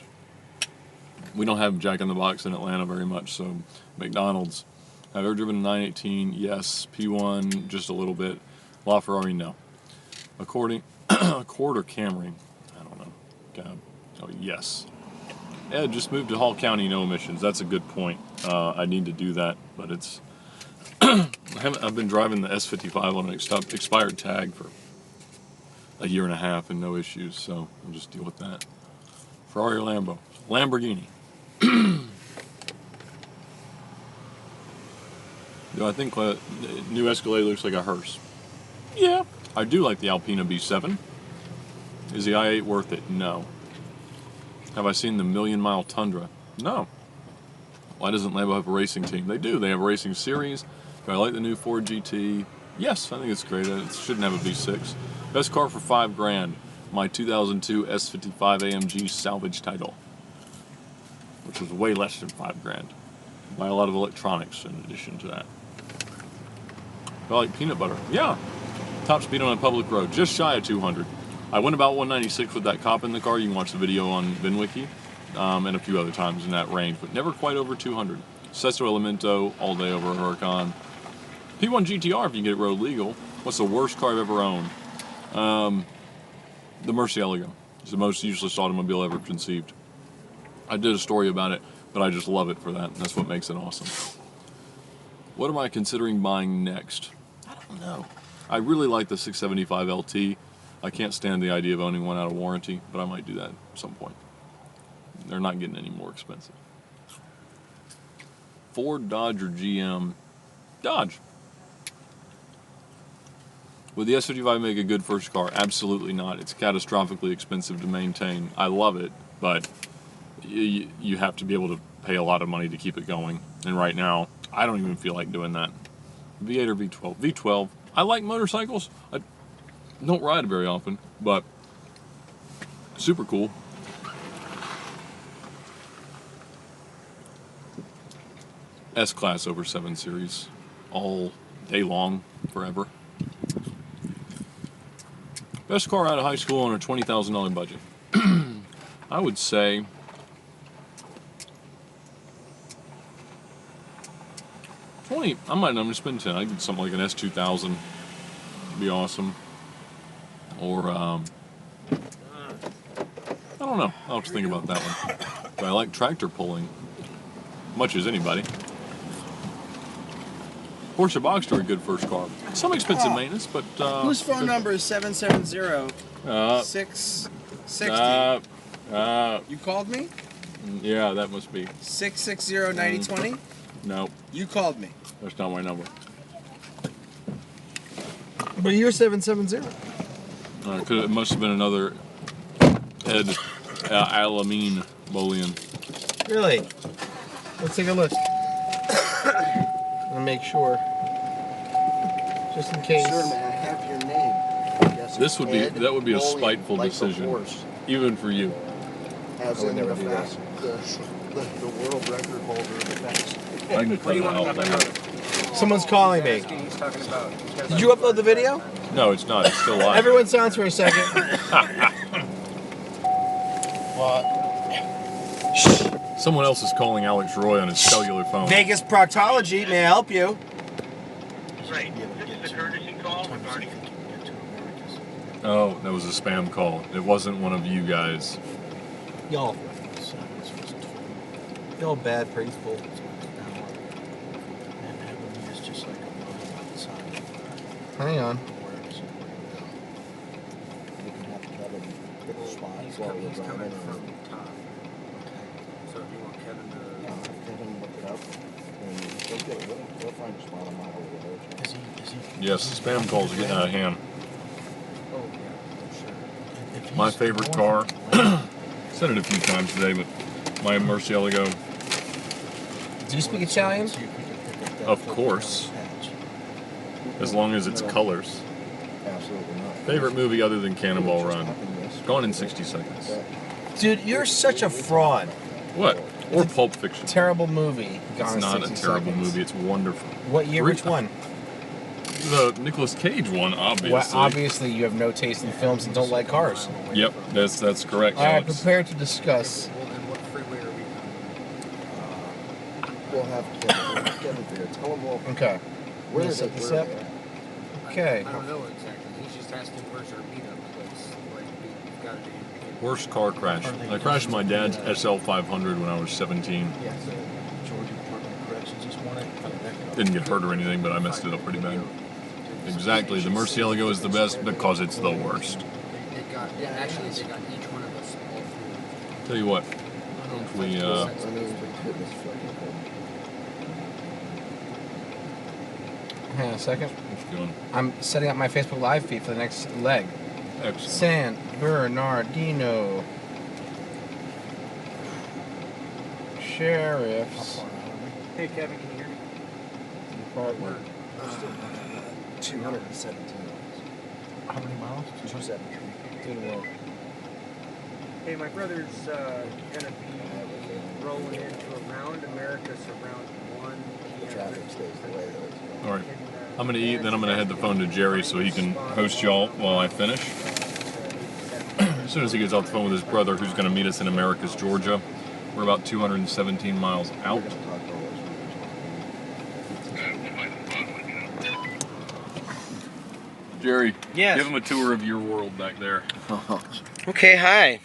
We don't have Jack in the Box in Atlanta very much, so McDonald's. Have I ever driven a 918? Yes. P1, just a little bit. LaFerrari, no. Accord or Camry? I don't know. God. Oh, yes. Ed, just moved to Hall County, no emissions. That's a good point. I need to do that, but it's... I've been driving the S55 on an expired tag for a year and a half and no issues, so I'll just deal with that. Ferrari or Lambo? Lamborghini. Do I think new Escalade looks like a hearse? Yeah. I do like the Alpina B7. Is the i8 worth it? No. Have I seen the Million Mile Tundra? No. Why doesn't Lambo have a racing team? They do. They have a racing series. Do I like the new Ford GT? Yes, I think it's great. It shouldn't have a V6. Best car for $5 grand. My 2002 S55 AMG salvage title, which was way less than $5 grand. Buy a lot of electronics in addition to that. I like peanut butter. Yeah. Top speed on a public road, just shy of 200. I went about 196 with that cop in the car. You can watch the video on VINwiki, and a few other times in that range, but never quite over 200. Sesto Elemento all day over a Huracan. P1 GTR if you can get it road legal. What's the worst car I've ever owned? The Murcielago. It's the most useless automobile ever conceived. I did a story about it, but I just love it for that. That's what makes it awesome. What am I considering buying next? I don't know. I really like the 675 LT. I can't stand the idea of owning one out of warranty, but I might do that at some point. They're not getting any more expensive. Ford, Dodge, or GM? Dodge. Would the S55 make a good first car? Absolutely not. It's catastrophically expensive to maintain. I love it, but you have to be able to pay a lot of money to keep it going. And right now, I don't even feel like doing that. V8 or V12? V12. I like motorcycles. I don't ride very often, but super cool. S-Class over 7 Series. All day long, forever. Best car out of high school on a $20,000 budget. I would say $20. I might not spend 10. I'd get something like an S2000. Be awesome. Or I don't know. I'll have to think about that one. But I like tractor pulling, much as anybody. Porsche Boxster, a good first car. Some expensive maintenance, but whose phone number is 770-660? You called me? Yeah, that must be 660-9020? No. You called me. That's not my number. But you're 770. It must have been another Ed Bolian. Really? Let's take a look. I'll make sure. Just in case. Sir, may I have your name? Yes, That would be a Bolian, spiteful like decision, the horse. even for you. As I would in never the do that. the world record holder of the fast. I can cut it out later. Someone's calling me. He's talking about. Did you upload the video? No, it's not. It's still live. Everyone silence for a second. What? Someone else is calling Alex Roy on his cellular phone. Vegas Proctology, may I help you? Right. This is a courtesy call regarding. Oh, that was a spam call. It wasn't one of you guys. Y'all bad principal. Hang on. He's coming from top. So if you want Kevin to. Kevin, look it up. And they'll find a spot on my whole road. Yes, spam calls are getting out of hand. My favorite car, said it a few times today, but my Murcielago. Do you speak Italian? Of course. As long as it's colors. Absolutely not. Favorite movie other than Cannonball Run? Gone in 60 seconds. Dude, you're such a fraud. What? Or Pulp Fiction. Terrible movie. It's not a terrible movie. It's wonderful. What year? Which one? The Nicolas Cage one, obviously. Well, obviously, you have no taste in films and don't like cars. Yep, that's correct. All right, Alex. prepare to discuss. We'll have Kevin here. Tell him we'll. Okay. Where We'll is set it? this Where up. are they? Okay. I don't know exactly. He's just asking where's our meetup place. Like we've got to do. Worst car crash. I crashed my dad's SL500 when I was 17. Didn't get hurt or anything, but I messed it up pretty bad. Exactly. The Murcielago is the best because it's the worst. Actually, they got each one of us all through. Tell you what. We Hang on a second. What's going? I'm setting up my Facebook Live feed for the next leg. Excellent. San Bernardino Sheriff's. Hey Kevin, can you hear me? Department. 217 How many miles? 217. Did well. Hey, my brother's gonna be rolling into around Americus around 1 The traffic stays the way that it's going. All right. I'm going to eat, then I'm going to head the phone to Jerry so he can host y'all while I finish. As soon as he gets off the phone with his brother, who's going to meet us in Americus, Georgia. We're about 217 miles out. Jerry, Yes. give him a tour of your world back there. Okay, hi.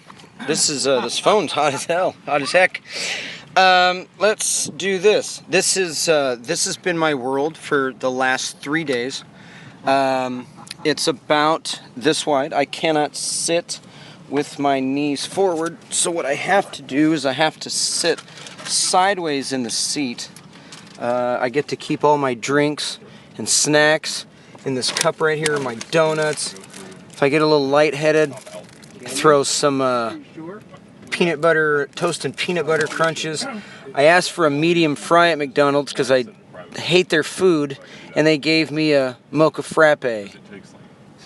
This is this phone's hot as hell, hot as heck. Let's do this. This has been my world for the last 3 days. It's about this wide. I cannot sit with my knees forward. So what I have to do is I have to sit sideways in the seat. I get to keep all my drinks and snacks in this cup right here, my donuts. If I get a little lightheaded, throw some peanut butter, toasted peanut butter crunches. I asked for a medium fry at McDonald's because I hate their food, and they gave me a mocha frappe.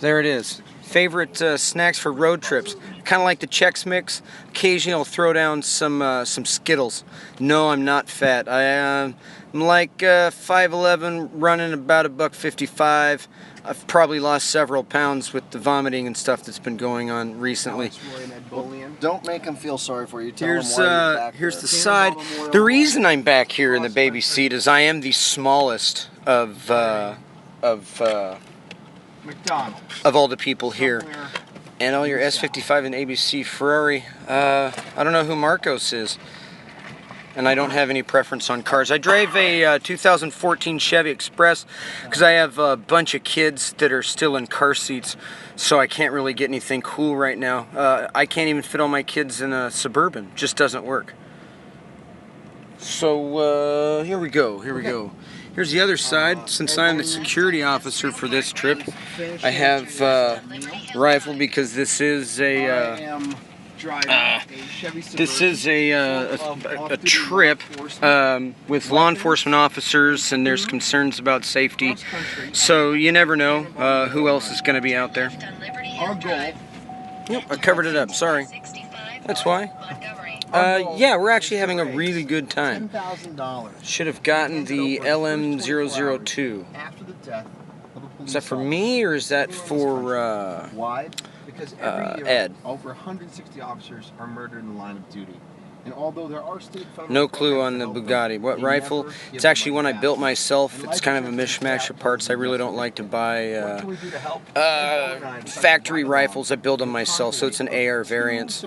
There it is. Favorite snacks for road trips. Kind of like the Chex Mix. Occasionally I'll throw down some Skittles. No, I'm not fat. I'm like 5'11", running about $155. I've probably lost several pounds with the vomiting and stuff that's been going on recently. Don't make them feel sorry for you. Tell them why you're back here's there. the side. The reason I'm back here in the baby seat is I am the smallest of all the people here. And all your S55 and ABC Ferrari. I don't know who Marcos is. And I don't have any preference on cars. I drive a 2014 Chevy Express because I have a bunch of kids that are still in car seats, so I can't really get anything cool right now. I can't even fit all my kids in a Suburban. Just doesn't work. So here we go. Here's the other side. Since I'm the security officer for this trip, I have rifle because this is a trip with law enforcement officers, and there's concerns about safety. So you never know who else is going to be out there. Yep, I covered it up. Sorry. That's why. Yeah, we're actually having a really good time. Should have gotten the LM002. Is that for me or is that for Why? Because every year, Ed? over 160 officers are murdered in the line of duty. And although there are state federal No clue on the Bugatti. What rifle? It's actually one I built myself. It's kind of a mishmash of parts. I really don't like to buy factory rifles. I build them myself, so it's an AR variant.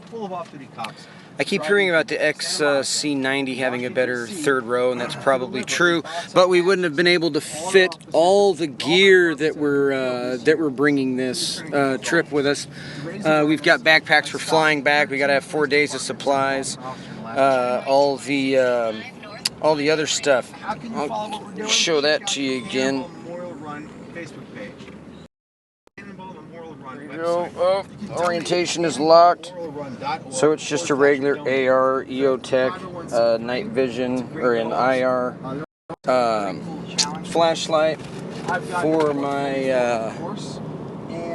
Full of off-duty cops. I keep hearing about the XC90 having a better third row, and that's probably true. But we wouldn't have been able to fit all the gear that we're bringing this trip with us. We've got backpacks for flying back. We got to have 4 days of supplies. All the other stuff. I'll show that to you again. Oh, orientation is locked, so it's just a regular AR EOTech night vision or an IR flashlight for my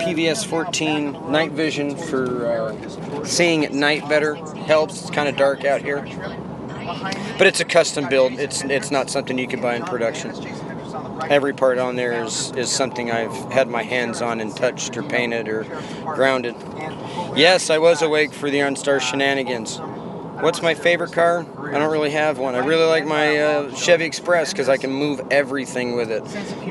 PVS 14 night vision for seeing at night better. Helps. It's kind of dark out here, but it's a custom build. It's not something you can buy in production. Every part on there is something I've had my hands on and touched or painted or grounded. Yes, I was awake for the OnStar shenanigans. What's my favorite car? I don't really have one. I really like my Chevy Express because I can move everything with it.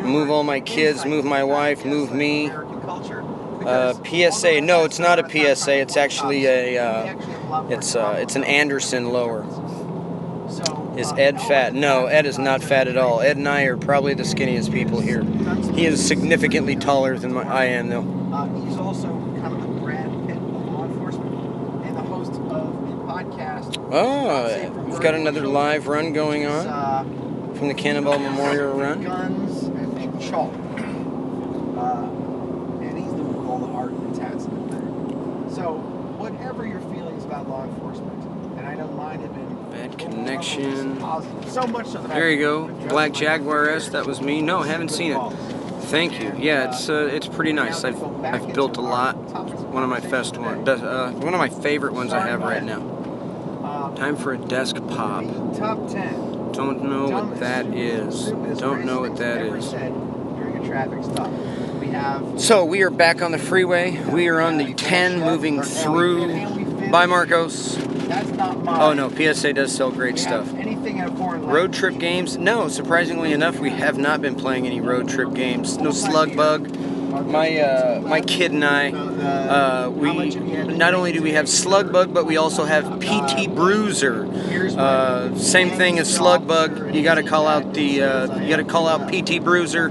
Move all my kids, move my wife, move me. PSA? No, it's not a PSA. It's actually it's an Anderson lower. Is Ed fat? No, Ed is not fat at all. Ed and I are probably the skinniest people here. He is significantly taller than I am, though. He's also kind of the Brad Pitt of law enforcement and the host of a podcast. Oh, we've got another live run going on from the Cannonball Memorial Run. Guns and chalk. And he's the one with all the art and the tats and everything. So, whatever your feelings about law enforcement, and I know mine have been bad connection. so much so that there you go. Black Jaguar S. That was me. No, haven't seen it. Thank you. Yeah, it's pretty nice. I've built a lot. One of my one of my favorite ones I have right now. Time for a desk pop. Top 10. Don't know what that is. Don't know what that is. During a traffic stop. We have. So we are back on the freeway. We are on the 10 moving through by Marcos. Oh no, PSA does sell great stuff. Road trip games? No, surprisingly enough, we have not been playing any road trip games. No Slug Bug. My kid and I, we not only do we have Slug Bug, but we also have PT Bruiser. Same thing as Slug Bug. You got to call out PT Bruiser,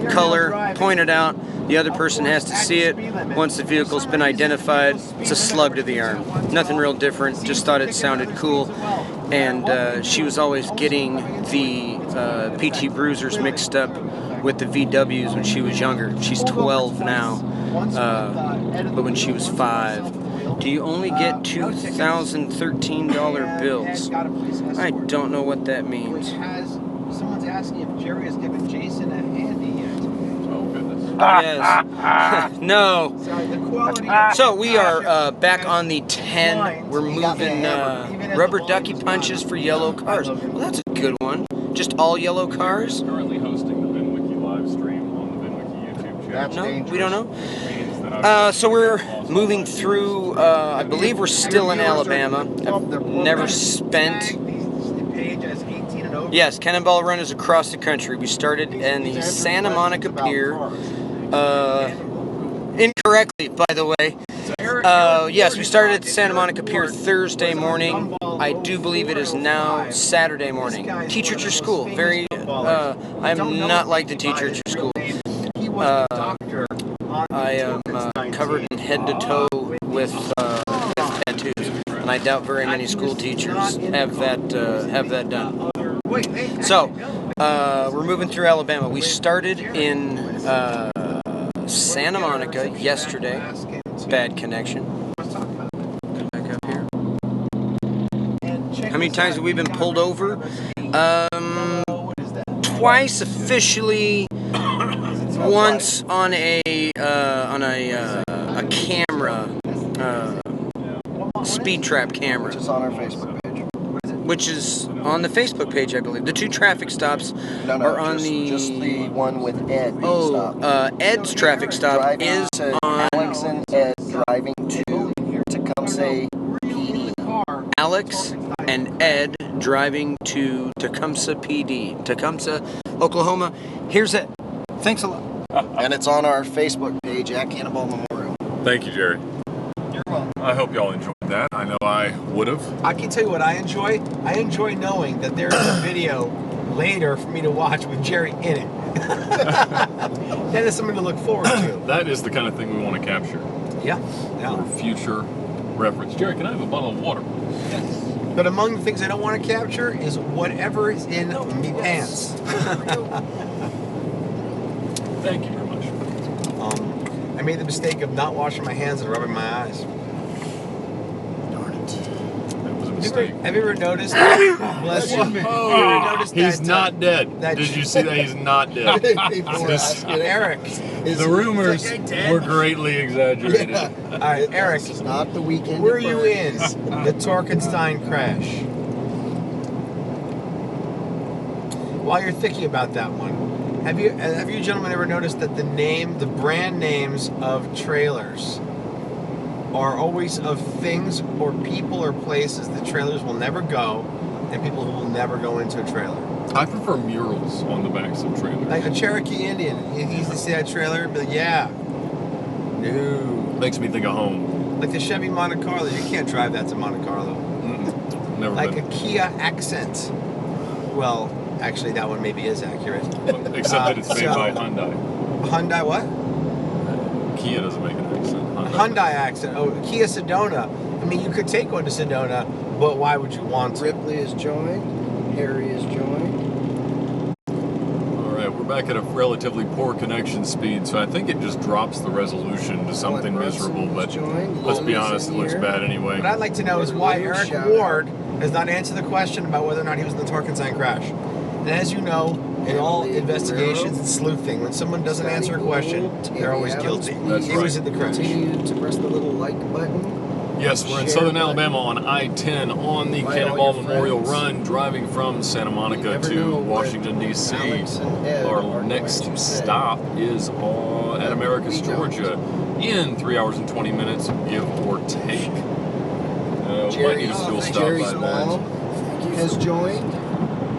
color, point it out. The other person has to see it. Once the vehicle's been identified, it's a slug to the arm. Nothing real different, just thought it sounded cool. And she was always getting the PT Bruisers mixed up with the VWs when she was younger. She's 12 now, but when she was 5. Do you only get $2,013 bills? I don't know what that means. Someone's asking if Jerry has given Jason a handy yet. Oh, goodness. Yes. No. Sorry, the quality. So we are back on the 10. We're moving rubber ducky punches for yellow cars. Well, that's a good one. Just all yellow cars? Currently hosting the VINwiki live stream on the VINwiki YouTube channel. No, we don't know. So we're moving through, I believe we're still in Alabama. I've never spent... Yes, Cannonball Run is across the country. We started in the Santa Monica Pier. Incorrectly, by the way. Yes, we started at the Santa Monica Pier Thursday morning. I do believe it is now Saturday morning. Teacher at your school. Very, I am not like the teacher at your school. I am covered in head to toe with tattoos, and I doubt very many school teachers have that done. So we're moving through Alabama. We started in Santa Monica yesterday. Bad connection. Come back up here. How many times have we been pulled over? Twice officially. Once on a camera, speed trap camera, Which is on our Facebook page. which is on the Facebook page, I believe. The 2 traffic stops are on just the one with Ed. Ed's traffic stop is on Alex and Ed driving to Tecumseh PD. Alex and Ed driving to Tecumseh PD, Tecumseh, Oklahoma. Here's it. Thanks a lot. And it's on our Facebook page at Cannonball Memorial. Thank you, Jerry. You're welcome. I hope y'all enjoyed that. I know I would have. I can tell you what I enjoy. I enjoy knowing that there's a video later for me to watch with Jerry in it. That is something to look forward to. That is the kind of thing we want to capture. Yeah. For future reference. Jerry, can I have a bottle of water? Yes. But among the things I don't want to capture is whatever is in me pants. Thank you very much. I made the mistake of not washing my hands and rubbing my eyes. Darn it. That was a mistake. Have you ever noticed? Bless you. He's not dead. Did you see that? He's not dead. Eric. The rumors were greatly exaggerated. All right, Eric. This is not the weekend. Were you in the Torkenstein crash? While you're thinking about that one, have you gentlemen ever noticed that the brand names of trailers are always of things or people or places that trailers will never go, and people who will never go into a trailer? I prefer murals on the backs of trailers. Like a Cherokee Indian, you used to see that trailer, but like, yeah, no. Makes me think of home. Like the Chevy Monte Carlo, you can't drive that to Monte Carlo. Never like been. a Kia Accent. Well, actually, that one maybe is accurate. Except that it's made by Hyundai. Hyundai what? Kia doesn't make an accent. Hyundai Accent. Oh, Kia Sedona. I mean, you could take one to Sedona, but why would you want to? Ripley is joined. Harry is joined. All right, we're back at a relatively poor connection speed, so I think it just drops the resolution to something miserable, but let's be honest, it looks bad anyway. What I'd like to know is why Eric Ward has not answered the question about whether or not he was in the Torkenstein crash. And as you know, in all investigations and sleuthing, when someone doesn't answer a question, they're always guilty. He was in the crash. Continue to press the little like button. Yes, we're in southern Alabama on I-10 on the Cannonball Memorial Run, driving from Santa Monica to Washington, D.C. Our next stop is at Americus, Georgia, in 3 hours and 20 minutes, give or take. Jerry's mom has joined.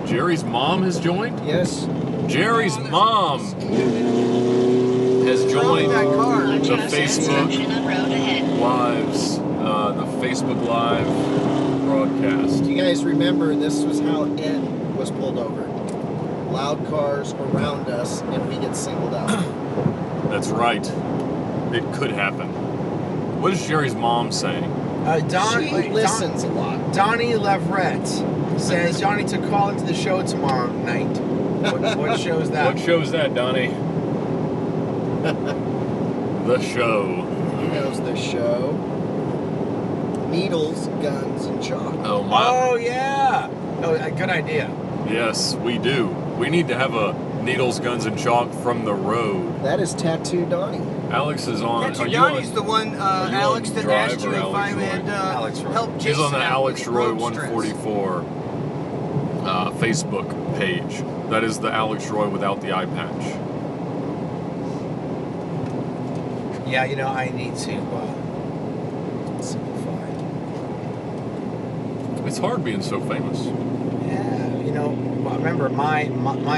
Jerry's mom has joined? Yes. Jerry's mom has joined the Facebook Lives, the Facebook Live broadcast. You guys remember this was how Ed was pulled over. Loud cars around us, and we get singled out. That's right. It could happen. What is Jerry's mom saying? She listens a lot. Donnie Leverett says Johnny to call into the show tomorrow night. What show is that? What show is that, Donnie? The show. He knows the show. Needles, guns, and chalk. Oh, my. Oh, yeah. Oh, good idea. Yes, we do. We need to have a needles, guns, and chalk from the road. That is Tattoo Donnie. Alex is on. Tattoo Are you Donnie's on? the one, Are you Alex, on that Drive asked or you if Alex I Roy? would help Jason He's on the out Alex with Roy road stress. 144 Facebook page. That is the Alex Roy without the eye patch. Yeah, you know, I need to simplify. It's hard being so famous. Yeah, you know, remember my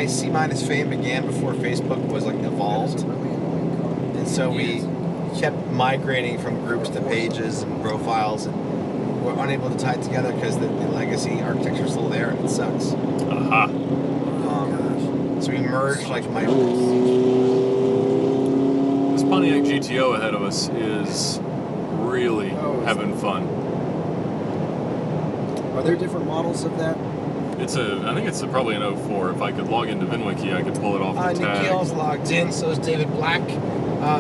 C- fame began before Facebook was like evolved, and so we kept migrating from groups to pages and profiles, and we're unable to tie it together because the legacy architecture is still there, and it sucks. Aha. So we merged like my. This Pontiac GTO ahead of us is really having fun. Are there different models of that? I think it's probably an 04. If I could log into VINwiki, I could pull it off the tag. Nikhil's logged in, so is David Black.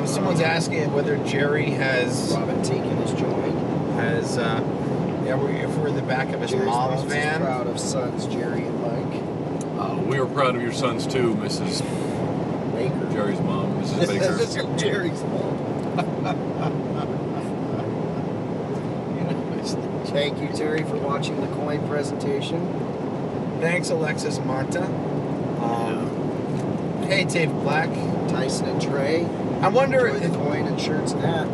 Someone's asking whether Jerry has. Robin Teakin has joined. Has, if we're in the back of his mom's van. Proud of sons Jerry and Mike. We are proud of your sons too, Mrs. Baker. Jerry's mom, Mrs. Baker. Jerry's mom. Thank you, Terry, for watching the coin presentation. Thanks, Alexis Marta. Hey, Dave Black. Tyson and Trey. I wonder if the coin and shirts and hat.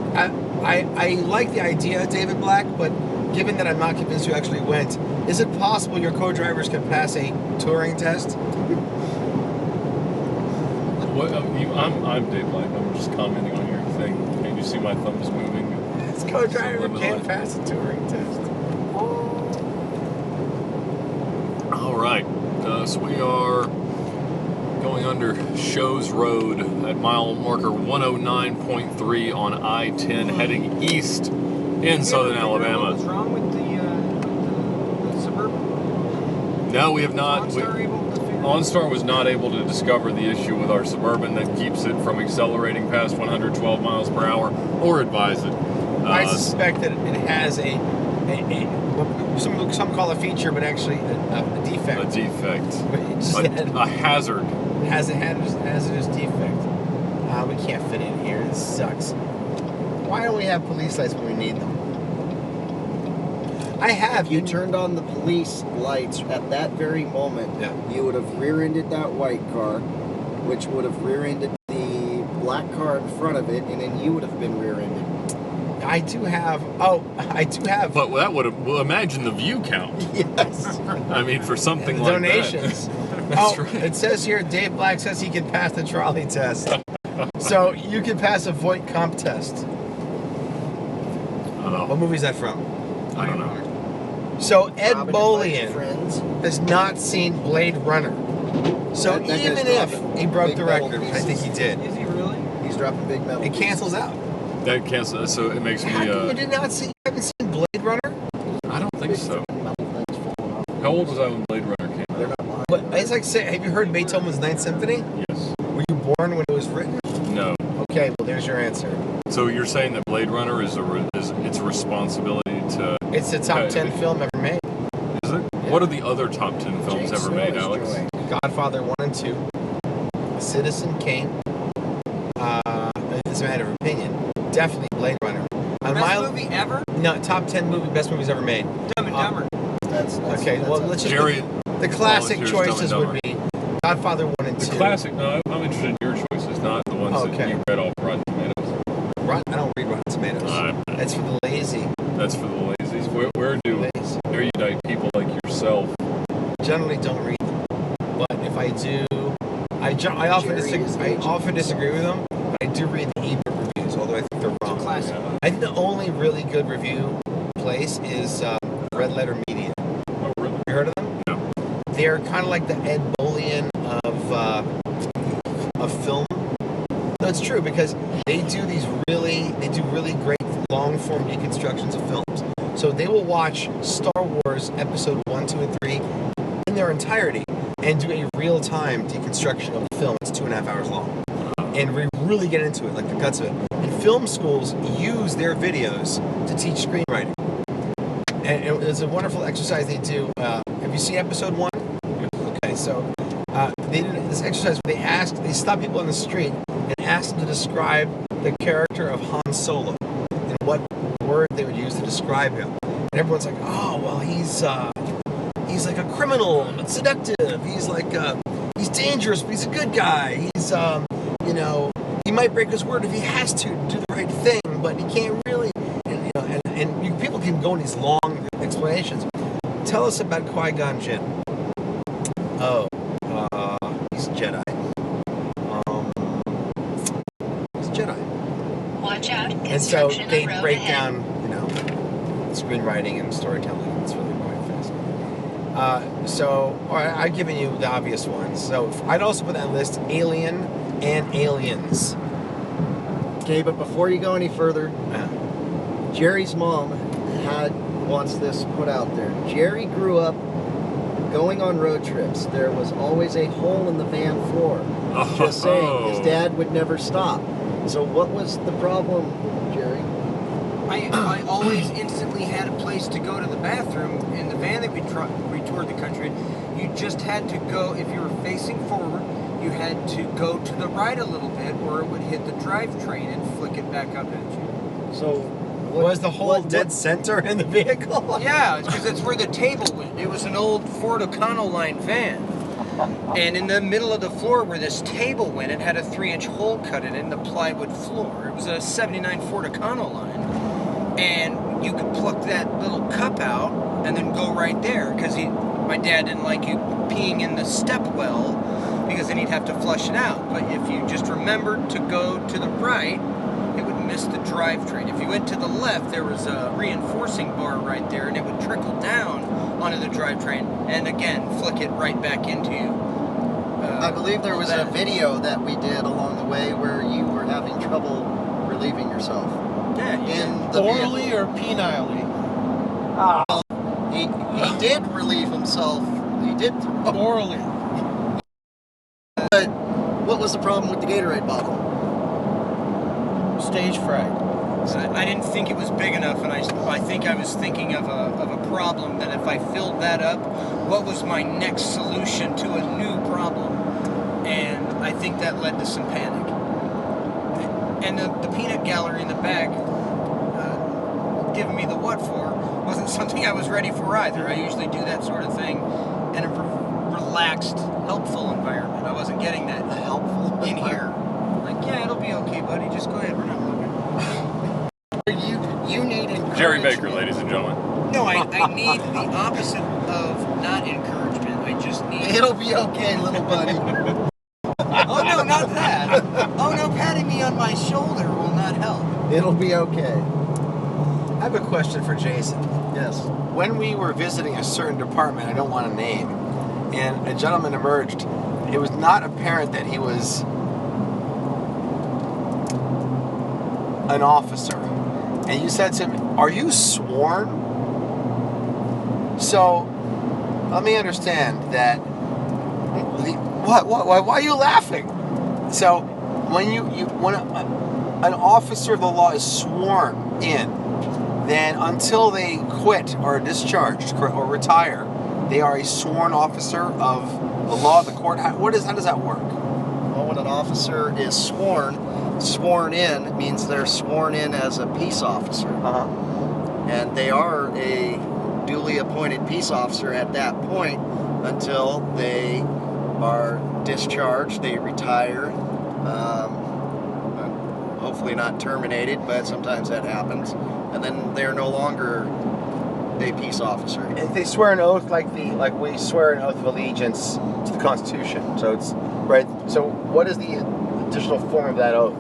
I like the idea, David Black, but given that I'm not convinced you actually went, is it possible your co-drivers can pass a touring test? What? I'm Dave Black. I'm just commenting on your thing. Can you see my thumbs moving? This co-driver can't pass a touring test. All right. So we are going under Shows Road at mile marker 109.3 on I-10, heading east in southern Alabama. What's wrong with the Suburban? No, we have not. OnStar was not able to discover the issue with our Suburban that keeps it from accelerating past 112 miles per hour or advise it. I suspect that it has some call a feature, but actually a defect. A defect. A hazard. It has a hazardous defect. We can't fit in here. This sucks. Why don't we have police lights when we need them? I have. If you turned on the police lights at that very moment, you would have rear-ended that white car, which would have rear-ended the black car in front of it, and then you would have been rear-ended. I do have. But that would have. Well, imagine the view count. Yes. I mean, for something like donations. that. That's right. It says here, Dave Black says he can pass the trolley test. So you can pass a Voight comp test. What movie is that from? I don't know. So Ed Robin Bolian friends. has not seen Blade Runner. So That even guy's if dropping he broke big the metal record, I pieces. think he did. Is he really? He's dropping big metal. It cancels out. That cancels. So it makes me. How come you did not see? You haven't seen Blade Runner? I don't think so. How old was I when Blade Runner came out? But it's like, say, have you heard Beethoven's Ninth Symphony? Yes. Were you born when it was written? No. Okay, well, there's your answer. So you're saying that Blade Runner is its a responsibility to. It's the top 10 film ever made. Is it? Yeah. What are the other top 10 films ever made, Alex? Godfather 1 and 2, Citizen Kane. It's a matter of opinion. Definitely Blade Runner. Best movie ever? No, top 10 best movies ever made. Dumb and Dumber. That's okay. Well, let's just. Jerry. The classic choices Dumb and would be Godfather 1 and 2. The classic. No, I'm interested in your choices, not the ones that you read off Rotten Tomatoes. I don't read Rotten Tomatoes. That's for the lazy. That's for the lazies. Where do erudite people like yourself? Generally don't read them, but if I do, I often disagree with them. But I do read the eBook reviews, although I think they're wrong. I think the only really good review place is Red Letter Media. Oh, really? You heard of them? No. They're kind of like the Ed Bolian of film. No, it's true because they do really great long form deconstructions of films. So they will watch Star Wars Episode 1, 2, and 3 in their entirety and do a real time deconstruction of the film. It's 2.5 hours long, and we really get into it, like the guts of it. And film schools use their videos to teach screenwriting, and it's a wonderful exercise they do. Have you seen Episode 1? Okay, so they did this exercise where they stopped people on the street and asked them to describe the character of Han Solo and what word they would use to describe him. And everyone's like, oh, well, he's like a criminal, but seductive. He's dangerous, but he's a good guy. He's, he might break his word if he has to do the right thing, but he can't really. And people can go in these long explanations. Tell us about Qui-Gon Jinn. Oh, he's Jedi. He's Jedi. Watch out. And so they break down, screenwriting and storytelling. It's really quite fascinating. All right, I've given you the obvious ones. So I'd also put that list Alien and Aliens. Okay, but before you go any further, Jerry's mom wants this put out there. Jerry grew up going on road trips. There was always a hole in the van floor. Just saying, his dad would never stop. So what was the problem, Jerry? I always instantly had a place to go to the bathroom. In the van that we toured the country, you just had to go, if you were facing forward, you had to go to the right a little bit or it would hit the drivetrain and flick it back up at you. So was the whole dead center in the vehicle? Yeah, because that's where the table went. It was an old Ford Econoline van. And in the middle of the floor where this table went, it had a 3-inch hole cut in it in the plywood floor. It was a 79 Ford Econoline. And you could pluck that little cup out and then go right there. Because my dad didn't like you peeing in the step well, because then he'd have to flush it out. But if you just remembered to go to the right, it would miss the drivetrain. If you went to the left, there was a reinforcing bar right there, and it would trickle down onto the drivetrain, and again, flick it right back into you. I believe there was a video that we did along the way where you were having trouble relieving yourself. Yeah, in the orally vehicle. or penile? He did relieve himself. He did orally. But what was the problem with the Gatorade bottle? Stage fright. I didn't think it was big enough, and I think I was thinking of a problem that if I filled that up, what was my next solution to a new problem? And I think that led to some panic. And the peanut gallery in the back, giving me the what for, wasn't something I was ready for either. I usually do that sort of thing in a relaxed, helpful environment. I wasn't getting that helpful in here. Like, yeah, it'll be okay, buddy. Just go ahead. We're not looking. You need encouragement. Jerry Baker, ladies and gentlemen. No, I need the opposite of not encouragement. I just need... It'll be okay, little buddy. Oh, no, not that. Oh, no, patting me on my shoulder will not help. It'll be okay. I have a question for Jason. Yes. When we were visiting a certain department, I don't want to name, and a gentleman emerged, it was not apparent that he was an officer. And you said to him, are you sworn? So, let me understand that. Why are you laughing? So, when when an officer of the law is sworn in, then until they quit or are discharged or retire, they are a sworn officer of the law of the court. How does that work? Well, when an officer is sworn in means they're sworn in as a peace officer. And they are a duly appointed peace officer at that point until they are discharged, they retire, hopefully not terminated, but sometimes that happens, and then they're no longer a peace officer. If they swear an oath like we swear an oath of allegiance to the Constitution, so it's right. So what is the additional form of that oath?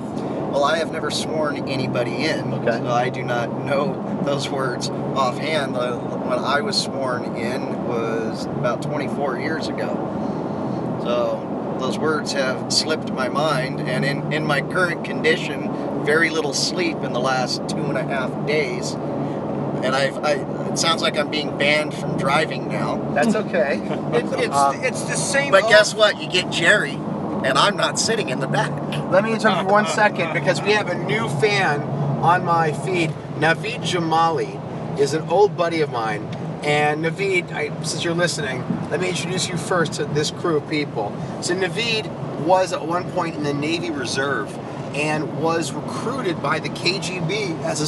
Well, I have never sworn anybody in, so I do not know those words offhand. When I was sworn in was about 24 years ago. So those words have slipped my mind, and in my current condition, very little sleep in the last 2.5 days, and it sounds like I'm being banned from driving now. That's okay. It's the same. But guess what? You get Jerry, and I'm not sitting in the back. Let me interrupt for 1 second because we have a new fan on my feed. Naveed Jamali is an old buddy of mine. And Naveed, since you're listening, let me introduce you first to this crew of people. So Naveed was at one point in the Navy Reserve and was recruited by the KGB as a...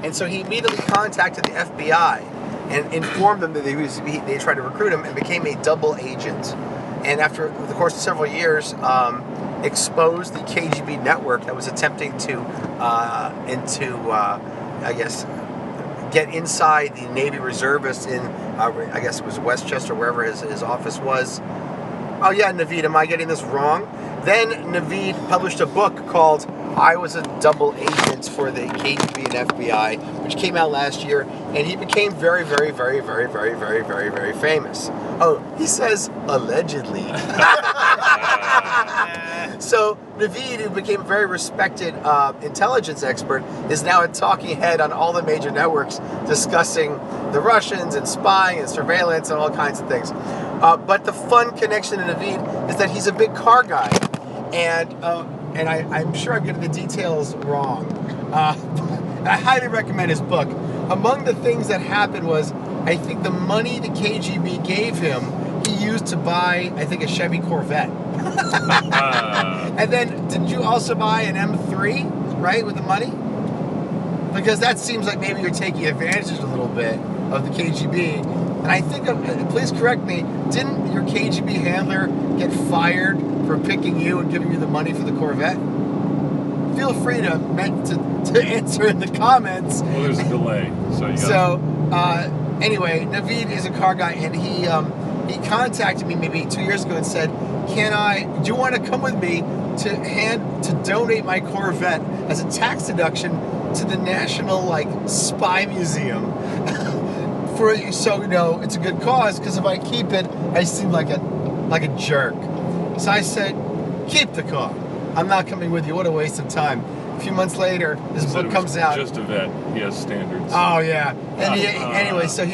And so he immediately contacted the FBI and informed them that they tried to recruit him and became a double agent. And after the course of several years, exposed the KGB network that was attempting to, get inside the Navy reservists in, I guess it was Westchester, wherever his office was. Oh yeah, Naveed, am I getting this wrong? Then Naveed published a book called I Was a Double Agent for the KGB and FBI, which came out last year, and he became very, very, very, very, very, very, very, very famous. Oh, he says allegedly. So Naveed, who became a very respected intelligence expert, is now a talking head on all the major networks discussing the Russians and spying and surveillance and all kinds of things. But the fun connection to Naveed is that he's a big car guy, and I'm sure I'm getting the details wrong. I highly recommend his book. Among the things that happened was, I think the money the KGB gave him, he used to buy, I think, a Chevy Corvette. And then, did you also buy an M3, right, with the money? Because that seems like maybe you're taking advantage a little bit of the KGB. And I think, please correct me, didn't your KGB handler get fired for picking you and giving you the money for the Corvette? Feel free to answer in the comments. Well, there's a delay, so you got anyway, Naveed is a car guy, and he contacted me maybe 2 years ago and said, do you want to come with me to donate my Corvette as a tax deduction to the National Spy Museum? So it's a good cause, because if I keep it, I seem like a jerk. So I said, keep the car. I'm not coming with you. What a waste of time. A few months later, this book comes out. Just a vet. He has standards. Oh yeah. And anyway, so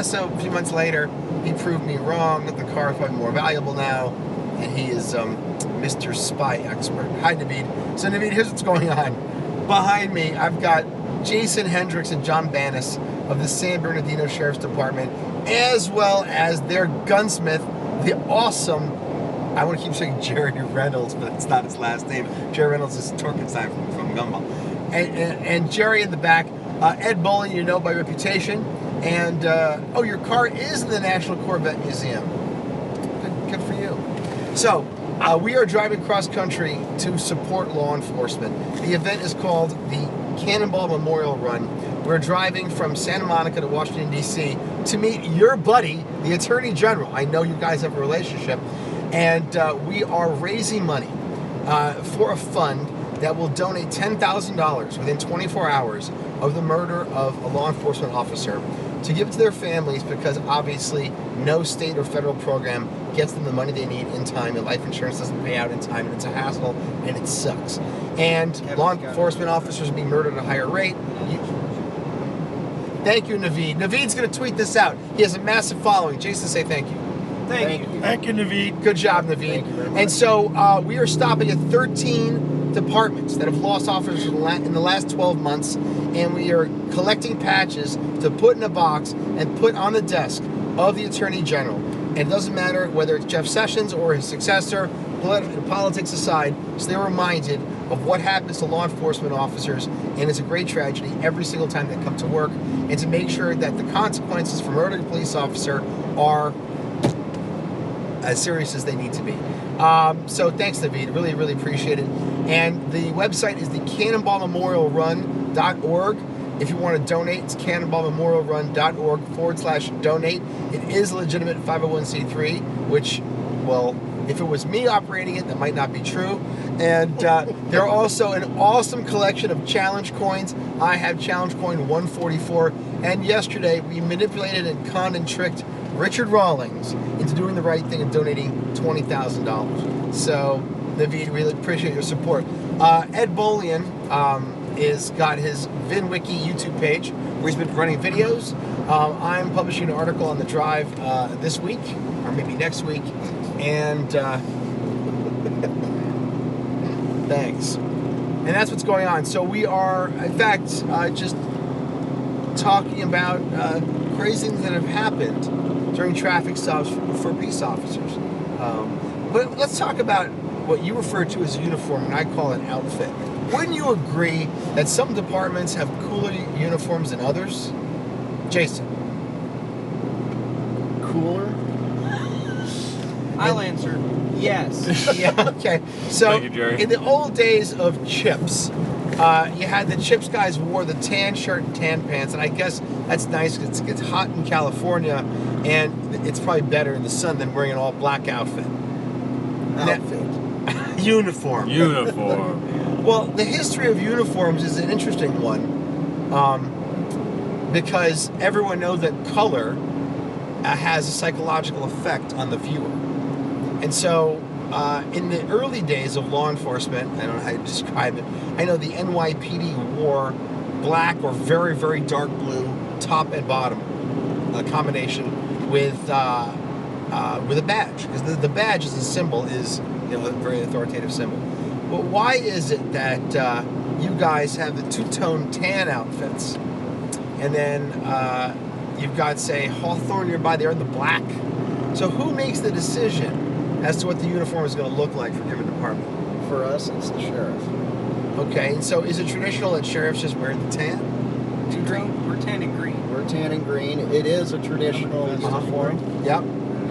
so a few months later, he proved me wrong. That the car is probably more valuable now, and he is Mr. Spy Expert. Hi, Naveed. So Naveed, here's what's going on. Behind me, I've got Jason Hendricks and John Bannis of the San Bernardino Sheriff's Department, as well as their gunsmith, the awesome, I want to keep saying Jerry Reynolds, but it's not his last name. Jerry Reynolds is Turkenstein from Gumball. And Jerry in the back, Ed Bolian, you know by reputation. And, your car is in the National Corvette Museum. Good for you. So, we are driving cross country to support law enforcement. The event is called the Cannonball Memorial Run. We're driving from Santa Monica to Washington, D.C. to meet your buddy, the Attorney General. I know you guys have a relationship. And we are raising money for a fund that will donate $10,000 within 24 hours of the murder of a law enforcement officer to give it to their families, because obviously no state or federal program gets them the money they need in time, and life insurance doesn't pay out in time, and it's a hassle, and it sucks. And law enforcement officers are being murdered at a higher rate. Thank you, Naveed. Naveed's going to tweet this out. He has a massive following. Jason, say thank you. Thank you. Thank you, Naveed. Good job, Naveed. And so we are stopping at 13 departments that have lost officers in the last 12 months, and we are collecting patches to put in a box and put on the desk of the Attorney General. And it doesn't matter whether it's Jeff Sessions or his successor, politics aside, so they're reminded of what happens to law enforcement officers, and it's a great tragedy every single time they come to work, and to make sure that the consequences for murdering a police officer are as serious as they need to be. So thanks, Naveed. Really, really appreciate it. And the website is the cannonballmemorialrun.org. If you want to donate, it's cannonballmemorialrun.org/donate. It is a legitimate 501c3, which, well, if it was me operating it, that might not be true. And there are also an awesome collection of challenge coins. I have challenge coin 144. And yesterday, we manipulated and conned and tricked Richard Rawlings into doing the right thing and donating $20,000. So, Naveed, really appreciate your support. Ed Bolian is got his VINwiki YouTube page where he's been running videos. I'm publishing an article on the drive this week, or maybe next week, and thanks. And that's what's going on. So we are, in fact, just talking about crazy things that have happened during traffic stops for peace officers. But let's talk about what you refer to as a uniform, and I call it outfit. Wouldn't you agree that some departments have cooler uniforms than others? Jason. Cooler? I'll answer yes. Yeah, okay. So, Thank you, Jerry. in the old days of Chips, you had the Chips guys wore the tan shirt and tan pants, and I guess that's nice because it gets hot in California, and it's probably better in the sun than wearing an all black outfit. Uniform. Uniform. Well, the history of uniforms is an interesting one because everyone knows that color has a psychological effect on the viewer. And so, in the early days of law enforcement, I don't know how to describe it, I know the NYPD wore black or very, very dark blue top and bottom, a combination with a badge, because the badge as a symbol is, you know, a very authoritative symbol. But why is it that you guys have the two-tone tan outfits, and then you've got, say, Hawthorne nearby there in the black? So who makes the decision as to what the uniform is going to look like for a given department? For us, it's the sheriff. Okay, and so is it traditional that sheriffs just wear the tan? Green. We're tan and green. We're tan and green. It is a traditional uniform. Yep.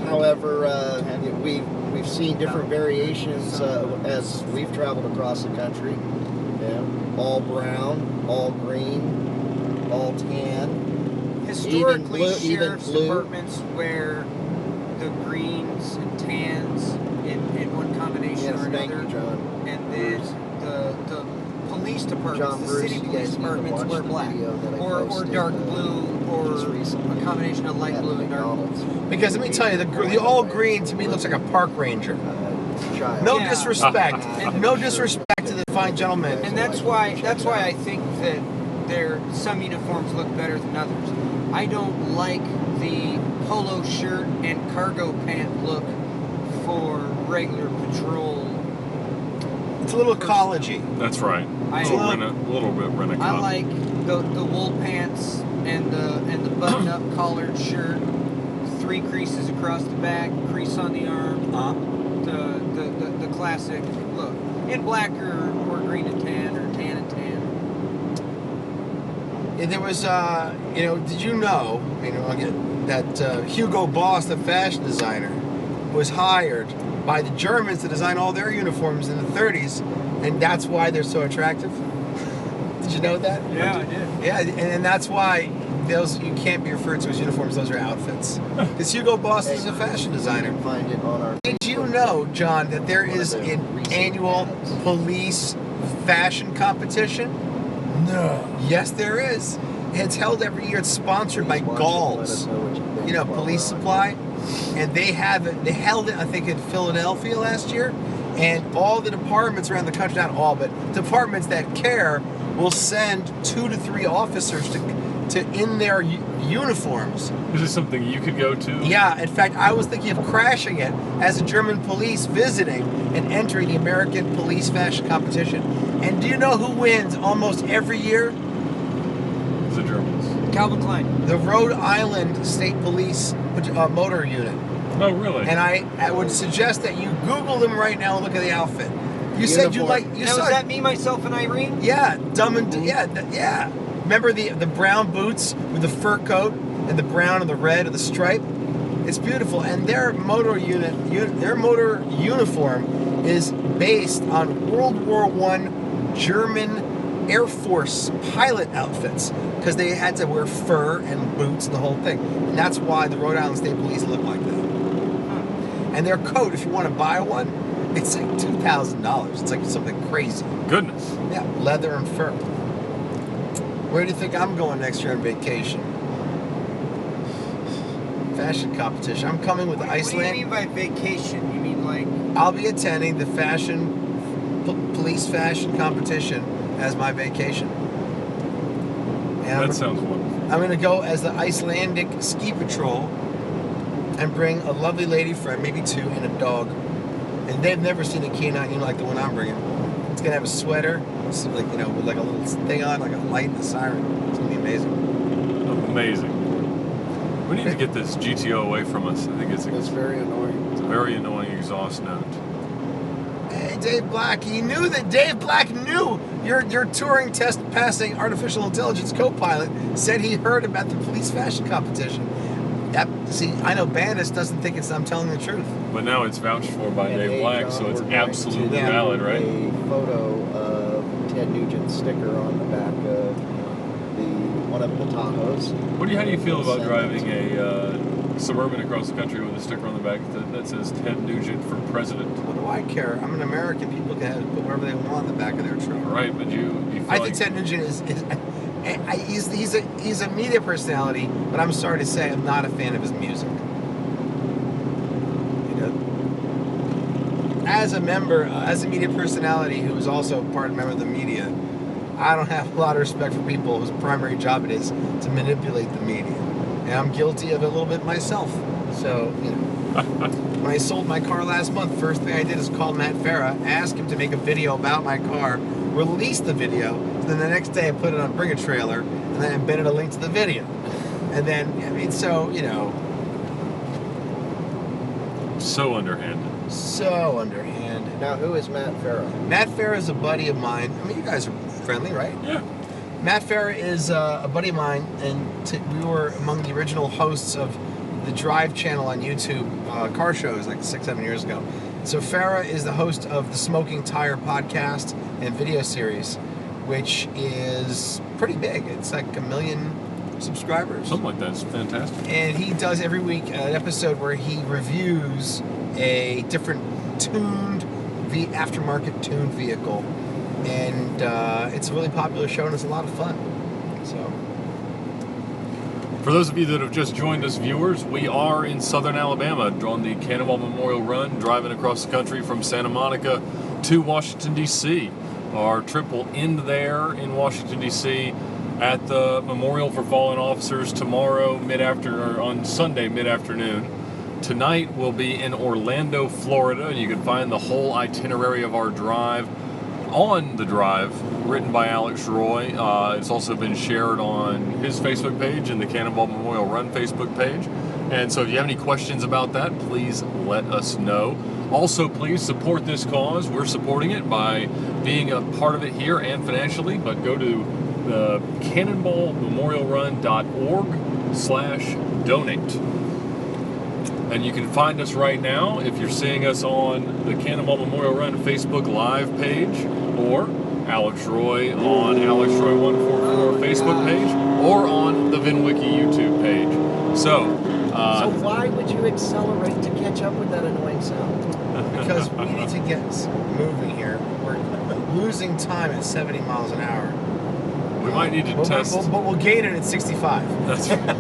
However, we've seen different variations as we've traveled across the country. Yeah. All brown, all green, all tan. Historically, even sheriff's blue. departments wear the greens and tans in one combination Yes, or thank another. you, John. And then the police departments, John the Bruce, city you police guys need to departments watch wear the black video that I or posted, dark blue or just recently a combination of light at blue and dark blue. McDonald's. Because let me tell you, the all green to me looks like a park ranger. Child. No Yeah. disrespect. No disrespect to the fine gentleman. And that's why I think that some uniforms look better than others. I don't like the polo shirt and cargo pant look for regular patrol. It's a little collegey. That's right. I- A little bit rent-a-cop. I like the wool pants and the button-up collared shirt, 3 creases across the back, crease on the arm, the classic look. In black or green and tan or tan and tan. And there was, did you know, that Hugo Boss, the fashion designer, was hired by the Germans to design all their uniforms in the 30s, and that's why they're so attractive? Did you know that? Yeah, I did. Yeah, and that's why those you can't be referred to as uniforms; those are outfits. Because Hugo Boss is a fashion designer. Find it on our. Did you know, John, that there is an annual police fashion competition? No. Yes, there is. It's held every year. It's sponsored by Galls, police supply, and they have it. They held it, I think, in Philadelphia last year, and all the departments around the country, not all, but departments that care, will send 2 to 3 officers to in their uniforms. Is this something you could go to? Yeah, in fact, I was thinking of crashing it as a German police visiting and entering the American police fashion competition. And do you know who wins almost every year? It's the Germans. Calvin Klein. The Rhode Island State Police motor unit. Oh, really? And I would suggest that you Google them right now and look at the outfit. You said you like. You now, saw is that me, myself, and Irene? Yeah, yeah. Remember the brown boots with the fur coat and the brown and the red and the stripe? It's beautiful, and their motor uniform is based on World War I German Air Force pilot outfits because they had to wear fur and boots and the whole thing, and that's why the Rhode Island State Police look like that. And their coat, if you want to buy one, it's like $2,000. It's like something crazy. Goodness. Yeah, leather and fur. Where do you think I'm going next year on vacation? fashion competition. I'm coming with the What do Iceland. you mean by vacation? You mean like... I'll be attending the police fashion competition as my vacation. And That sounds wonderful. I'm going to go as the Icelandic ski patrol and bring a lovely lady friend, maybe two, and a dog. And they've never seen a canine like the one I'm bringing. It's going to have a sweater, with like a little thing on, like a light and a siren. It's going to be amazing. Amazing. We need to get this GTO away from us. I think it's very annoying. It's a very annoying exhaust note. Hey, Dave Black, he knew that Dave Black knew your Turing test passing artificial intelligence co-pilot said he heard about the police fashion competition. Yep. See, I know Bandis doesn't think I'm telling the truth. But now it's vouched for by Dave Black, so it's absolutely valid, right? A photo of Ted Nugent's sticker on the back of one of the Tahoes. How do you feel about driving a Suburban across the country with a sticker on the back that says Ted Nugent for president? What do I care? I'm an American. People can put whatever they want on the back of their truck. Right, but you feel I think Ted Nugent he's a media personality, but I'm sorry to say I'm not a fan of his music. As a media personality who is also part member of the media, I don't have a lot of respect for people whose primary job it is to manipulate the media. And I'm guilty of it a little bit myself. So, when I sold my car last month, first thing I did is call Matt Farah, ask him to make a video about my car, release the video, and then the next day I put it on Bring a Trailer, and then I embedded a link to the video. And then, so underhanded. So underhanded. Now, who is Matt Farah? Matt Farah is a buddy of mine. I mean, you guys are friendly, right? Yeah. Matt Farah is a buddy of mine, and we were among the original hosts of the Drive channel on YouTube, car shows like 6-7 years ago. So Farah is the host of the Smoking Tire podcast and video series, which is pretty big. It's like 1 million subscribers. Something like that. It's fantastic. And he does every week an episode where he reviews a different aftermarket tuned vehicle. And it's a really popular show and it's a lot of fun. So, for those of you that have just joined us, viewers, we are in southern Alabama on the Cannonball Memorial Run, driving across the country from Santa Monica to Washington, D.C. Our trip will end there in Washington, D.C. at the Memorial for Fallen Officers tomorrow on Sunday mid-afternoon. Tonight we'll be in Orlando, Florida, and you can find the whole itinerary of our drive on the drive, written by Alex Roy. It's also been shared on his Facebook page and the Cannonball Memorial Run Facebook page. And so if you have any questions about that, please let us know. Also, please support this cause. We're supporting it by being a part of it here and financially, but go to the cannonballmemorialrun.org/donate. And you can find us right now if you're seeing us on the Cannonball Memorial Run Facebook Live page, or Alex Roy on Alex Roy 144 Facebook page, or on the VINwiki YouTube page. So why would you accelerate to catch up with that annoying sound? Because we need to get moving here. We're losing time at 70 miles an hour. We might need to test. But we'll gain it at 65. That's right.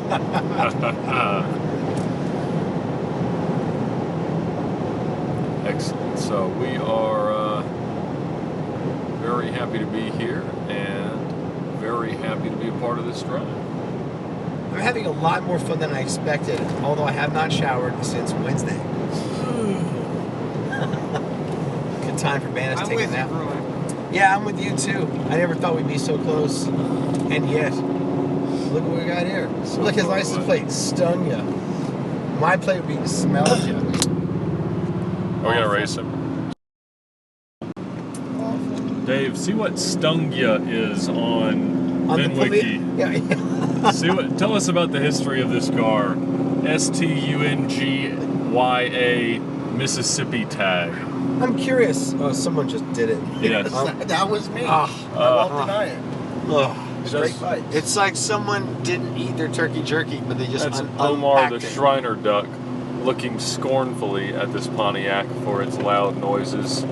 Excellent. So we are very happy to be here and very happy to be a part of this drive. I'm having a lot more fun than I expected, although I have not showered since Wednesday. Good time for Bandits to take a nap. Yeah, I'm with you too. I never thought we'd be so close. And yet, look what we got here. Look, his license plate stung ya. My plate would be smelled ya. Are we gonna race him? Dave, see what stung ya is on VINwiki. Tell us about the history of this car. STUNGYA Mississippi tag. I'm curious. Oh, someone just did it. Yes. That was me. I won't deny it. Straight fight. It's like someone didn't eat their turkey jerky, but they just That's Omar the Shriner duck looking scornfully at this Pontiac for its loud noises. A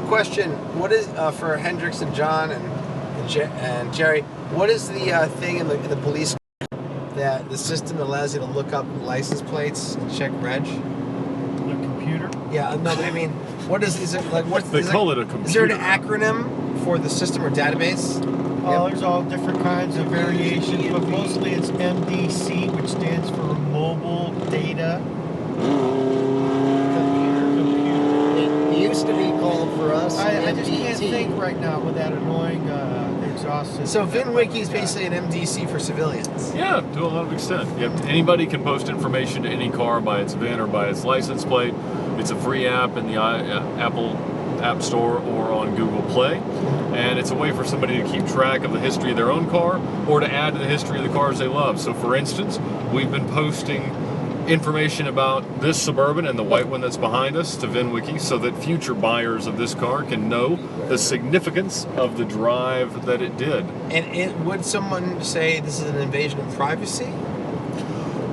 question: what is for Hendrix and John and Jerry? What is the thing in the police that the system allows you to look up license plates and check reg? The computer? Yeah, no, but I mean, what is it like? What They call it a computer. Is there an acronym for the system or database? Oh, there's all different kinds of variations, but mostly it's MDC, which stands for Mobile Data It used to be called for us. I just can't MDT. think right now with that annoying exhaust system. So VINwiki is basically an MDC for civilians. Yeah, to a lot of extent. Anybody can post information to any car by its VIN or by its license plate. It's a free app in the Apple App Store or on Google Play. And it's a way for somebody to keep track of the history of their own car or to add to the history of the cars they love. So for instance, we've been posting information about this Suburban and the white one that's behind us to VINwiki so that future buyers of this car can know the significance of the drive that it did. And would someone say this is an invasion of privacy?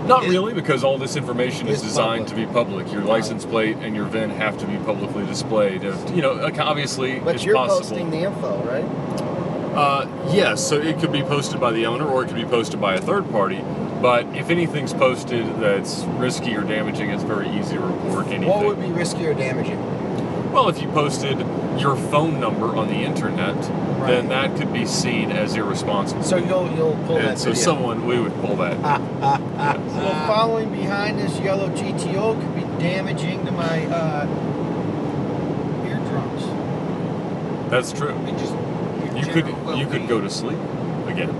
Not really, because all this information is designed to be public. Your license plate and your VIN have to be publicly displayed. You know, obviously, But it's you're possible. posting the info, right? Yes, so it could be posted by the owner or it could be posted by a third party. But if anything's posted that's risky or damaging, it's very easy to report anything. What would be risky or damaging? Well, if you posted your phone number on the internet, then that could be seen as irresponsible. So you'll pull that so video. we would pull that. Well, following behind this yellow GTO could be damaging to my eardrums. That's true. You could go to sleep again.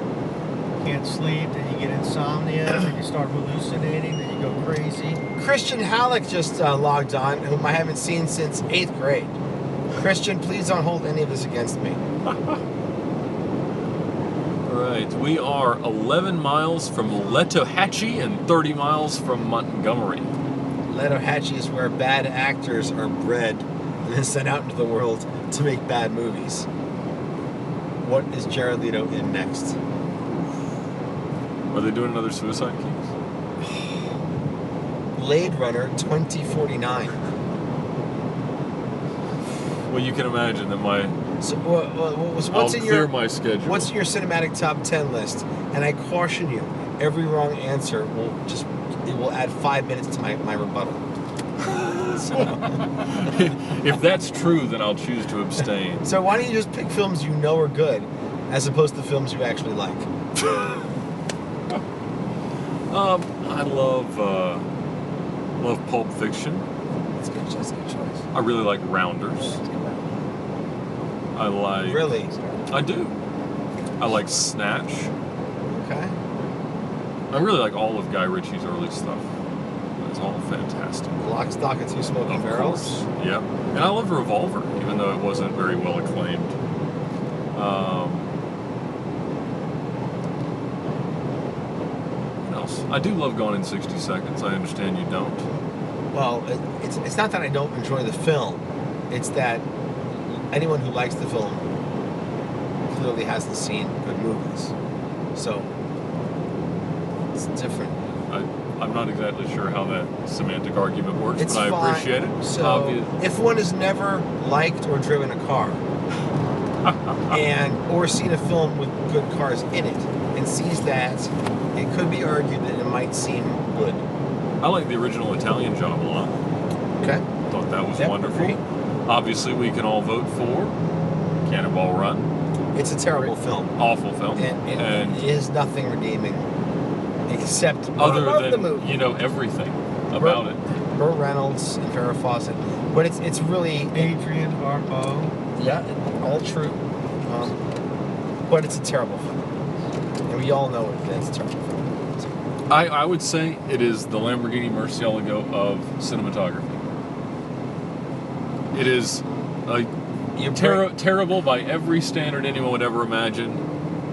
Can't sleep, then you get insomnia, then you start hallucinating, then you go crazy. Christian Halleck just logged on, whom I haven't seen since 8th grade. Christian, please don't hold any of this against me. Right, we are 11 miles from Letohatchee and 30 miles from Montgomery. Letohatchee is where bad actors are bred and then sent out into the world to make bad movies. What is Jared Leto in next? Are they doing another Suicide Kings? Blade Runner 2049. Well, you can imagine that my... What's in clear my schedule. What's in your cinematic top 10 list? And I caution you, every wrong answer will add 5 minutes to my rebuttal. If that's true, then I'll choose to abstain. So why don't you just pick films you know are good, as opposed to films you actually like? I love Pulp Fiction. That's a good choice. I really like Rounders. I like... Really? I do. I like Snatch. Okay. I really like all of Guy Ritchie's early stuff. It's all fantastic. Lock, Stock, and Two Smoking Barrels. Yep. And I love Revolver, even though it wasn't very well acclaimed. What else? I do love Gone in 60 Seconds. I understand you don't. Well, it's not that I don't enjoy the film. It's that anyone who likes the film clearly hasn't seen good movies. So, it's different. I'm not exactly sure how that semantic argument works, It's but I fine. appreciate it. So, if one has never liked or driven a car, or seen a film with good cars in it, and sees that, it could be argued that it might seem good. I like the original Italian Job a lot. Okay. Thought that was Yep, wonderful. agreed. Obviously, we can all vote for Cannonball Run. It's a terrible film. Awful film. And it is nothing redeeming, except Other I love than the movie. you know everything about it. Burt Reynolds and Farrah Fawcett, but it's really Adrian Barbeau. Yeah, all true. But it's a terrible film, and we all know it. It's a terrible film. I would say it is the Lamborghini Murcielago of cinematography. It is terrible by every standard anyone would ever imagine.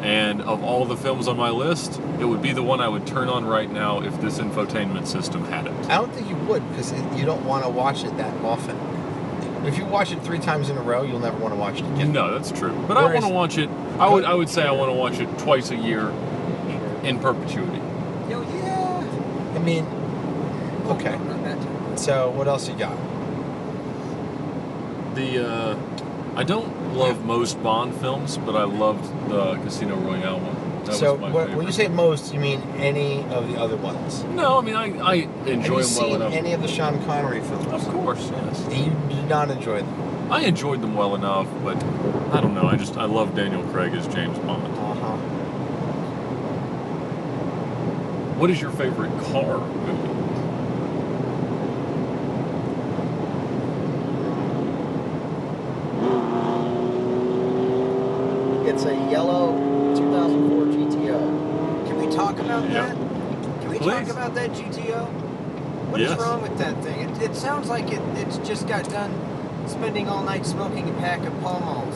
And of all the films on my list, it would be the one I would turn on right now if this infotainment system had it. I don't think you would, because you don't want to watch it that often. If you watch it 3 times in a row, you'll never want to watch it again. No, that's true. But I want to watch it. I would say I want to watch it twice a year in perpetuity. Yeah. I mean, okay. So what else you got? I don't love most Bond films, but I loved the Casino Royale one. That So was my when favorite. you say most, you mean any of the other ones? No, I mean I Have enjoy you them well seen enough. any of the Sean Connery films? Of course, yes. You did not enjoy them. I enjoyed them well enough, but I don't know. I love Daniel Craig as James Bond. Uh-huh. What is your favorite car movie? It's a yellow 2004 GTO. Can we talk about Yeah. that? Can we Please. talk about that GTO? What is Yes. wrong with that thing? It sounds like it's just got done spending all night smoking a pack of Pall Malls.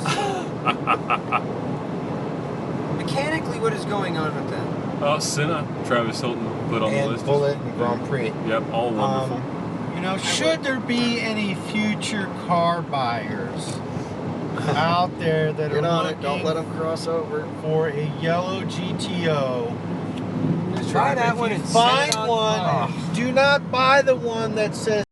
Mechanically, what is going on with that? Senna, Travis Hilton put on the And list. Bullet and Grand Prix. Yep, all wonderful. You know, should there be any future car buyers out there that Get are on it. Don't looking let them cross over. for a yellow GTO, Try that if one you and find set it on one, fire. do not buy the one that says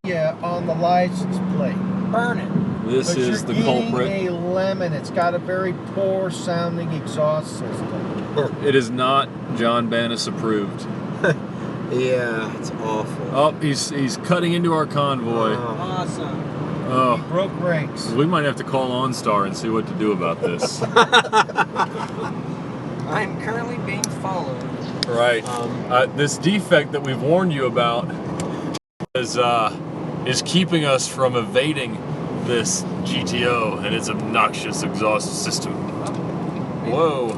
yeah on the license plate. Burn it. This But is you're the eating culprit. a lemon. It's got a very poor sounding exhaust system. It is not John Bannis approved. Yeah, it's awful. Oh, he's cutting into our convoy. Awesome. Oh, Broke ranks. we might have to call OnStar and see what to do about this. I'm currently being followed. Right. This defect that we've warned you about is keeping us from evading this GTO and its obnoxious exhaust system. Whoa.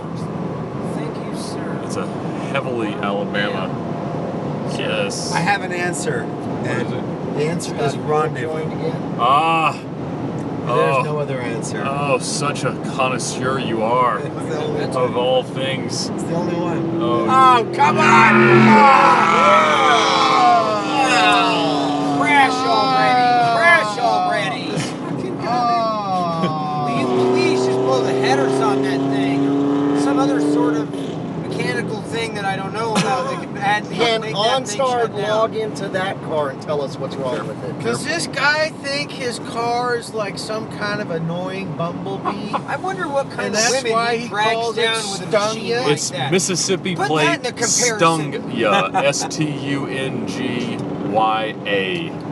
Thank you, sir. It's a heavily Alabama. Yes. I have an answer. And the answer is rendezvous. Ah. There's no other answer. Oh, such a connoisseur you are of all things. It's the only one. Oh, Come on! Crash already! Will you please just blow the headers on that thing, or some other sort of mechanical thing that I don't know about that can add Can make that thing OnStar shut down? log into that car and tell us what's wrong with it? Does this guy think his car is like some kind of annoying bumblebee? I wonder what kind And of that's women why he he drags calls it down with a stung machine ya? like it's that. Mississippi Put that plate in the comparison. stung ya. STUNGYA.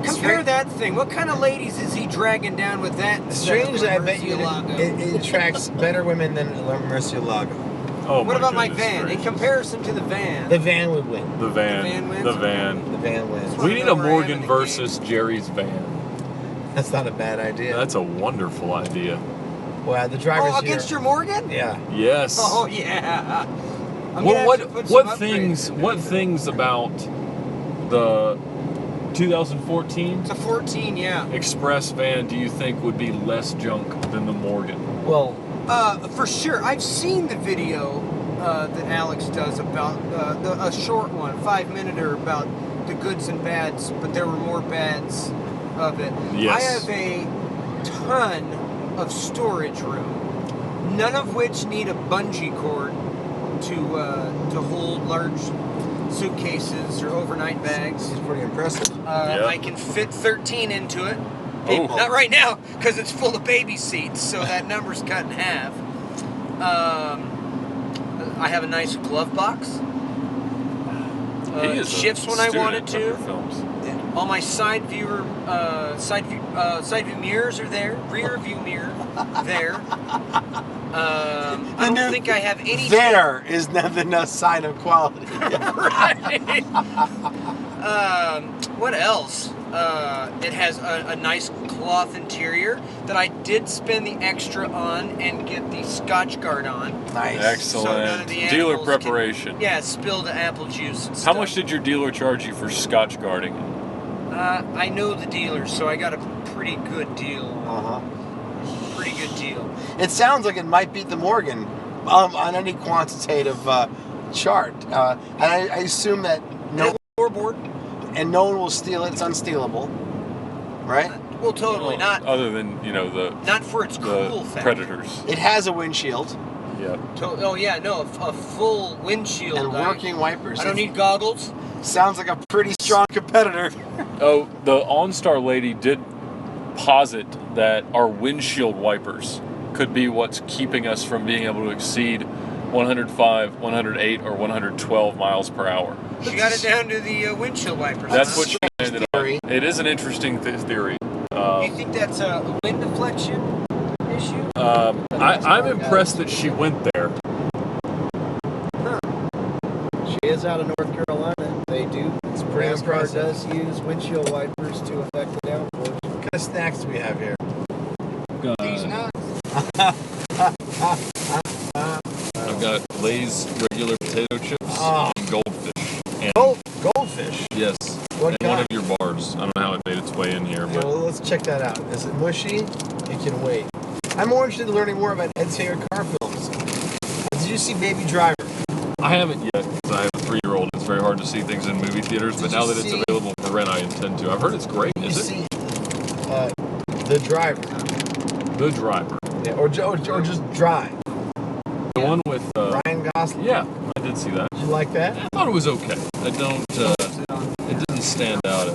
Compare that thing. What kind of ladies is he dragging down with that? Strangely, I bet you Murcielago? it attracts better women than Murcielago. Oh, What about my goodness van? gracious. In comparison to the van. The van would win. The van. The van wins? The van. The van wins. We need a Morgan versus Jerry's van. That's not a bad idea. That's a wonderful idea. Well, the driver's Oh, against your Morgan? Yeah. Yes. Oh yeah. I'm What gonna what have to put some what upgrades things in there. what things about the 2014 It's a 14, yeah. Express van do you think would be less junk than the Morgan? Well, For sure. I've seen the video that Alex does about a short one, 5-minute about the goods and bads, but there were more bads of it. Yes. I have a ton of storage room, none of which need a bungee cord to hold large suitcases or overnight bags. It's pretty impressive. I can fit 13 into it. Oh. Not right now, because it's full of baby seats, so that number's cut in half. I have a nice glove box. He is a Shifts when I student wanted of to. your films. All my side view mirrors are there. Rear view mirror there. I don't think I have any. There is no sign of quality. Right. What else? It has a nice cloth interior that I did spend the extra on and get the Scotch Guard on. Nice. Excellent. So none of the Dealer animals preparation. Can, spill the apple juice and How stuff. much did your dealer charge you for Scotch guarding? I know the dealer, so I got a pretty good deal. Uh-huh. Pretty good deal. It sounds like it might beat the Morgan on any quantitative chart. And I assume that no floorboard, and no one will steal it. It's unstealable, right? Well, totally not. Other than Not for its cool factor. predators. It has a windshield. Yeah. Oh yeah, no, a full windshield. And working wipers. I don't need goggles. Sounds like a pretty strong competitor. Oh, the OnStar lady did posit that our windshield wipers could be what's keeping us from being able to exceed 105, 108, or 112 miles per hour. She got it down to the windshield wipers. That's what she ended up. It is an interesting theory. Do you think that's a wind deflection issue? I'm impressed that she went there. She is out of North Carolina. They do. pretty NASCAR impressive. does use windshield wipers to affect the downforce. What kind of snacks do we have here? These nuts. I've got Lay's regular potato chips and goldfish. And Goldfish? yes. What and one kind? of your bars. I don't know how it made its way in here, Yeah, but well, let's check that out. Is it mushy? It can wait. I'm more interested in learning more about Ed's favorite car films. Did you see Baby Driver? I haven't yet because I have a 3-year-old. It's very hard to see things in movie theaters, but now that it's available for rent, I intend to. I've heard it's great. Is it? The Driver. The Driver. Yeah, or just Drive. The one with Ryan Gosling. Yeah, I did see that. Did you like that? I thought it was okay. I don't. It didn't stand out.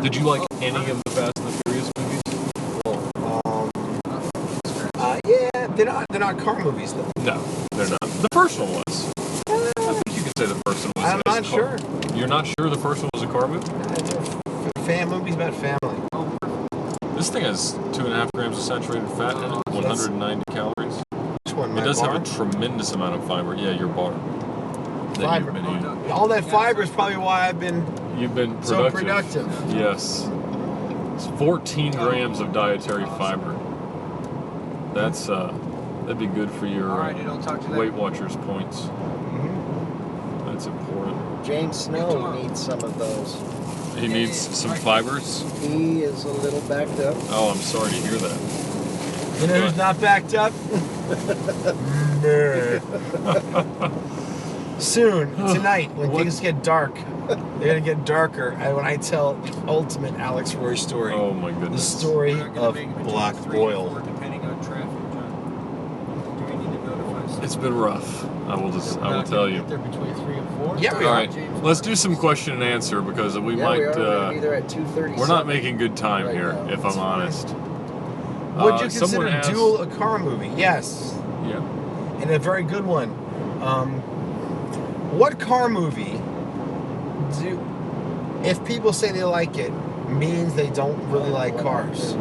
Did you like any of the Fast and the Furious movies? Yeah, they're not car movies though. No, they're not. The first one was. I think you could say the first one was. I'm not sure. You're not sure the first one was a car movie? It's a fan movies about family. This thing has 2.5 grams of saturated fat in it, 190 calories. Which one? It does have a tremendous amount of fiber. Yeah, your bar. That you've been eating. All that fiber is probably why I've been. You've been productive. So productive. Yes. It's 14 grams of dietary fiber. That's that'd be good for your Weight Watchers points. That's important. James Snow needs some of those. He needs some fibers. He is a little backed up. Oh, I'm sorry to hear that. You know who's not backed up? Soon, tonight, when things get dark, they're gonna get darker. When I tell the ultimate Alex Roy story. Oh my goodness. The story of Black Oil. Depending on traffic, John. Do we need to notify? It's been rough. I will tell you. They're between 3 and 4. Yeah, we All are. right, let's do some question and answer because we Yeah, might. we are. We're gonna be there at 2:30. We're not making good time right here, now. if I'm honest. Would you someone consider asked- Duel a car movie? Yes. Yeah. And a very good one. What car movie if people say they like it, means they don't really like cars?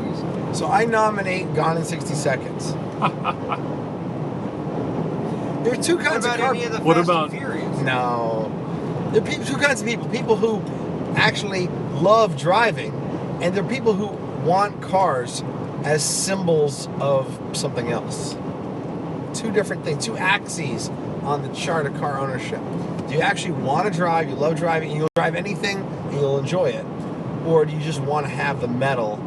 So I nominate Gone in 60 Seconds. There are two kinds of car. What about? No. There are two kinds of people. People who actually love driving, and there are people who want cars as symbols of something else. Two different things, two axes on the chart of car ownership. Do you actually want to drive, you love driving, and you'll drive anything and you'll enjoy it? Or do you just want to have the metal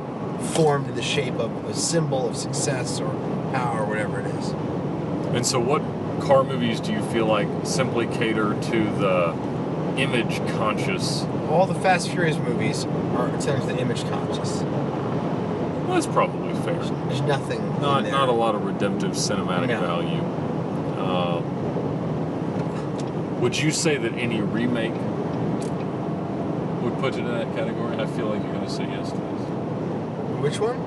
formed in the shape of a symbol of success or power or whatever it is? And so what car movies do you feel like simply cater to the image conscious? All the Fast and Furious movies are essentially image conscious. Well, that's probably fair. There's nothing in Not there. a lot of redemptive cinematic No. value. Would you say that any remake would put it in that category? I feel like you're going to say yes to this. Which one?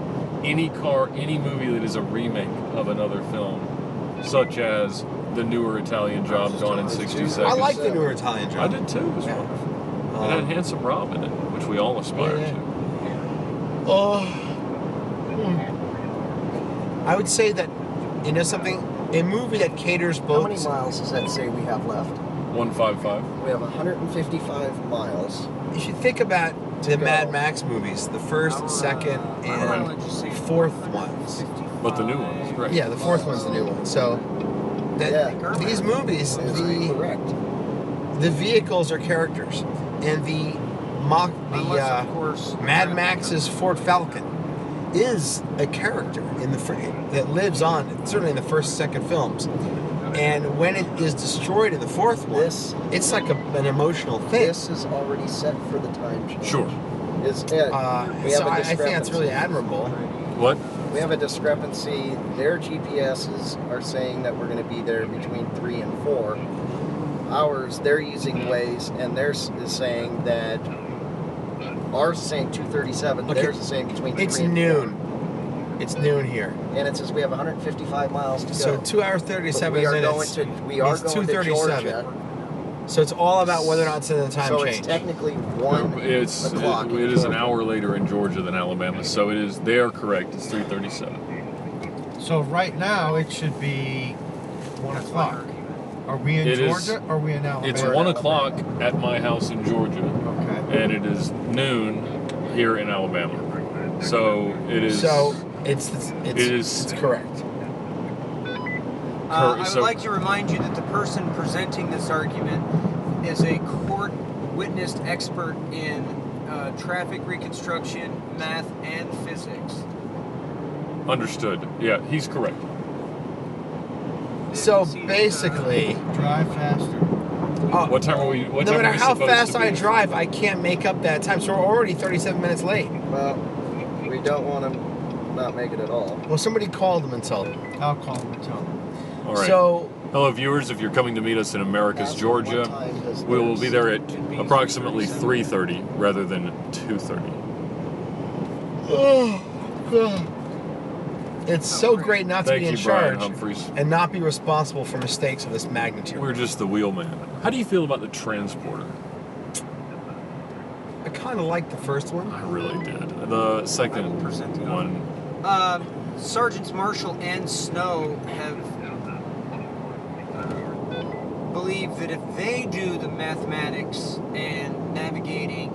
Any movie that is a remake of another film, such as the newer Italian Job, Gone in 60 Seconds. I like the newer Italian Job. I did too. It was wonderful. It had Handsome Rob in it, which we all aspire to. I would say that, you know something, a movie that caters both. How many miles does that say we have left? 155. We have 155 miles. You should think about the Mad Max movies, the first, second, and fourth ones. But the new one is great. Yeah, the fourth one's the new one. So, these movies, the vehicles are characters, and the Mad Max's Ford Falcon is a character in that lives on, certainly in the first, second films. And when it is destroyed in the fourth one, it's like an emotional thing. This is already set for the time change. Sure. I think that's really admirable. What? We have a discrepancy. Their GPSs are saying that we're going to be there between 3 and 4. Ours, they're using Waze, and theirs is saying that ours is saying 2:37. Okay. Theirs is saying between 3 It's and noon. It's noon here. And it says we have 155 miles to go. So 2 hours 37 we are minutes. we are it's going to 2:37. Georgia. So it's all about whether or not it's in the time So change. it's technically 1 o'clock. It is an hour later in Georgia than Alabama, so it is. They are correct. It's 3:37. So right now it should be 1 o'clock. Are we in Georgia or are we in Alabama? It's 1 o'clock at my house in Georgia, and it is noon here in Alabama. So it is. So it's correct. I would like to remind you that the person presenting this argument is a court-witnessed expert in traffic reconstruction, math, and physics. Understood. Yeah, he's correct. So basically, drive faster. What time are we? What no time matter are we how supposed fast to be? I drive, I can't make up that time. So we're already 37 minutes late. Well, we don't want to not make it at all. Well, somebody call them and tell them. I'll call them and tell them. All right. So, hello, viewers. If you're coming to meet us in Americus, Georgia, we will be there at approximately 3:30 rather than 2:30. oh God. It's so great not to Thank be in you, Brian charge Humphreys. and not be responsible for mistakes of this magnitude. We're just the wheelman. How do you feel about the transporter? I kind of liked the first one. I really did. The second one. Sergeants Marshall and Snow have believed that if they do the mathematics and navigating,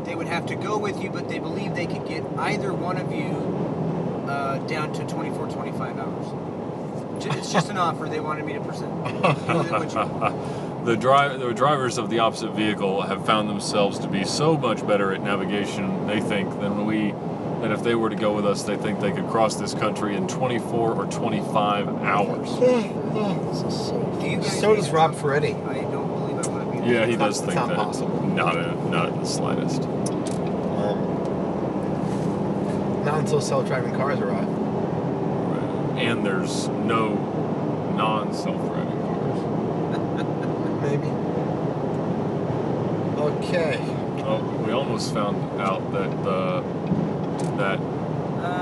they would have to go with you, but they believe they could get either one of you down to 24, 25 hours. It's just an offer they wanted me to present. The drivers of the opposite vehicle have found themselves to be so much better at navigation, they think, than we. And if they were to go with us, they think they could cross this country in 24 or 25 hours. So does Rob Ferretti. I don't believe I want to be. Yeah, he does think not that. possible. Not in the slightest. Not until self-driving cars arrive. And there's no non-self-driving cars. Maybe. Okay. Oh, we almost found out that that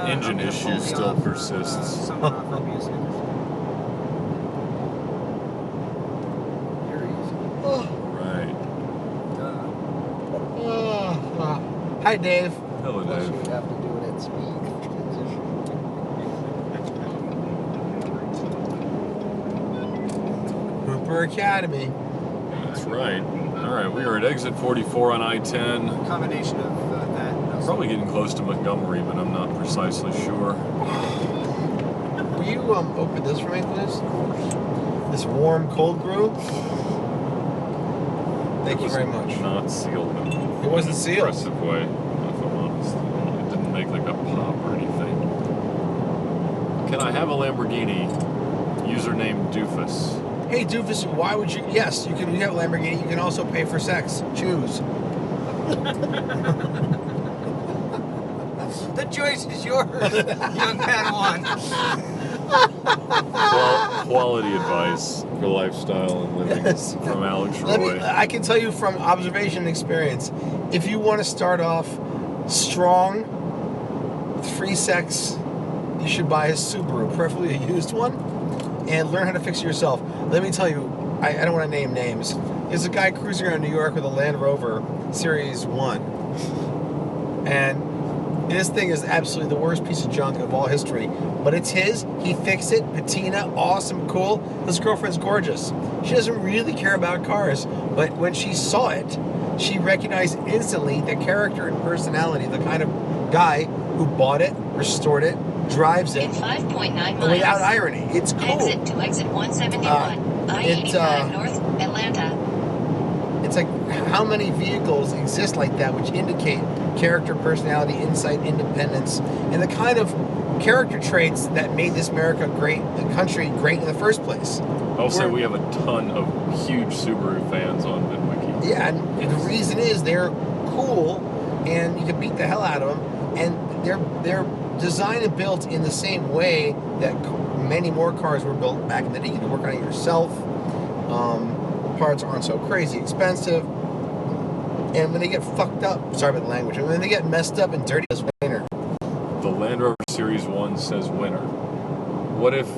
engine issue still persists. Right. Hi, Dave. Hello, Dave. We have to do it at speed. Hooper Academy. That's right. All right, we are at exit 44 on I-10. Combination of that. Probably getting close to Montgomery, but I'm not precisely sure. Will you open this for me, please? This warm cold brew? Thank you very much. Not sealed. It wasn't sealed. Impressive way, if I'm honest. It didn't make like a pop or anything. Can I have a Lamborghini? Username Doofus. Hey, Doofus, why would you? Yes, you can. You have a Lamborghini. You can also pay for sex. Choose. The choice is yours, young Padawan. Quality advice for lifestyle and living from Alex Roy. I can tell you from observation and experience, if you want to start off strong, with free sex, you should buy a Subaru, preferably a used one, and learn how to fix it yourself. Let me tell you, I don't want to name names. There's a guy cruising around New York with a Land Rover Series 1. And this thing is absolutely the worst piece of junk of all history. But it's his. He fixed it. Patina, awesome, cool. His girlfriend's gorgeous. She doesn't really care about cars. But when she saw it, she recognized instantly the character and personality, the kind of guy who bought it, restored it, drives it. In 5.9 miles. Without irony. It's cool. Exit to exit 171. I-85 North Atlanta. It's like how many vehicles exist like that which indicate character, personality, insight, independence, and the kind of character traits that made this America great, the country great in the first place. Also, we have a ton of huge Subaru fans on VINwiki. Yeah, and the reason is they're cool, and you can beat the hell out of them, and they're designed and built in the same way that many more cars were built back in the day. You can work on it yourself. Parts aren't so crazy expensive. And when they get fucked up, sorry about the language, when they get messed up and dirty as winter. The Land Rover Series 1 says winner. What if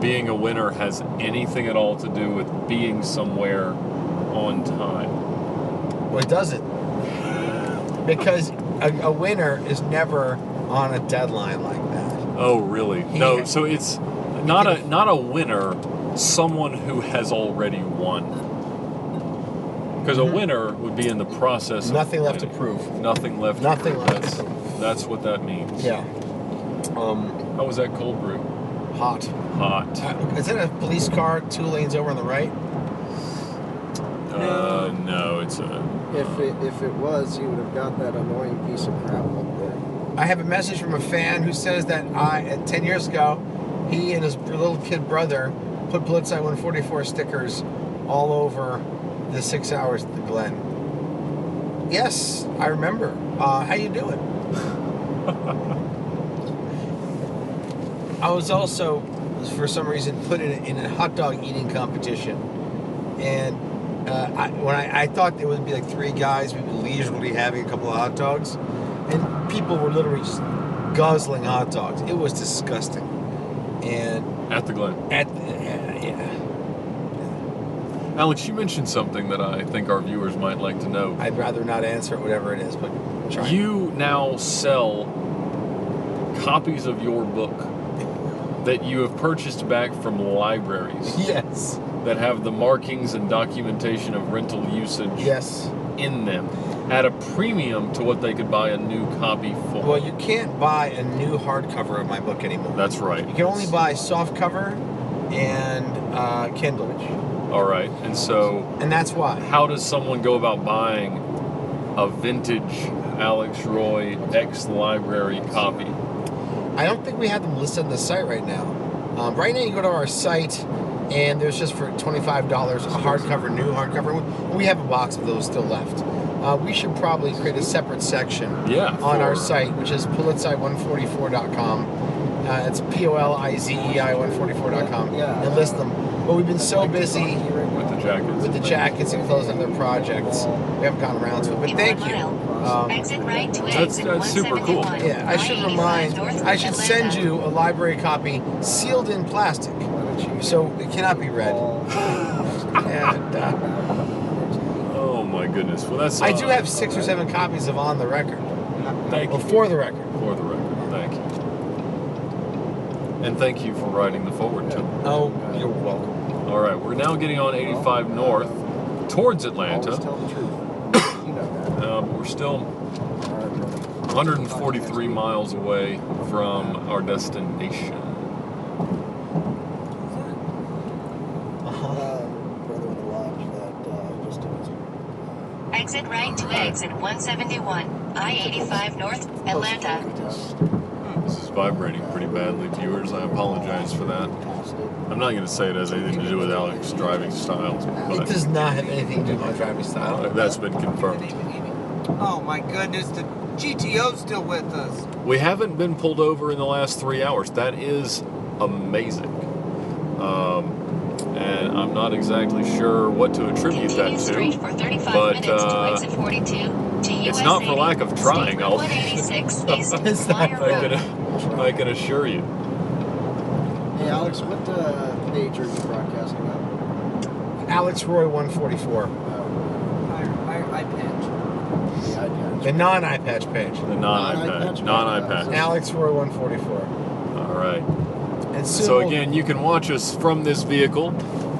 being a winner has anything at all to do with being somewhere on time? Well, it doesn't. Because a winner is never on a deadline like that. Oh, really? No, so it's not a winner, someone who has already won. Because a winner would be in the process of Nothing left to prove. Nothing left. Nothing left. That's what that means. Yeah. How was that cold brew? Hot. Hot. Is that a police car 2 lanes over on the right? No, it's a... If it was, you would have got that annoying piece of crap up there. I have a message from a fan who says that 10 years ago, he and his little kid brother put Polizei 144 stickers all over the 6 hours at the Glen. Yes, I remember. How you doing? I was also, for some reason, put in a hot dog eating competition, and I thought there would be like 3 guys we'd be leisurely having a couple of hot dogs, and people were literally just guzzling hot dogs. It was disgusting. And at the Glen. Yeah. Alex, you mentioned something that I think our viewers might like to know. I'd rather not answer it, whatever it is, but try. You now sell copies of your book that you have purchased back from libraries. Yes. That have the markings and documentation of rental usage in them at a premium to what they could buy a new copy for. Well, you can't buy a new hardcover of my book anymore. That's right. You can only buy softcover and Kindle. All right, and so... And that's why. How does someone go about buying a vintage Alex Roy ex-library copy? I don't think we have them listed on the site right now. Right now you go to our site and there's just for $25 a hardcover, new hardcover. We have a box of those still left. We should probably create a separate section on our site, which is Polizei144.com. It's Polizei 144.com, and list them. But we've been so busy with the jackets and closing their projects, we haven't gotten around to it. But thank you. That's super cool. Yeah, I should send you a library copy sealed in plastic, so it cannot be read. And, oh my goodness! Well, that's. I do have 6 or 7 copies of On the Record. Thank you. For the record. For the record. Thank you. And thank you for writing the forward to me. Oh, you're welcome. All right, we're now getting on 85 north towards Atlanta. Always tell the truth. You know that. But we're still 143 miles away from our destination. Exit right to exit 171, I-85 North, Atlanta. This is vibrating pretty badly, viewers. I apologize for that. I'm not going to say it has anything to do with Alex's driving style. It does not have anything to do with my driving style. That's been confirmed. Oh my goodness, the GTO's still with us. We haven't been pulled over in the last 3 hours. That is amazing. And I'm not exactly sure what to attribute that to, but it's not for lack of trying. I can assure you. Hey Alex, what page are you broadcasting on? Alex Roy 144. iPatch. The non-iPatch page. The non-iPatch. Alex Roy 144. All right. And so again, you can watch us from this vehicle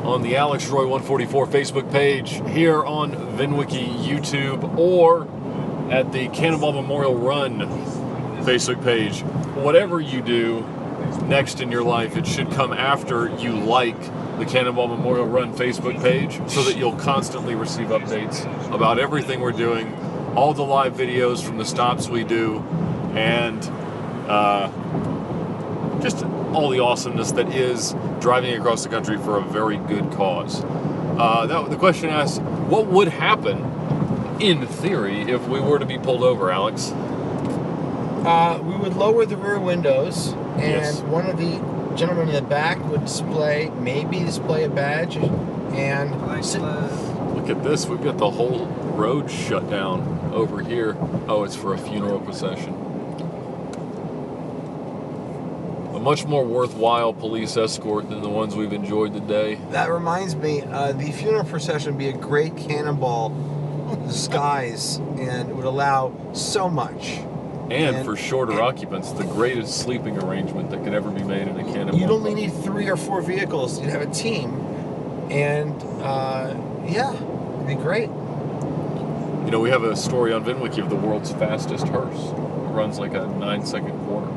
on the Alex Roy 144 Facebook page, here on VINwiki YouTube, or at the Cannonball Memorial Run Facebook page. Whatever you do next in your life, it should come after you like the Cannonball Memorial Run Facebook page, so that you'll constantly receive updates about everything we're doing, all the live videos from the stops we do, and just all the awesomeness that is driving across the country for a very good cause. The question asks, what would happen, in theory, if we were to be pulled over, Alex? We would lower the rear windows, and one of the gentlemen in the back would maybe display a badge, and look at this. We've got the whole road shut down over here. Oh, it's for a funeral procession. much more worthwhile police escort than the ones we've enjoyed today. That reminds me, the funeral procession would be a great Cannonball disguise, and it would allow so much. And for shorter occupants, the greatest sleeping arrangement that could ever be made in a Cannonball. You'd only need 3 or 4 vehicles. You'd have a team, and yeah, it'd be great. You know, we have a story on VINwiki of the world's fastest hearse. It runs like a 9-second quarter.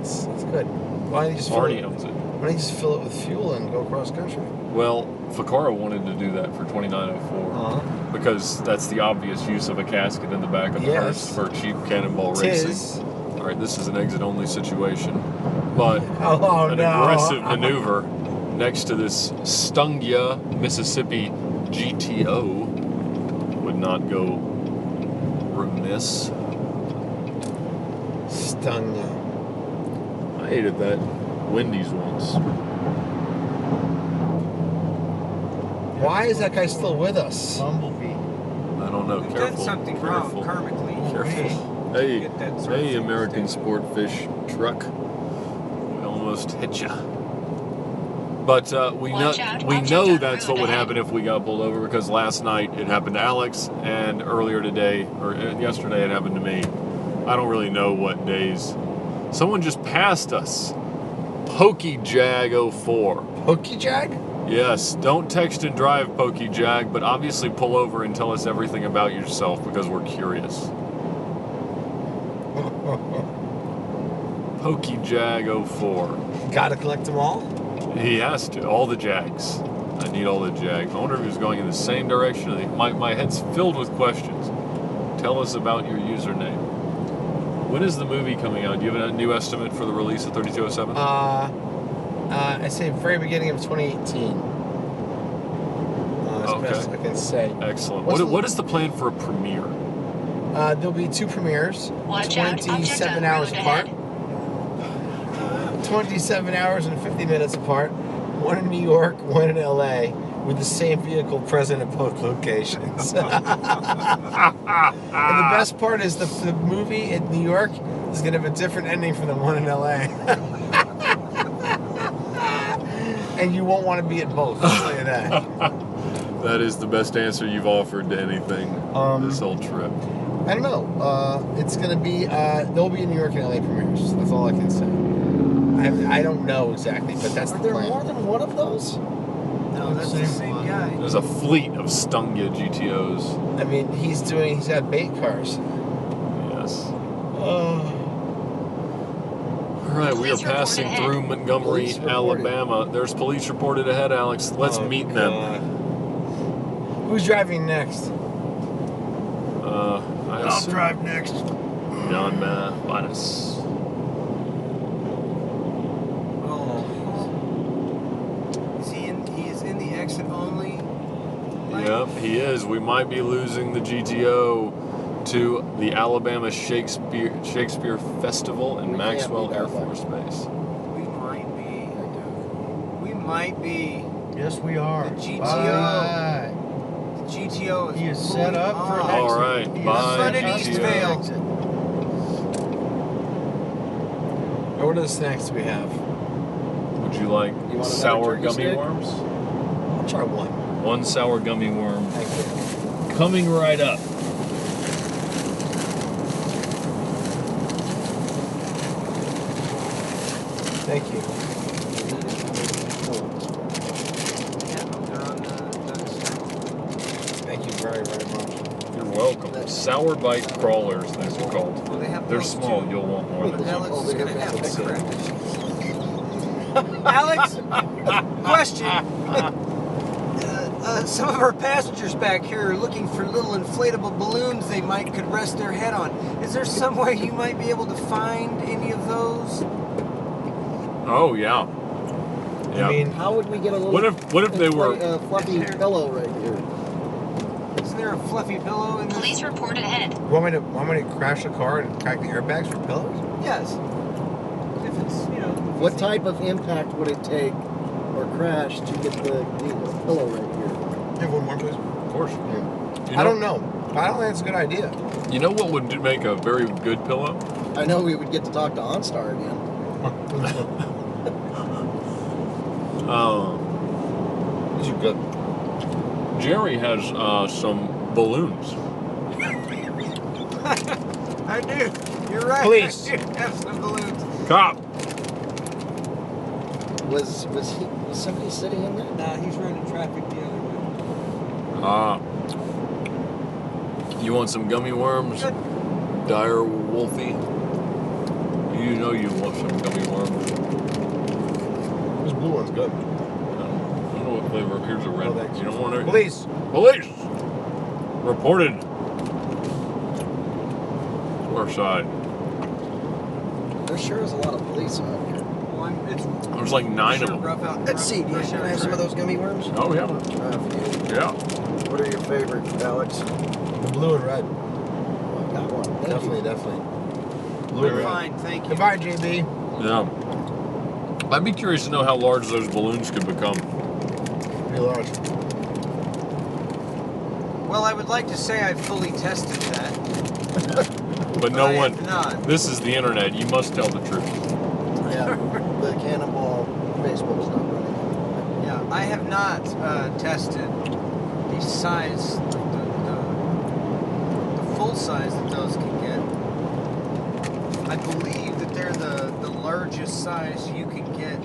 It's good. Why don't you just Arnie owns it. Why don't you just fill it with fuel and go across country? Well, Ficarra wanted to do that for 2904 because that's the obvious use of a casket in the back of the hearse for cheap Cannonball racing. All right, this is an exit-only situation, but an aggressive maneuver next to this Stungia, Mississippi GTO would not go remiss. Stungia. I ate at that Wendy's once. Why is that guy still with us? Bumblebee. I don't know. We've Careful. done something wrong karmically. Careful. Hey, hey, American Sportfish truck. We almost hit ya. But we know that's what would happen if we got pulled over, because last night it happened to Alex, and earlier today, or yesterday, it happened to me. I don't really know what days. Someone just passed us. PokeJag04. PokeJag? Yes. Don't text and drive, PokeJag, but obviously pull over and tell us everything about yourself because we're curious. PokeJag04. Gotta collect them all? He has to. All the Jags. I need all the Jags. I wonder if he was going in the same direction. My head's filled with questions. Tell us about your username. When is the movie coming out? Do you have a new estimate for the release of 3207? I say very beginning of 2018. As best I can say. Excellent. What is the plan for a premiere? There'll be 2 premieres, 27 hours apart. 27 hours and 50 minutes apart. One in New York, one in LA, with the same vehicle present at both locations. And the best part is the movie in New York is going to have a different ending from the one in LA. And you won't want to be at both, I'll tell you that. That is the best answer you've offered to anything this whole trip. I don't know. It's going to be, there'll be New York and LA premieres. That's all I can say. I don't know exactly, but that's the plan. Are there more than one of those? No, that's the same guy. There's a fleet of Stungia GTOs. I mean, he's got bait cars. Yes. All right, we are passing through Montgomery, Alabama. There's police reported ahead, Alex. Let's meet them. Who's driving next? I'll drive next. John Bottas. He is in the exit only. Yep, he is. We might be losing the GTO to the Alabama Shakespeare Festival in Maxwell Air Force Base. We might be. Yes, we are. The GTO. Bye. The GTO is. He is set up for an exit. All right, bye. Front and Eastvale. What are the snacks we have? Would you like sour gummy worms? I'll try one. One sour gummy worm. Coming right up. Thank you. Thank you very, very much. You're welcome. Sour bite crawlers, these are called. They're small. You'll want more than Alex is going to have to correct it. Alex, question. Some of our passengers back here are looking for little inflatable balloons they could rest their head on. Is there some way you might be able to find any of those? Oh yeah. Yeah. I mean, how would we get a little? What if they were fluffy pillow right here? Isn't there a fluffy pillow in this? Police report ahead. Want me to crash the car and crack the airbags for pillows? Yes. If it's, What type of impact would it take or crash to get the pillow right here? Have one more, please. Of course. I don't know. I don't think it's a good idea. You know what would make a very good pillow? I know we would get to talk to OnStar again. These are good. Jerry has some balloons. I do. You're right. Police. I do have some balloons. Cop. Was somebody sitting in there? Nah, he's running traffic the other way. You want some gummy worms? Dire Wolfie? You know you want some gummy worms. This blue one's good. I don't know what flavor. Here's a red. You don't want it? Police. Police! Reported. Our side. There sure is a lot of police out here. There's like 9 of them. Let's see, can I have some of those gummy worms? Oh, yeah. Yeah. What are your favorite, Alex? The blue and red. Got one. Definitely. Blue and fine, thank you. Goodbye, JB. Yeah. I'd be curious to know how large those balloons could become. Pretty large. Well, I would like to say I've fully tested that. But no one. have not. This is the internet. You must tell the truth. Yeah, the Cannonball Facebook's not running. Yeah, I have not tested the size, the full size that those can get. I believe that they're the largest size you can get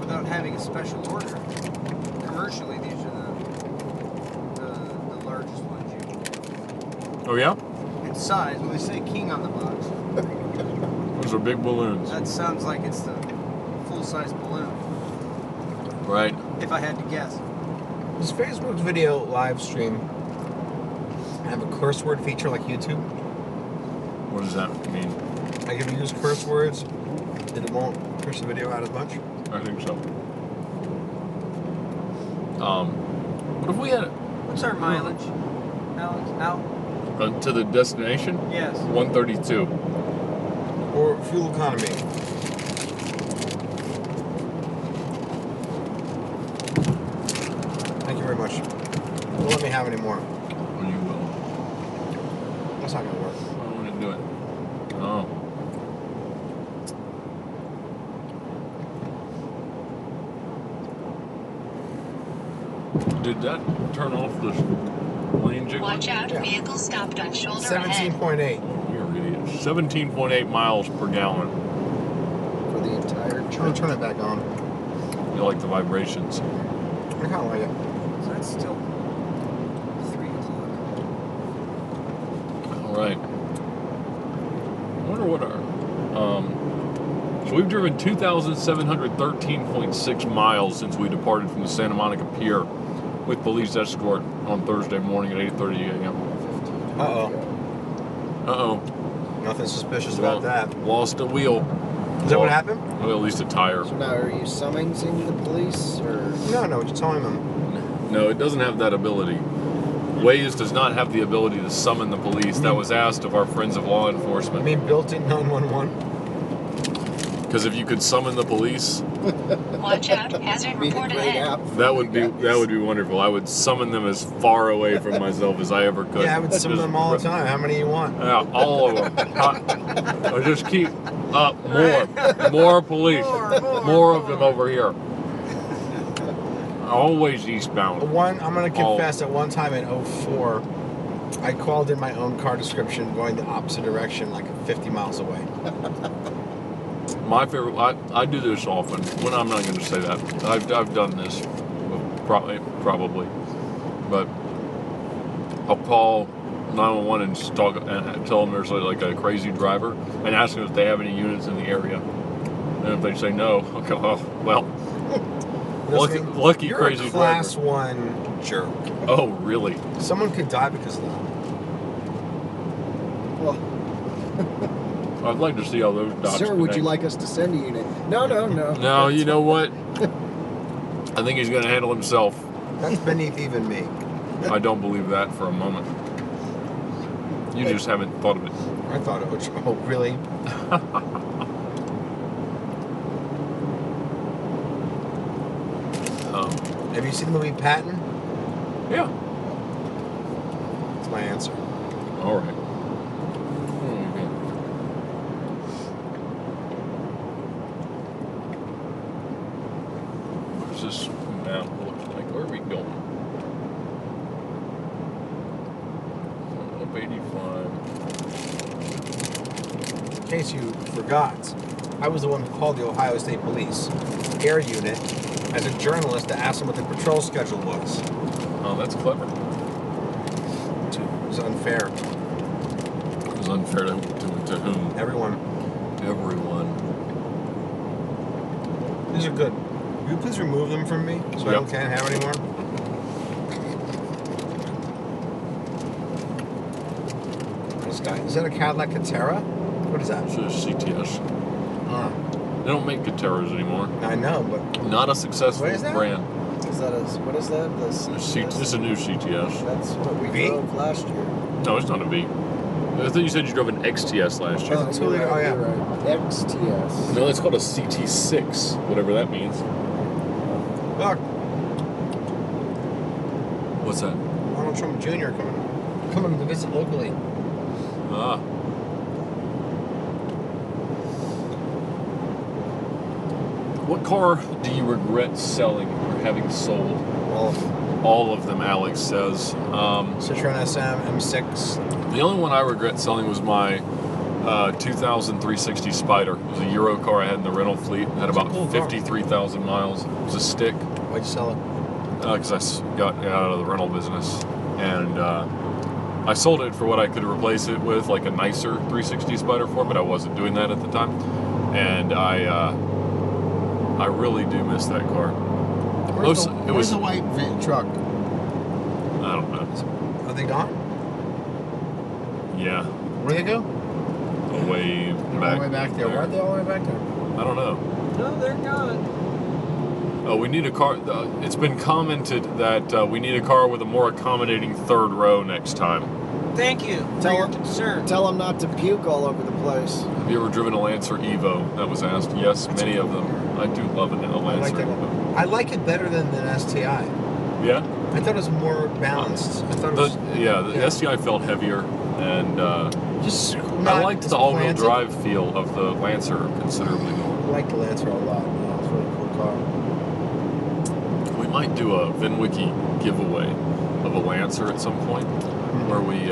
without having a special order. Commercially, these are the largest ones you can get. Oh, yeah? In size, well, they say king on the box. Those are big balloons. That sounds like it's the full-size balloon. Right. If I had to guess. Does Facebook's video live stream have a curse word feature like YouTube? What does that mean? Like if you use curse words, then it won't push the video out as much? I think so. What if we had... What's our mileage, Alex? Out? To the destination? Yes. 132. Or fuel economy. Thank you very much. Don't let me have any more. Well, you will. That's not gonna work. I don't want to do it. Oh. Did that turn off the lane jiggler? Watch out, vehicle stopped on shoulder ahead. 17.8. You're an idiot. 17.8 miles per gallon. For the entire I'll turn it back on. You like the vibrations? I kind of like it. So that's still 3 o'clock. All right. I wonder what our... So we've driven 2,713.6 miles since we departed from the Santa Monica Pier with police escort on Thursday morning at 8:30 a.m. Uh-oh. Uh-oh. Nothing suspicious about that. Lost a wheel. Is that what happened? Well, at least a tire. So now, are you summoning the police, or...? No, just telling them. No, it doesn't have that ability. Waze does not have the ability to summon the police. That was asked of our friends of law enforcement. I mean, built-in 911? Because if you could summon the police, Watch out, hazard report ahead. that would be wonderful. I would summon them as far away from myself as I ever could. Yeah, I would summon them all the time. How many you want? Yeah, all of them. Or just keep up more police, more of them over here. Always eastbound. I'm going to confess, at one time in 04, I called in my own car description going the opposite direction, like 50 miles away. My favorite, I do this often. Well, I'm not going to say that. I've done this, probably, but I'll call 911 and tell them there's like a crazy driver and ask them if they have any units in the area. And if they say no, I'll go, oh, well, lucky You're crazy a class driver. 1 jerk. Oh, really? Someone could die because of that. Well, I'd like to see how those dots sir, would you connect. like us to send a unit? No. No, you know what? I think he's going to handle himself. That's beneath even me. I don't believe that for a moment. You just haven't thought of it. I thought it was. Oh, really? Have you seen the movie Patton? Yeah. That's my answer. All right. going. Up 85. In case you forgot, I was the one who called the Ohio State Police Air Unit as a journalist to ask them what the patrol schedule was. Oh, that's clever. It was unfair. It was unfair to whom? Everyone. Everyone. These are good. Will you please remove them from me so I can't have any more? This guy. Is that a Cadillac Catera? What is that? It's a CTS. Ah. They don't make Cateras anymore. I know, but not a successful What is that? brand. Is that what is that? This is a new CTS. That's what we drove last year. No, it's not a V. I thought you said you drove an XTS last year. Right. XTS. No, it's called a CT6, whatever that means. Look. What's that? Arnold Trump Jr. coming to visit locally. Ah. What car do you regret selling or having sold? All of them, Alex says. Citroen SM M6. The only one I regret selling was my 2000 360 Spider. It was a Euro car I had in the rental fleet. It had about 53,000 miles. It was a stick. Why'd you sell it? Because I got out of the rental business. And I sold it for what I could replace it with, like a nicer 360 Spider for, but I wasn't doing that at the time. And I really do miss that car. Where's the white truck? I don't know. Are they gone? Yeah. Where they go? Way back. All the way back there. Why are they all the way back there? I don't know. No, they're gone. Oh, we need a car. It's been commented that we need a car with a more accommodating third row next time. Thank you for your concern. Tell them not to puke all over the place. Have you ever driven a Lancer Evo? That was asked. Yes, many of them. I do love a Lancer Evo. I like it better than STI. Yeah? I thought it was more balanced. I thought it was... The STI felt heavier, and I liked the all-wheel drive feel of the Lancer considerably more. I like the Lancer a lot. Yeah, it's a really cool car. We might do a VINwiki giveaway of a Lancer at some point, where we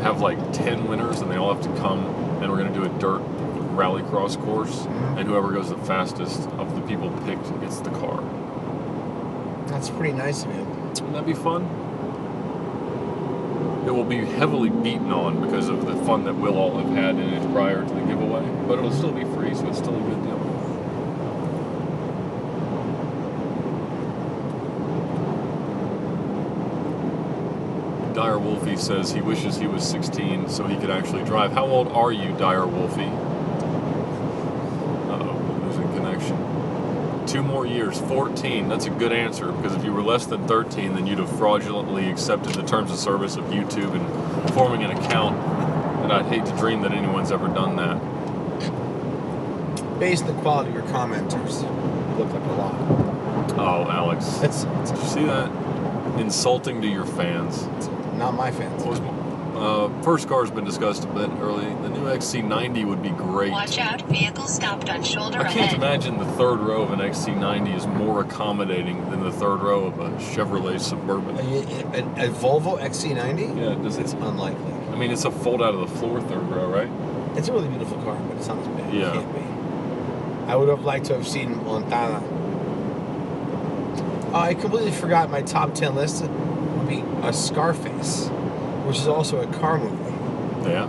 have like 10 winners, and they all have to come, and we're going to do a dirt rallycross course, and whoever goes the fastest of the people picked gets the car. That's pretty nice of you. Wouldn't that be fun? It will be heavily beaten on because of the fun that we'll all have had in it prior to the giveaway, but it'll still be free, so it's still a good deal. Dire Wolfie says he wishes he was 16 so he could actually drive. How old are you, Dire Wolfie? Uh-oh, losing connection. 2 more years, 14. That's a good answer, because if you were less than 13, then you'd have fraudulently accepted the terms of service of YouTube and forming an account, and I'd hate to dream that anyone's ever done that. Based on the quality of your commenters, you look like a lot. Oh, Alex. Did you see that? Insulting to your fans. Not my fans. First car's been discussed a bit early. The new XC90 would be great. Watch out, vehicle stopped on shoulder I can't ahead. imagine the third row of an XC90 is more accommodating than the third row of a Chevrolet Suburban. A Volvo XC90? Yeah, it's unlikely. I mean, it's a fold out of the floor third row, right? It's a really beautiful car, but it's not as big. Yeah. It can't be. I would have liked to have seen Montana. I completely forgot my top 10 list would be a Scarface, which is also a car movie. Yeah.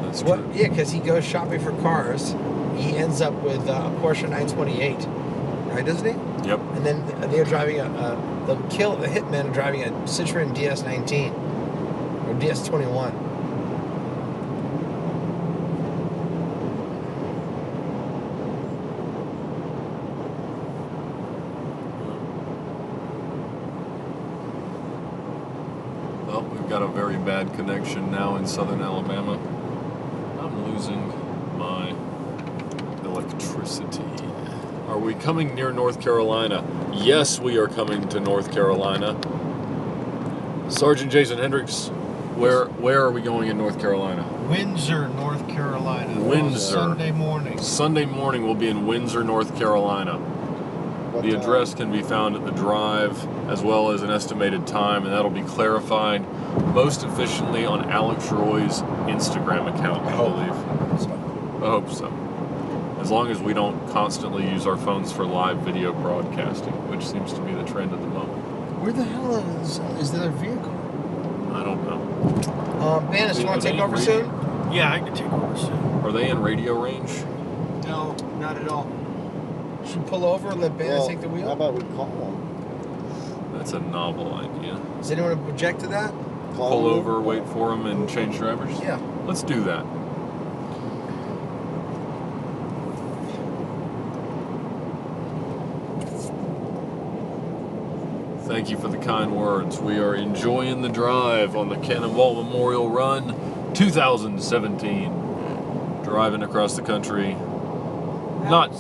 That's true. Yeah, because he goes shopping for cars. He ends up with a Porsche 928, right? Doesn't he? Yep. And then they're driving the hitmen are driving a Citroen DS19 or DS21. Well, we've got a very bad connection now in southern Alabama. I'm losing my electricity. Are we coming near North Carolina? Yes, we are coming to North Carolina. Sergeant Jason Hendricks, where are we going in North Carolina? Windsor, North Carolina. Windsor. Sunday morning. Sunday morning we'll be in Windsor, North Carolina. The address can be found at the drive, as well as an estimated time, and that'll be clarified most efficiently on Alex Roy's Instagram account, I believe. I hope so. As long as we don't constantly use our phones for live video broadcasting, which seems to be the trend at the moment. Where the hell is the other vehicle? I don't know. Banis, you want to take over soon? Yeah, I can take over soon. Are they in radio range? No, not at all. Should we pull over and let Banis take the wheel? How about we call them? That's a novel idea. Does anyone object to that? Pull over, wait for them, and change drivers? Yeah. Let's do that. Thank you for the kind words. We are enjoying the drive on the Cannonball Memorial Run 2017. Driving across the country. Not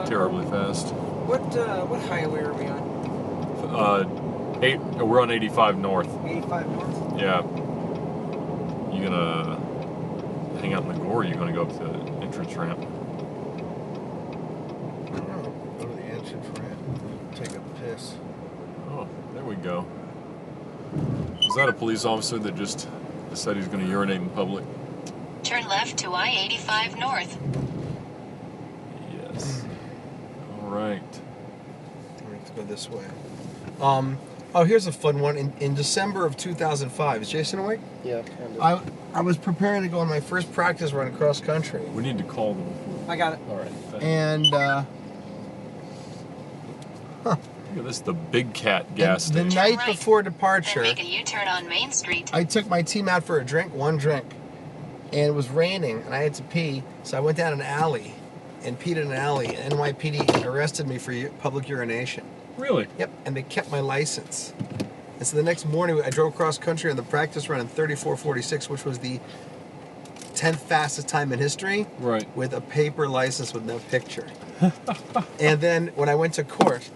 terribly fast. What highway are we on? We're on 85 North. 85 North? Yeah. You gonna hang out in the gore, or you gonna go up the entrance ramp? I don't know. Go to the entrance ramp. Take a piss. Oh, there we go. Is that a police officer that just said he's gonna urinate in public? Turn left to I-85 North. Yes. All right. We have to go this way. Oh, here's a fun one. In December of 2005, is Jason awake? Yeah, kind of. I was preparing to go on my first practice run across country. We need to call them. I got it. All right. And Look at this, the Big Cat gas the station. night before departure, Then make a U-turn on Main Street. I took my team out for a drink, one drink, and it was raining, and I had to pee, so I went down an alley and peed in an alley. And NYPD arrested me for public urination. Really? Yep, and they kept my license. And so the next morning, I drove cross country on the practice run in 34:46, which was the 10th fastest time in history. Right. With a paper license with no picture. And then when I went to court,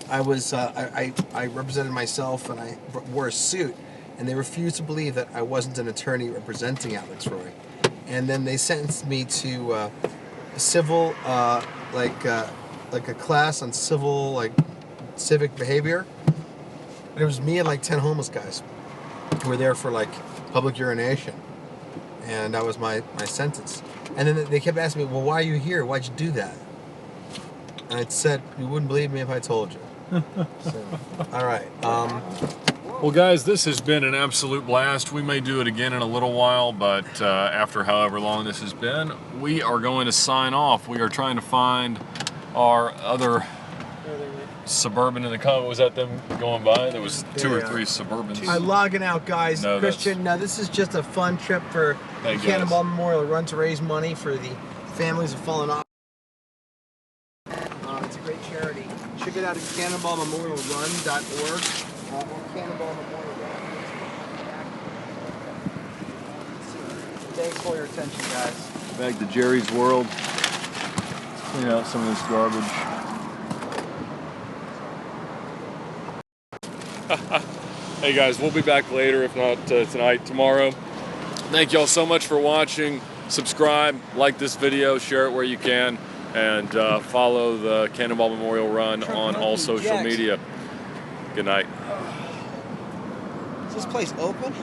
I was I represented myself, and I wore a suit, and they refused to believe that I wasn't an attorney representing Alex Roy. And then they sentenced me to civil like a class on civic behavior. And it was me and like 10 homeless guys who were there for like public urination. And that was my sentence. And then they kept asking me, well, why are you here? Why'd you do that? And I said, you wouldn't believe me if I told you. So, all right. Well, guys, this has been an absolute blast. We may do it again in a little while, but after however long this has been, we are going to sign off. We are trying to find our other Suburban in the comment. Was that them going by? There was two or three Suburbans. I'm logging out, guys. No, Christian, now this is just a fun trip for the Cannonball Memorial Run to raise money for the families of fallen off. It's a great charity. Check it out at cannonballmemorialrun.org or Cannonball Memorial Run. Thanks for your attention, guys. Back to Jerry's World. Clean out some of this garbage. Hey guys, we'll be back later, if not tonight, tomorrow. Thank y'all so much for watching. Subscribe, like this video, share it where you can, and follow the Cannonball Memorial Run on all social media. Good night. Is this place open?